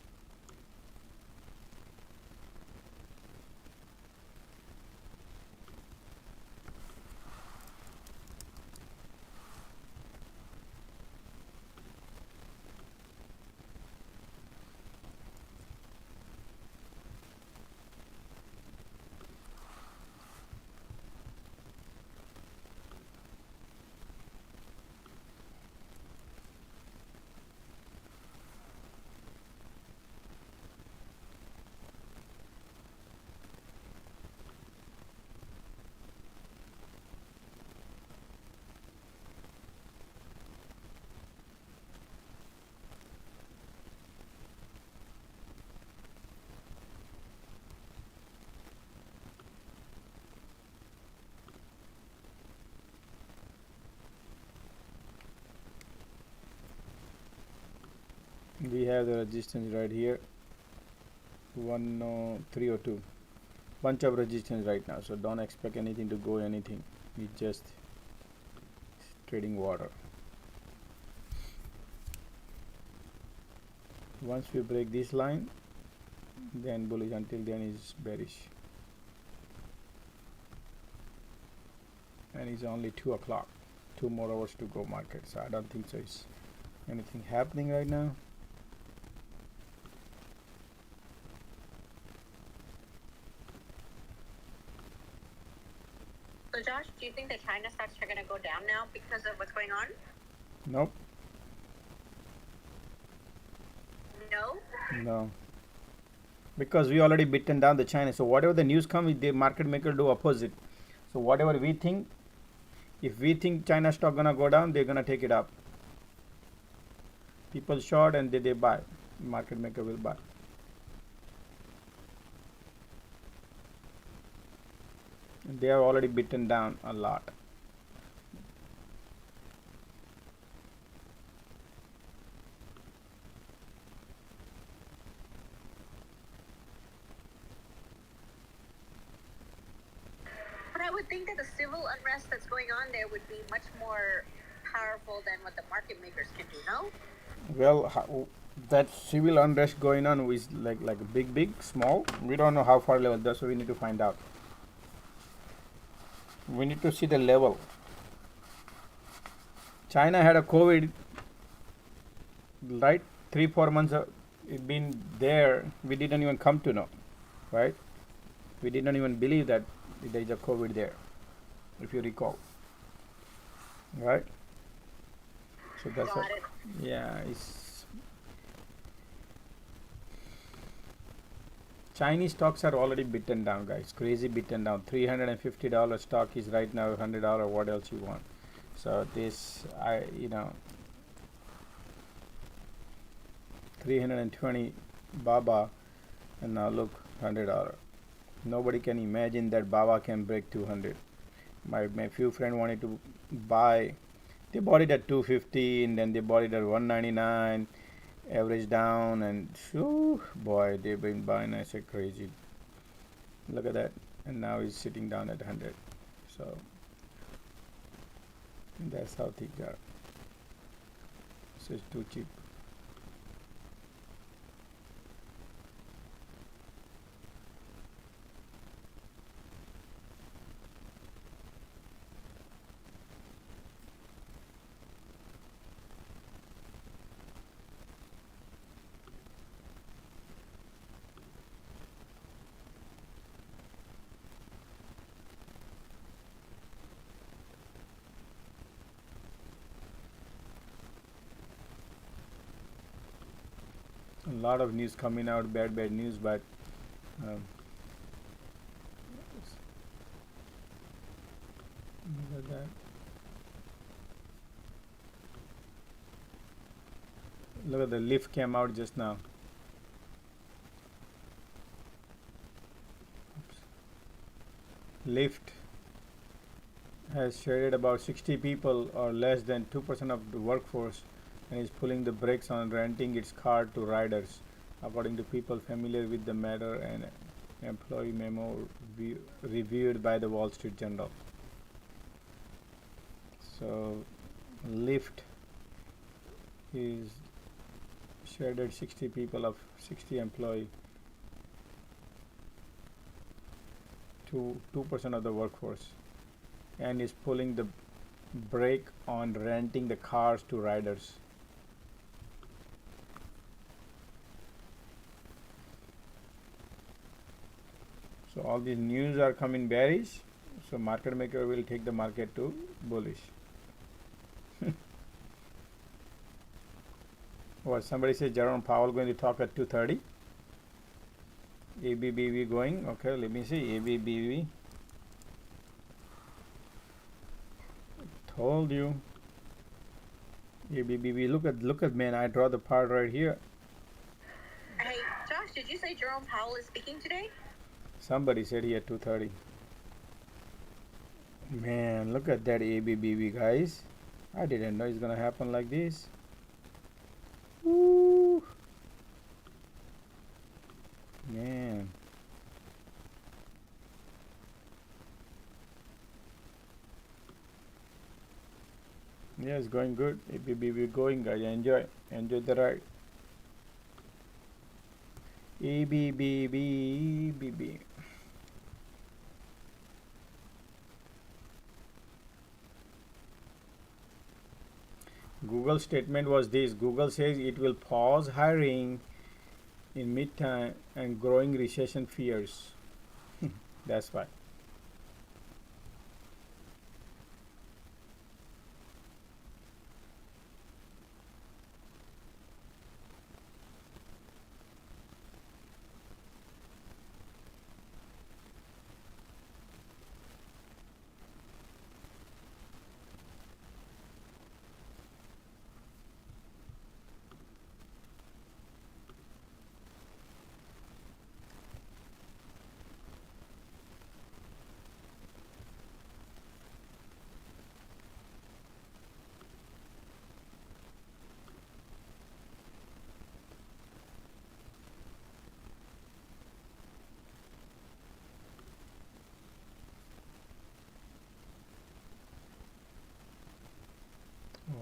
We have the resistance right here, 302. Bunch of resistance right now, so don't expect anything to go anything. It's just trading water. Once we break this line, then bullish. Until then is bearish, and it's only 2 o'clock. 2 more hours to go market, so I don't think so is anything happening right now. So Josh, do you think the China stocks are going to go down now because of what's going on? Nope. No, because we already beaten down the China. So whatever the news comes, the market maker do opposite. So whatever we think, if we think China stock gonna go down, they're gonna take it up. People short and they buy. Market maker will buy. They are already beaten down a lot. But I would think that the civil unrest that's going on there would be much more powerful than what the market makers can do, no? Well, that civil unrest going on is like big, small. We don't know how far level. That's what we need to find out. We need to see the level. China had a COVID, right? 3-4 months it been there. We didn't even come to know, right? We didn't even believe that there is a COVID there, if you recall, right? So that's what, yeah. It's Chinese stocks are already beaten down, guys. Crazy beaten down. $350 stock is right now $100. What else you want? So this, 320 Baba, and now look, $100. Nobody can imagine that Baba can break 200. My few friend wanted to buy They bought it at 250, and then they bought it at 199, average down, and whew, boy, they've been buying us like crazy. Look at that, and now it's sitting down at 100. So that's how things are. So it's too cheap. A lot of news coming out, bad news, but look at that. Look at the lift came out just now. Oops. Lyft has shredded about 60 people, or less than 2% of the workforce, and is pulling the brakes on renting its car to riders, according to people familiar with the matter and employee memo reviewed by the Wall Street Journal. So Lyft is shredded 60 people of 60 employee to 2% of the workforce, and is pulling the brake on renting the cars to riders. So all these news are coming bearish, so market maker will take the market to bullish. What, somebody says Jerome Powell going to talk at 2:30? ABBV going, okay, let me see. ABBV, told you. ABBV, look at man, I draw the part right here. Hey Josh, did you say Jerome Powell is speaking today? Somebody said he at 2:30. Man, look at that ABBV, guys. I didn't know it's gonna happen like this. Woo. Man. Yeah, it's going good. ABBV going, guys. Enjoy the ride. ABBV. Google statement was this. Google says it will pause hiring in mid-time and growing recession fears. That's why.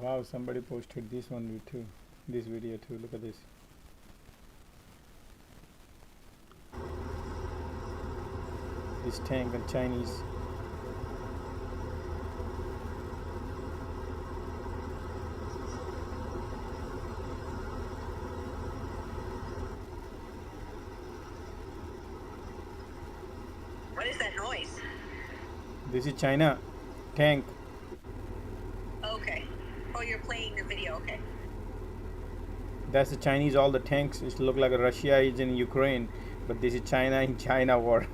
Wow, somebody posted this one too, this video too. Look at this. This tank and Chinese. What is that noise? This is China tank. Okay. Oh, you're playing the video, okay. That's the Chinese, all the tanks. It look like Russia is in Ukraine, but this is China in China war.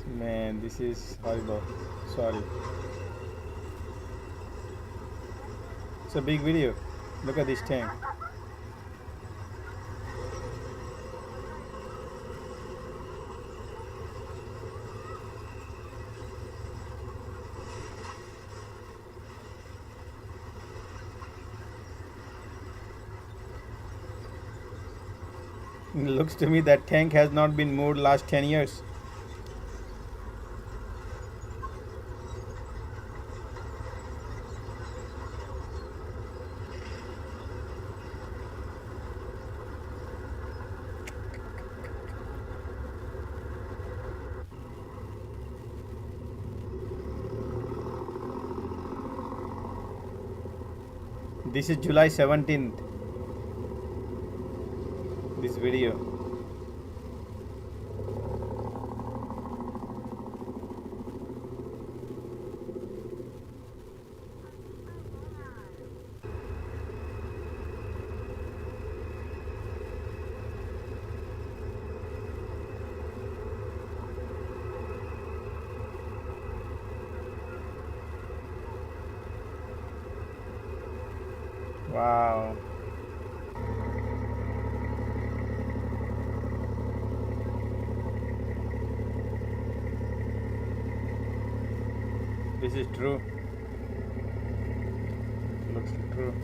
Man, this is horrible. Sorry. It's a big video. Look at this tank. It looks to me that tank has not been moved last 10 years. This is July 17th. This video. Wow. This is true. Looks true.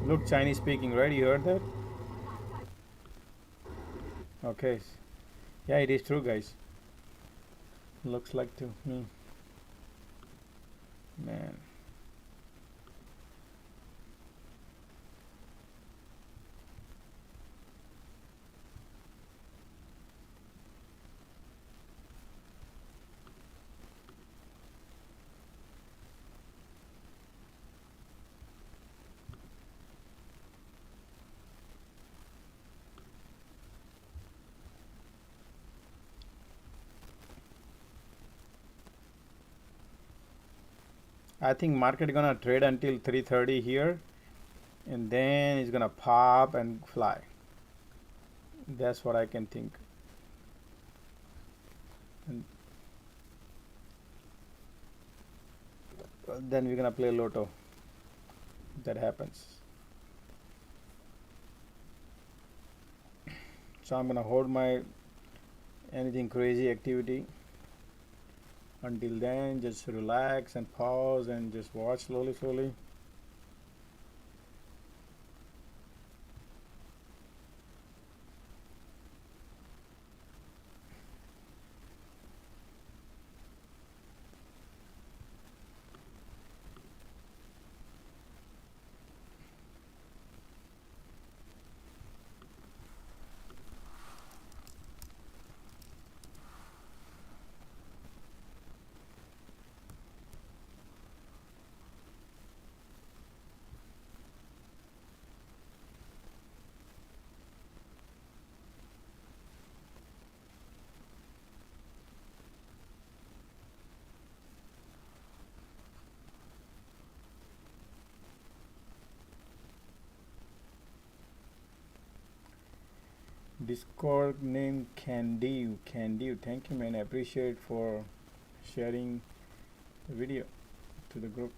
Look, Chinese speaking, right? You heard that? Okay. Yeah, it is true, guys. Looks like to me. Man. I think market gonna trade until 3:30 here, and then it's gonna pop and fly. That's what I can think. And then we're gonna play lotto. If that happens. So I'm gonna hold my anything crazy activity. Until then, just relax and pause and just watch slowly. Discord name Candiu. Thank you, man. I appreciate for sharing the video to the group.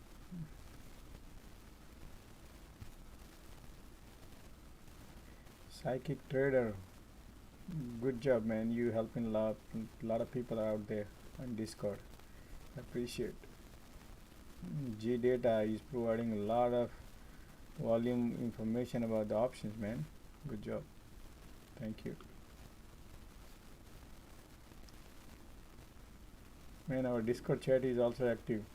Psychic trader. Good job, man. You helping a lot of people out there on Discord. I appreciate. G Data is providing a lot of volume information about the options, man. Good job. Thank you. Man, our Discord chat is also active.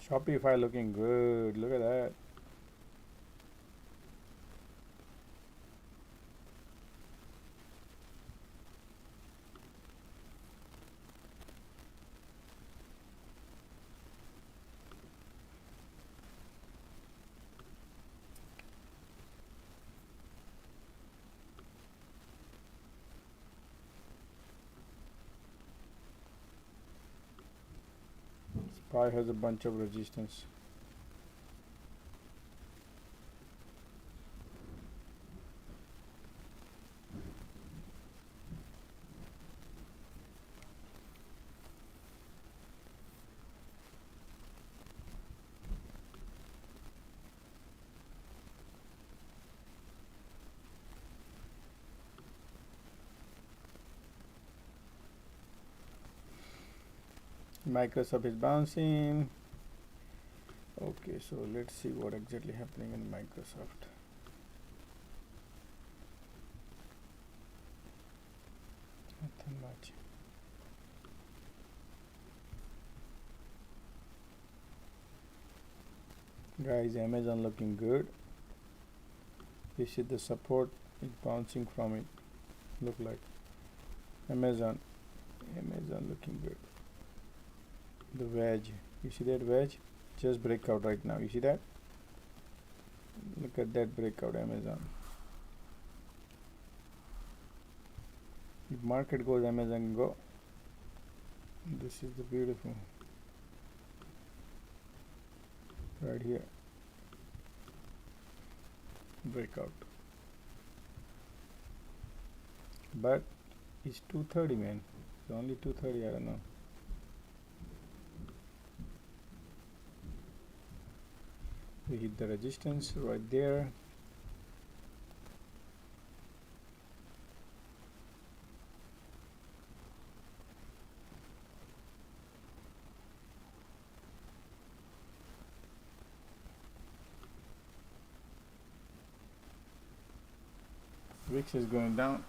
Shopify looking good. Look at that. SPY has a bunch of resistance. Microsoft is bouncing. Okay, so let's see what exactly happening in Microsoft. Nothing much. Guys, Amazon looking good. You see the support is bouncing from it. Look like Amazon looking good. The wedge, you see that wedge? Just breakout right now. You see that? Look at that breakout, Amazon. If market goes, Amazon go. This is the beautiful right here. Breakout. But it's 230, man. It's only 230. I don't know. We hit the resistance right there. VIX is going down.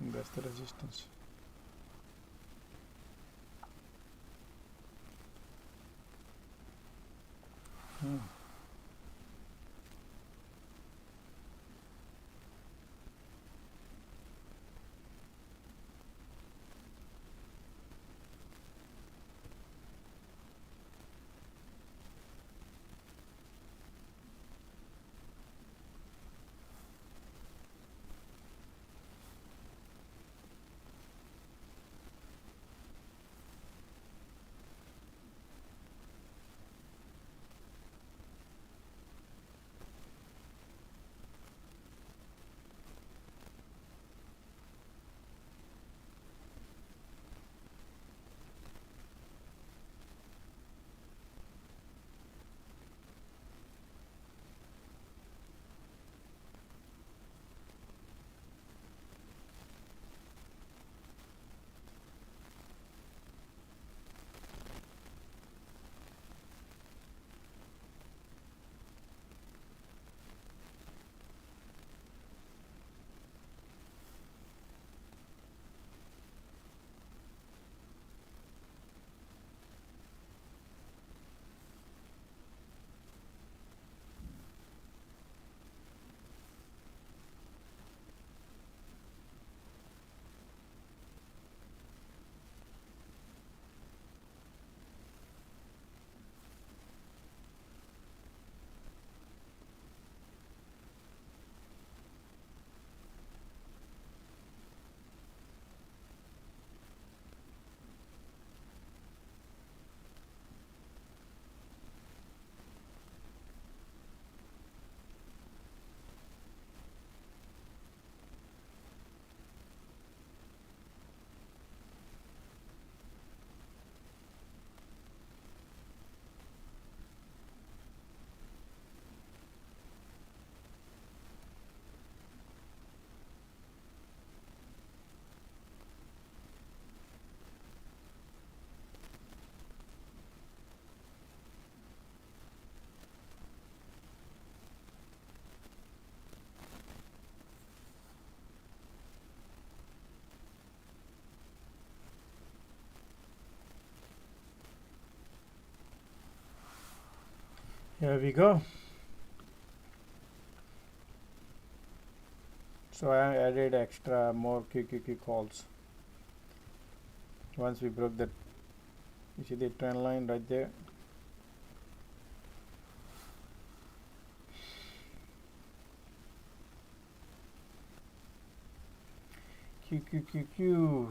And that's the resistance. Here we go. So I added extra more QQQ calls. Once we broke that, you see the trend line right there. QQQ.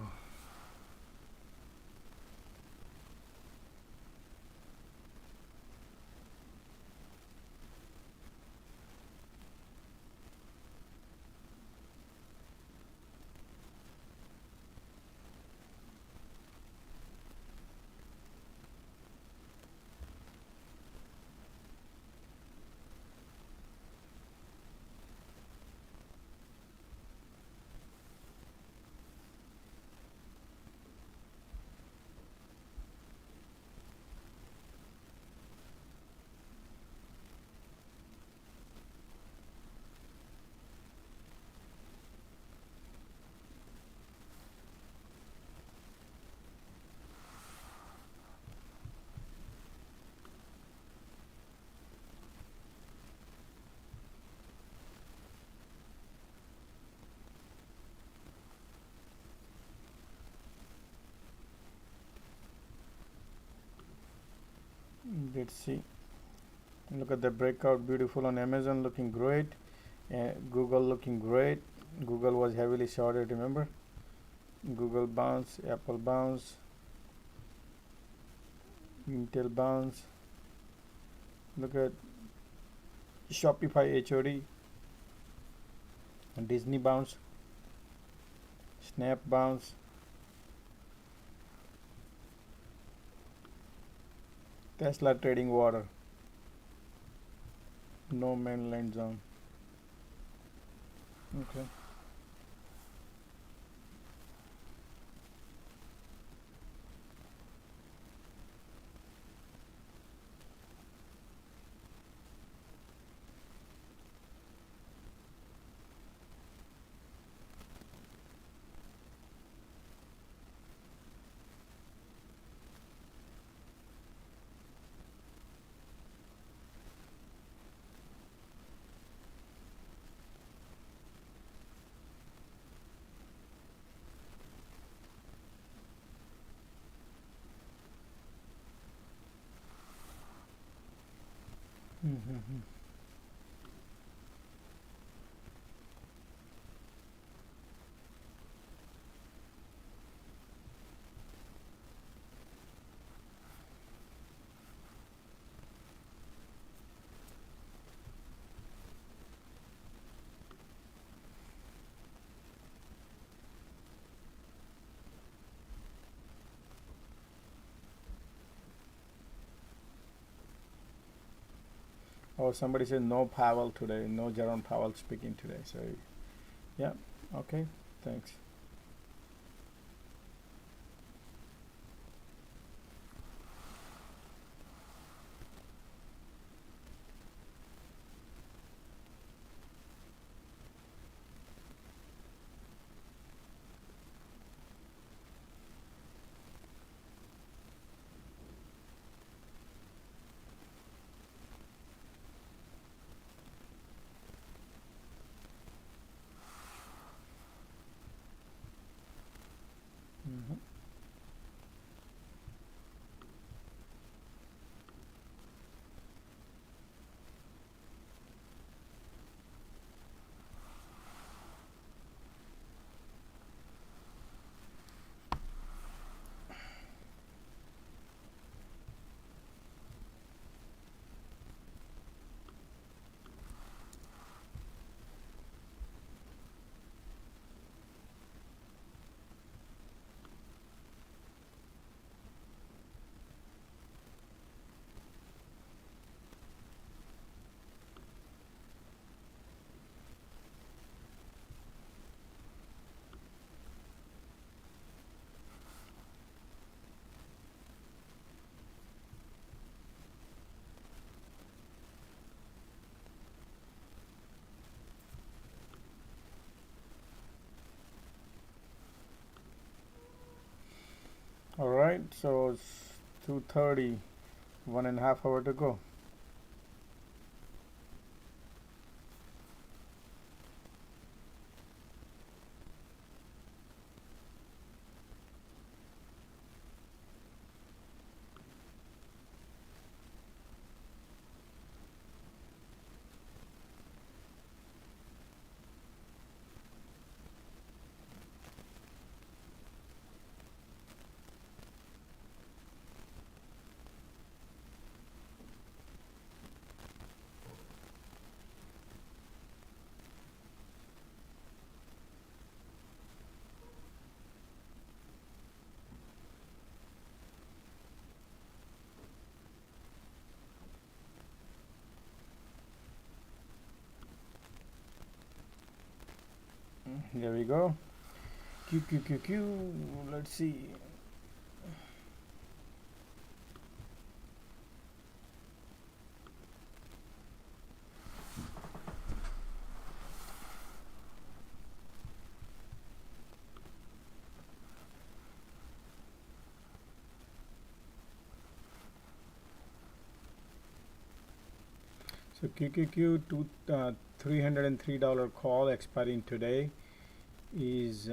Let's see. Look at the breakout, beautiful on Amazon, looking great. Google looking great. Google was heavily shorted, remember? Google bounce, Apple bounce, Intel bounce. Look at Shopify HOD, Disney bounce, Snap bounce, Tesla trading water, no mainland zone. Okay. Mm-hmm. Oh, somebody said no Powell today, no Jerome Powell speaking today. So, yeah, okay, thanks. Mm-hmm. All right, so it's 2:30, 1.5 hours to go. There we go. QQQ. Let's see. So QQQ $303 call expiring today is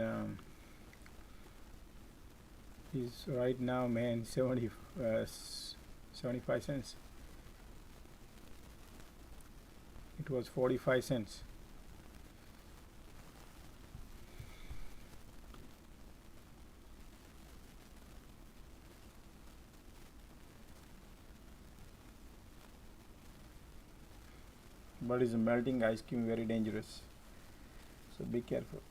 right now, man, 75 cents. It was 45 cents. But is melting ice cream very dangerous, so be careful.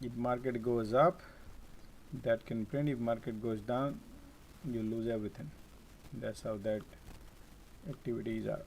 If market goes up, that can print. If market goes down, you lose everything. That's how that activities are.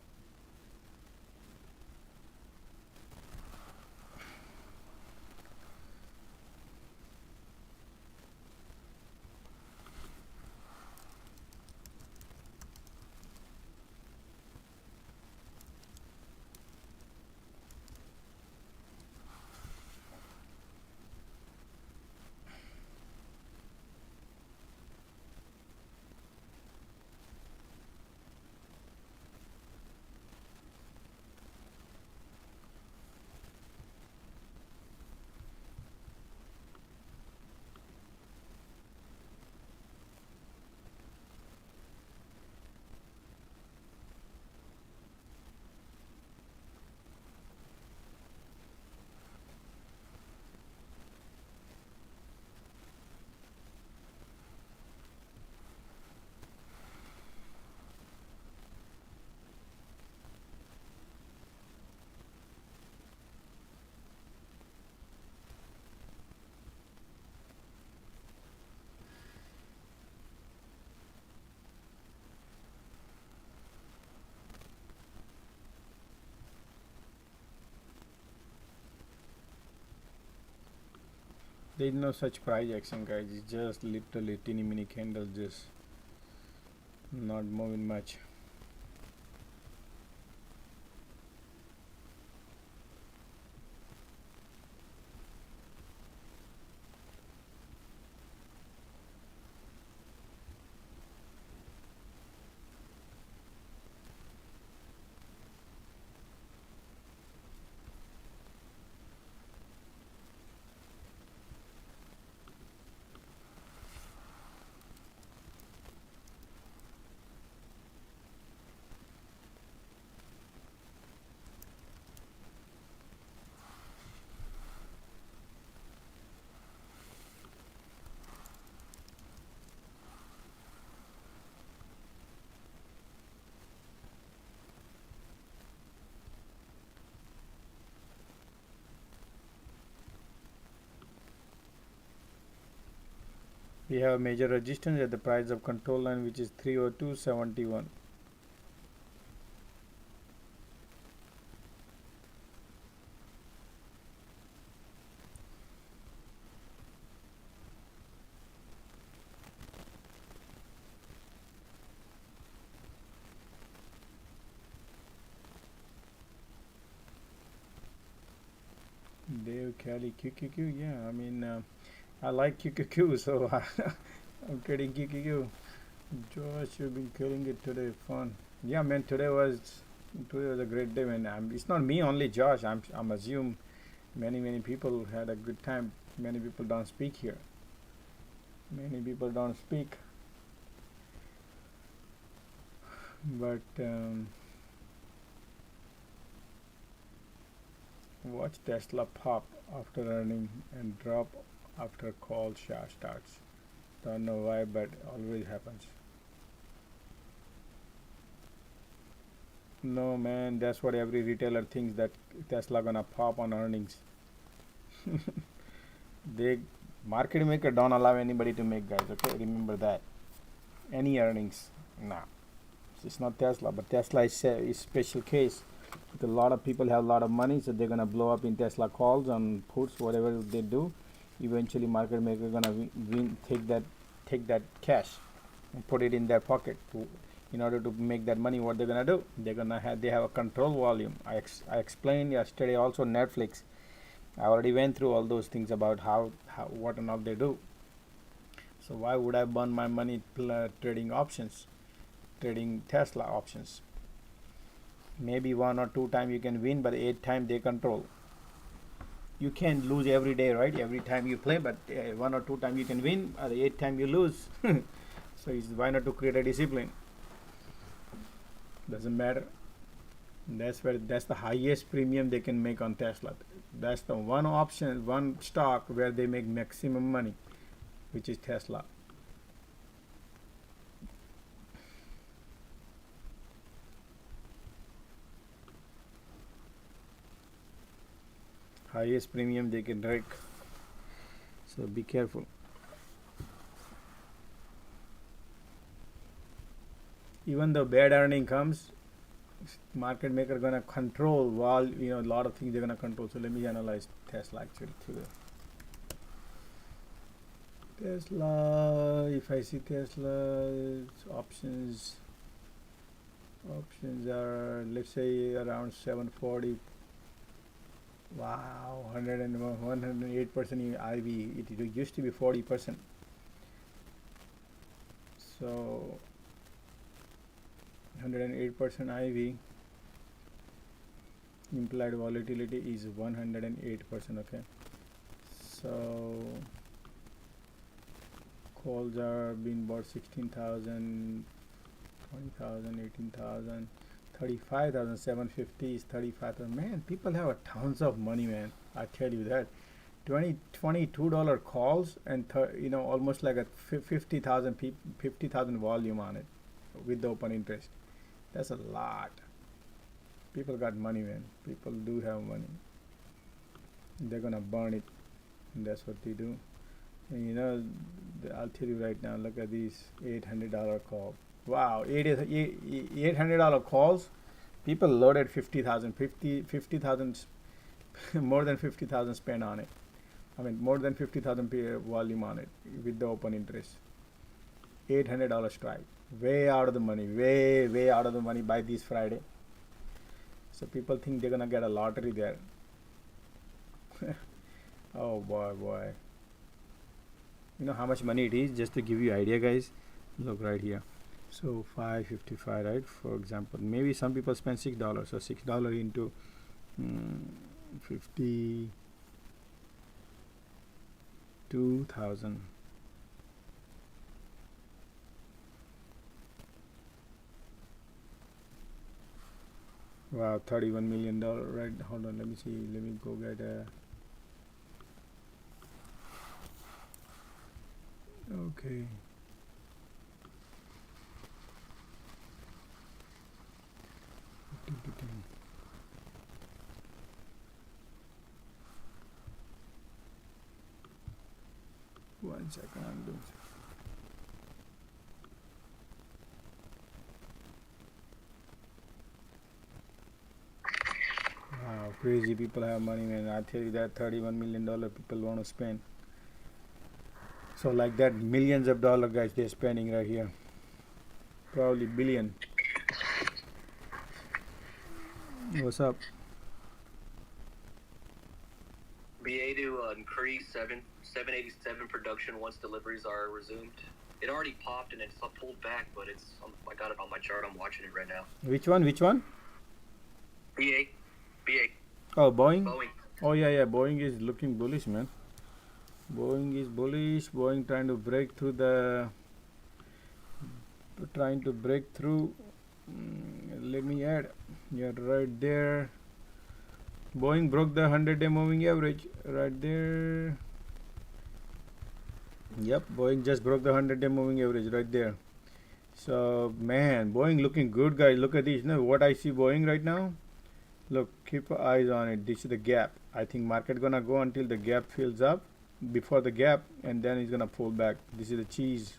There is no such price action, guys. It's just literally teeny mini candles, just not moving much. We have a major resistance at the price of control line, which is 302.71. Dave Kelly, QQQ, yeah, I mean, I like QQQ, so I'm trading QQQ. Josh, you've been killing it today. Fun. Yeah, man. Today was a great day, man. It's not me only, Josh. I'm assume many people had a good time. Many people don't speak here. Many people don't speak. But watch Tesla pop after earning and drop after call starts. Don't know why, but always happens. No, man, that's what every retailer thinks, that Tesla gonna pop on earnings. They market maker don't allow anybody to make, guys. Okay, remember that. Any earnings, nah. It's not Tesla, but Tesla is a special case. Because a lot of people have a lot of money, so they're gonna blow up in Tesla calls on puts, whatever they do. Eventually, market maker gonna win, take that cash and put it in their pocket. In order to make that money, what they're gonna do? They have a control volume. I explained yesterday also Netflix. I already went through all those things about how what and all they do. So why would I burn my money trading options, trading Tesla options? Maybe 1 or 2 times you can win, but 8 times they control. You can't lose every day, right? Every time you play, but 1 or 2 times you can win, or 8 times you lose. So why not to create a discipline? Doesn't matter. That's the highest premium they can make on Tesla. That's the one option, one stock where they make maximum money, which is Tesla. Highest premium they can rake. So be careful. Even though bad earning comes, market maker gonna control a lot of things they're gonna control. So let me analyze Tesla actually through the Tesla. If I see Tesla options are, let's say, around 740. Wow, 108% in IV. It used to be 40%. So 108% IV. Implied volatility is 108%. Okay. So calls are being bought 16,000, 20,000, 18,000. 35,000, 750 is 35,000. Man, people have a tons of money, man. I tell you that. $22 calls and almost like a 50,000 volume on it with the open interest. That's a lot. People got money, man. People do have money. They're gonna burn it, and that's what they do. And I'll tell you right now. Look at these $800 call. Wow, $800 calls. People loaded 50,000, more than 50,000 spent on it. I mean, more than 50,000 volume on it with the open interest. $800 strike. Way out of the money. Way out of the money by this Friday. So people think they're gonna get a lottery there. Oh boy. You know how much money it is? Just to give you idea, guys. Look right here. So 555, right? For example, maybe some people spend $6. So $6 into 52,000. Wow, $31 million, right? Hold on, let me see. Let me go get a. Okay. One second, I'm doing. Wow, crazy people have money, man. I tell you that $31 million people want to spend. So like that, millions of dollars, guys, they're spending right here. Probably billion. What's up? BA to increase 787 production once deliveries are resumed. It already popped and it's pulled back, but I got it on my chart. I'm watching it right now. Which one? BA. Oh, Boeing? Boeing. Oh yeah. Boeing is looking bullish, man. Boeing is bullish. Boeing trying to break through. Let me add. You're right there. Boeing broke the 100-day moving average right there. Yep, Boeing just broke the 100-day moving average right there. So man, Boeing looking good, guys. Look at this. What I see Boeing right now. Look, keep eyes on it. This is the gap. I think market gonna go until the gap fills up, before the gap, and then it's gonna pull back. This is the cheese.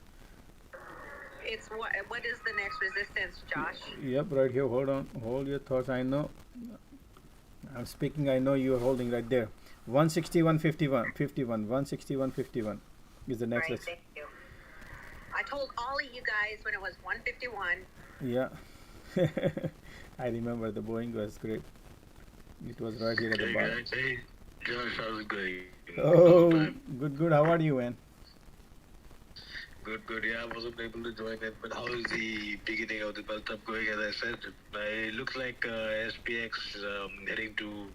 It's what is the next resistance, Josh? Yep, right here. Hold on. Hold your thoughts. I know. I'm speaking. I know you're holding right there. 161.51. 161.51 is the next. Right, thank you. I told all of you guys when it was 151. Yeah. I remember the Boeing was great. It was right here at the bottom. Hey, Josh, how's it going? Oh, good. How are you, man? Good. Yeah, I wasn't able to join it, but how is the beginning of the belt up going? As I said, it looks like SPX heading to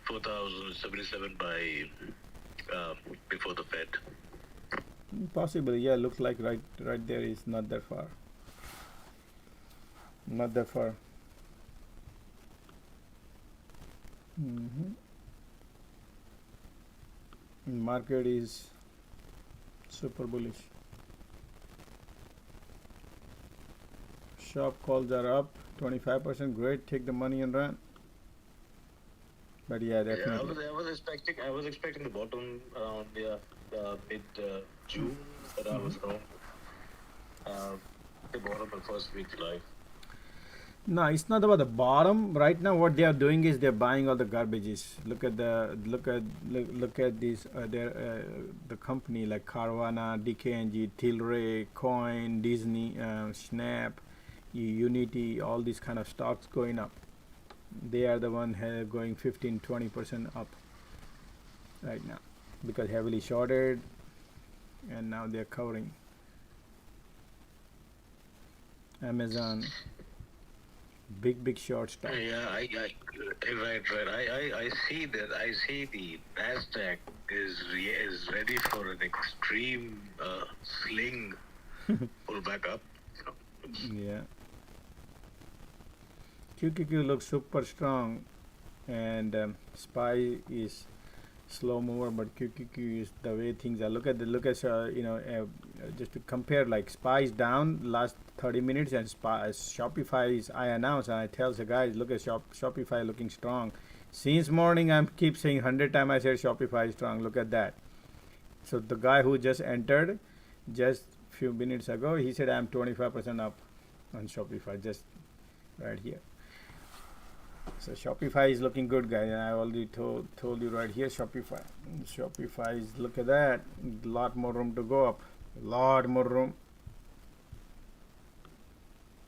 4,077 by before the Fed. Possibly, yeah. Looks like right there is not that far. Not that far. Market is super bullish. Shop calls are up 25%. Great, take the money and run. But yeah, definitely. Yeah, I was expecting the bottom around mid June, but I was wrong. The bottom of first week July. No, it's not about the bottom. Right now, what they are doing is they're buying all the garbages. Look at these. The company like Carvana, DKNG, Tilray, Coin, Disney, Snap, Unity, all these kind of stocks going up. They are the one going 15-20% up right now because heavily shorted, and now they're covering. Amazon. Big short stock. Yeah, right. I see that. I see the Nasdaq is ready for an extreme sling pull back up. Yeah. QQQ looks super strong, and SPY is slow mover, but QQQ is the way things are. Look at just to compare, like SPY is down last 30 minutes and Shopify is, I announce and I tell the guys, look at Shopify looking strong. Since morning I keep saying 100 times I said Shopify is strong. Look at that. So the guy who just entered just few minutes ago, he said I'm 25% up on Shopify, just right here. So Shopify is looking good, guys, and I already told you right here. Shopify is, look at that, a lot more room to go up, a lot more room.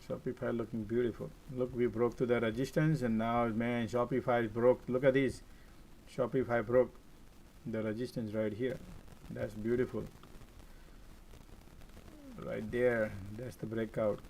Shopify looking beautiful. Look, we broke to the resistance, and now, man, Shopify broke. Look at this. Shopify broke the resistance right here. That's beautiful. Right there. That's the breakout.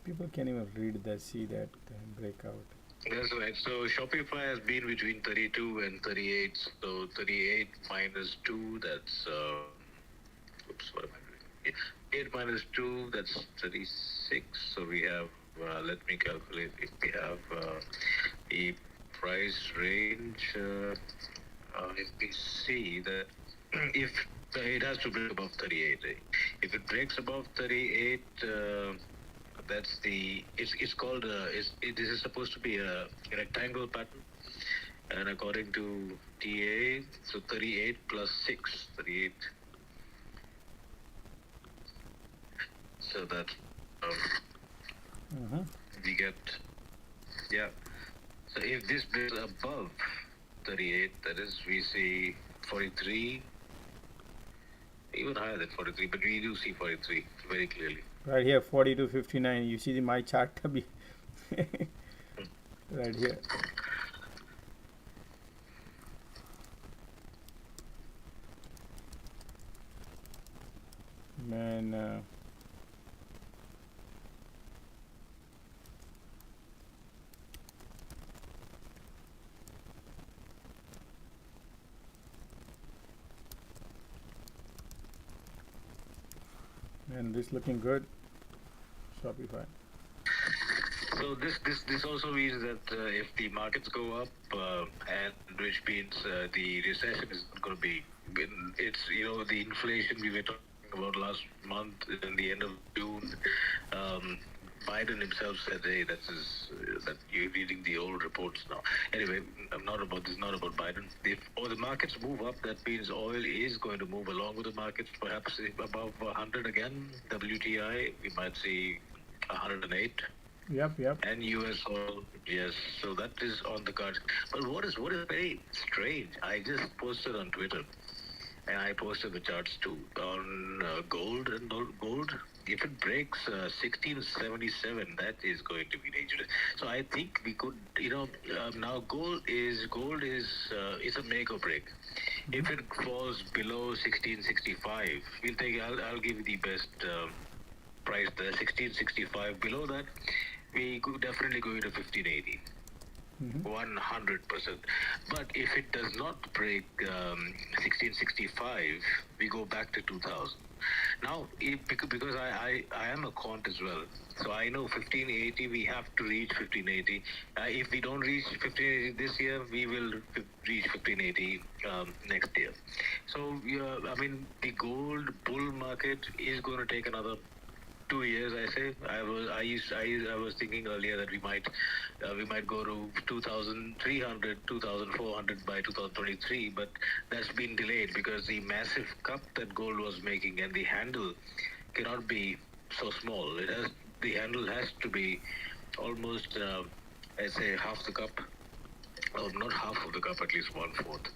People can't even read that, see that breakout. That's right. So Shopify has been between 32 and 38. So 38 minus 2, that's oops, what am I doing? 8 minus 2, that's 36. So we have, let me calculate. If we have a price range, if we see that if it has to break above 38. If it breaks above 38, that's the, it's called, this is supposed to be a rectangle pattern. And according to TA, so 38 plus 6, 38. So that we get, yeah. So if this breaks above 38, that is, we see 43, even higher than 43, but we do see 43 very clearly. Right here, 42.59. You see my chart to be right here. Man, and this looking good. Shopify. So this also means that if the markets go up, and which means the recession is not going to be, it's, the inflation we were talking about last month, in the end of June, Biden himself said, "Hey, that you're reading the old reports now." Anyway, this is not about Biden. If the markets move up, that means oil is going to move along with the markets, perhaps above 100 again. WTI, we might see 108. Yep. And US oil, yes. So that is on the cards. But what is very strange? I just posted on Twitter, and I posted the charts too on gold and gold. If it breaks 1677, that is going to be dangerous. So I think we could, now gold is it's a make or break. If it falls below 1665, I'll give you the best price there, 1665. Below that, we could definitely go into 1580. 100%. But if it does not break 1665, we go back to 2000. Now, because I am a quant as well, so I know 1580, we have to reach 1580. If we don't reach 1580 this year, we will reach 1580 next year. So, the gold bull market is going to take another 2 years. I say I was thinking earlier that we might go to 2,300, 2,400 by 2023, but that's been delayed because the massive cup that gold was making and the handle cannot be so small. The handle has to be almost I say half the cup, or not half of the cup, at least 1/4.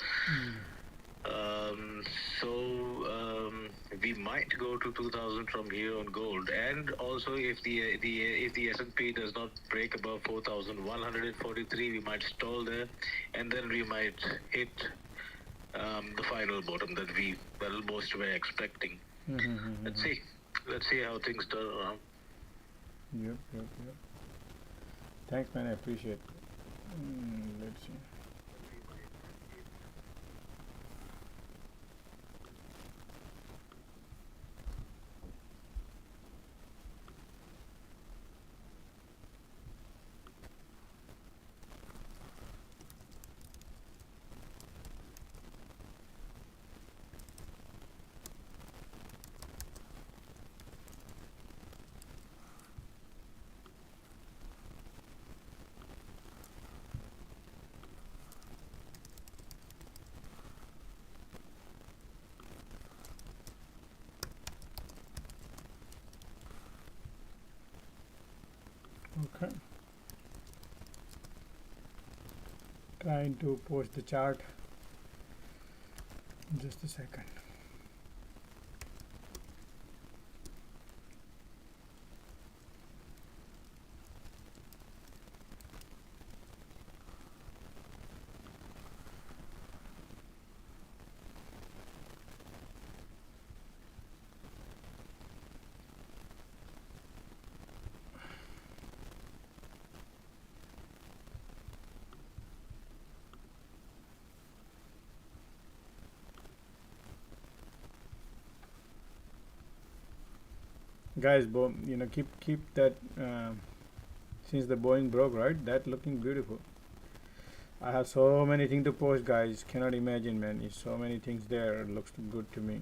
We might go to 2,000 from here on gold, and also if the S&P does not break above 4,143, we might stall there, and then we might hit the final bottom that most were expecting. Let's see how things turn around. Yep. Thanks, man. I appreciate it. Let's see. Okay. Trying to post the chart. Just a second. Guys, keep that since the Boeing broke, right? That looking beautiful. I have so many things to post, guys. Cannot imagine, man. It's so many things there. It looks good to me.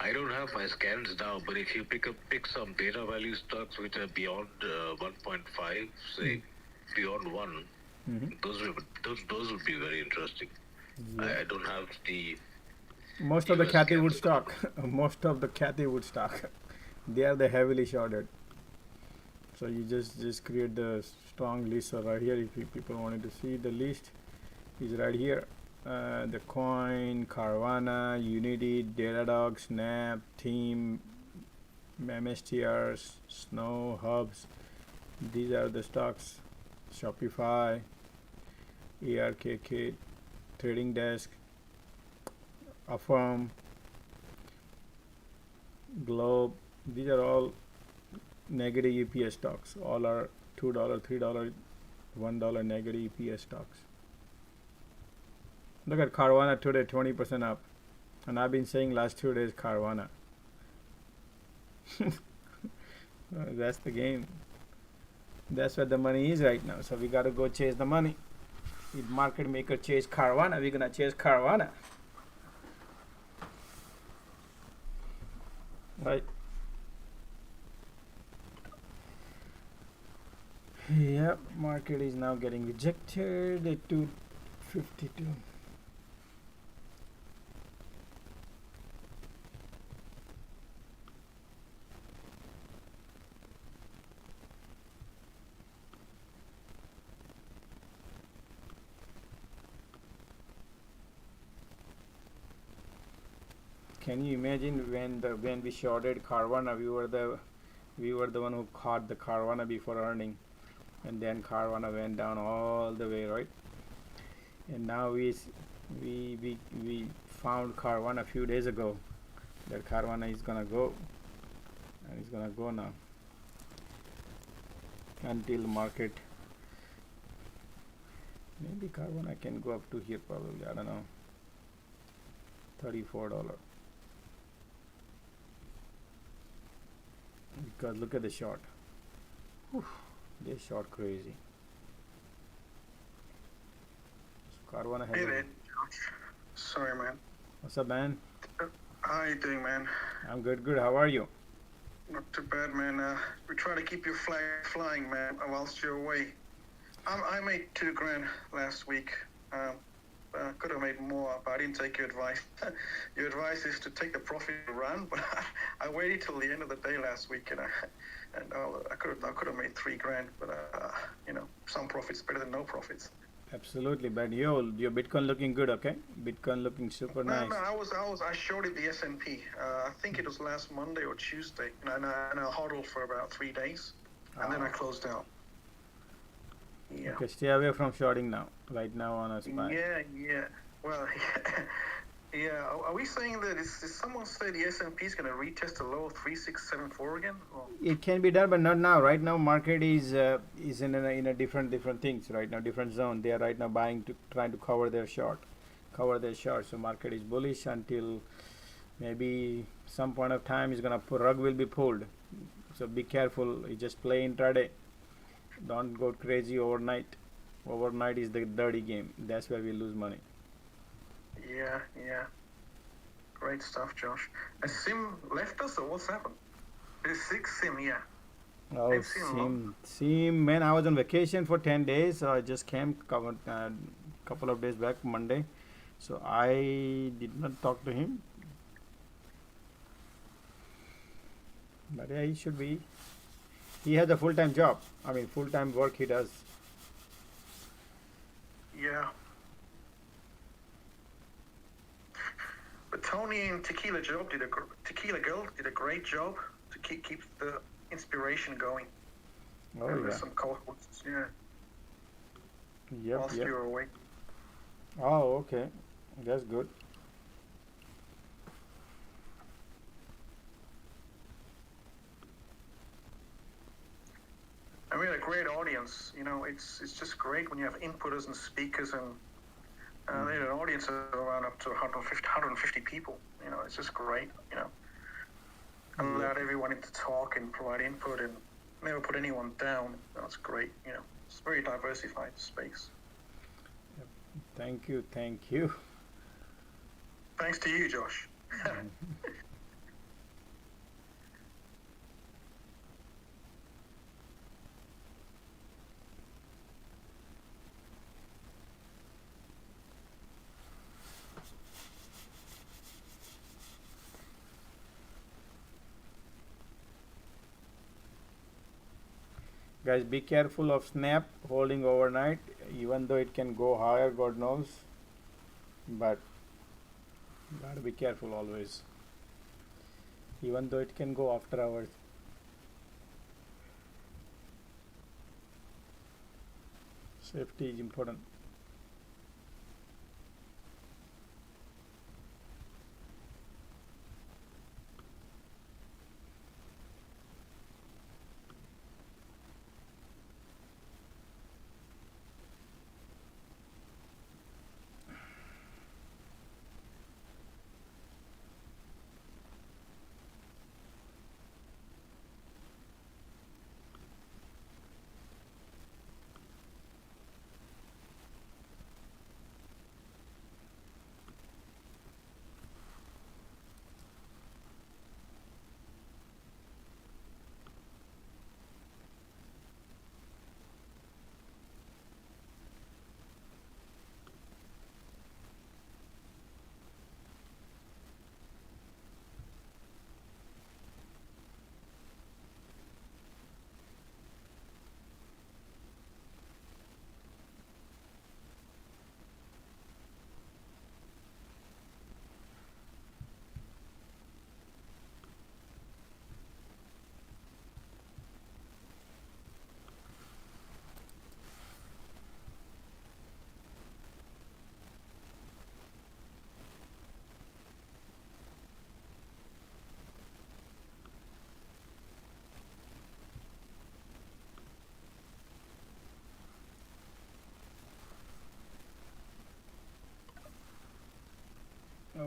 I don't have my scans now, but if you pick some data value stocks which are beyond 1.5, say beyond 1, those would be very interesting. Yeah. I don't have the most of the Cathy Wood stock. Most of the Cathy Wood stock, they are the heavily shorted. So you just create the strong list. So right here, if people wanted to see the list, is right here. The Coin, Carvana, Unity, Datadog, Snap, Team, MSTRs, Snow, Hubs. These are the stocks. Shopify, ARKK, Trading Desk, Affirm, Globe. These are all negative EPS stocks. All are $2, $3, $1 negative EPS stocks. Look at Carvana today, 20% up. And I've been saying last 2 days Carvana. That's the game. That's where the money is right now. So we got to go chase the money. If market maker chase Carvana, we're gonna chase Carvana. Right. Yep, market is now getting rejected at 252. Can you imagine when we shorted Carvana, we were the one who caught the Carvana before earning, and then Carvana went down all the way, right? And now we found Carvana a few days ago. That Carvana is gonna go, and it's gonna go now until market. Maybe Carvana can go up to here probably. I don't know. $34. Because look at the short. Whew, they short crazy. So Carvana has. Hey there, Josh. Sorry, man. What's up, man? How you doing, man? I'm good. Good. How are you? Not too bad, man. We try to keep your flag flying, man, whilst you're away. I made $2,000 last week. Could have made more, but I didn't take your advice. Your advice is to take the profit and run, but I waited till the end of the day last week, and I could have made $3,000, but some profits better than no profits. Absolutely, but your Bitcoin looking good, okay? Bitcoin looking super nice. No, I shorted the S&P. I think it was last Monday or Tuesday, and I hodled for about 3 days, and then I closed out. Yeah. Okay, stay away from shorting now. Right now on a spy. Yeah. Well, yeah. Are we saying that is someone say the S&P is going to retest the low of 3674 again? Or? It can be done, but not now. Right now, market is in a different things right now, different zone. They are right now trying to cover their short. So market is bullish until maybe some point of time is gonna rug will be pulled. So be careful. You just play intraday. Don't go crazy overnight. Overnight is the dirty game. That's where we lose money. Yeah. Great stuff, Josh. A Sim left us, or what's happened? There's 6 Sim, yeah. Oh, Sim, man, I was on vacation for 10 days. So I just came couple of days back, Monday. So I did not talk to him. But yeah, he should be. He has a full-time job. I mean, full-time work he does. Yeah. But Tony and Tequila Girl did a great job to keep the inspiration going. Oh, and yeah. Some co-hosts, yeah. Yep. You're away. Oh, okay. That's good. And we had a great audience. It's just great when you have inputters and speakers, and they had an audience of around up to 150 people. It's just great. And allowed everyone to talk and provide input and never put anyone down. That's great. It's a very diversified space. Yep. Thank you. Thanks to you, Josh. Guys, be careful of snap holding overnight, even though it can go higher, God knows. But gotta be careful always. Even though it can go after hours. Safety is important.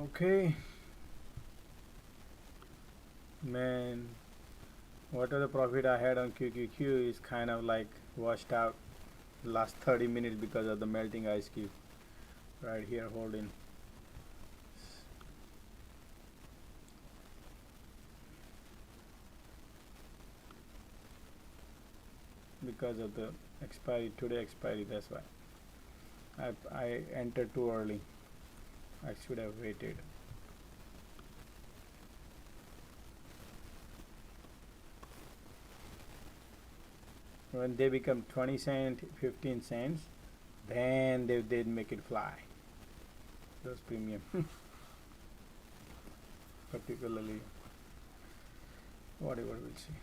Okay, man, whatever the profit I had on QQQ is kind of like washed out last 30 minutes because of the melting ice cube right here holding. Because of the expiry, today expiry, that's why I entered too early. I should have waited. When they become 20 cents, 15 cents, then they make it fly. Those premium, particularly whatever, we'll see.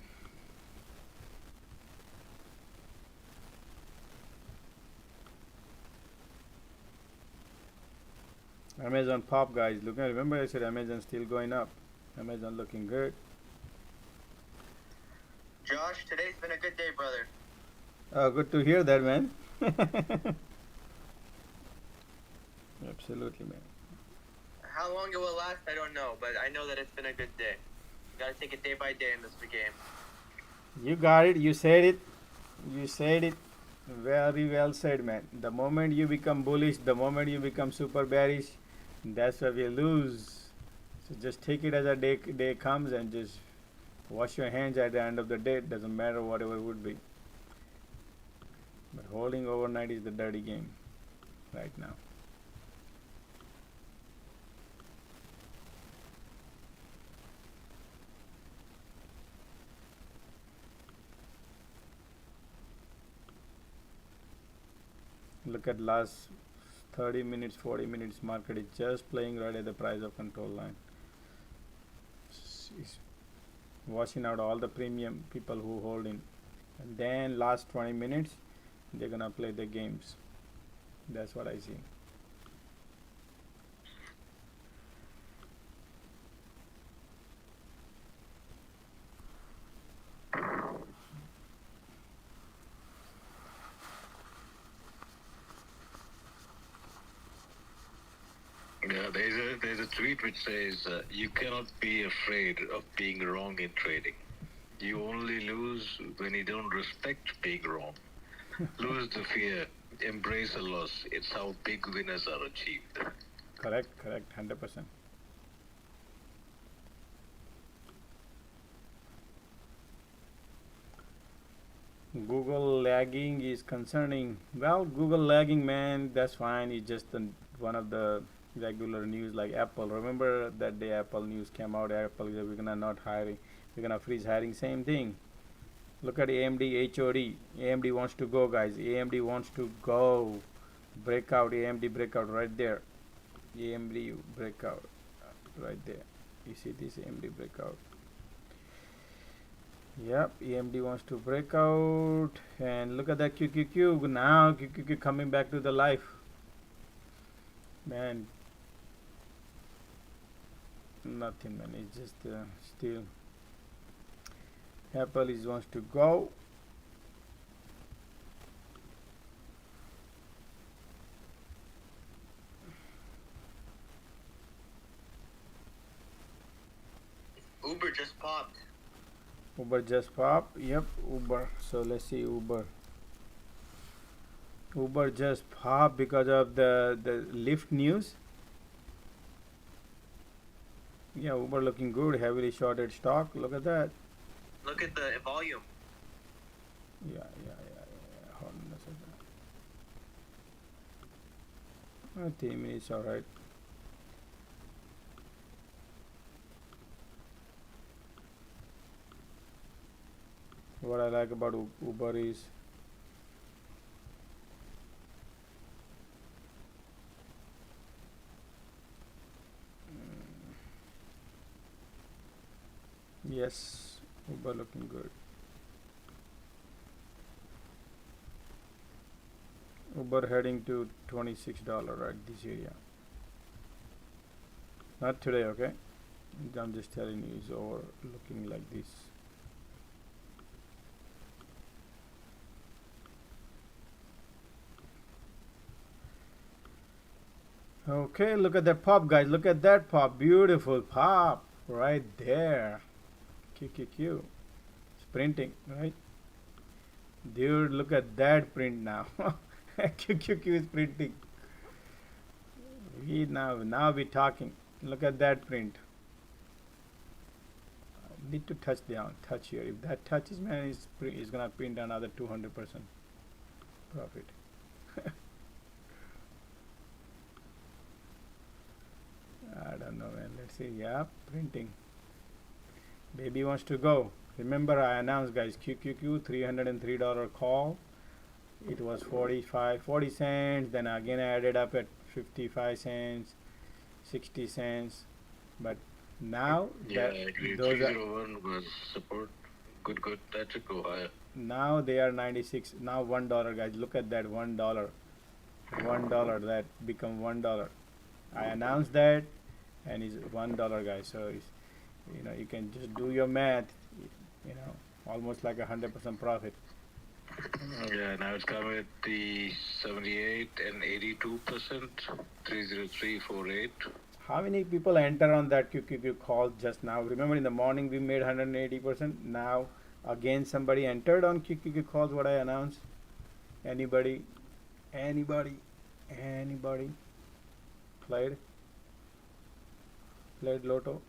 Amazon pop, guys. Look, remember I said Amazon still going up. Amazon looking good. Josh, today's been a good day, brother. Oh, good to hear that, man. Absolutely, man. How long it will last, I don't know, but I know that it's been a good day. You gotta take it day by day in this game. You got it. You said it. You said it. Very well said, man. The moment you become bullish, the moment you become super bearish, that's where we lose. So just take it as a day comes and just wash your hands at the end of the day. It doesn't matter whatever it would be. But holding overnight is the dirty game right now. Look at last 30 minutes, 40 minutes market is just playing right at the price of control line. It's washing out all the premium people who hold in. And then last 20 minutes, they're gonna play the games. That's what I see. Yeah, there's a tweet which says you cannot be afraid of being wrong in trading. You only lose when you don't respect being wrong. Lose the fear, embrace a loss. It's how big winners are achieved. Correct, 100%. Google lagging is concerning. Well, Google lagging, man, that's fine. It's just one of the regular news like Apple. Remember that day Apple news came out, Apple is we're gonna not hiring, we're gonna freeze hiring, same thing. Look at AMD HOD. AMD wants to go, guys. AMD wants to go. Breakout, AMD breakout right there. AMD breakout right there. You see this AMD breakout. Yep, AMD wants to break out. And look at that QQQ. Now QQQ coming back to the life. Man, nothing, man. It's just still Apple is wants to go. Uber just popped. Uber just popped. Yep, Uber. So let's see Uber. Uber just popped because of the Lyft news. Yeah, Uber looking good. Heavily shorted stock. Look at that. Look at the volume. Yeah. Hold on a second. 3 minutes, alright. What I like about Uber is yes, Uber looking good. Uber heading to $26 right this area. Not today, okay? I'm just telling you, it's over looking like this. Okay, look at that pop, guys. Look at that pop. Beautiful pop right there. QQQ. It's printing, right? Dude, look at that print now. QQQ is printing. Now we're talking. Look at that print. Need to touch touch here. If that touches, man, is gonna print another 200% profit. I don't know, man. Let's see. Yeah, printing. Baby wants to go. Remember, I announced, guys, QQQ $303 call. It was 40 cents. Then again, I added up at 55 cents, 60 cents. But now yeah, I agree. 301 was support. Good. That should go higher. Now they are 96. Now $1, guys. Look at that $1. $1 that become $1. I announced that, and it's $1, guys. So it's, you can just do your math. Almost like 100% profit. Yeah, now it's coming at the 78 and 82%, 30348. How many people enter on that QQQ call just now? Remember in the morning we made 180%. Now again somebody entered on QQQ calls what I announced. Anybody? Played Lotto?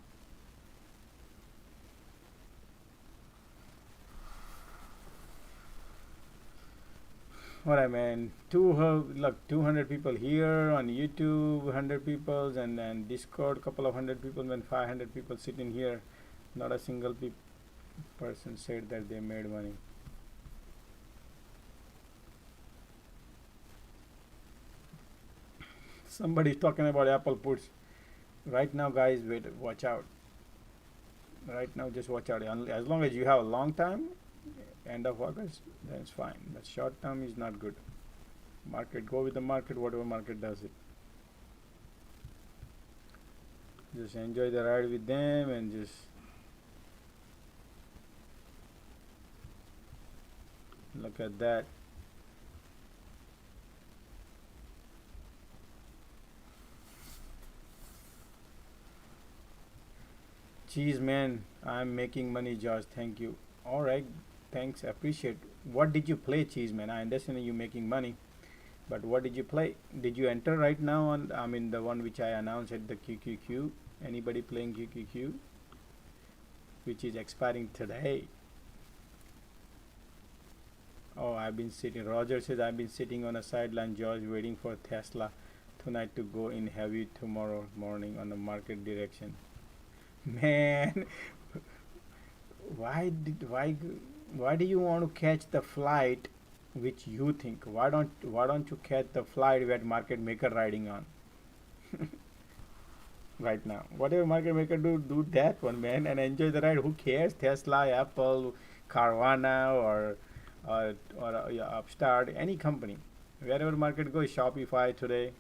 What I mean, 200 people here on YouTube, 100 people, and then Discord, couple of hundred people, and 500 people sitting here. Not a single person said that they made money. Somebody's talking about Apple puts. Right now, guys, watch out. Right now, just watch out. As long as you have a long time, end of August, then it's fine. But short term is not good. Market, go with the market, whatever market does it. Just enjoy the ride with them and just look at that. Geez, man, I'm making money, Josh. Thank you. All right. Thanks, I appreciate. What did you play, Cheese Man? I understand you making money, but what did you play? Did you enter right now on? I mean, the one which I announced at the QQQ. Anybody playing QQQ? Which is expiring today. Oh, I've been sitting. Roger says I've been sitting on a sideline, George, waiting for Tesla tonight to go in heavy tomorrow morning on the market direction. Man, why do you want to catch the flight which you think? Why don't you catch the flight that market maker riding on? Right now, whatever market maker do that one, man, and enjoy the ride. Who cares? Tesla, Apple, Carvana, or Upstart, any company, wherever market goes. Shopify today,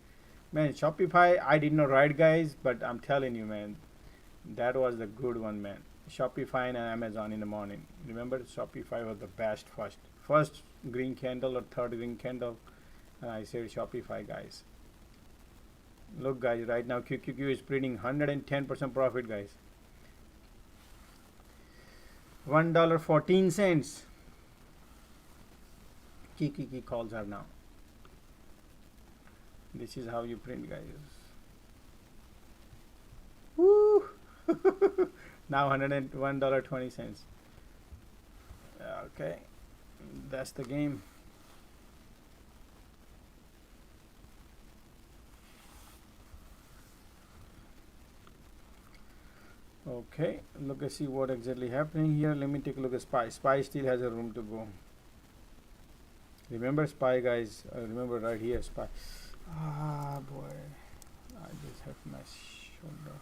man. Shopify, I did not ride, guys, but I'm telling you, man, that was the good one, man. Shopify and Amazon in the morning. Remember, Shopify was the best first green candle or third green candle, and I said Shopify, guys. Look, guys, right now QQQ is printing 110% profit, guys. $1.14. QQQ calls are now. This is how you print, guys. Woo! Now $101.20. Okay, that's the game. Okay, look and see what exactly happening here. Let me take a look at SPY. SPY still has a room to go. Remember SPY, guys. Remember right here, SPY. Ah, boy, I just have my shoulder.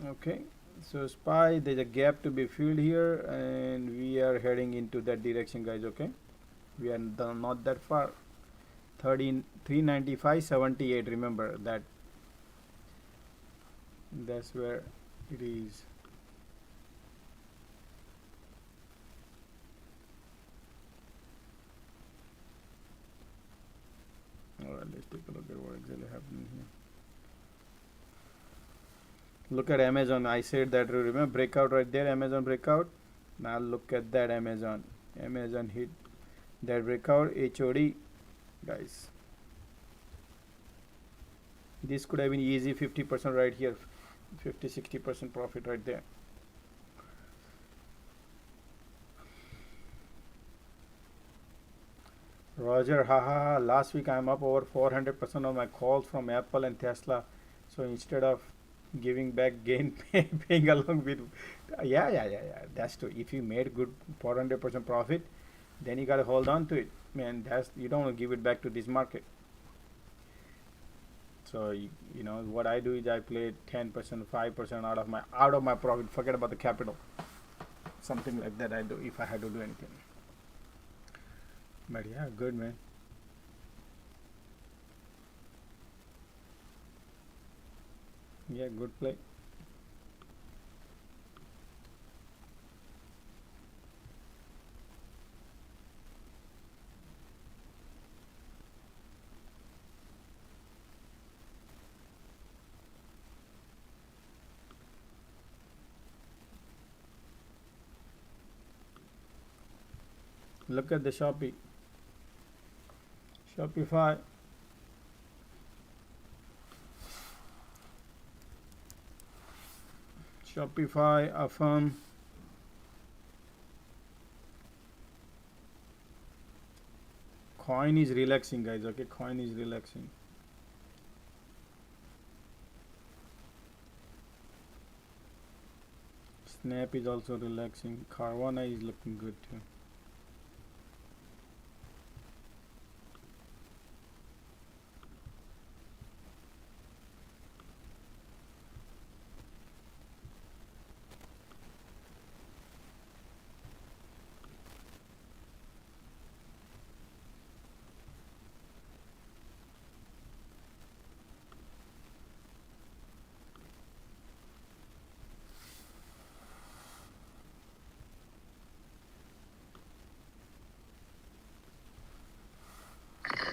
Okay, so SPY, there's a gap to be filled here, and we are heading into that direction, guys. Okay, we are not that far. 395.78. remember that, that's where it is. Let's take a look at what exactly happening here. Look at Amazon. I said that, remember breakout right there, Amazon breakout. Now look at that Amazon hit that breakout, HOD, guys. This could have been easy 50% right here, 50-60% profit right there. Roger, haha, last week I'm up over 400% on my calls from Apple and Tesla. So instead of giving back gain, paying along with, yeah, that's true. If you made good 400% profit, then you got to hold on to it, man. That's, you don't want to give it back to this market. So you know what I do is I play 10%, 5% out of my profit. Forget about the capital. Something like that I do if I had to do anything. But yeah, good, man. Yeah, good play. Look at the Shopify. Affirm. Coin is relaxing, guys. Okay, coin is relaxing. Snap is also relaxing. Carvana is looking good too.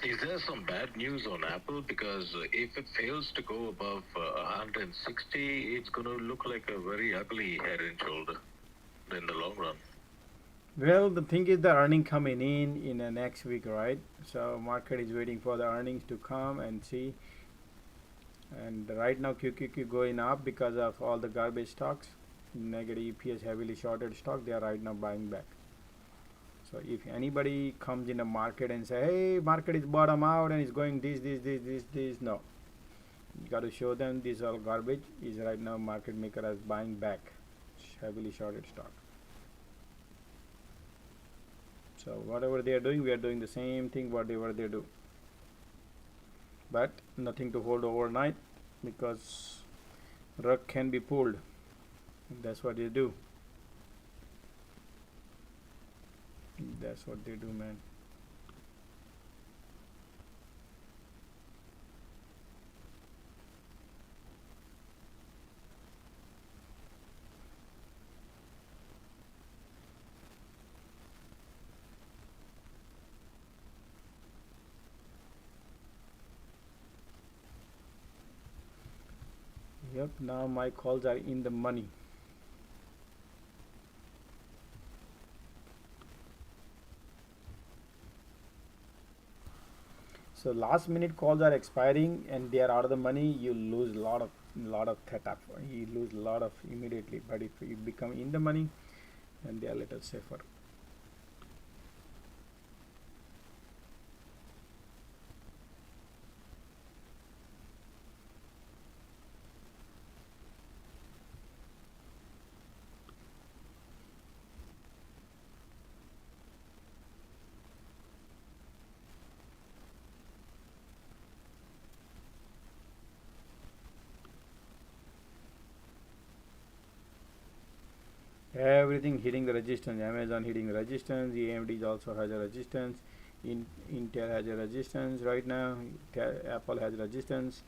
Is there some bad news on Apple? Because if it fails to go above 160, it's going to look like a very ugly head and shoulder in the long run. Well, the thing is the earning coming in the next week, right? So market is waiting for the earnings to come and see. And right now QQQ going up because of all the garbage stocks, negative EPS, heavily shorted stock. They are right now buying back. So if anybody comes in the market and say, hey, market is bottom out and it's going this, no. You got to show them this all garbage is right now market maker is buying back heavily shorted stock. So whatever they are doing, we are doing the same thing whatever they do. But nothing to hold overnight because rug can be pulled. That's what they do. That's what they do, man. Yep, now my calls are in the money. So last minute calls are expiring and they are out of the money, you lose a lot of theta. You lose a lot of immediately. But if you become in the money, then they are a little safer. Everything hitting the resistance. Amazon hitting the resistance. AMD also has a resistance. Intel has a resistance right now. Apple has resistance.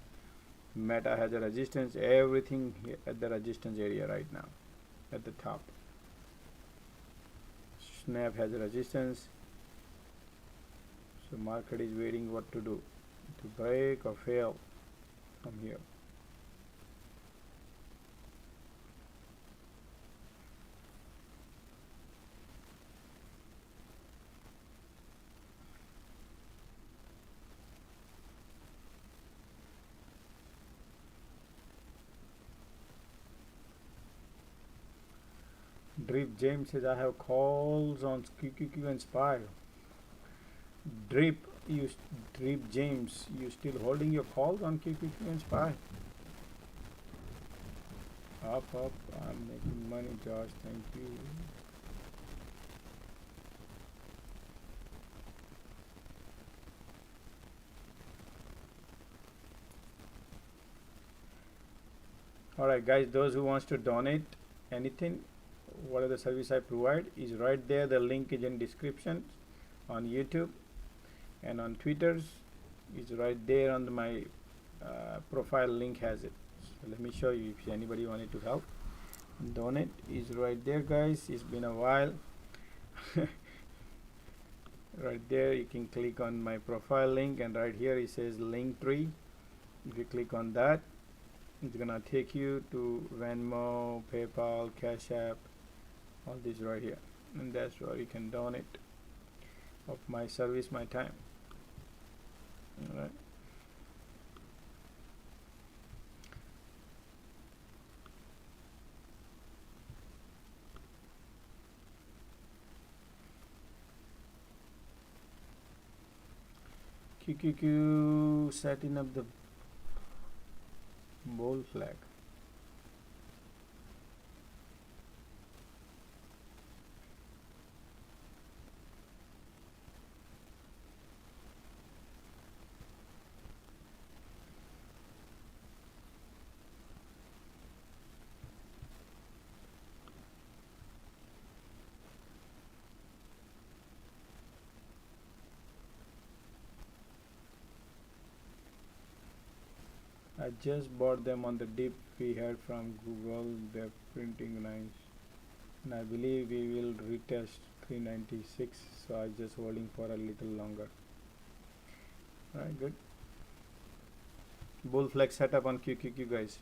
Meta has a resistance. Everything at the resistance area right now, at the top. Snap has a resistance. So market is waiting what to do. to break or fail from here. Drip James says I have calls on QQQ and SPY. Drip James, you still holding your calls on QQQ and SPY? Up, I'm making money, Josh. Thank you. Alright guys, those who wants to donate anything, what are the service I provide is right there. The link is in description on YouTube, and on Twitter's is right there on my profile link has it. So let me show you if anybody wanted to help. Donate is right there, guys. It's been a while. Right there you can click on my profile link, and right here it says link tree. If you click on that, it's gonna take you to Venmo, PayPal, Cash App, all this right here, and that's where you can donate of my service, my time. All right. QQQ setting up the bull flag. I just bought them on the dip we had from Google. They're printing nice, and I believe we will retest 396, so I just holding for a little longer. Alright, good. Bull flag setup on QQQ, guys.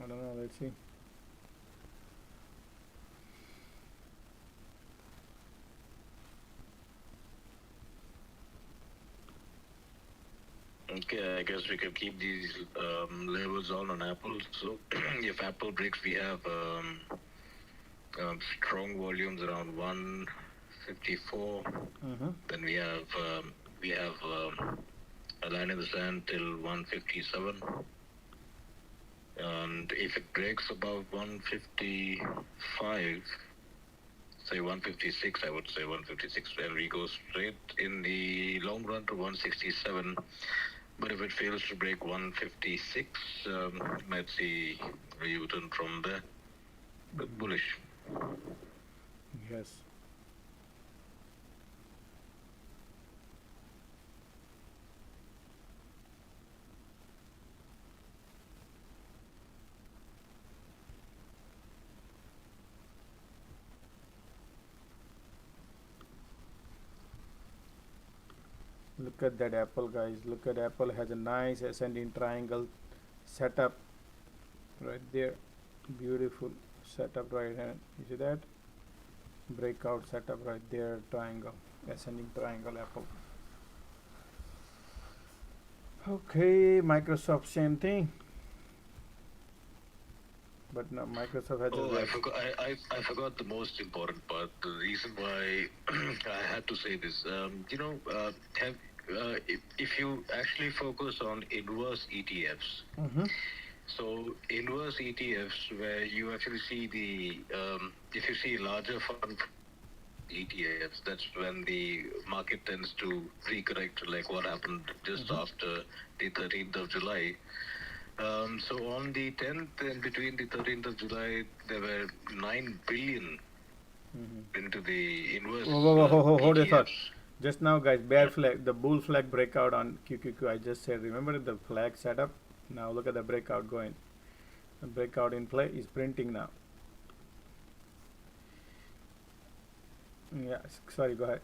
I don't know, let's see. Okay, I guess we can keep these levels on Apple. So if Apple breaks, we have strong volumes around 154. Then we have a line in the sand till 157. And if it breaks above 155, say 156, I would say 156, and we go straight in the long run to 167. But if it fails to break 156, might see a U-turn from there. But bullish. Yes. Look at that Apple, guys. Look at Apple has a nice ascending triangle setup right there. Beautiful setup right here. You see that? Breakout setup right there. Triangle, ascending triangle Apple. Okay, Microsoft same thing. But no, Microsoft has I forgot the most important part. The reason why I had to say this. If you actually focus on inverse ETFs, so inverse ETFs where you actually see if you see larger fund ETFs, that's when the market tends to recorrect, like what happened just after the 13th of July. So on the 10th and between the 13th of July, there were 9 billion into the inverse hold a thought. Just now, guys, bear flag, the bull flag breakout on QQQ. I just said, remember the flag setup? Now look at the breakout going. The breakout in play is printing now. Yeah, sorry, go ahead.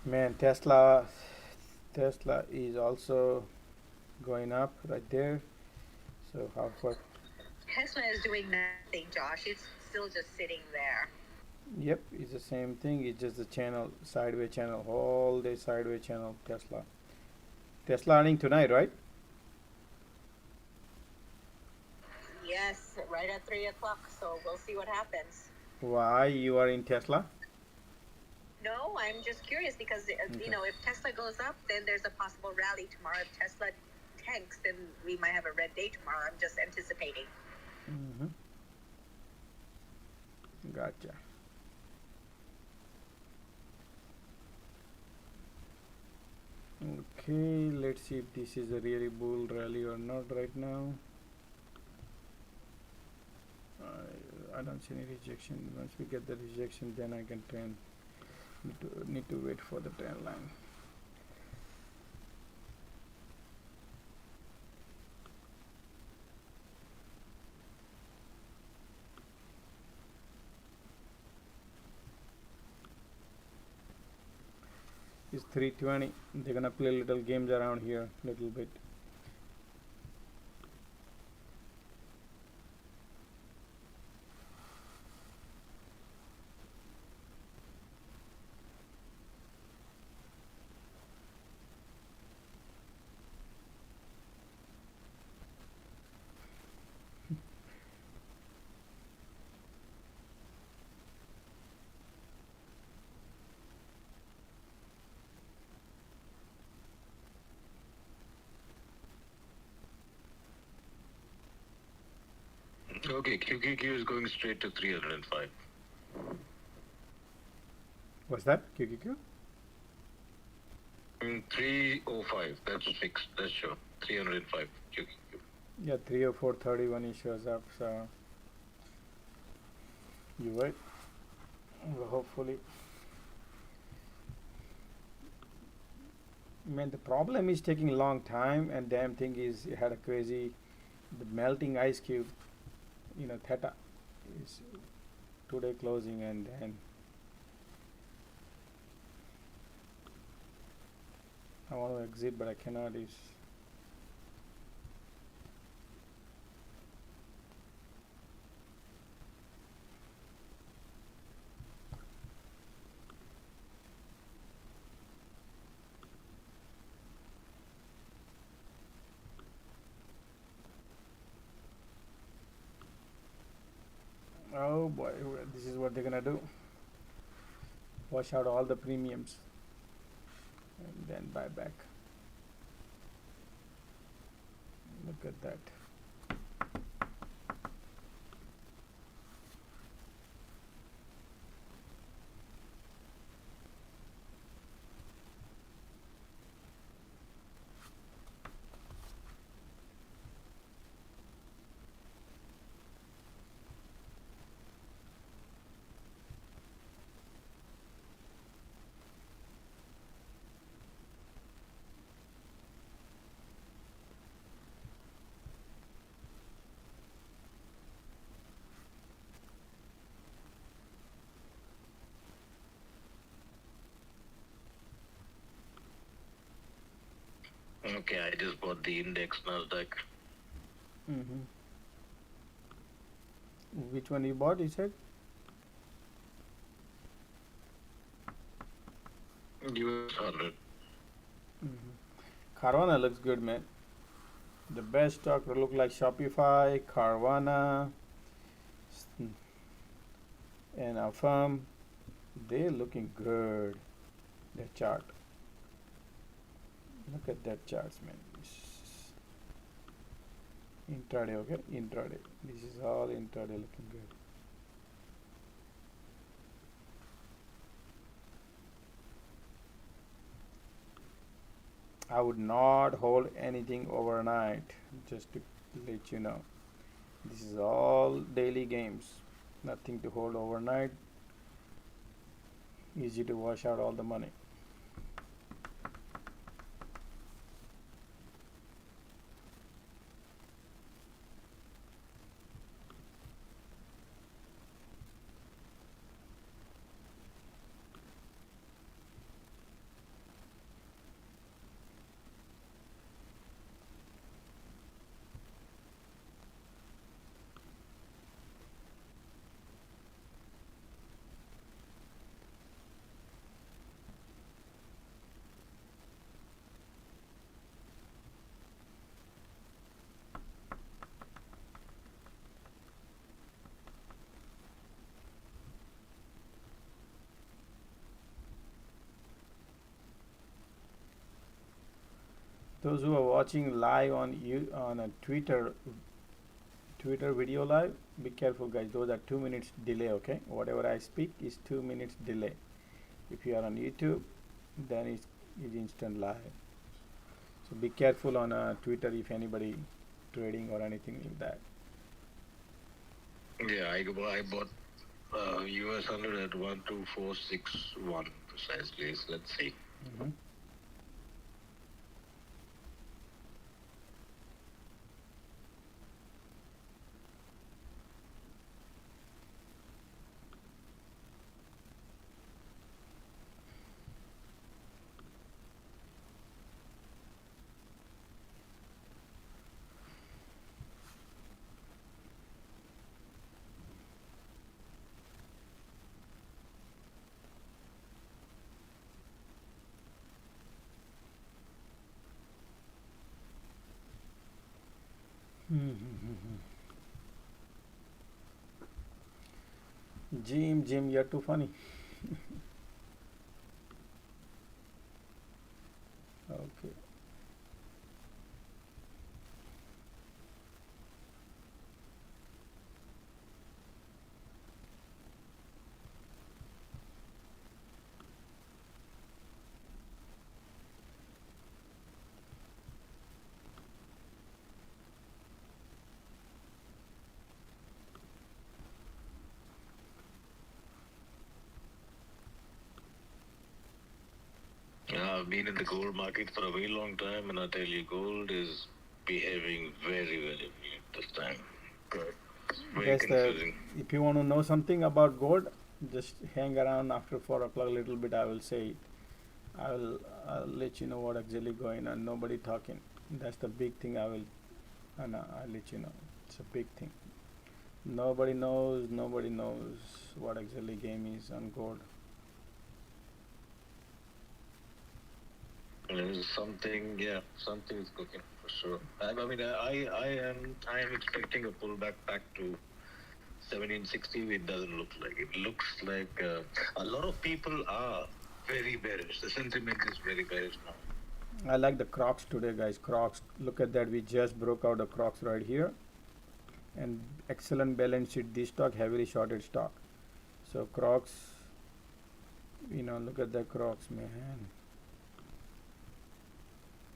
Man, Tesla is also going up right there. So how far? Tesla is doing nothing, Josh. It's still just sitting there. Yep, it's the same thing. It's just the channel, sideways channel, all day sideways channel. Tesla earning tonight, right? Yes, right at 3 o'clock. So we'll see what happens. Why you are in Tesla? No, I'm just curious because you know, if Tesla goes up, then there's a possible rally tomorrow. If Tesla tanks, then we might have a red day tomorrow. I'm just anticipating. Gotcha. Okay, let's see if this is a really bull rally or not right now. I don't see any rejection. Once we get the rejection, then I can trend. Need to wait for the trend line. It's 320. They're gonna play little games around here, little bit. Okay, QQQ is going straight to 305. What's that? QQQ? 305. That's fixed. That's sure. 305 QQQ. Yeah, 304.30 when he shows up. So you wait. Well, hopefully. Man, the problem is taking a long time, and damn thing is it had a crazy, the melting ice cube. You know, theta is today closing, and then I want to exit, but I cannot. Is oh boy, this is what they're gonna do. Wash out all the premiums and then buy back. Look at that. Okay, I just bought the index Nasdaq. Which one you bought? You said US 100. Carvana looks good, man. The best stock look like Shopify, Carvana, and Affirm. They're looking good. Their chart. Look at that charts, man. Intraday, okay? Intraday. This is all intraday looking good. I would not hold anything overnight, just to let you know. This is all daily games. Nothing to hold overnight. Easy to wash out all the money. Those who are watching live on a Twitter video live, be careful, guys. Those are 2 minutes delay. Okay, whatever I speak is 2 minutes delay. If you are on YouTube, then it's instant live. So be careful on Twitter if anybody trading or anything like that. Yeah, I bought US 100 at 12461 precisely. So let's see. Mm-hmm. Jim, you're too funny. Okay. I've been in the gold market for a very long time, and I tell you, gold is behaving very, very weird this time. Very confusing. If you want to know something about gold, just hang around after 4 o'clock a little bit. I will say it. I'll let you know what exactly going on. Nobody talking. That's the big thing. I'll let you know. It's a big thing. Nobody knows what exactly game is on gold. There's something is cooking for sure. I mean, I am expecting a pullback back to 1760. It doesn't look like. It looks like a lot of people are very bearish. The sentiment is very bearish now. I like the Crocs today, guys. Crocs. Look at that. We just broke out the Crocs right here, and excellent balance sheet. This stock heavily shorted stock. So Crocs. Look at the Crocs, man.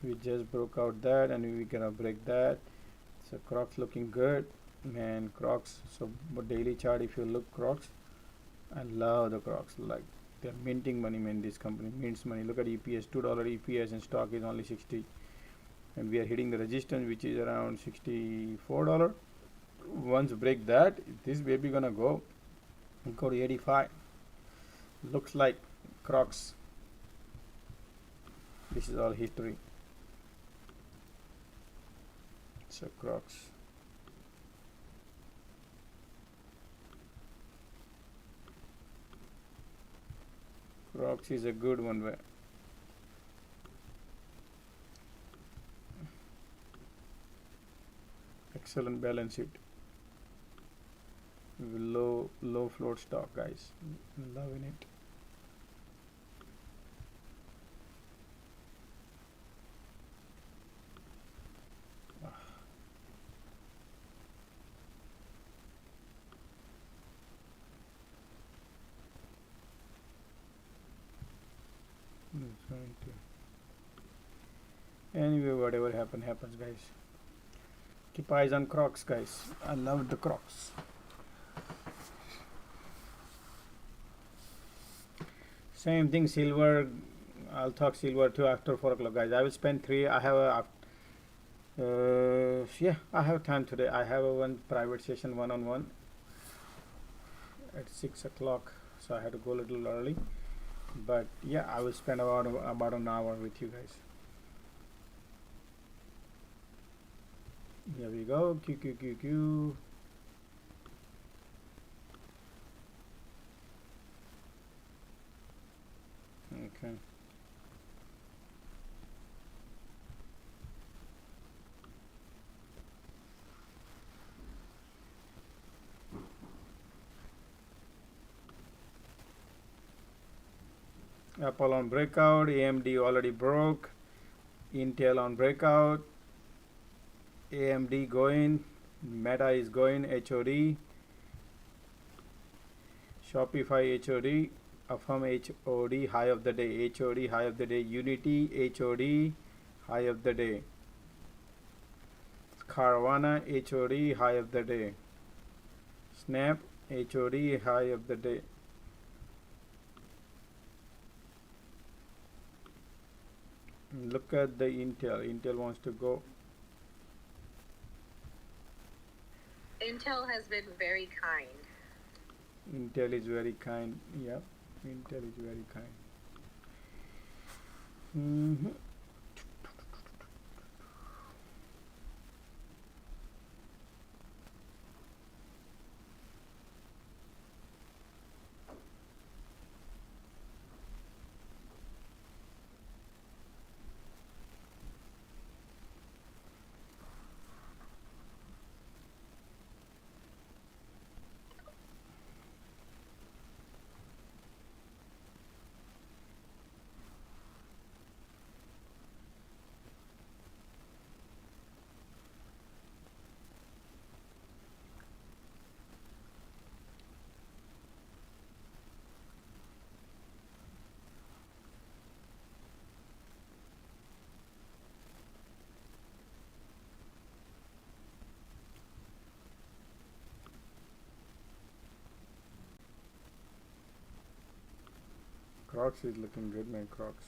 We just broke out that, and we're gonna break that. So Crocs looking good, man. Crocs. So daily chart, if you look Crocs, I love the Crocs. Like they're minting money, man. This company mints money. Look at EPS, $2 EPS, and stock is only 60, and we are hitting the resistance, which is around $64. Once break that, this baby gonna go to 85. Looks like Crocs. This is all history. So Crocs. Crocs is a good one. excellent balance sheet. Low float stock, guys. Loving it. Anyway, whatever happens, guys. Keep eyes on Crocs, guys. I love the Crocs. Same thing, silver. I'll talk silver too after 4 o'clock, guys. I will spend 3. I have a yeah, I have time today. I have a one private session one-on-one at 6 o'clock, so I had to go a little early. But yeah, I will spend about an hour with you guys. Here we go. QQQ. Okay. Apple on breakout, AMD already broke, Intel on breakout, AMD going, Meta is going, HOD, Shopify HOD, Affirm HOD, high of the day, HOD, high of the day, Unity HOD, high of the day, Carvana HOD, high of the day, Snap HOD, high of the day. Look at the Intel wants to go. Intel has been very kind. Intel is very kind. Yep, Intel is very kind. Crocs is looking good, man. Crocs.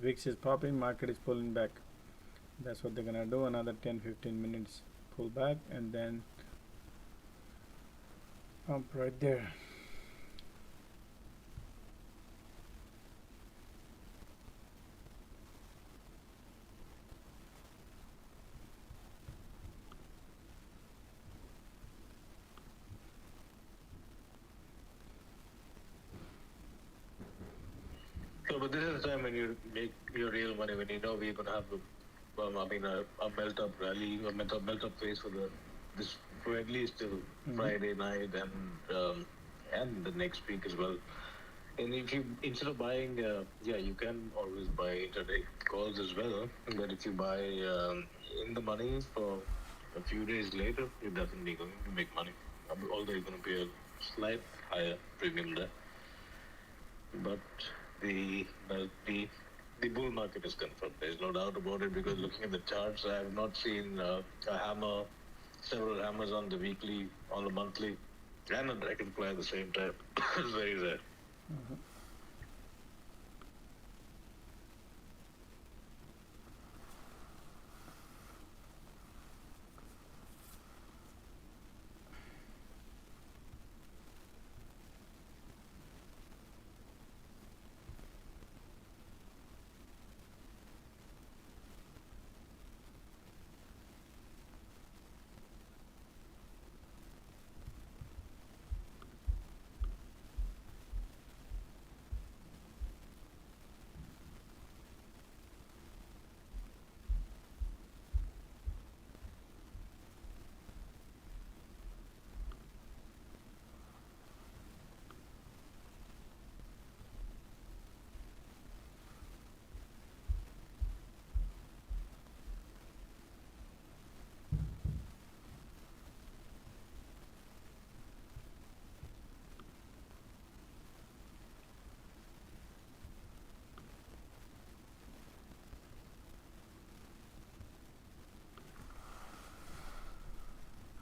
VIX is popping, market is pulling back. That's what they're gonna do. Another 10-15 minutes pull back and then pump right there. So, but this is the time when you make your real money, when you know we're going to have a melt-up rally, a melt-up phase for this for at least till Friday night and the next week as well. And if you, instead of buying, you can always buy intraday calls as well. But if you buy in the money for a few days later, you're definitely going to make money. Although you're going to pay a slight higher premium there. But the bull market is confirmed. There's no doubt about it, because looking at the charts, I have not seen a hammer, several hammers on the weekly, on the monthly, and a dragonfly at the same time. It's very rare.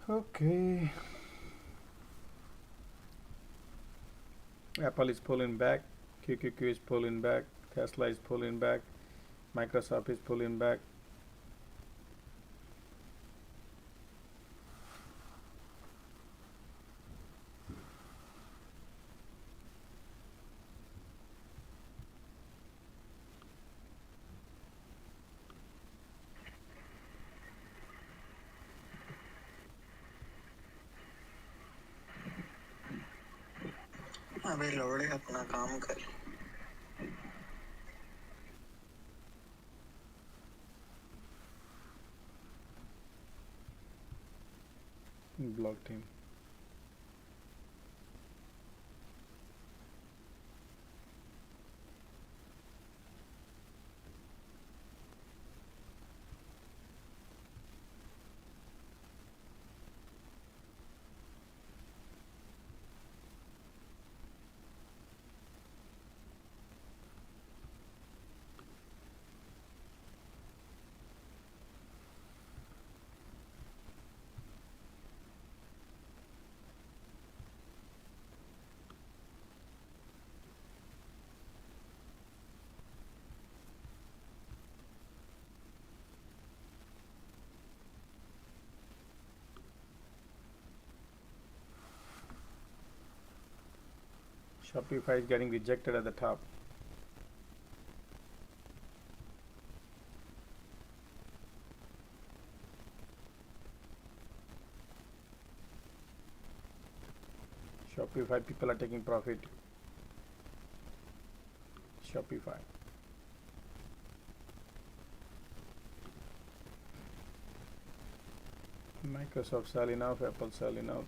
Okay. Apple is pulling back, QQQ is pulling back, Tesla is pulling back, Microsoft is pulling back. अबे लौड़े अपना काम कर. Blocked him. Shopify is getting rejected at the top. Shopify, people are taking profit. Shopify. Microsoft selling off, Apple selling out.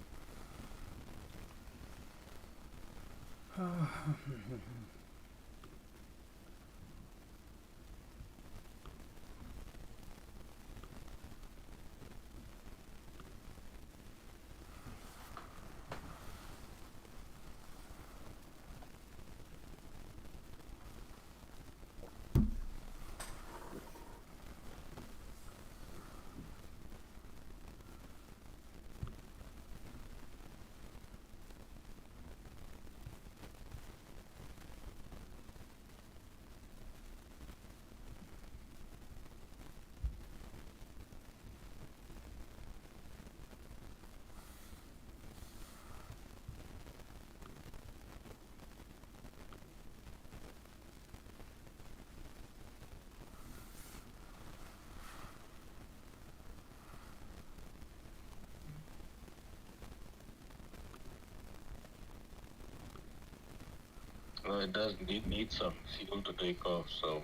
it does need some fuel to take off. So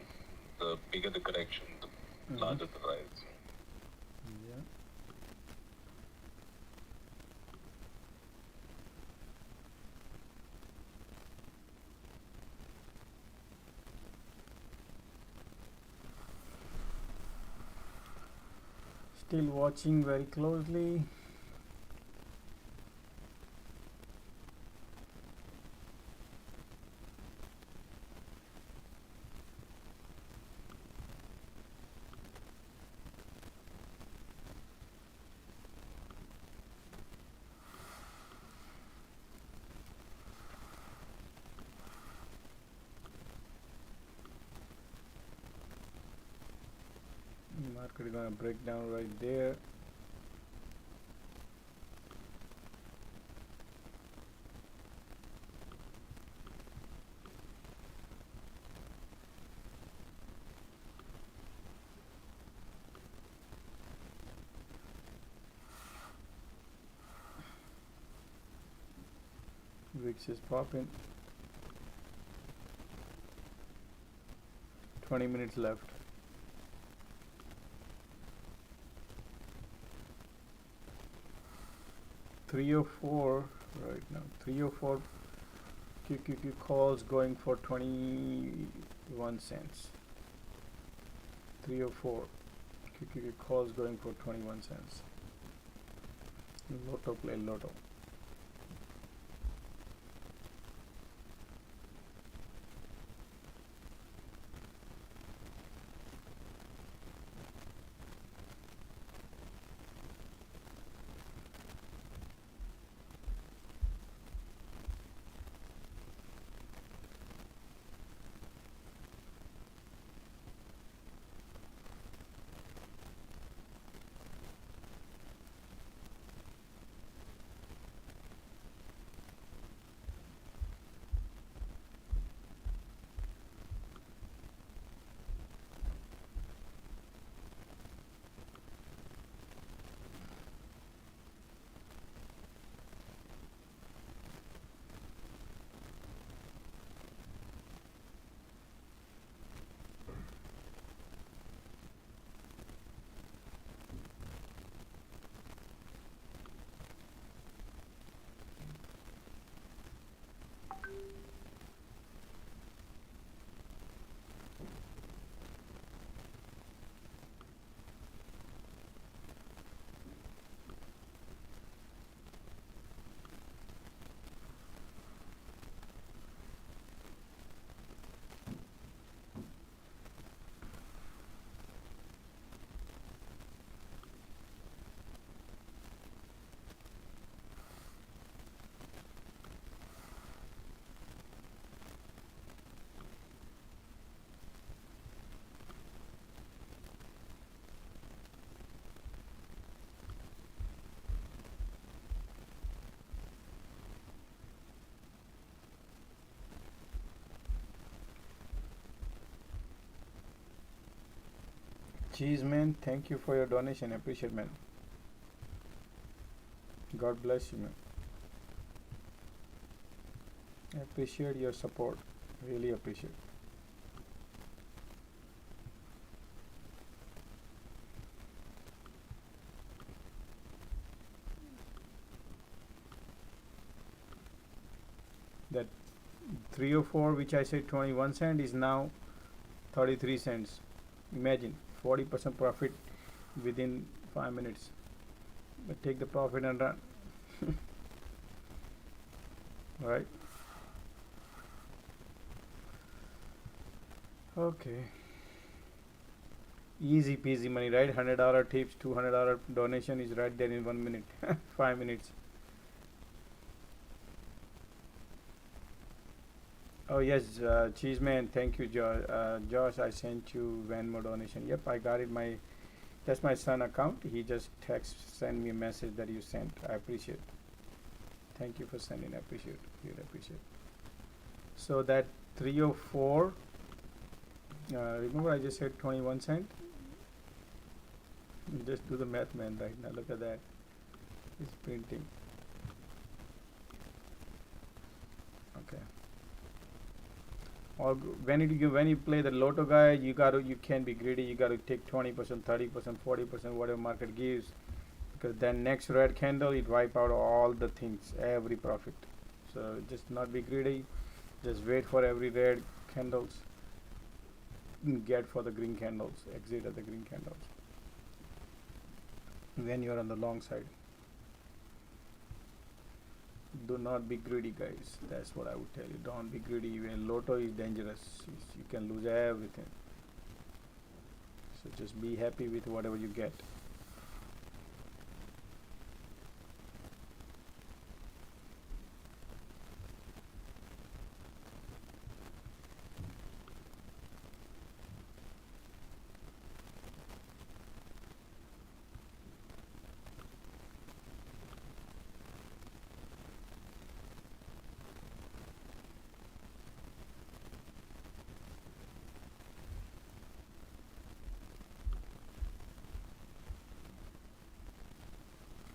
the bigger the correction, the larger the rise. Yeah. Still watching very closely. Market is gonna break down right there. VIX is popping. 20 minutes left. $304 right now. $304 QQQ calls going for 21 cents. 304 QQQ calls going for 21 cents. Lotto play Lotto. Cheese man, thank you for your donation. Appreciate, man. God bless you, man. I appreciate your support. Really appreciate. That 304, which I said 21 cent, is now 33 cents. Imagine 40% profit within 5 minutes. But take the profit and run. Right? Okay. Easy peasy money, right? $100 tips, $200 donation is right there in 1 minute, 5 minutes. Oh yes, Cheeseman, thank you, Josh. Josh, I sent you Venmo donation. Yep, I got it. That's my son account. He just send me a message that you sent. I appreciate. Thank you for sending. I appreciate. Really appreciate. So that 304. Remember I just said 21 cent. Just do the math, man. Right now, look at that. It's printing. Okay. or when you play the lotto guy, you can't be greedy. You got to take 20%, 30%, 40%, whatever market gives, because then next red candle it wipe out all the things, every profit. So just not be greedy. Just wait for every red candles. Get for the green candles. Exit at the green candles when you're on the long side. Do not be greedy, guys. That's what I would tell you. Don't be greedy. When lotto is dangerous, you can lose everything. So just be happy with whatever you get.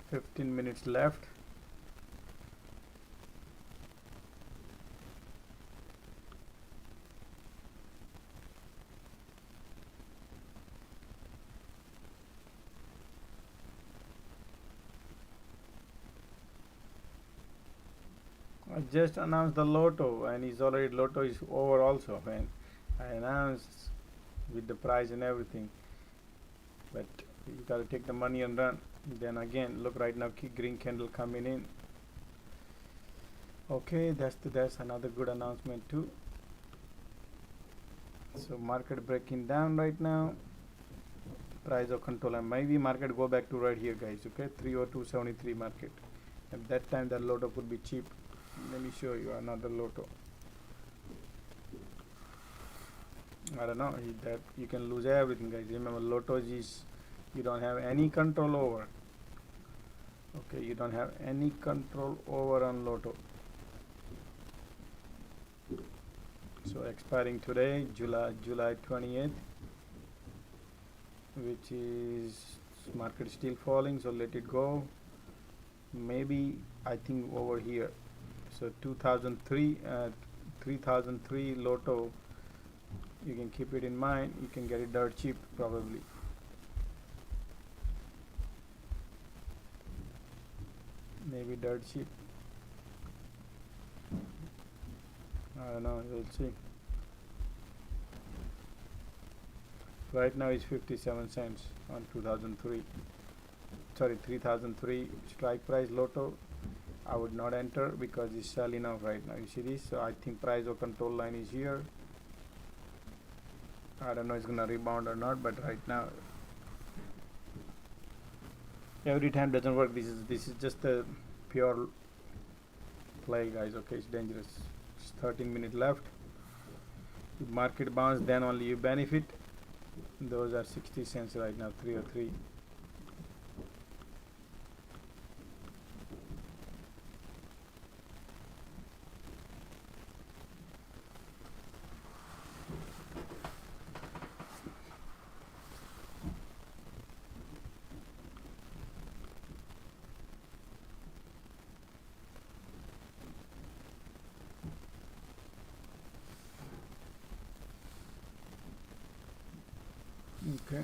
Fifteen minutes left. I just announced the lotto, and lotto is over also. And I announced with the price and everything, but you gotta take the money and run. Then again, look, right now green candle coming in. Okay, that's another good announcement too. So market breaking down right now. Price of control, and maybe market go back to right here, guys. Okay, 302.73 market. At that time, the lotto could be cheap. Let me show you another lotto. I don't know that you can lose everything, guys. Remember, lotto is you don't have any control over. Okay, you don't have any control over on lotto. So expiring today, July 28th, which is market still falling. So let it go. Maybe I think over here. So 2003, 3003 lotto. You can keep it in mind. You can get it dirt cheap probably. Maybe dirt cheap. I don't know. We'll see. Right now it's 57 cents on 2003. Sorry, 3003 strike price lotto. I would not enter because it's selling off right now. You see this? So I think price of control line is here. I don't know it's gonna rebound or not, but right now every time doesn't work. This is just a pure play, guys. Okay, it's dangerous. It's 13 minutes left. If market bounce, then only you benefit. Those are 60 cents right now, 303. Okay.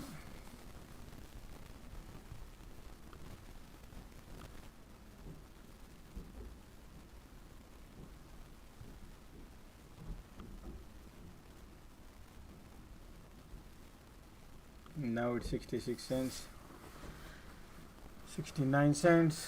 Now it's 66 cents, 69 cents.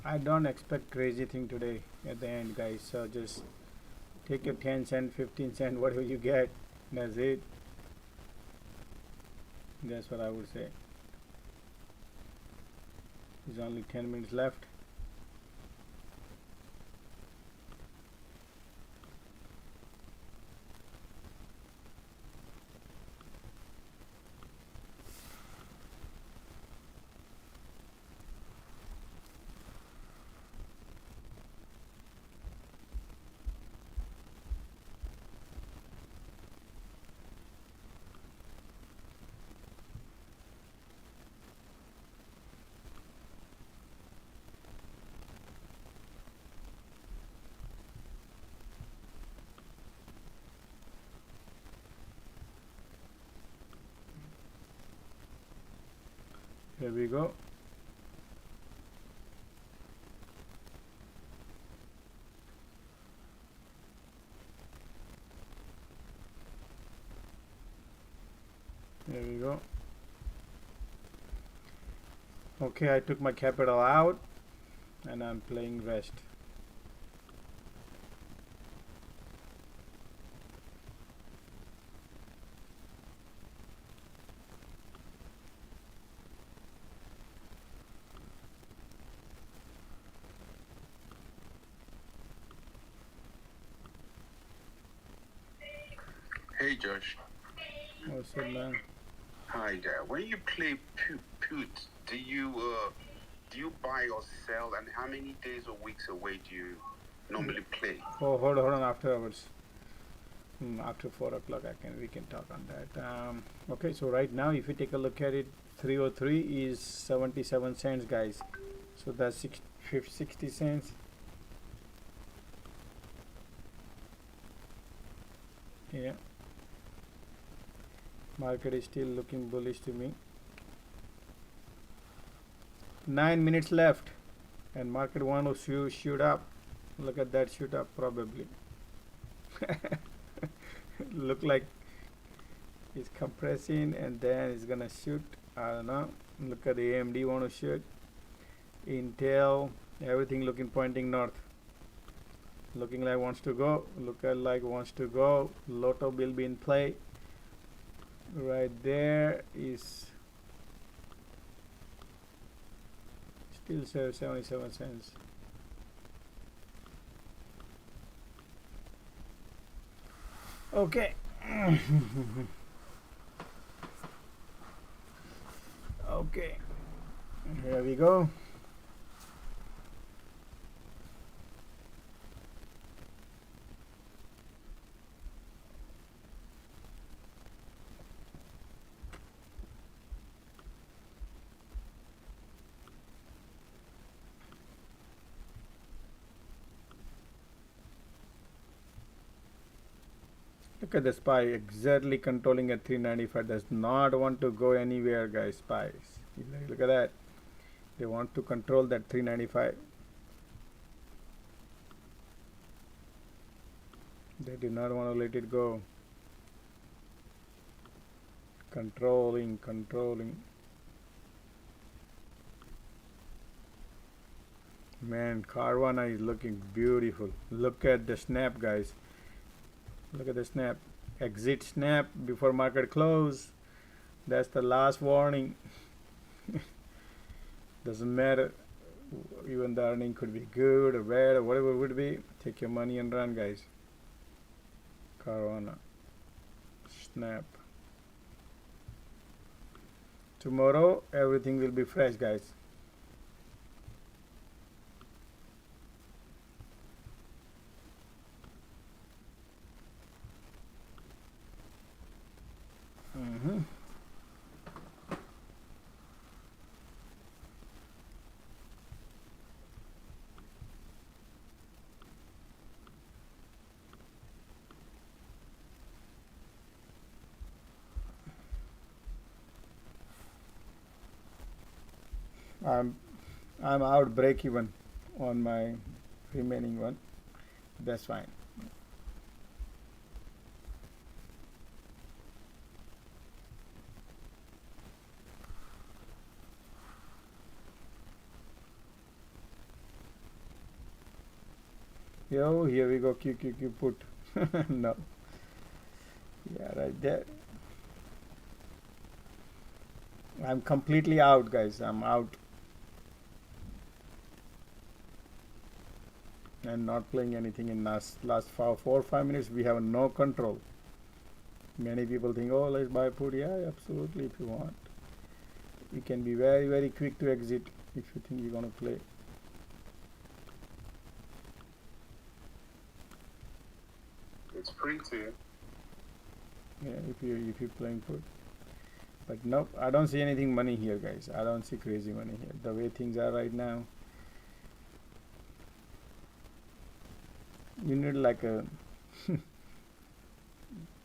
I don't expect crazy thing today at the end, guys. So just take your 10 cent, 15 cent, whatever you get. That's it. That's what I would say. There's only 10 minutes left. Here we go. There we go. Okay, I took my capital out and I'm playing rest. Hey, Josh. What's up, man? Hi there. When you play put, do you buy or sell, and how many days or weeks away do you normally play? Oh, hold on. After hours. After 4 o'clock, we can talk on that. Okay, so right now, if you take a look at it, 303 is 77 cents, guys. So that's 60 cents. Yeah. Market is still looking bullish to me. 9 minutes left, and market want to shoot up. Look at that shoot up, probably. Look like it's compressing and then it's gonna shoot. I don't know. Look at the AMD want to shoot. Intel, everything looking pointing north. Looking like wants to go. Look at like wants to go. Lotto will be in play. Right there is still 77 cents. Okay. Okay, here we go. Look at the SPY exactly controlling at 395. Does not want to go anywhere, guys. SPYs. Look at that. They want to control that 395. They do not want to let it go. Controlling. Man, Carvana is looking beautiful. Look at the snap, guys. Look at the snap. Exit snap before market close. That's the last warning. Doesn't matter. Even the earning could be good or bad or whatever it would be. Take your money and run, guys. Carvana. Snap. Tomorrow everything will be fresh, guys. I'm out break even on my remaining one. That's fine. Oh, here we go, QQQ put. No. Yeah, right there. I'm completely out, guys. I'm out. And not playing anything in last 4 or 5 minutes. We have no control. Many people think, oh, let's buy put. Yeah, absolutely, if you want. You can be very, very quick to exit if you think you're going to play. It's pretty. Yeah, if you're playing put. But nope, I don't see anything money here, guys. I don't see crazy money here. The way things are right now, you need like a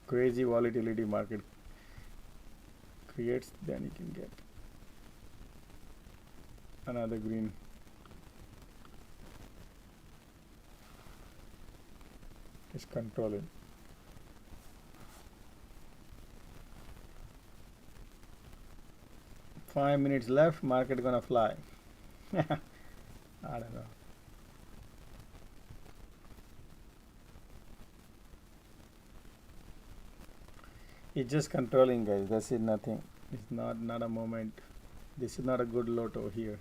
crazy volatility market creates, then you can get another green. Just control it. Five minutes left, market gonna fly. I don't know. It's just controlling, guys. That's it, nothing. It's not a moment. This is not a good lot over here.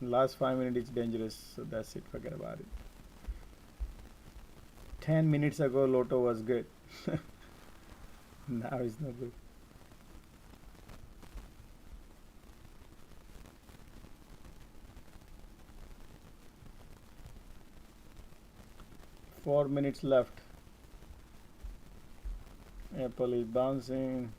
Last 5 minutes is dangerous, so that's it, forget about it. 10 minutes ago Lotto was good. Now it's no good. Four minutes left. Apple is bouncing.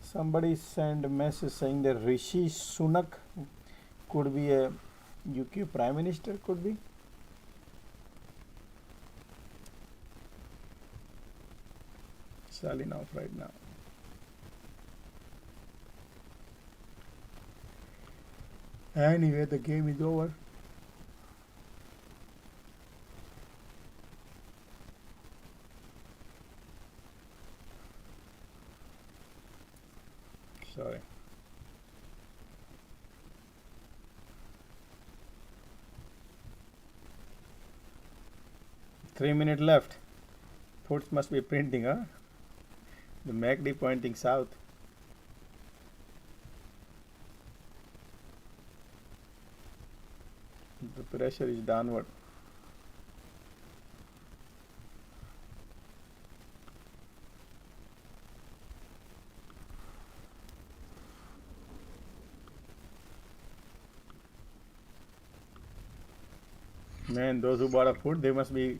Somebody sent a message saying that Rishi Sunak could be a UK Prime Minister, could be. Selling off right now. Anyway, the game is over. Sorry. Three-minute left. Puts must be printing, huh? The MACD pointing south. The pressure is downward. Man, those who bought a put, they must be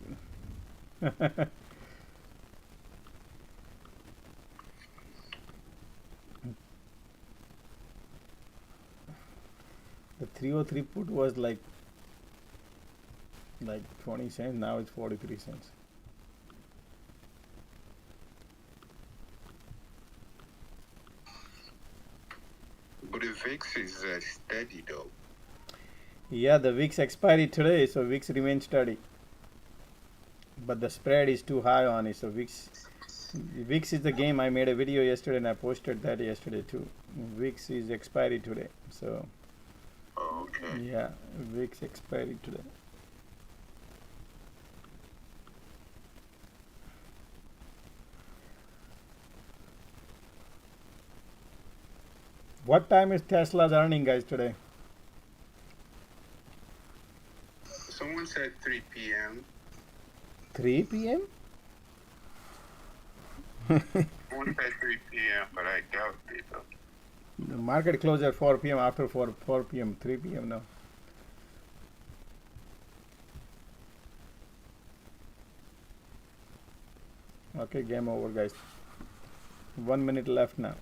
the 303 put was like 20 cents, now it's 43 cents. But the VIX is steady though. Yeah, the VIX expired today, so VIX remains steady. But the spread is too high on it, so VIX is the game. I made a video yesterday and I posted that yesterday too. VIX is expired today, so. Okay. Yeah, VIX expired today. What time is Tesla's earning, guys, today? Someone said 3 p.m. 3 p.m.? Someone said 3 p.m., but I doubt it. The market closed at 4 p.m. after 4 p.m. 3 p.m. now. Okay, game over, guys. 1 minute left now.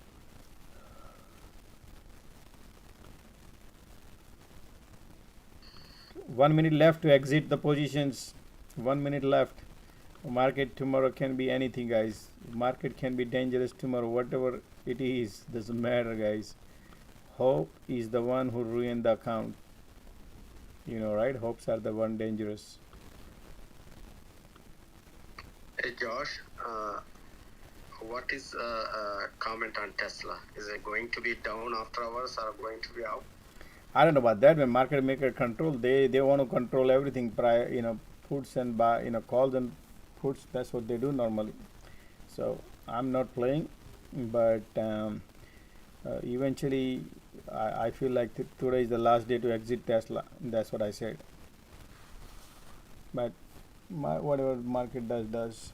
One minute left to exit the positions. 1 minute left. Market tomorrow can be anything, guys. Market can be dangerous tomorrow. Whatever it is, doesn't matter, guys. Hope is the one who ruined the account. You know, right? Hopes are the one dangerous. Josh, what is comment on Tesla? Is it going to be down after hours or going to be up? I don't know about that. When market maker control, they want to control everything. Prior, puts and buy, calls and puts. That's what they do normally. So I'm not playing, but eventually, I feel like today is the last day to exit Tesla. That's what I said. But whatever market does.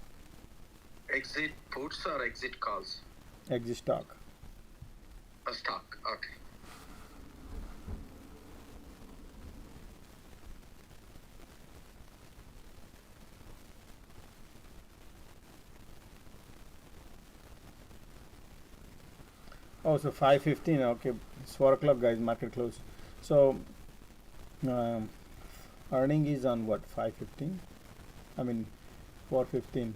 Exit puts or exit calls? Exit stock. A stock, okay. Oh, so 5:15. Okay, it's 4 o'clock, guys. Market close. So earning is on what? 5:15. I mean 4:15.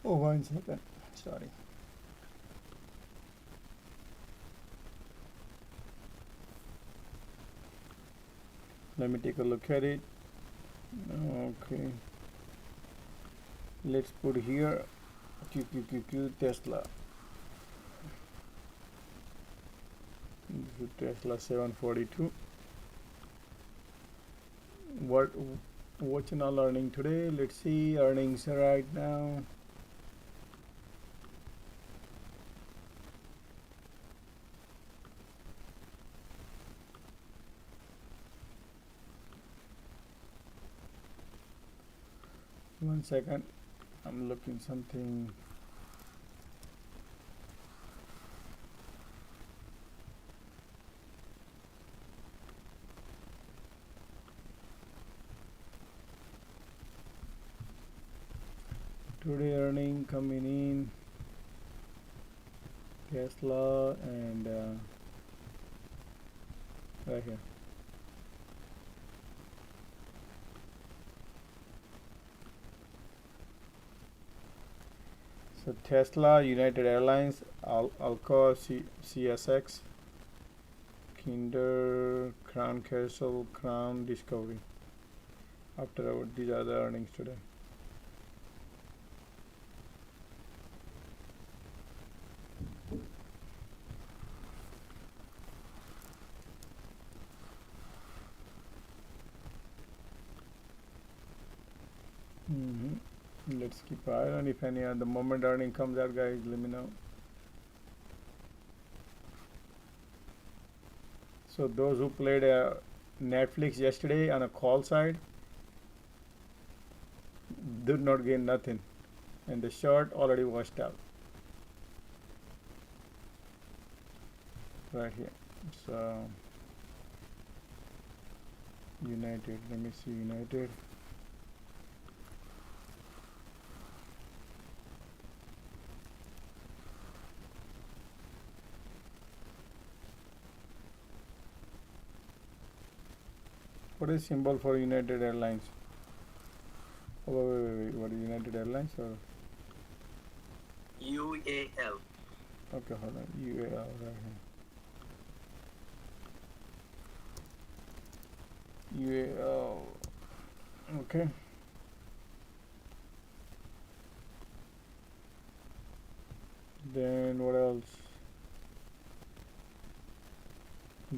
Oh, 1 second. Sorry. Let me take a look at it. Okay. Let's put here QQQ Tesla. Tesla 742. What's in all earning today? Let's see earnings right now. One second, I'm looking something. Today earning coming in Tesla and right here. So Tesla, United Airlines, Alcoa, CSX, Kinder, Crown Castle, Crown Discovery. After our, these are the earnings today. Let's keep an eye on if any the moment earning comes out, guys, let me know. So those who played Netflix yesterday on a call side did not gain nothing, and the short already washed out right here. So United, let me see United. What is symbol for United Airlines? Oh, wait. What is United Airlines or? UAL. Okay, hold on. UAL right here. UAL. Okay. Then what else?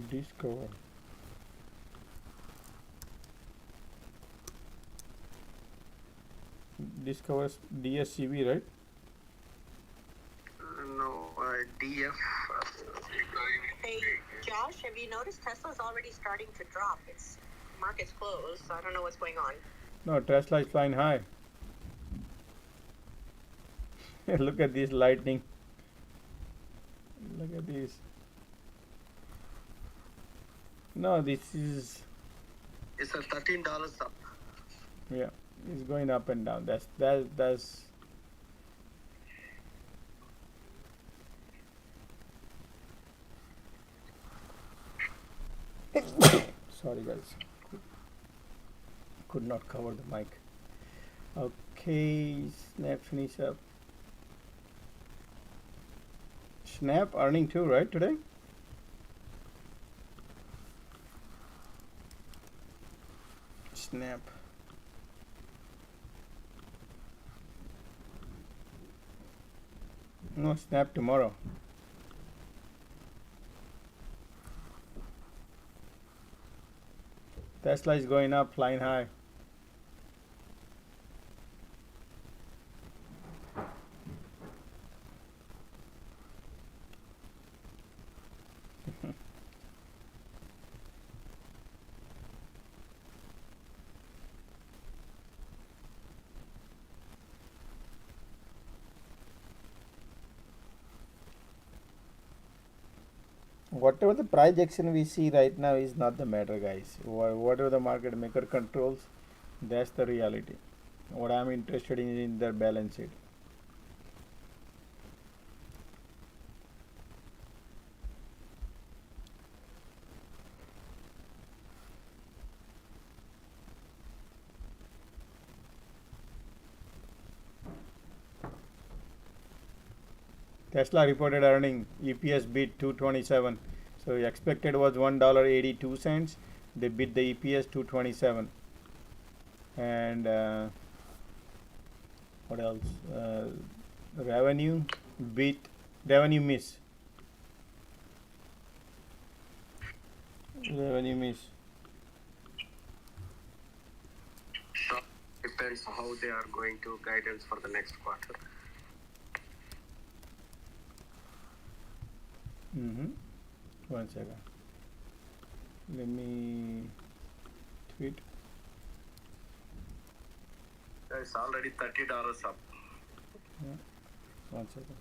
Discover. Discovers DSCB, right? No, DF. Hey, Josh, have you noticed Tesla's already starting to drop? Its market's closed, so I don't know what's going on. No, Tesla is flying high. Look at this lightning. Look at this. No, this is. It's a $13 up. Yeah, it's going up and down. That's. Sorry, guys. Could not cover the mic. Okay, Snap finish up. Snap earning too, right, today? snap. No, snap tomorrow. Tesla is going up, flying high. Whatever the price action we see right now is not the matter, guys. Whatever the market maker controls, that's the reality. What I'm interested in is in their balance sheet. Tesla reported earning EPS beat 227. So expected was $1.82. They beat the EPS 227. And what else? Revenue miss. Revenue miss. So depends how they are going to guidance for the next quarter. One second. Let me tweet. It's already $30 up. Yeah. One second.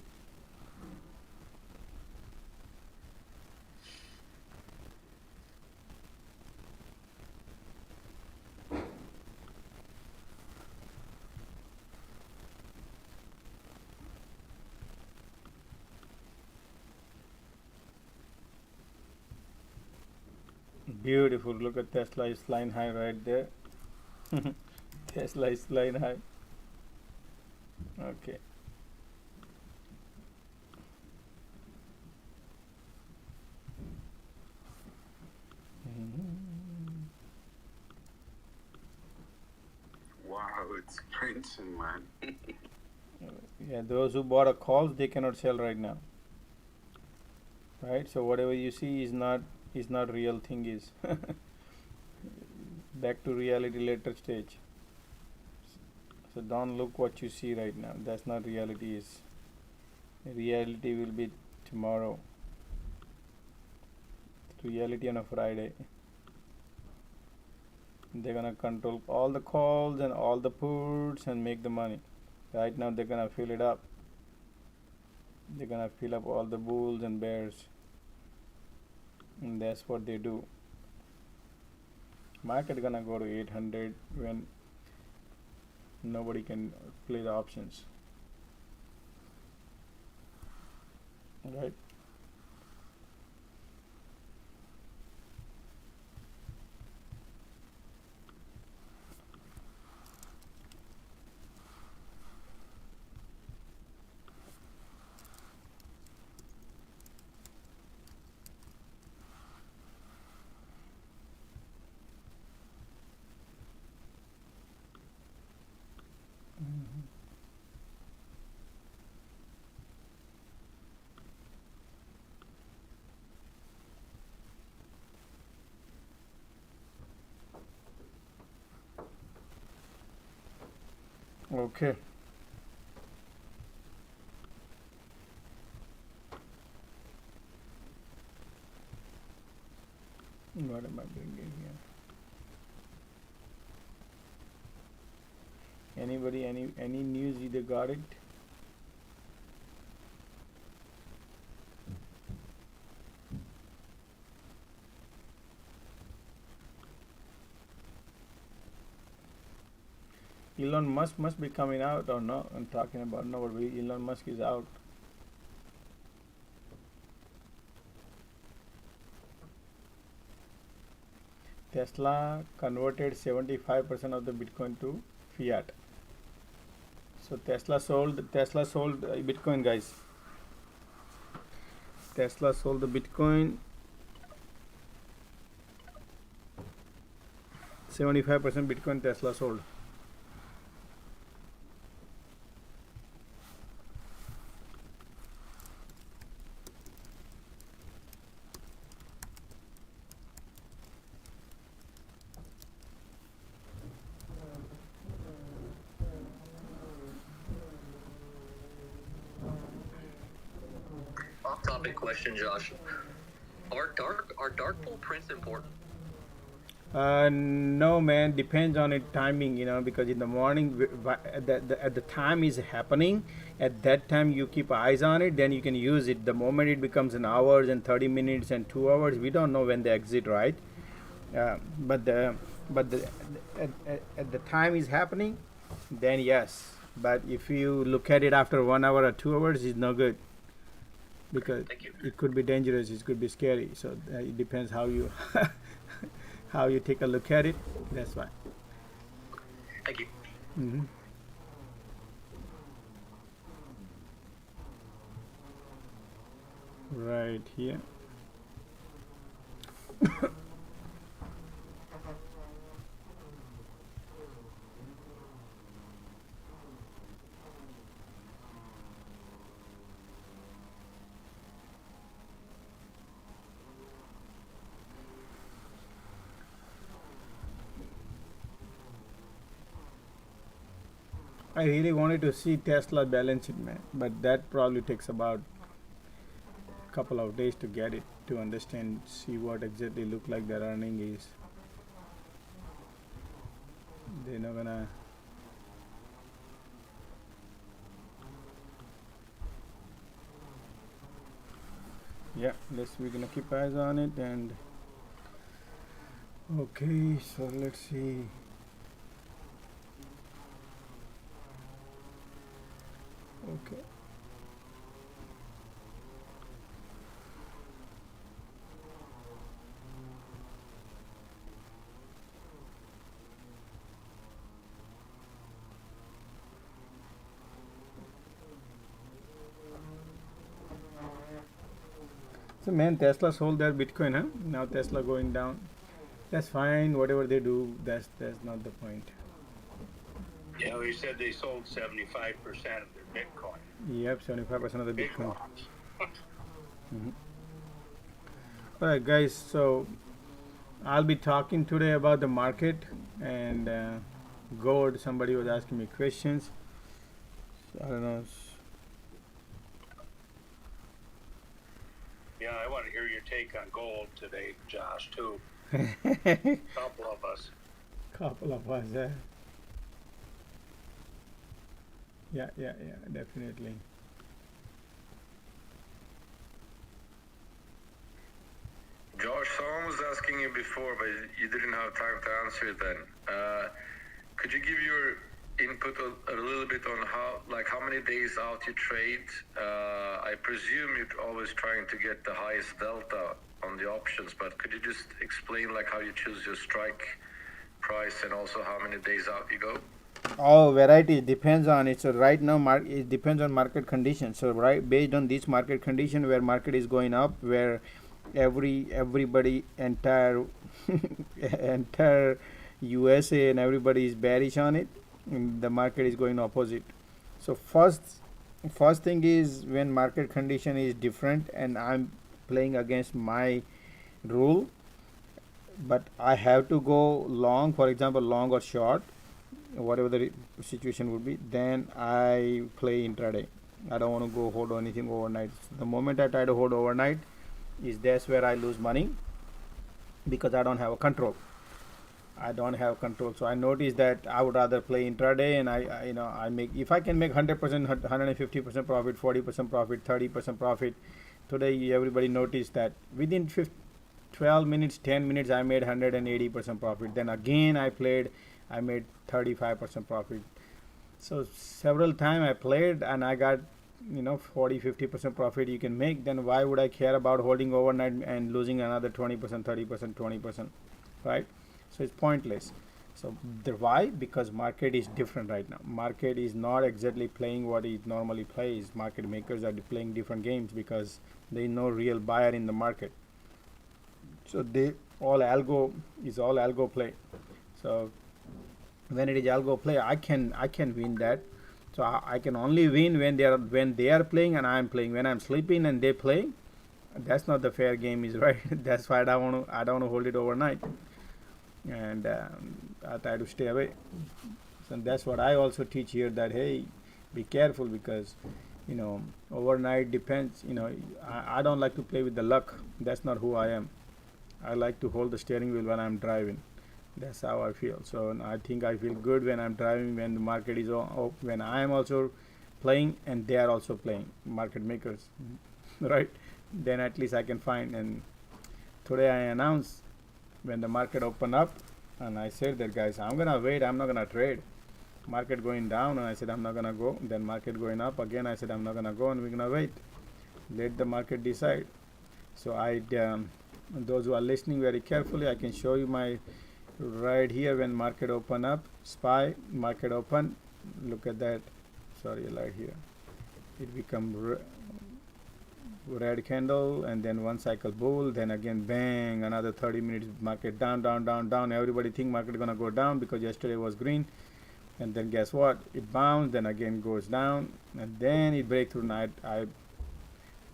Beautiful. Look at Tesla is flying high right there. Tesla is flying high. Okay. Wow, it's printing, man. Yeah, those who bought a calls, they cannot sell right now. Right? So whatever you see is not real thing is. Back to reality later stage. So don't look what you see right now. That's not reality is. Reality will be tomorrow. Reality on a Friday. They're gonna control all the calls and all the puts and make the money. Right now they're gonna fill it up. They're gonna fill up all the bulls and bears. And that's what they do. Market gonna go to 800 when nobody can play the options. Right? Okay. What am I bringing here? Anybody, any news either got it? Elon Musk must be coming out or no? I'm talking about no, but Elon Musk is out. Tesla converted 75% of the Bitcoin to fiat. So Tesla sold Bitcoin, guys. Tesla sold the Bitcoin 75% Bitcoin Tesla sold. Off-topic question, Josh. Are dark pool prints important? No, man. Depends on it timing, because in the morning, at the time is happening, at that time you keep eyes on it, then you can use it. The moment it becomes an hours and 30 minutes and 2 hours, we don't know when they exit, right? But at the time is happening, then yes. But if you look at it after 1 hour or 2 hours, it's no good, because it could be dangerous, it could be scary. So it depends how you how you take a look at it. That's why. Thank you. Mm-hmm. Right here. I really wanted to see Tesla balance sheet, man, but that probably takes about a couple of days to get it, to understand, see what exactly look like their earning is. They're not gonna. Yeah, we're gonna keep eyes on it. And okay, so let's see. Okay. So man, Tesla sold their Bitcoin, huh? Now Tesla going down. That's fine. Whatever they do, that's not the point. Yeah, we said they sold 75% of their Bitcoin. Yep, 75% of the Bitcoin. Mm-hmm. All right, guys. So I'll be talking today about the market and gold. Somebody was asking me questions. So I don't know. Yeah, I want to hear your take on gold today, Josh, too. Couple of us. Yeah, definitely. Josh, someone was asking you before, but you didn't have time to answer it then. Could you give your input a little bit on how many days out you trade? I presume you're always trying to get the highest delta on the options, but could you just explain how you choose your strike price and also how many days out you go? Oh, variety depends on it. So right now, it depends on market conditions. So based on this market condition, where market is going up, where everybody entire USA and everybody is bearish on it, and the market is going opposite. So first thing is, when market condition is different and I'm playing against my rule, but I have to go long, for example, long or short, whatever the situation would be, then I play intraday. I don't want to go hold anything overnight. The moment I try to hold overnight, that's where I lose money, because I don't have a control. So I noticed that I would rather play intraday, and I make, if I can make 100%, 150% profit, 40% profit, 30% profit. Today everybody noticed that within 12 minutes, 10 minutes, I made 180% profit. Then again I made 35% profit. So several times I played and I got 40-50% profit you can make. Then why would I care about holding overnight and losing another 20%, 30%, 20%, right? So it's pointless. So why? Because market is different right now. Market is not exactly playing what it normally plays. Market makers are playing different games because there is no real buyer in the market. So all algo play. So when it is algo play, I can win that. So I can only win when they are playing and I am playing. When I'm sleeping and they play, that's not the fair game, is right. That's why I don't want to hold it overnight, and I try to stay away. So that's what I also teach here, that hey, be careful, because overnight depends. I don't like to play with the luck. That's not who I am. I like to hold the steering wheel when I'm driving. That's how I feel. So I think I feel good when I'm driving, when the market is when I am also playing and they are also playing, market makers, right? Then at least I can find. And today I announced when the market opened up, and I said that, guys, I'm gonna wait. I'm not gonna trade. Market going down, and I said I'm not gonna go. Then market going up again, I said I'm not gonna go, and we're gonna wait. Let the market decide. So those who are listening very carefully, I can show you my right here when market open up. SPY market open. Look at that. Sorry, light here. It become red candle, and then one cycle bull, then again bang, another 30 minutes market down, down, down, down. Everybody think market gonna go down because yesterday was green, and then guess what? It bounced, then again goes down, and then it break through. Night I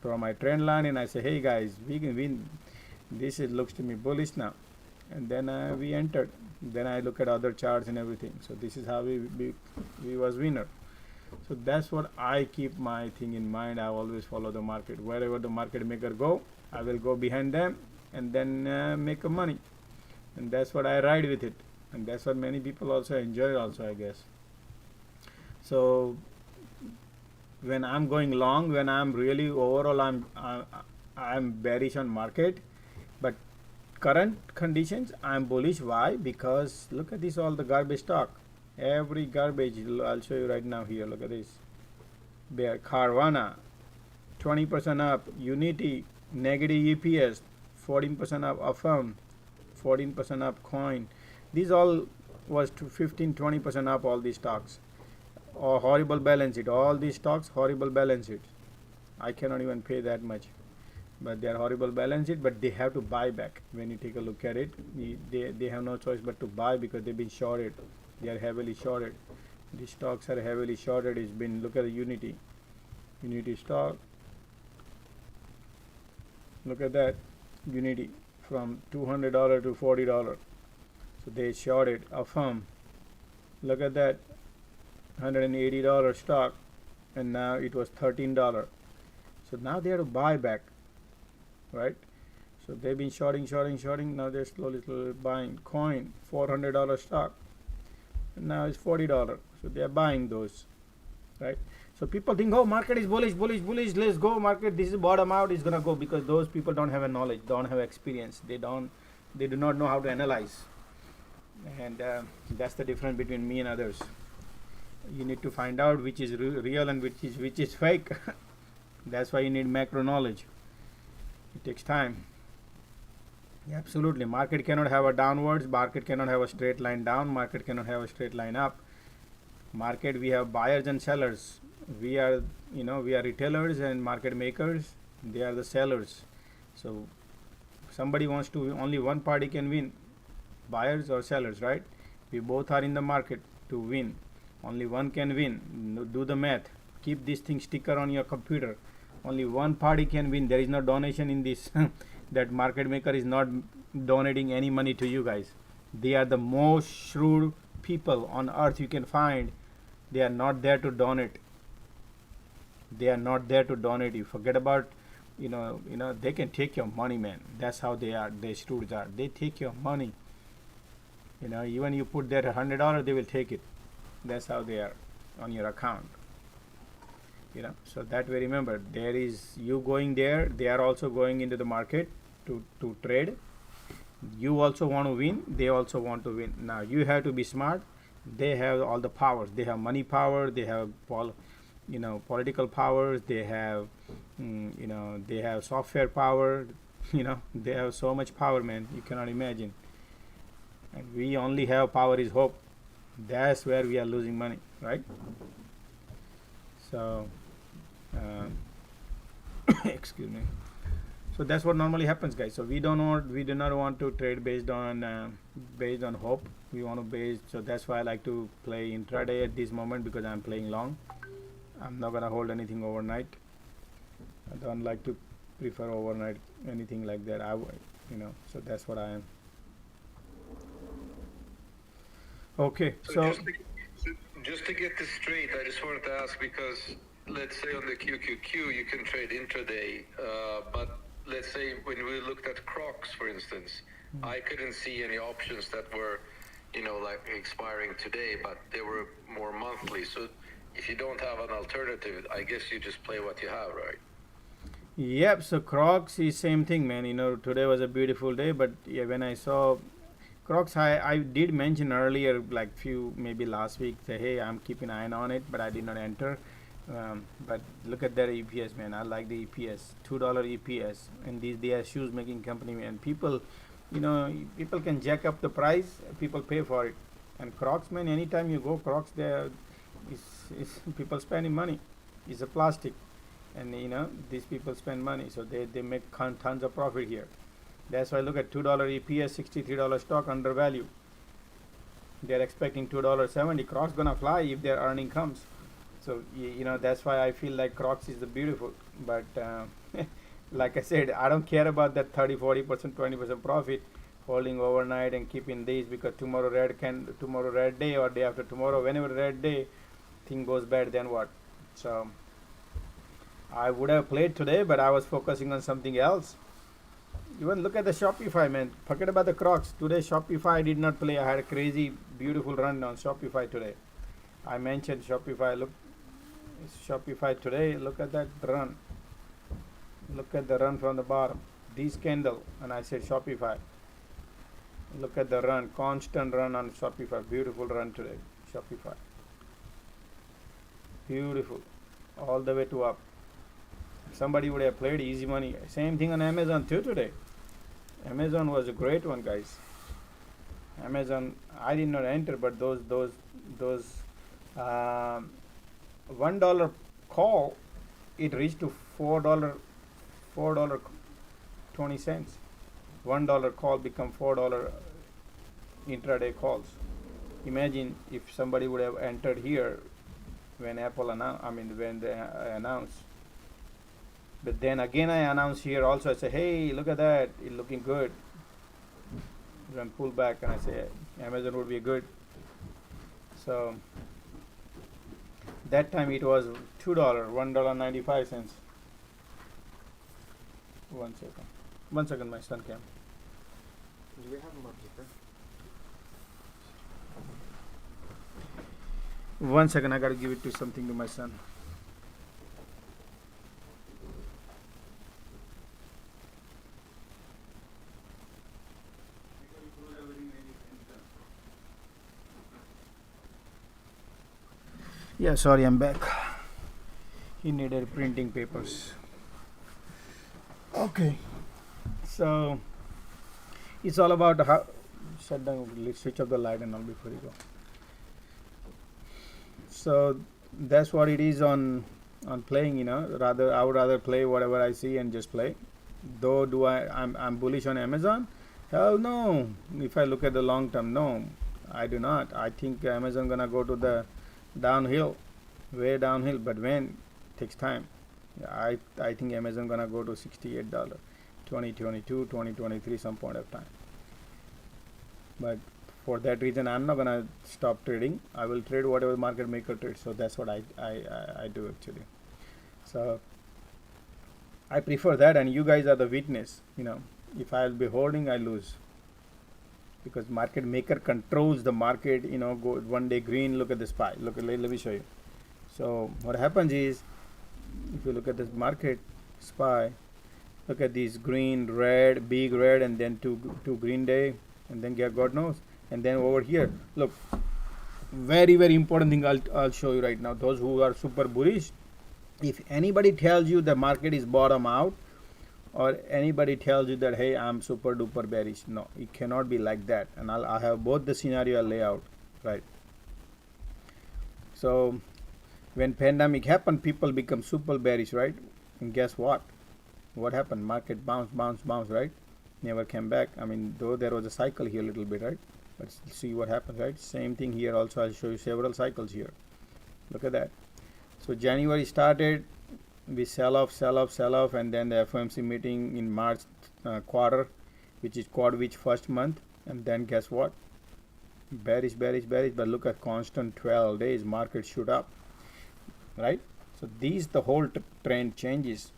draw my trend line and I say, hey guys, we can win. This looks to me bullish now, and then we entered. Then I look at other charts and everything. So this is how we was winner. So that's what I keep my thing in mind. I always follow the market. Wherever the market maker go, I will go behind them and then make a money. And that's what I ride with it. And that's what many people also enjoy also, I guess. So when I'm going long, when I'm really overall, I'm bearish on market. But current conditions, I'm bullish. Why? Because look at this, all the garbage stock. Every garbage, I'll show you right now here. Look at this. Bear Carvana, 20% up. Unity, negative EPS, 14% up. Affirm, 14% up. Coin. These all was to 15-20% up. All these stocks. Or horrible balance sheet. All these stocks, horrible balance sheet. I cannot even pay that much. But they are horrible balance sheet. But they have to buy back. When you take a look at it, they have no choice but to buy because they've been shorted. They are heavily shorted. These stocks are heavily shorted. It's been, look at the Unity stock. Look at that, Unity from $200 to $40. So they shorted. Affirm, look at that, $180 stock, and now it was $13. So now they have to buy back, right? So they've been shorting. Now they're slowly buying. Coin, $400 stock. Now it's $40, so they are buying those, right? So people think, oh, market is bullish, let's go market, this is bottom out, it's gonna go, because those people don't have a knowledge, don't have experience, they do not know how to analyze, and that's the difference between me and others. You need to find out which is real and which is fake. That's why you need macro knowledge. It takes time. Absolutely, market cannot have a downwards, market cannot have a straight line down, market cannot have a straight line up. Market, we have buyers and sellers. We are retailers and market makers. They are the sellers. So somebody wants to, only one party can win, buyers or sellers, right? We both are in the market to win. Only one can win. Do the math. Keep this thing sticker on your computer. Only one party can win. There is no donation in this. That market maker is not donating any money to you guys. They are the most shrewd people on earth you can find. They are not there to donate. They are not there to donate you. Forget about, they can take your money, man. That's how they are. They shrewd are. They take your money. Even you put there $100, they will take it. That's how they are on your account. So that way, remember, there is you going there, they are also going into the market to trade. You also want to win, they also want to win. Now you have to be smart. They have all the powers. They have money power, they have political powers, they have they have software power, they have so much power, man, you cannot imagine. And we only have power is hope. That's where we are losing money, right? So excuse me. So that's what normally happens, guys. So we do not want to trade based on hope. We want to base, so that's why I like to play intraday at this moment, because I'm playing long. I'm not gonna hold anything overnight. I don't like to prefer overnight anything like that. So that's what I am. Okay, so just to get this straight, I just wanted to ask, because let's say on the QQQ you can trade intraday, but let's say when we looked at Crocs, for instance, I couldn't see any options that were, like expiring today, but they were more monthly. So if you don't have an alternative, I guess you just play what you have, right? Yep. So Crocs is same thing, man. Today was a beautiful day, but yeah, when I saw Crocs, I did mention earlier, like maybe last week, say, hey, I'm keeping an eye on it, but I did not enter. But look at their EPS, man. I like the EPS, $2 EPS, and they are shoes making company, and people can jack up the price, people pay for it. And Crocs, man, anytime you go Crocs, there is people spending money. It's a plastic, and these people spend money, so they make tons of profit here. That's why look at $2 EPS, $63 stock, undervalue. They're expecting $2.70. Crocs gonna fly if their earning comes. So that's why I feel like Crocs is the beautiful. But like I said, I don't care about that 30, 40%, 20% profit holding overnight and keeping these, because tomorrow red day or day after tomorrow, whenever red day thing goes bad, then what? So I would have played today, but I was focusing on something else. Even look at the Shopify, man. Forget about the Crocs. Today Shopify did not play. I had a crazy beautiful run on Shopify today. I mentioned Shopify. Look, Shopify today. Look at that run. Look at the run from the bottom. This candle, and I said Shopify. Look at the run, constant run on Shopify. Beautiful run today, Shopify. Beautiful, all the way to up. Somebody would have played easy money. Same thing on Amazon too today. Amazon was a great one, guys. Amazon, I did not enter, but those $1 call, it reached to $4.20. $1 call become $4 intraday calls. Imagine if somebody would have entered here when when they announced. But then again I announce here also, I say, hey, look at that, it's looking good. Then pull back and I say Amazon would be good. So that time it was $2, $1.95. One second, my son came. Do we have more paper? One second, I gotta give it to something to my son. Yeah, sorry, I'm back. He needed printing papers. Okay, so it's all about how. Shut down, switch off the light and all before you go. So that's what it is on playing. I would rather play whatever I see and just play. Though I'm bullish on Amazon? Hell no. If I look at the long term, no, I do not. I think Amazon gonna go to the downhill, way downhill. But when? Takes time. I think Amazon gonna go to $68, 2022, 2023, some point of time. But for that reason, I'm not gonna stop trading. I will trade whatever market maker trades. So that's what I do actually. So I prefer that, and you guys are the witness. If I'll be holding, I lose, because market maker controls the market. Go one day green. Look at the SPY. Let me show you. So what happens is, if you look at this market SPY, look at these green, red, big red, and then two green day, and then God knows. And then over here, look, very, very important thing I'll show you right now. Those who are super bullish, if anybody tells you the market is bottom out, or anybody tells you that, hey, I'm super duper bearish, no, it cannot be like that. And I have both the scenario layout, right? So when pandemic happened, people become super bearish, right? And guess what? What happened? Market bounce, right? Never came back. I mean, though there was a cycle here a little bit, right? Let's see what happens, right? Same thing here also. I'll show you several cycles here. Look at that. So January started, we sell off, and then the FOMC meeting in March quarter, which is which first month, and then guess what? Bearish, but look at constant 12 days, market shoot up, right? So these, the whole trend changes,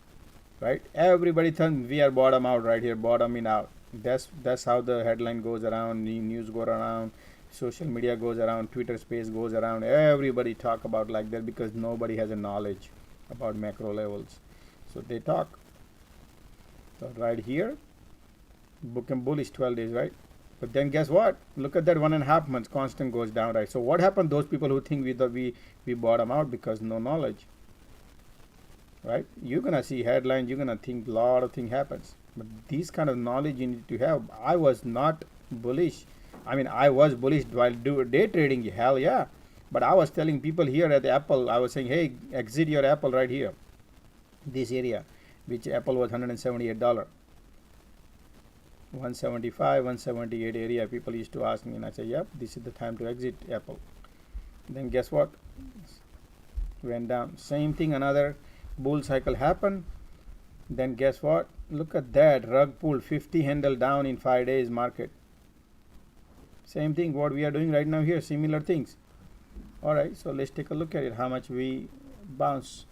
right? Everybody thinks we are bottom out right here, bottoming out. That's how the headline goes around, news go around, social media goes around, Twitter space goes around. Everybody talk about like that because nobody has a knowledge about macro levels. So they talk. So right here, book and bullish 12 days, right? But then guess what? Look at that 1.5 months constant goes down, right? So what happened? Those people who think we bottom out because no knowledge, right? You're gonna see headlines, you're gonna think a lot of things happens. But these kind of knowledge you need to have. I was not bullish. I mean, I was bullish while day trading, hell yeah. But I was telling people here at Apple, I was saying, hey, exit your Apple right here, this area, which Apple was $178. 175, 178 area. People used to ask me, and I say, yep, this is the time to exit Apple. Then guess what? Went down. Same thing, another bull cycle happened. Then guess what? Look at that, rug pull, 50 handle down in 5 days market. Same thing what we are doing right now here, similar things. Alright, so let's take a look at it, how much we bounce.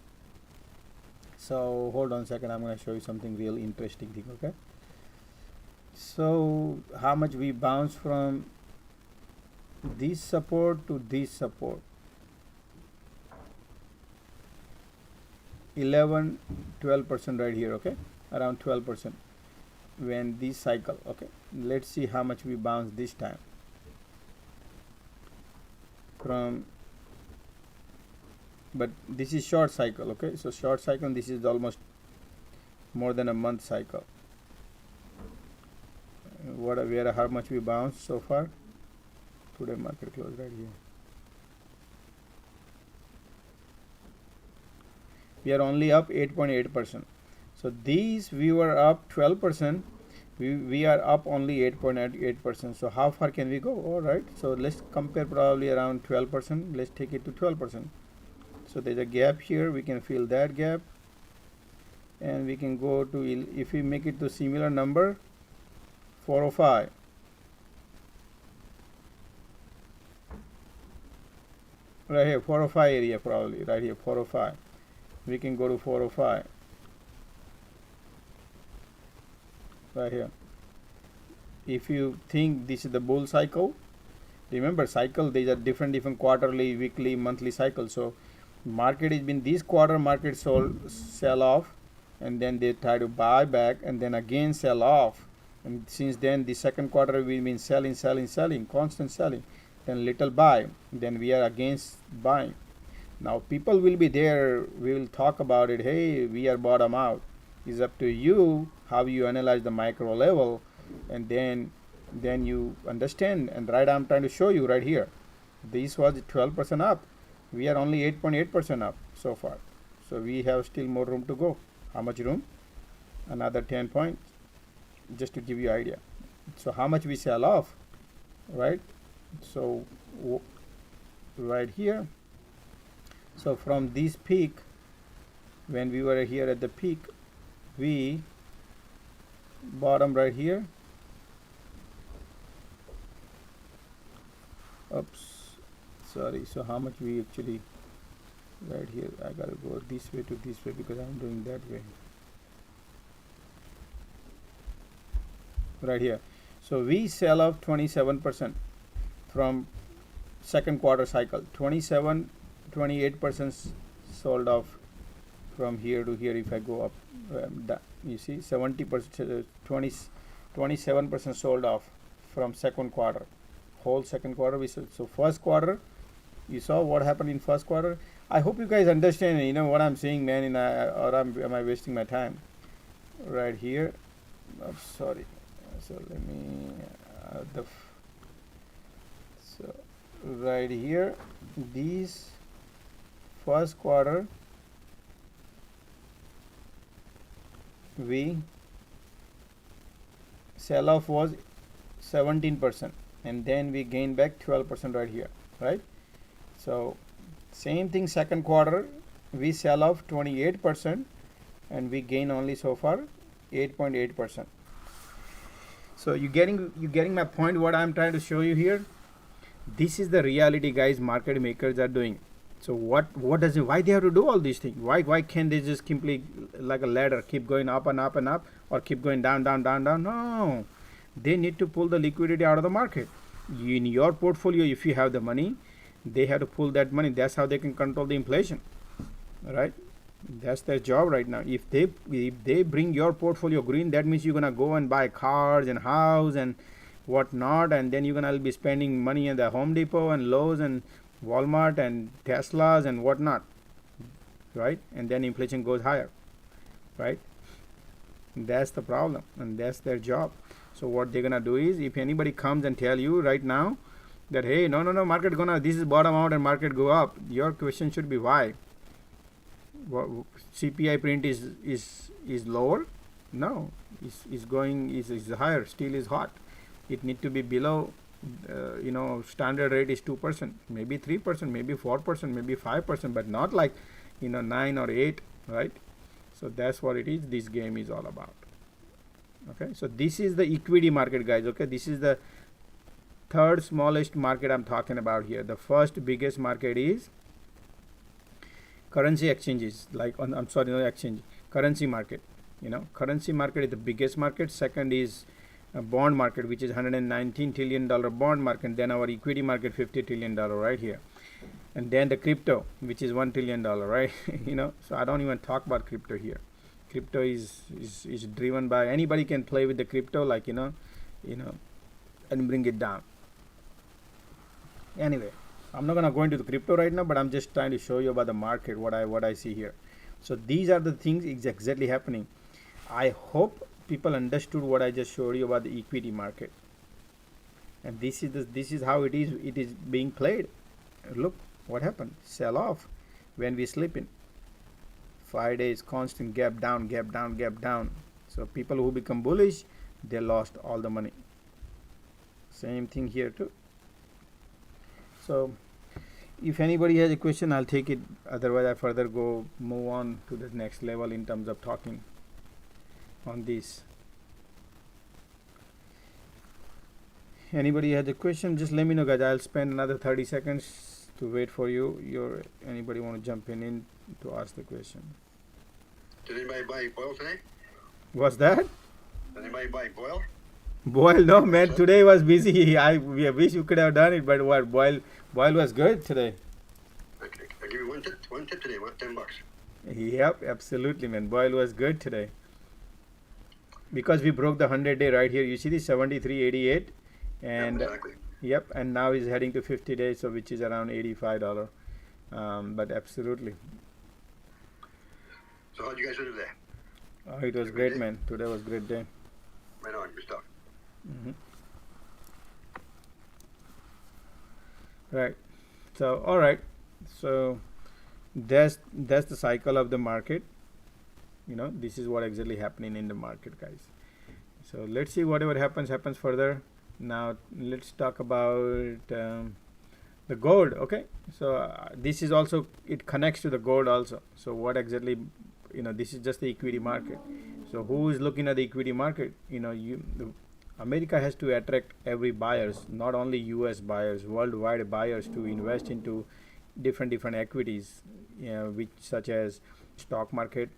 So hold on a second, I'm going to show you something real interesting thing, okay? So how much we bounce from this support to this support. 11-12% right here, okay? Around 12% when this cycle, okay? Let's see how much we bounce this time. But this is short cycle, okay? So short cycle, this is almost more than a month cycle. How much we bounced so far? Today market close right here. We are only up 8.8%. So these we were up 12%. We are up only 8.8%. So how far can we go? All right. So let's compare probably around 12%. Let's take it to 12%. So there's a gap here. We can fill that gap, and we can go to, if we make it to similar number, 405. Right here, 405 area probably. Right here, 405. We can go to 405. Right here. If you think this is the bull cycle, remember cycle, these are different quarterly, weekly, monthly cycles. So market has been, this quarter market sell off, and then they try to buy back, and then again sell off. And since then, the second quarter we've been selling, constant selling, then little buy, then we are against buying. Now people will be there, we will talk about it, hey, we are bottom out. It's up to you how you analyze the micro level, and then you understand. And right, I'm trying to show you right here, this was 12% up, we are only 8.8% up so far. So we have still more room to go. How much room? Another 10 points, just to give you idea. So how much we sell off, right? So right here, so from this peak, when we were here at the peak, we bottom right here. Oops, sorry. So how much we actually, right here, I gotta go this way to this way because I'm doing that way. Right here. So we sell off 27% from second quarter cycle. 28% sold off from here to here. If I go up, you see 70%, 27% sold off from second quarter. Whole second quarter we sold. So first quarter, you saw what happened in first quarter. I hope you guys understand, you know what I'm saying, man. Or am I wasting my time? Right here. Oh, sorry. So let me so right here, these first quarter we sell off was 17%, and then we gain back 12% right here, right? So same thing, second quarter we sell off 28% and we gain only so far 8.8%. So you getting my point, what I'm trying to show you here? This is the reality, guys, market makers are doing. So why they have to do all these things? Why can't they just simply, like a ladder, keep going up and up and up, or keep going down, down, down, down? No, they need to pull the liquidity out of the market. In your portfolio, if you have the money, they have to pull that money. That's how they can control the inflation, right? That's their job right now. If they bring your portfolio green, that means you're gonna go and buy cars and house and whatnot, and then you're gonna be spending money in the Home Depot and Lowe's and Walmart and Teslas and whatnot, right? And then inflation goes higher, right? That's the problem, and that's their job. So what they're gonna do is, if anybody comes and tell you right now that, hey, no, market gonna, this is bottom out and market go up, your question should be why. CPI print is lower? No, is higher. Still is hot. It need to be below. Standard rate is 2%, maybe 3%, maybe 4%, maybe 5%, but not like 9 or 8, right? So that's what it is. This game is all about. Okay, so this is the equity market, guys. Okay, this is the third smallest market I'm talking about here. The first biggest market is currency exchanges, currency market. Currency market is the biggest market. Second is a bond market, which is $119 trillion bond market. Then our equity market, $50 trillion right here. And then the crypto, which is $1 trillion, right? So I don't even talk about crypto here. Crypto is driven by, anybody can play with the crypto, and bring it down. Anyway, I'm not gonna go into the crypto right now, but I'm just trying to show you about the market, what I see here. So these are the things exactly happening. I hope people understood what I just showed you about the equity market. And this is how it is being played. Look what happened. Sell off when we slip in. 5 days constant gap down, gap down, gap down. So people who become bullish, they lost all the money. Same thing here too. So if anybody has a question, I'll take it. Otherwise, I move on to the next level in terms of talking on this. Anybody has a question, just let me know, guys. I'll spend another 30 seconds to wait for you. Anybody want to jump in to ask the question? Did anybody buy oil today? What's that? Did anybody buy oil? Boil, no, man. Today was busy. We wish you could have done it, but what boil was good today. Okay, I'll give you one tip today. What, $10? Yep, absolutely, man. Boil was good today because we broke the 100-day right here. You see the 73.88, and exactly. Yep, and now is heading to 50 days, so which is around $85. But absolutely. So how'd you guys do today? Oh, it was great, man. Today was a great day. Right on, good stuff. Right. So all right. So that's the cycle of the market. This is what exactly happening in the market, guys. So let's see, whatever happens further. Now let's talk about the gold. Okay. So this is also, it connects to the gold also. So what exactly, this is just the equity market. So who is looking at the equity market? America has to attract every buyers, not only US buyers, worldwide buyers, to invest into different equities, which such as stock market,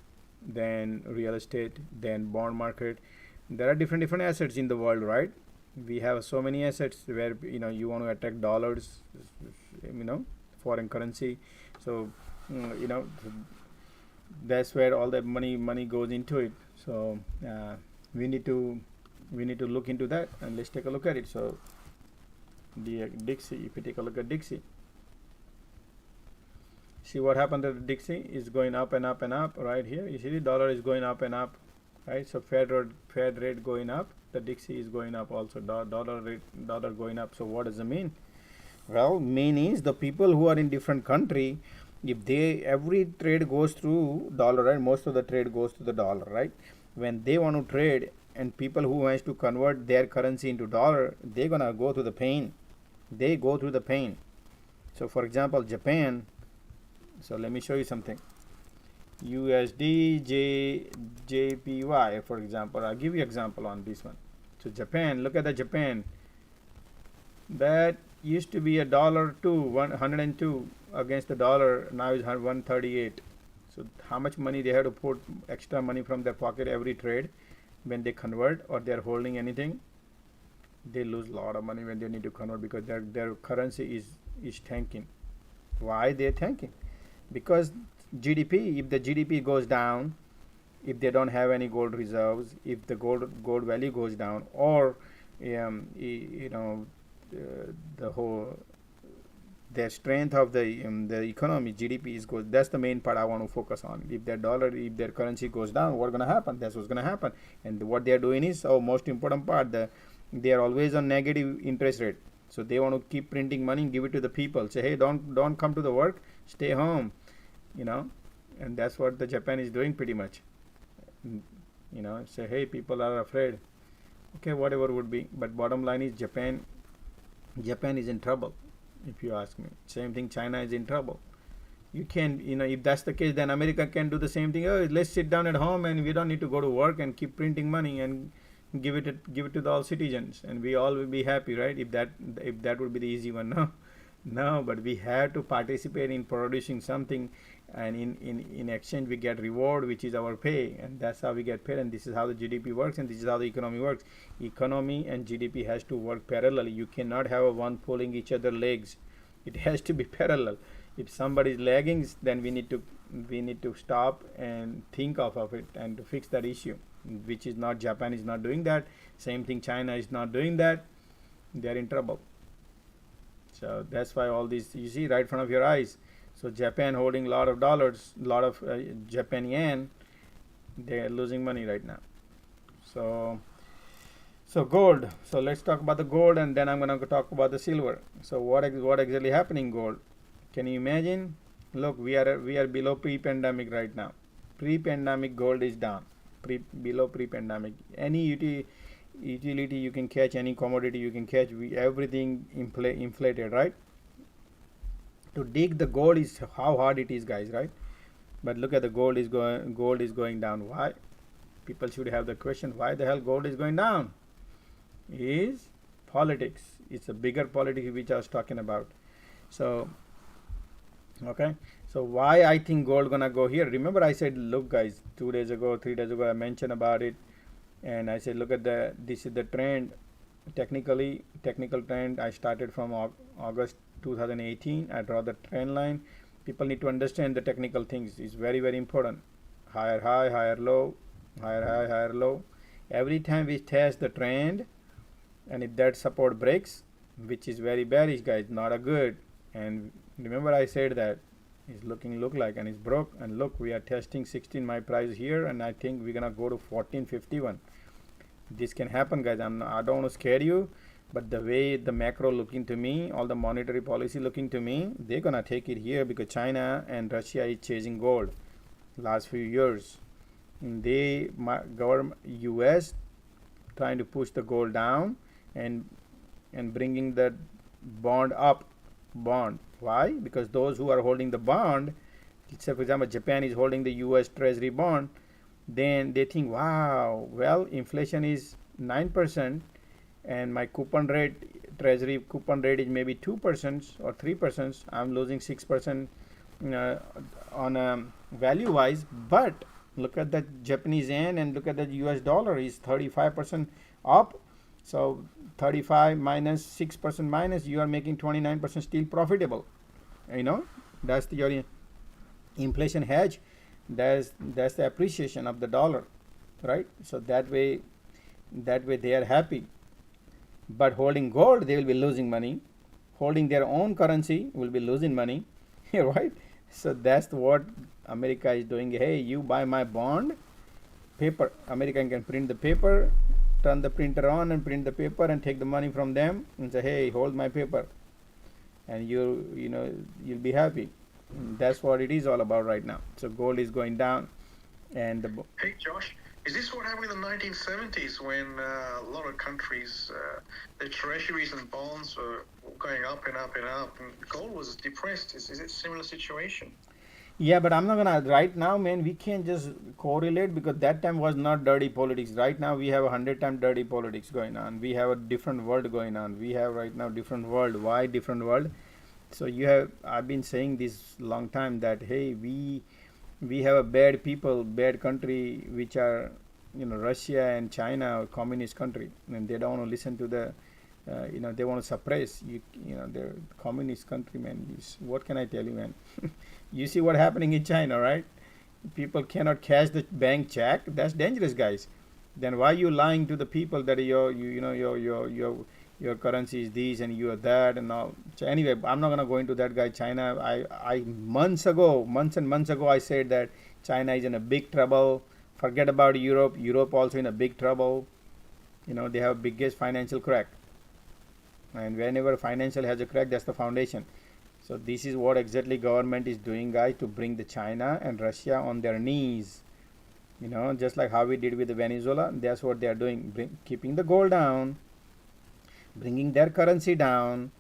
then real estate, then bond market. There are different assets in the world, right? We have so many assets where you want to attract dollars, foreign currency. So that's where all the money goes into it. So we need to look into that, and let's take a look at it. So the Dixie, if you take a look at Dixie, see what happened to the Dixie is going up and up and up right here. You see the dollar is going up and up, right? So Fed rate going up, the Dixie is going up also. Dollar going up. So what does it mean? Well, mean is the people who are in different country, if every trade goes through dollar, right? Most of the trade goes to the dollar, right? when they want to trade, and people who wants to convert their currency into dollar, they're gonna go through the pain. They go through the pain. So for example, Japan. So let me show you something. USD JPY, for example. I'll give you example on this one. So Japan, look at the Japan. That used to be $102 against the dollar. Now is 138. So how much money they have to put extra money from their pocket every trade when they convert, or they're holding anything? They lose a lot of money when they need to convert, because their currency is tanking. Why they're tanking? Because GDP, if the GDP goes down, if they don't have any gold reserves, if the gold value goes down, or the whole their strength of the economy, GDP is goes. That's the main part I want to focus on. If if their currency goes down, what's gonna happen? That's what's gonna happen. And what they are doing is, most important part, they are always on negative interest rate. So they want to keep printing money, give it to the people. Say, hey, don't come to the work, stay home, and that's what the Japan is doing pretty much. Say, hey, people are afraid. Okay, whatever would be, but bottom line is Japan is in trouble, if you ask me. Same thing, China is in trouble. You can, if that's the case, then America can do the same thing. Oh, let's sit down at home and we don't need to go to work and keep printing money and give it to all citizens, and we all will be happy, right? If that would be the easy one. No, but we have to participate in producing something, and in exchange we get reward, which is our pay, and that's how we get paid. And this is how the GDP works, and this is how the economy works. Economy and GDP has to work parallelly. You cannot have one pulling each other legs. It has to be parallel. If somebody is lagging, then we need to stop and think of it and to fix that issue, which is not, Japan is not doing that. Same thing, China is not doing that. They are in trouble. So that's why all these, you see right in front of your eyes. So Japan holding a lot of dollars, a lot of Japan yen, they are losing money right now. So gold. So let's talk about the gold, and then I'm going to talk about the silver. So what exactly happening gold? Can you imagine? Look, we are below pre-pandemic right now. Pre-pandemic gold is down. Below pre-pandemic. Any utility you can catch, any commodity you can catch, everything inflated, right? To dig the gold is how hard it is, guys, right? But look at the gold is going down. Why? People should have the question, why the hell gold is going down? Is politics. It's a bigger politics which I was talking about. So okay, so why I think gold gonna go here? Remember I said, look guys, 3 days ago I mentioned about it, and I said, look at this is the trend. Technical trend. I started from August 2018. I draw the trend line. People need to understand the technical things. It's very, very important. Higher high, higher low, higher high, higher low. Every time we test the trend, and if that support breaks, which is very bearish, guys, not a good. And remember I said that it's look like, and it's broke, and look, we are testing 16 my price here, and I think we're gonna go to 1451. This can happen, guys. I don't want to scare you, but the way the macro looking to me, all the monetary policy looking to me, they're gonna take it here, because China and Russia is chasing gold last few years. And government US trying to push the gold down and bringing the bond up. Why? Because those who are holding the bond, let's say for example Japan is holding the US Treasury bond, then they think, wow, well, inflation is 9%, and my Treasury coupon rate is maybe 2% or 3%. I'm losing 6% on value wise. But look at the Japanese yen and look at the US dollar is 35% up. So 35 minus 6% minus, you are making 29% still profitable. That's your inflation hedge. That's the appreciation of the dollar, right? So that way they are happy. But holding gold, they will be losing money. Holding their own currency will be losing money, right? So that's what America is doing. Hey, you buy my bond, paper. American can print the paper, turn the printer on and print the paper and take the money from them and say, hey, hold my paper, and you'll be happy. That's what it is all about right now. So gold is going down, and hey Josh, Is this what happened in the 1970s when a lot of countries, the treasuries and bonds were going up and up and up, and gold was depressed? Is it a similar situation? Yeah, but I'm not gonna right now, man. We can't just correlate because that time was not dirty politics. Right now, we have 100 times dirty politics going on. We have a different world going on. We have right now different world. Why different world? So you have. I've been saying this long time that hey, we have a bad people, bad country, which are Russia and China, communist country, and they don't want to listen to the. They want to suppress their communist country, man. What can I tell you, man? You see what happening in China, right? People cannot cash the bank check. That's dangerous, guys. Then why you lying to the people that your currency is this and you are that and all? So anyway, I'm not gonna go into that guy. China. I months and months ago, I said that China is in a big trouble. Forget about Europe. Europe also in a big trouble. They have biggest financial crack. And whenever financial has a crack, that's the foundation. So this is what exactly government is doing, guys, to bring the China and Russia on their knees. Just like how we did with the Venezuela, that's what they are doing, keeping the gold down, bringing their currency down,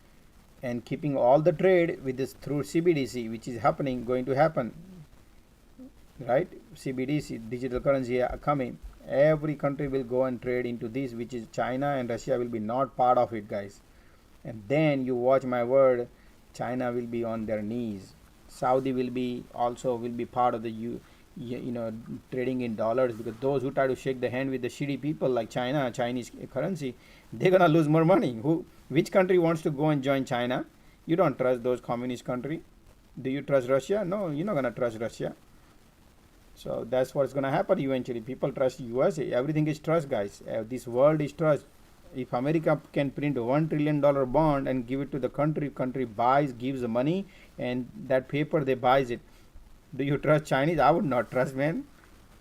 and keeping all the trade with this through CBDC, which is going to happen, right? CBDC, digital currency coming. Every country will go and trade into this, which is China and Russia will be not part of it, guys. And then you watch my word, China will be on their knees. Saudi will be part of the trading in dollars, because those who try to shake the hand with the shitty people like China, Chinese currency, they're gonna lose more money. Which country wants to go and join China? You don't trust those communist country. Do you trust Russia? No, you're not gonna trust Russia. So that's what's gonna happen eventually. People trust USA. Everything is trust, guys. This world is trust. If America can print a $1 trillion bond and give it to the country buys, gives the money, and that paper they buys it. Do you trust Chinese? I would not trust, man.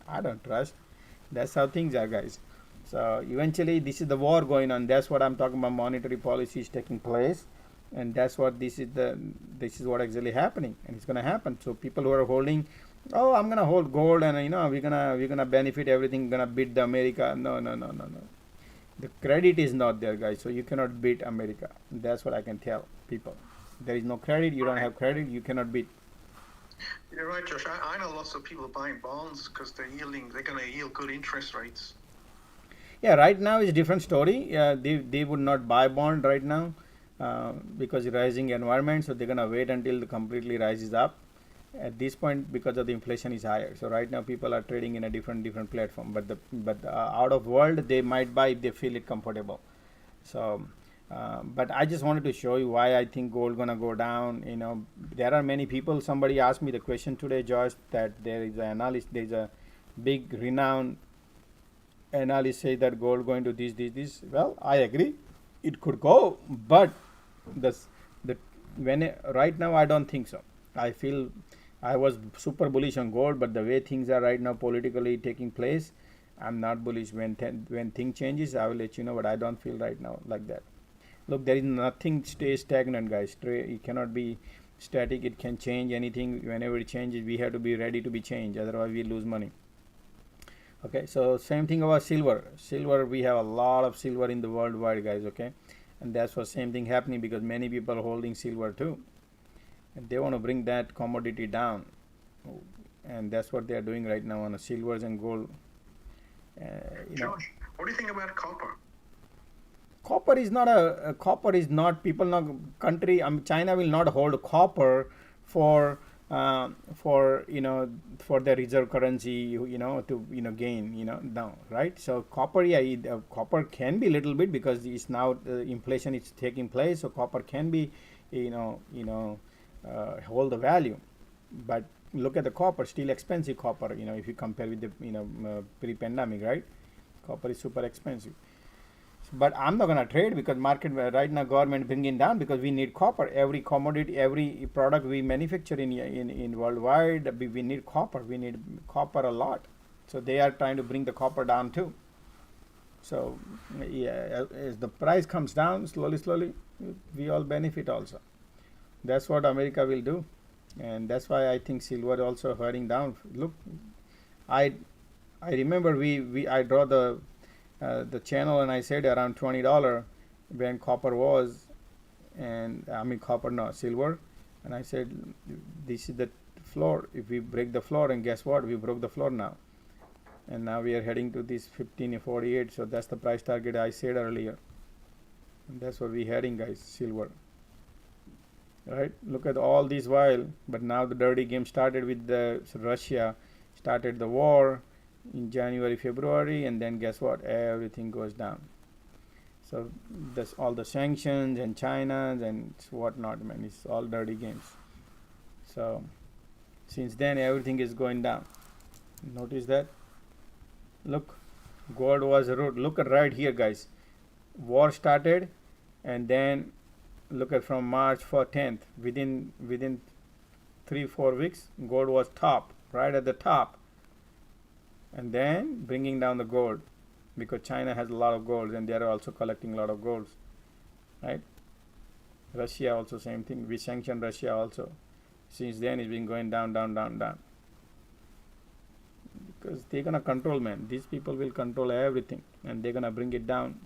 I don't trust. That's how things are, guys. So eventually this is the war going on. That's what I'm talking about. Monetary policy is taking place, and that's what this is what exactly happening, and it's gonna happen. So people who are holding, oh, I'm gonna hold gold, and we're gonna benefit everything, gonna beat the America. No. The credit is not there, guys, so you cannot beat America. That's what I can tell people. There is no credit. You don't have credit. You cannot beat. You're right, Josh. I know lots of people buying bonds because they're going to yield good interest rates. Yeah, right now is a different story. They would not buy bond right now because rising environment. So they're gonna wait until the completely rises up. At this point, because of the inflation is higher, so right now people are trading in a different platform. But out of world, they might buy if they feel it comfortable. So, but I just wanted to show you why I think gold gonna go down. There are many people. Somebody asked me the question today, Josh, that there is an analyst. There is a big renowned analyst say that gold going to this. Well, I agree, it could go, but right now I don't think so. I feel I was super bullish on gold, but the way things are right now politically taking place, I'm not bullish. When thing changes, I will let you know, but I don't feel right now like that. Look, there is nothing stays stagnant, guys. It cannot be static. It can change anything. Whenever it changes, we have to be ready to be changed, otherwise we lose money. Okay, so same thing about silver. We have a lot of silver in the worldwide, guys. Okay, and that's what same thing happening because many people are holding silver too. And they want to bring that commodity down, and that's what they are doing right now on the silvers and gold. Josh, what do you think about copper? Copper is not people not country. China will not hold copper for their reserve currency, to gain, no, right? So copper, copper can be a little bit because it's now inflation is taking place, so copper can be, hold the value. But look at the copper, still expensive copper, if you compare with the pre-pandemic, right? Copper is super expensive. But I'm not gonna trade because market right now government bringing down because we need copper. Every commodity, every product we manufacture in worldwide, we need copper. We need copper a lot. So they are trying to bring the copper down too. So yeah, as the price comes down slowly, we all benefit also. That's what America will do, and that's why I think silver also hurting down. Look, I remember I draw the channel and I said around $20 when copper was, and I mean copper, no, silver, and I said this is the floor. If we break the floor, and guess what, we broke the floor now, and now we are heading to this 1548. So that's the price target I said earlier, and that's what we're heading, guys. Silver, right? Look at all these while, but now the dirty game started with the Russia started the war in January, February, and then guess what, everything goes down. So that's all the sanctions and China and whatnot, man. It's all dirty games. So since then everything is going down. Notice that. Look, gold was a root. Look at right here, guys. War started, and then look at from March 10th. Within 3-4 weeks, gold was top, right at the top, and then bringing down the gold, because China has a lot of gold and they are also collecting a lot of gold, right? Russia also same thing. We sanctioned Russia also. Since then it's been going down, down, down, down. Because they're gonna control, man. These people will control everything, and they're gonna bring it down.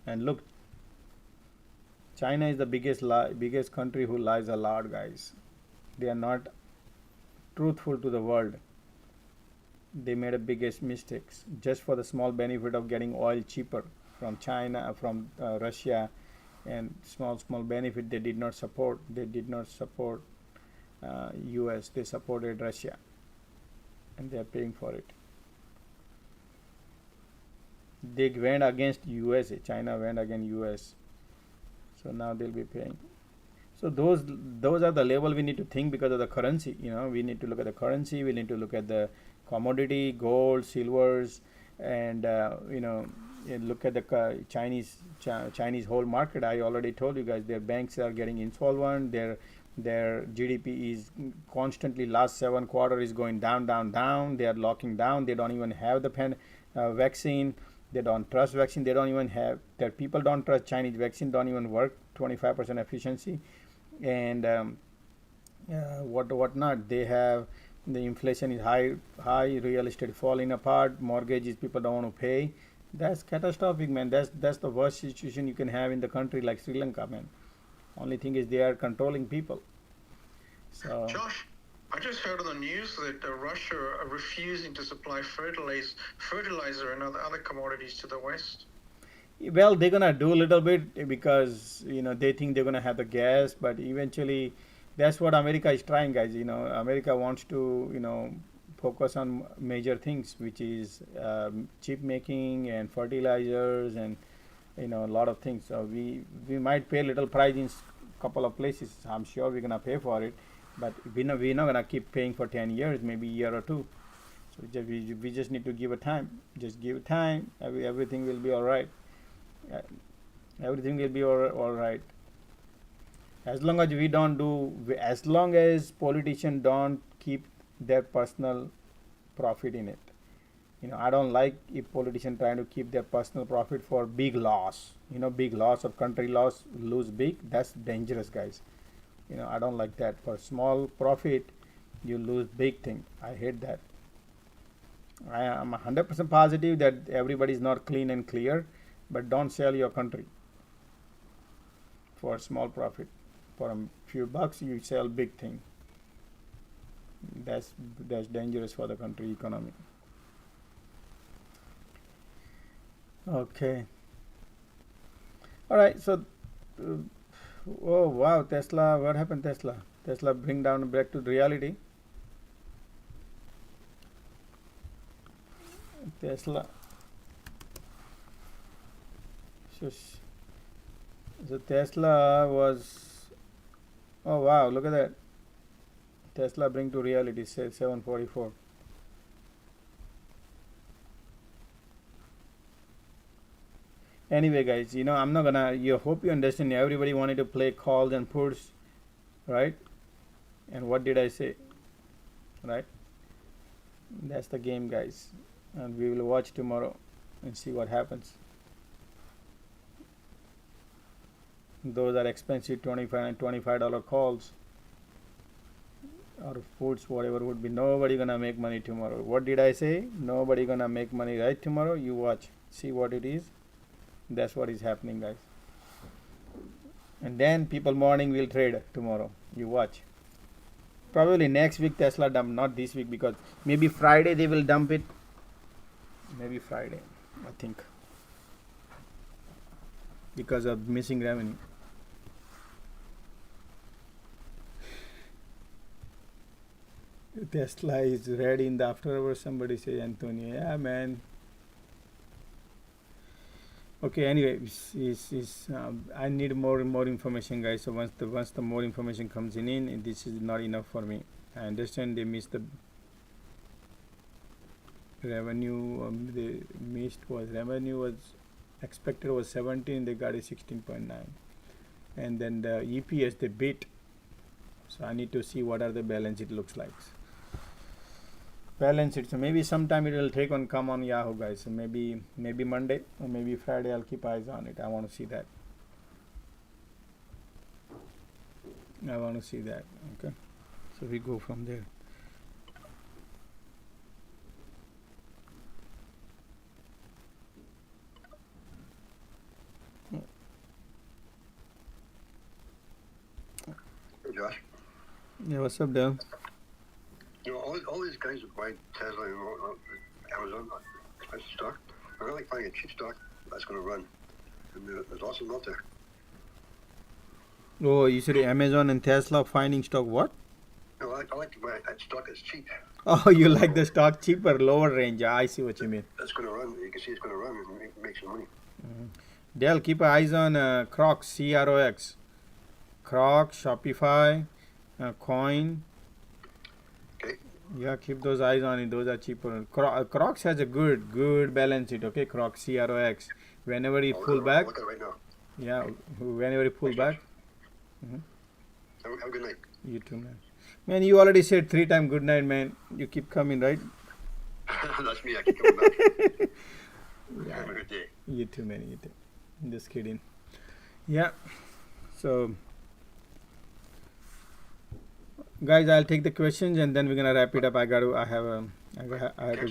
And look, China is the biggest country who lies a lot, guys. They are not truthful to the world. They made a biggest mistakes just for the small benefit of getting oil cheaper from China, from Russia, and small benefit. They did not support. They did not support U.S. They supported Russia, and they are paying for it. They went against USA. China went against US. So now they'll be paying. So those are the level we need to think because of the currency. You know, we need to look at the currency. We need to look at the commodity, gold, silvers, and you know, look at the Chinese whole market. I already told you guys their banks are getting insolvent. Their GDP is constantly last 7 quarters is going down, down, down. They are locking down. They don't even have the vaccine. They don't trust vaccine. They don't even have, their people don't trust Chinese vaccine. Don't even work. 25% efficiency, and what not. They have the inflation is high. Real estate falling apart. Mortgages people don't want to pay. That's catastrophic, man. That's the worst situation you can have in the country like Sri Lanka, man. Only thing is they are controlling people. So Josh, I just heard on the news that Russia are refusing to supply fertilizer and other commodities to the West. Well, they're gonna do a little bit because you know they think they're gonna have the gas, but eventually, that's what America is trying, guys. You know, America wants to focus on major things, which is chip making and fertilizers and a lot of things. So we might pay a little price in couple of places. I'm sure we're gonna pay for it, but we're not gonna keep paying for 10 years, maybe a year or two. So we just need to give it time. Just give it time. Everything will be all right. Everything will be all right. As long as we don't as long as politicians don't keep their personal profit in it. I don't like if politicians trying to keep their personal profit for big loss. Big loss of country loss, lose big. That's dangerous, guys. I don't like that. For small profit, you lose big thing. I hate that. I am 100% positive that everybody is not clean and clear, but don't sell your country for small profit. For a few bucks, you sell big thing. That's dangerous for the country economy. Okay. All right. So, oh wow, Tesla. What happened, Tesla? Tesla bring down back to reality. Tesla. So Tesla was. Oh wow! Look at that. Tesla bring to reality. Say 744. Anyway, guys, I'm not gonna. You hope you understand. Everybody wanted to play calls and puts, right? And what did I say? Right? That's the game, guys. And we will watch tomorrow and see what happens. Those are expensive $25 calls. or foods, whatever would be, nobody gonna make money tomorrow. What did I say? Nobody gonna make money right tomorrow. You watch, see what it is. That's what is happening, guys. And then people morning will trade tomorrow. You watch. Probably next week Tesla dump, not this week, because maybe Friday they will dump it. Maybe Friday, I think, because of missing revenue. Tesla is ready in the after hours. Somebody say, Antonio. Yeah, man. Okay. Anyway, I need more information, guys. So once the more information comes in, this is not enough for me. I understand they missed the revenue. They missed was revenue was expected was 17. They got a 16.9, and then the EPS they beat. So I need to see what are the balance it looks like. Balance it. So maybe sometime it will take on come on Yahoo, guys. So maybe Monday or maybe Friday. I'll keep eyes on it. I want to see that. I want to see that. Okay. So we go from there. Hey, Josh. Yeah, what's up, Dale? You know, all these guys that buy Tesla and Amazon, expensive stock, I like buying a cheap stock that's going to run. And there's lots of them out there. Oh, you said Amazon and Tesla finding stock. What? No, I like to buy that stock that's cheap. Oh, you like the stock cheaper, lower range. I see what you mean. That's going to run. You can see it's going to run and make some money. Dale, keep eyes on Crocs, CROX. Crocs, Shopify, Coin. Okay. Yeah, keep those eyes on it. Those are cheaper. Crocs has a good balance sheet. Okay, Crocs, CROX. Whenever you pull back. Look at it right now. Yeah, whenever you pull back. Have a good night. You too, man. Man, you already said 3 times good night, man. You keep coming, right? That's me. I keep coming back. Yeah. Have a good day. You too, man. You too. Just kidding. Yeah. So, guys, I'll take the questions and then we're gonna wrap it up. I have to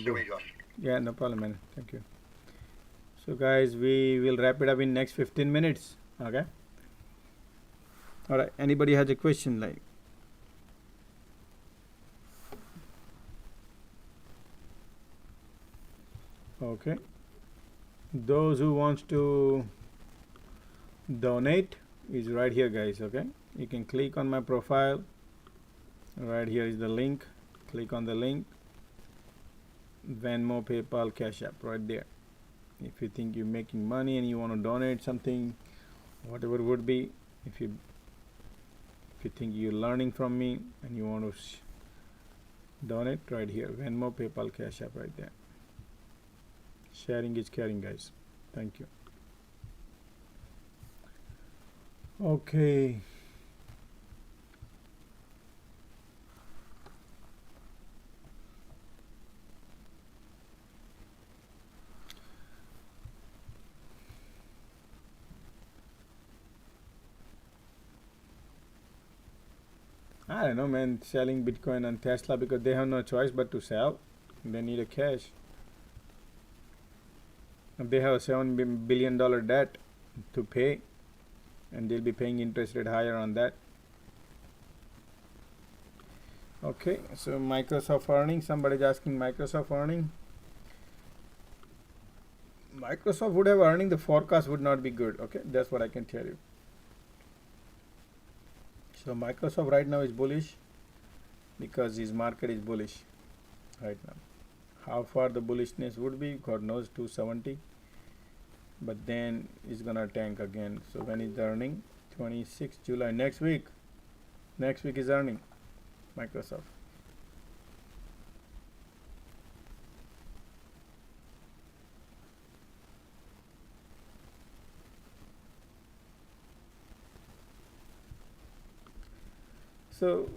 go. Yeah, no problem, man. Thank you. So, guys, we will wrap it up in next 15 minutes. Okay. All right. Anybody has a question, like? Okay. Those who wants to donate is right here, guys. Okay. You can click on my profile. Right here is the link. Click on the link. Venmo, PayPal, Cash App, right there. If you think you're making money and you want to donate something, whatever it would be, if you think you're learning from me and you want to donate, right here, Venmo, PayPal, Cash App, right there. Sharing is caring, guys. Thank you. Okay. I don't know, man, selling Bitcoin and Tesla because they have no choice but to sell. They need a cash. They have a $7 billion debt to pay, and they'll be paying interest rate higher on that. Okay, so Microsoft earnings. Somebody's asking Microsoft earning. Microsoft would have earning. The forecast would not be good. Okay, that's what I can tell you. So Microsoft right now is bullish because his market is bullish right now. How far the bullishness would be, God knows, 270. But then it's gonna tank again. So when is the earning? 26 July, next week. Next week is earning, Microsoft. So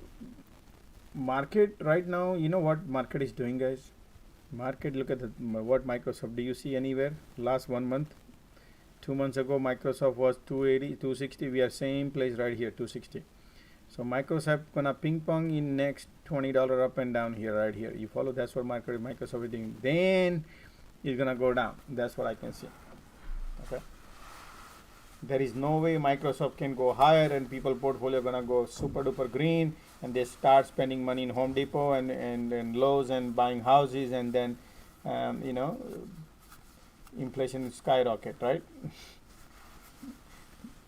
market right now, you know what market is doing, guys? Market, look at what Microsoft, do you see anywhere? Last 1 month, 2 months ago, Microsoft was 280, 260. We are same place right here, 260. So Microsoft gonna ping pong in next $20 up and down here, right here. You follow? That's what Microsoft is doing. Then it's gonna go down. That's what I can see. Okay. There is no way Microsoft can go higher and people portfolio gonna go super duper green and they start spending money in Home Depot and Lowe's and buying houses, and then you know, inflation skyrocket, right?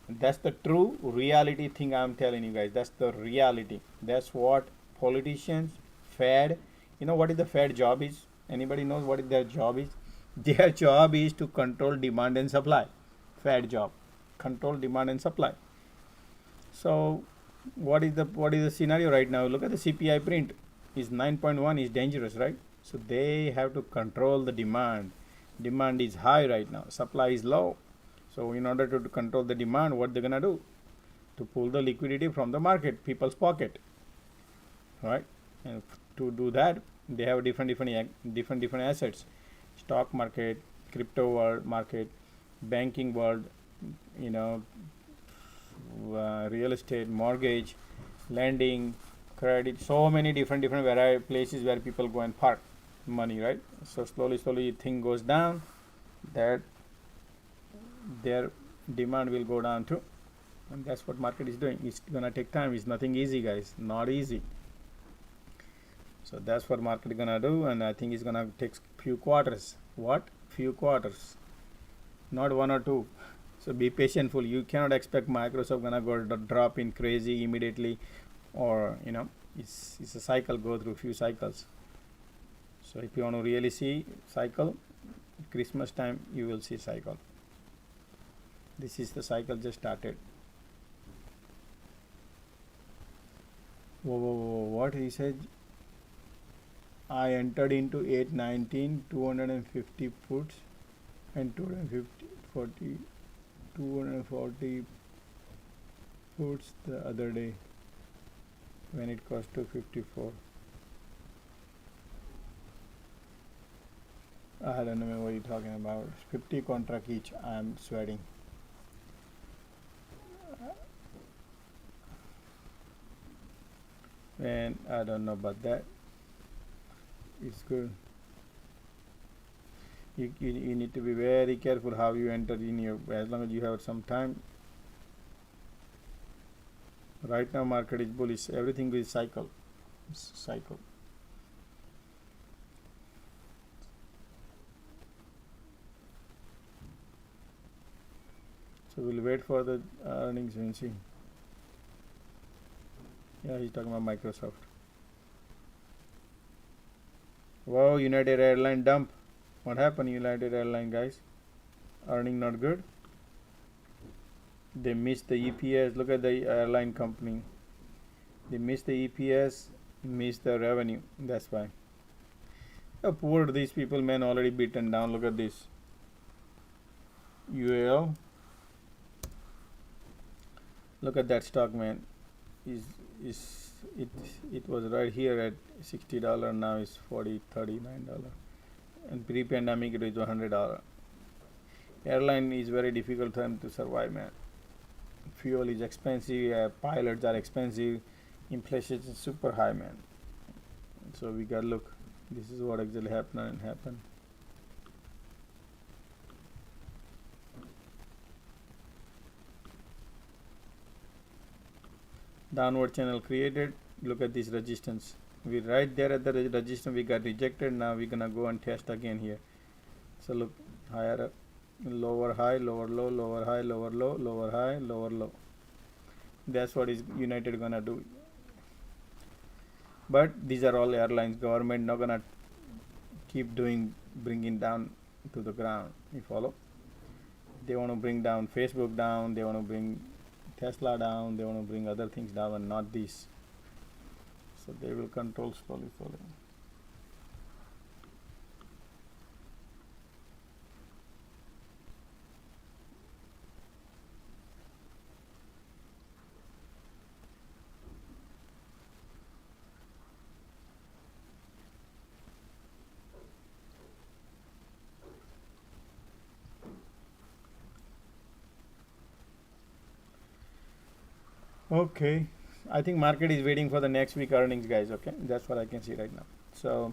That's the true reality thing I'm telling you guys. That's the reality. That's what politicians, Fed, you know what is the Fed job is? Anybody knows what is their job is? Their job is to control demand and supply. Fed job, control demand and supply. So what is the scenario right now? Look at the CPI print. Is 9.1 is dangerous, right? So they have to control the demand. Demand is high right now. Supply is low. So in order to control the demand, what they're gonna do? To pull the liquidity from the market, people's pocket, right? And to do that, they have different assets: stock market, crypto world market, banking world, you know, real estate, mortgage, lending, credit. So many different variety places where people go and park money, right? So slowly thing goes down. That their demand will go down too, and that's what market is doing. It's gonna take time. It's nothing easy, guys. Not easy. So that's what market is gonna do, and I think it's gonna take few quarters. What? Few quarters, not one or two. So be patientful. You cannot expect Microsoft gonna go drop in crazy immediately, or you know, it's a cycle. Go through few cycles. So if you want to really see cycle, Christmas time you will see cycle. This is the cycle just started. Whoa, what he said? I entered into 819, 250 puts and 240 puts the other day when it cost 254. I don't know what you're talking about. 50 contract each. I'm sweating. And I don't know about that. It's good. You need to be very careful how you enter in your, as long as you have some time. Right now market is bullish. Everything is cycle. So we'll wait for the earnings and see. Yeah, he's talking about Microsoft. Wow, United Airline dump. What happened, United Airline, guys? Earning not good. They missed the EPS. Look at the airline company. They missed the EPS, missed the revenue. That's why. Oh, poor these people, man, already beaten down. Look at this. UAL. Look at that stock, man. It was right here at $60. Now it's $39, and pre-pandemic it was $100. Airline is very difficult time to survive, man. Fuel is expensive, pilots are expensive, inflation is super high, man. So we got look. This is what actually happened. Downward channel created. Look at this resistance. We right there at the resistance, we got rejected. Now we're gonna go and test again here. So look, higher up, lower high, lower low, lower high, lower low, lower high, lower low. That's what is United gonna do. But these are all airlines. Government not gonna keep bringing down to the ground. You follow? They want to bring down Facebook down. They want to bring Tesla down. They want to bring other things down, and not these. So they will control slowly. Okay, I think market is waiting for the next week earnings, guys. Okay, that's what I can see right now. So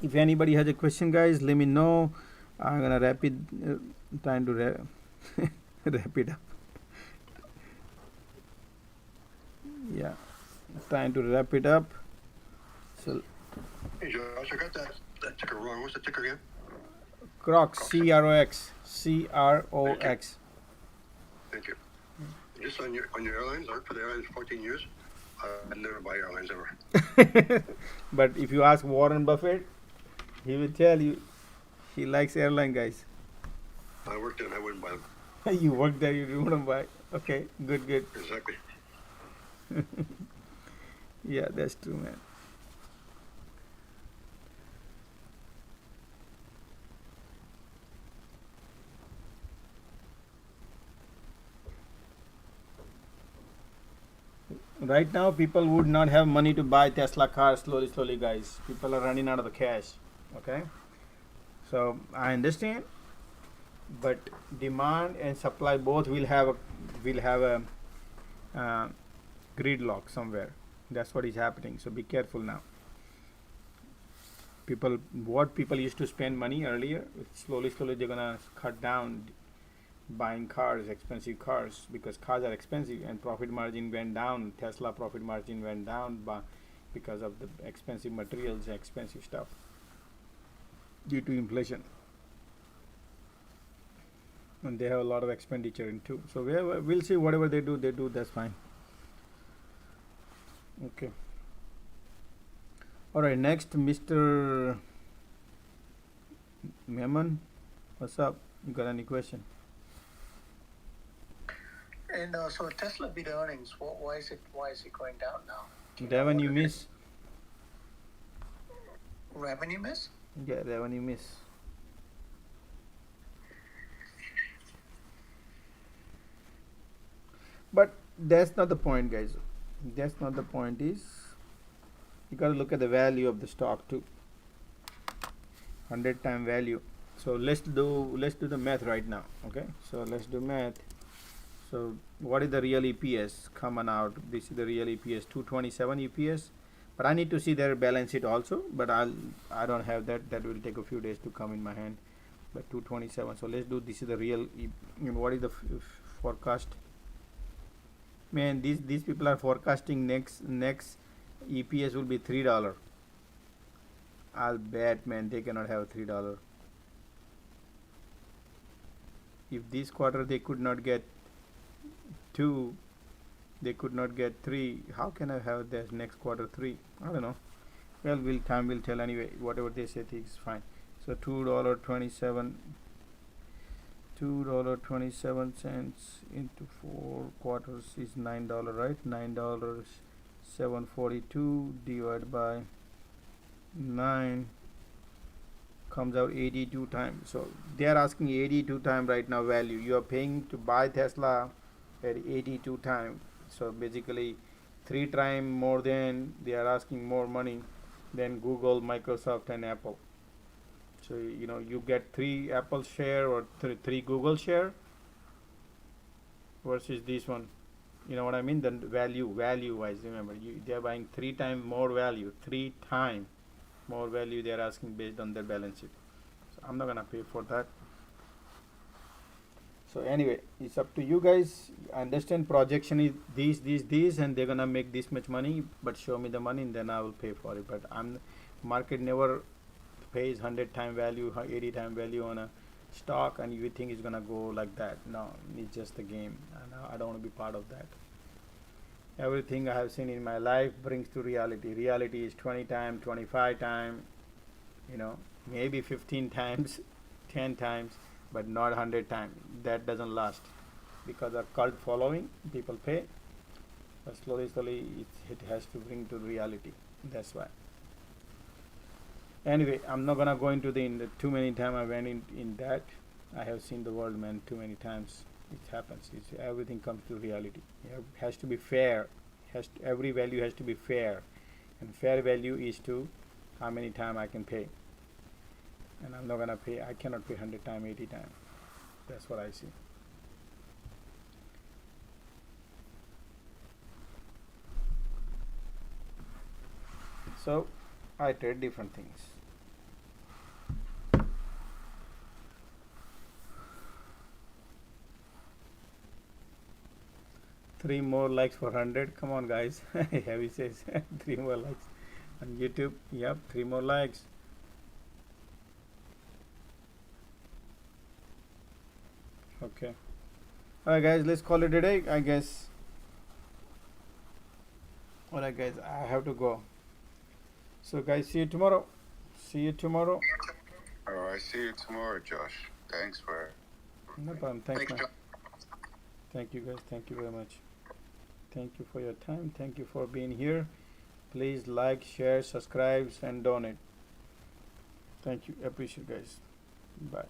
if anybody has a question, guys, let me know. I'm gonna wrap it, trying to wrap it up. Yeah, trying to wrap it up. So Hey Josh, I got that ticker wrong. What's the ticker again? Crocs, CROX, CROX. Thank you. Just on your airlines, I worked for the airlines for 14 years. I'd never buy airlines ever. But if you ask Warren Buffett, he will tell you he likes airline, guys. I worked there and I wouldn't buy them. You work there, you wouldn't buy. Okay, good. Exactly. Yeah, that's true, man. Right now, people would not have money to buy Tesla cars slowly, guys. People are running out of the cash. Okay, so I understand, but demand and supply both will have a gridlock somewhere. That's what is happening. So be careful now. What people used to spend money earlier, slowly they're gonna cut down buying cars, expensive cars, because cars are expensive, and profit margin went down. Tesla profit margin went down because of the expensive materials, expensive stuff, due to inflation, and they have a lot of expenditure in too. So we'll see. Whatever they do, that's fine. Okay. All right, next, Mr. Memon, what's up? You got any question? And so Tesla beat earnings. Why is it going down now? Revenue miss. Revenue miss? Yeah, revenue miss. But that's not the point, guys. That's not the point. Is you got to look at the value of the stock too. 100-time value. So let's do the math right now. Okay. So let's do math. So what is the real EPS coming out? This is the real EPS, 227 EPS. But I need to see their balance sheet also. But I don't have that. That will take a few days to come in my hand. But 227. So let's do, this is the real. What is the forecast? Man, these people are forecasting next EPS will be $3. I'll bet, man, they cannot have $3. If this quarter they could not get 2, they could not get 3, how can I have this next quarter 3? I don't know. Well, time will tell anyway. Whatever they say is fine. So $2.27 into 4 quarters is $9, right? $9, 742 divided by 9 comes out 82 times. So they are asking 82 times right now value. You are paying to buy Tesla at 82 times. So basically 3 times more than they are asking, more money than Google, Microsoft and Apple. So you get 3 Apple share or 3 Google share versus this one. You know what I mean? The value wise, remember, they are buying 3 times more value, 3 times more value they are asking based on their balance sheet. So I'm not gonna pay for that. So anyway, it's up to you guys. I understand projection is these, and they're gonna make this much money, but show me the money and then I will pay for it. But market never pays 100-time value, 80-time value on a stock, and you think it's gonna go like that. No, it's just a game, and I don't want to be part of that. Everything I have seen in my life brings to reality. Reality is 20 times, 25 times, maybe 15 times, 10 times, but not 100 times. That doesn't last because of cult following. People pay, but slowly it has to bring to reality. That's why. Anyway, I'm not gonna go into the too many times I went in that. I have seen the world, man, too many times. It happens. Everything comes to reality. It has to be fair. Every value has to be fair, and fair value is to how many times I can pay. And I'm not gonna pay. I cannot pay 100 times, 80 times. That's what I see. So I trade different things. Three more likes for 100. Come on, guys. Heavy says 3 more likes on YouTube. Yep, 3 more likes. Okay. Alright, guys, let's call it a day, I guess. Alright, guys, I have to go. So, guys, see you tomorrow. See you tomorrow. All right, see you tomorrow, Josh. Thanks for. No problem. Thanks, man. Thank you, guys. Thank you very much. Thank you for your time. Thank you for being here. Please like, share, subscribe, and donate. Thank you. Appreciate, guys. Bye.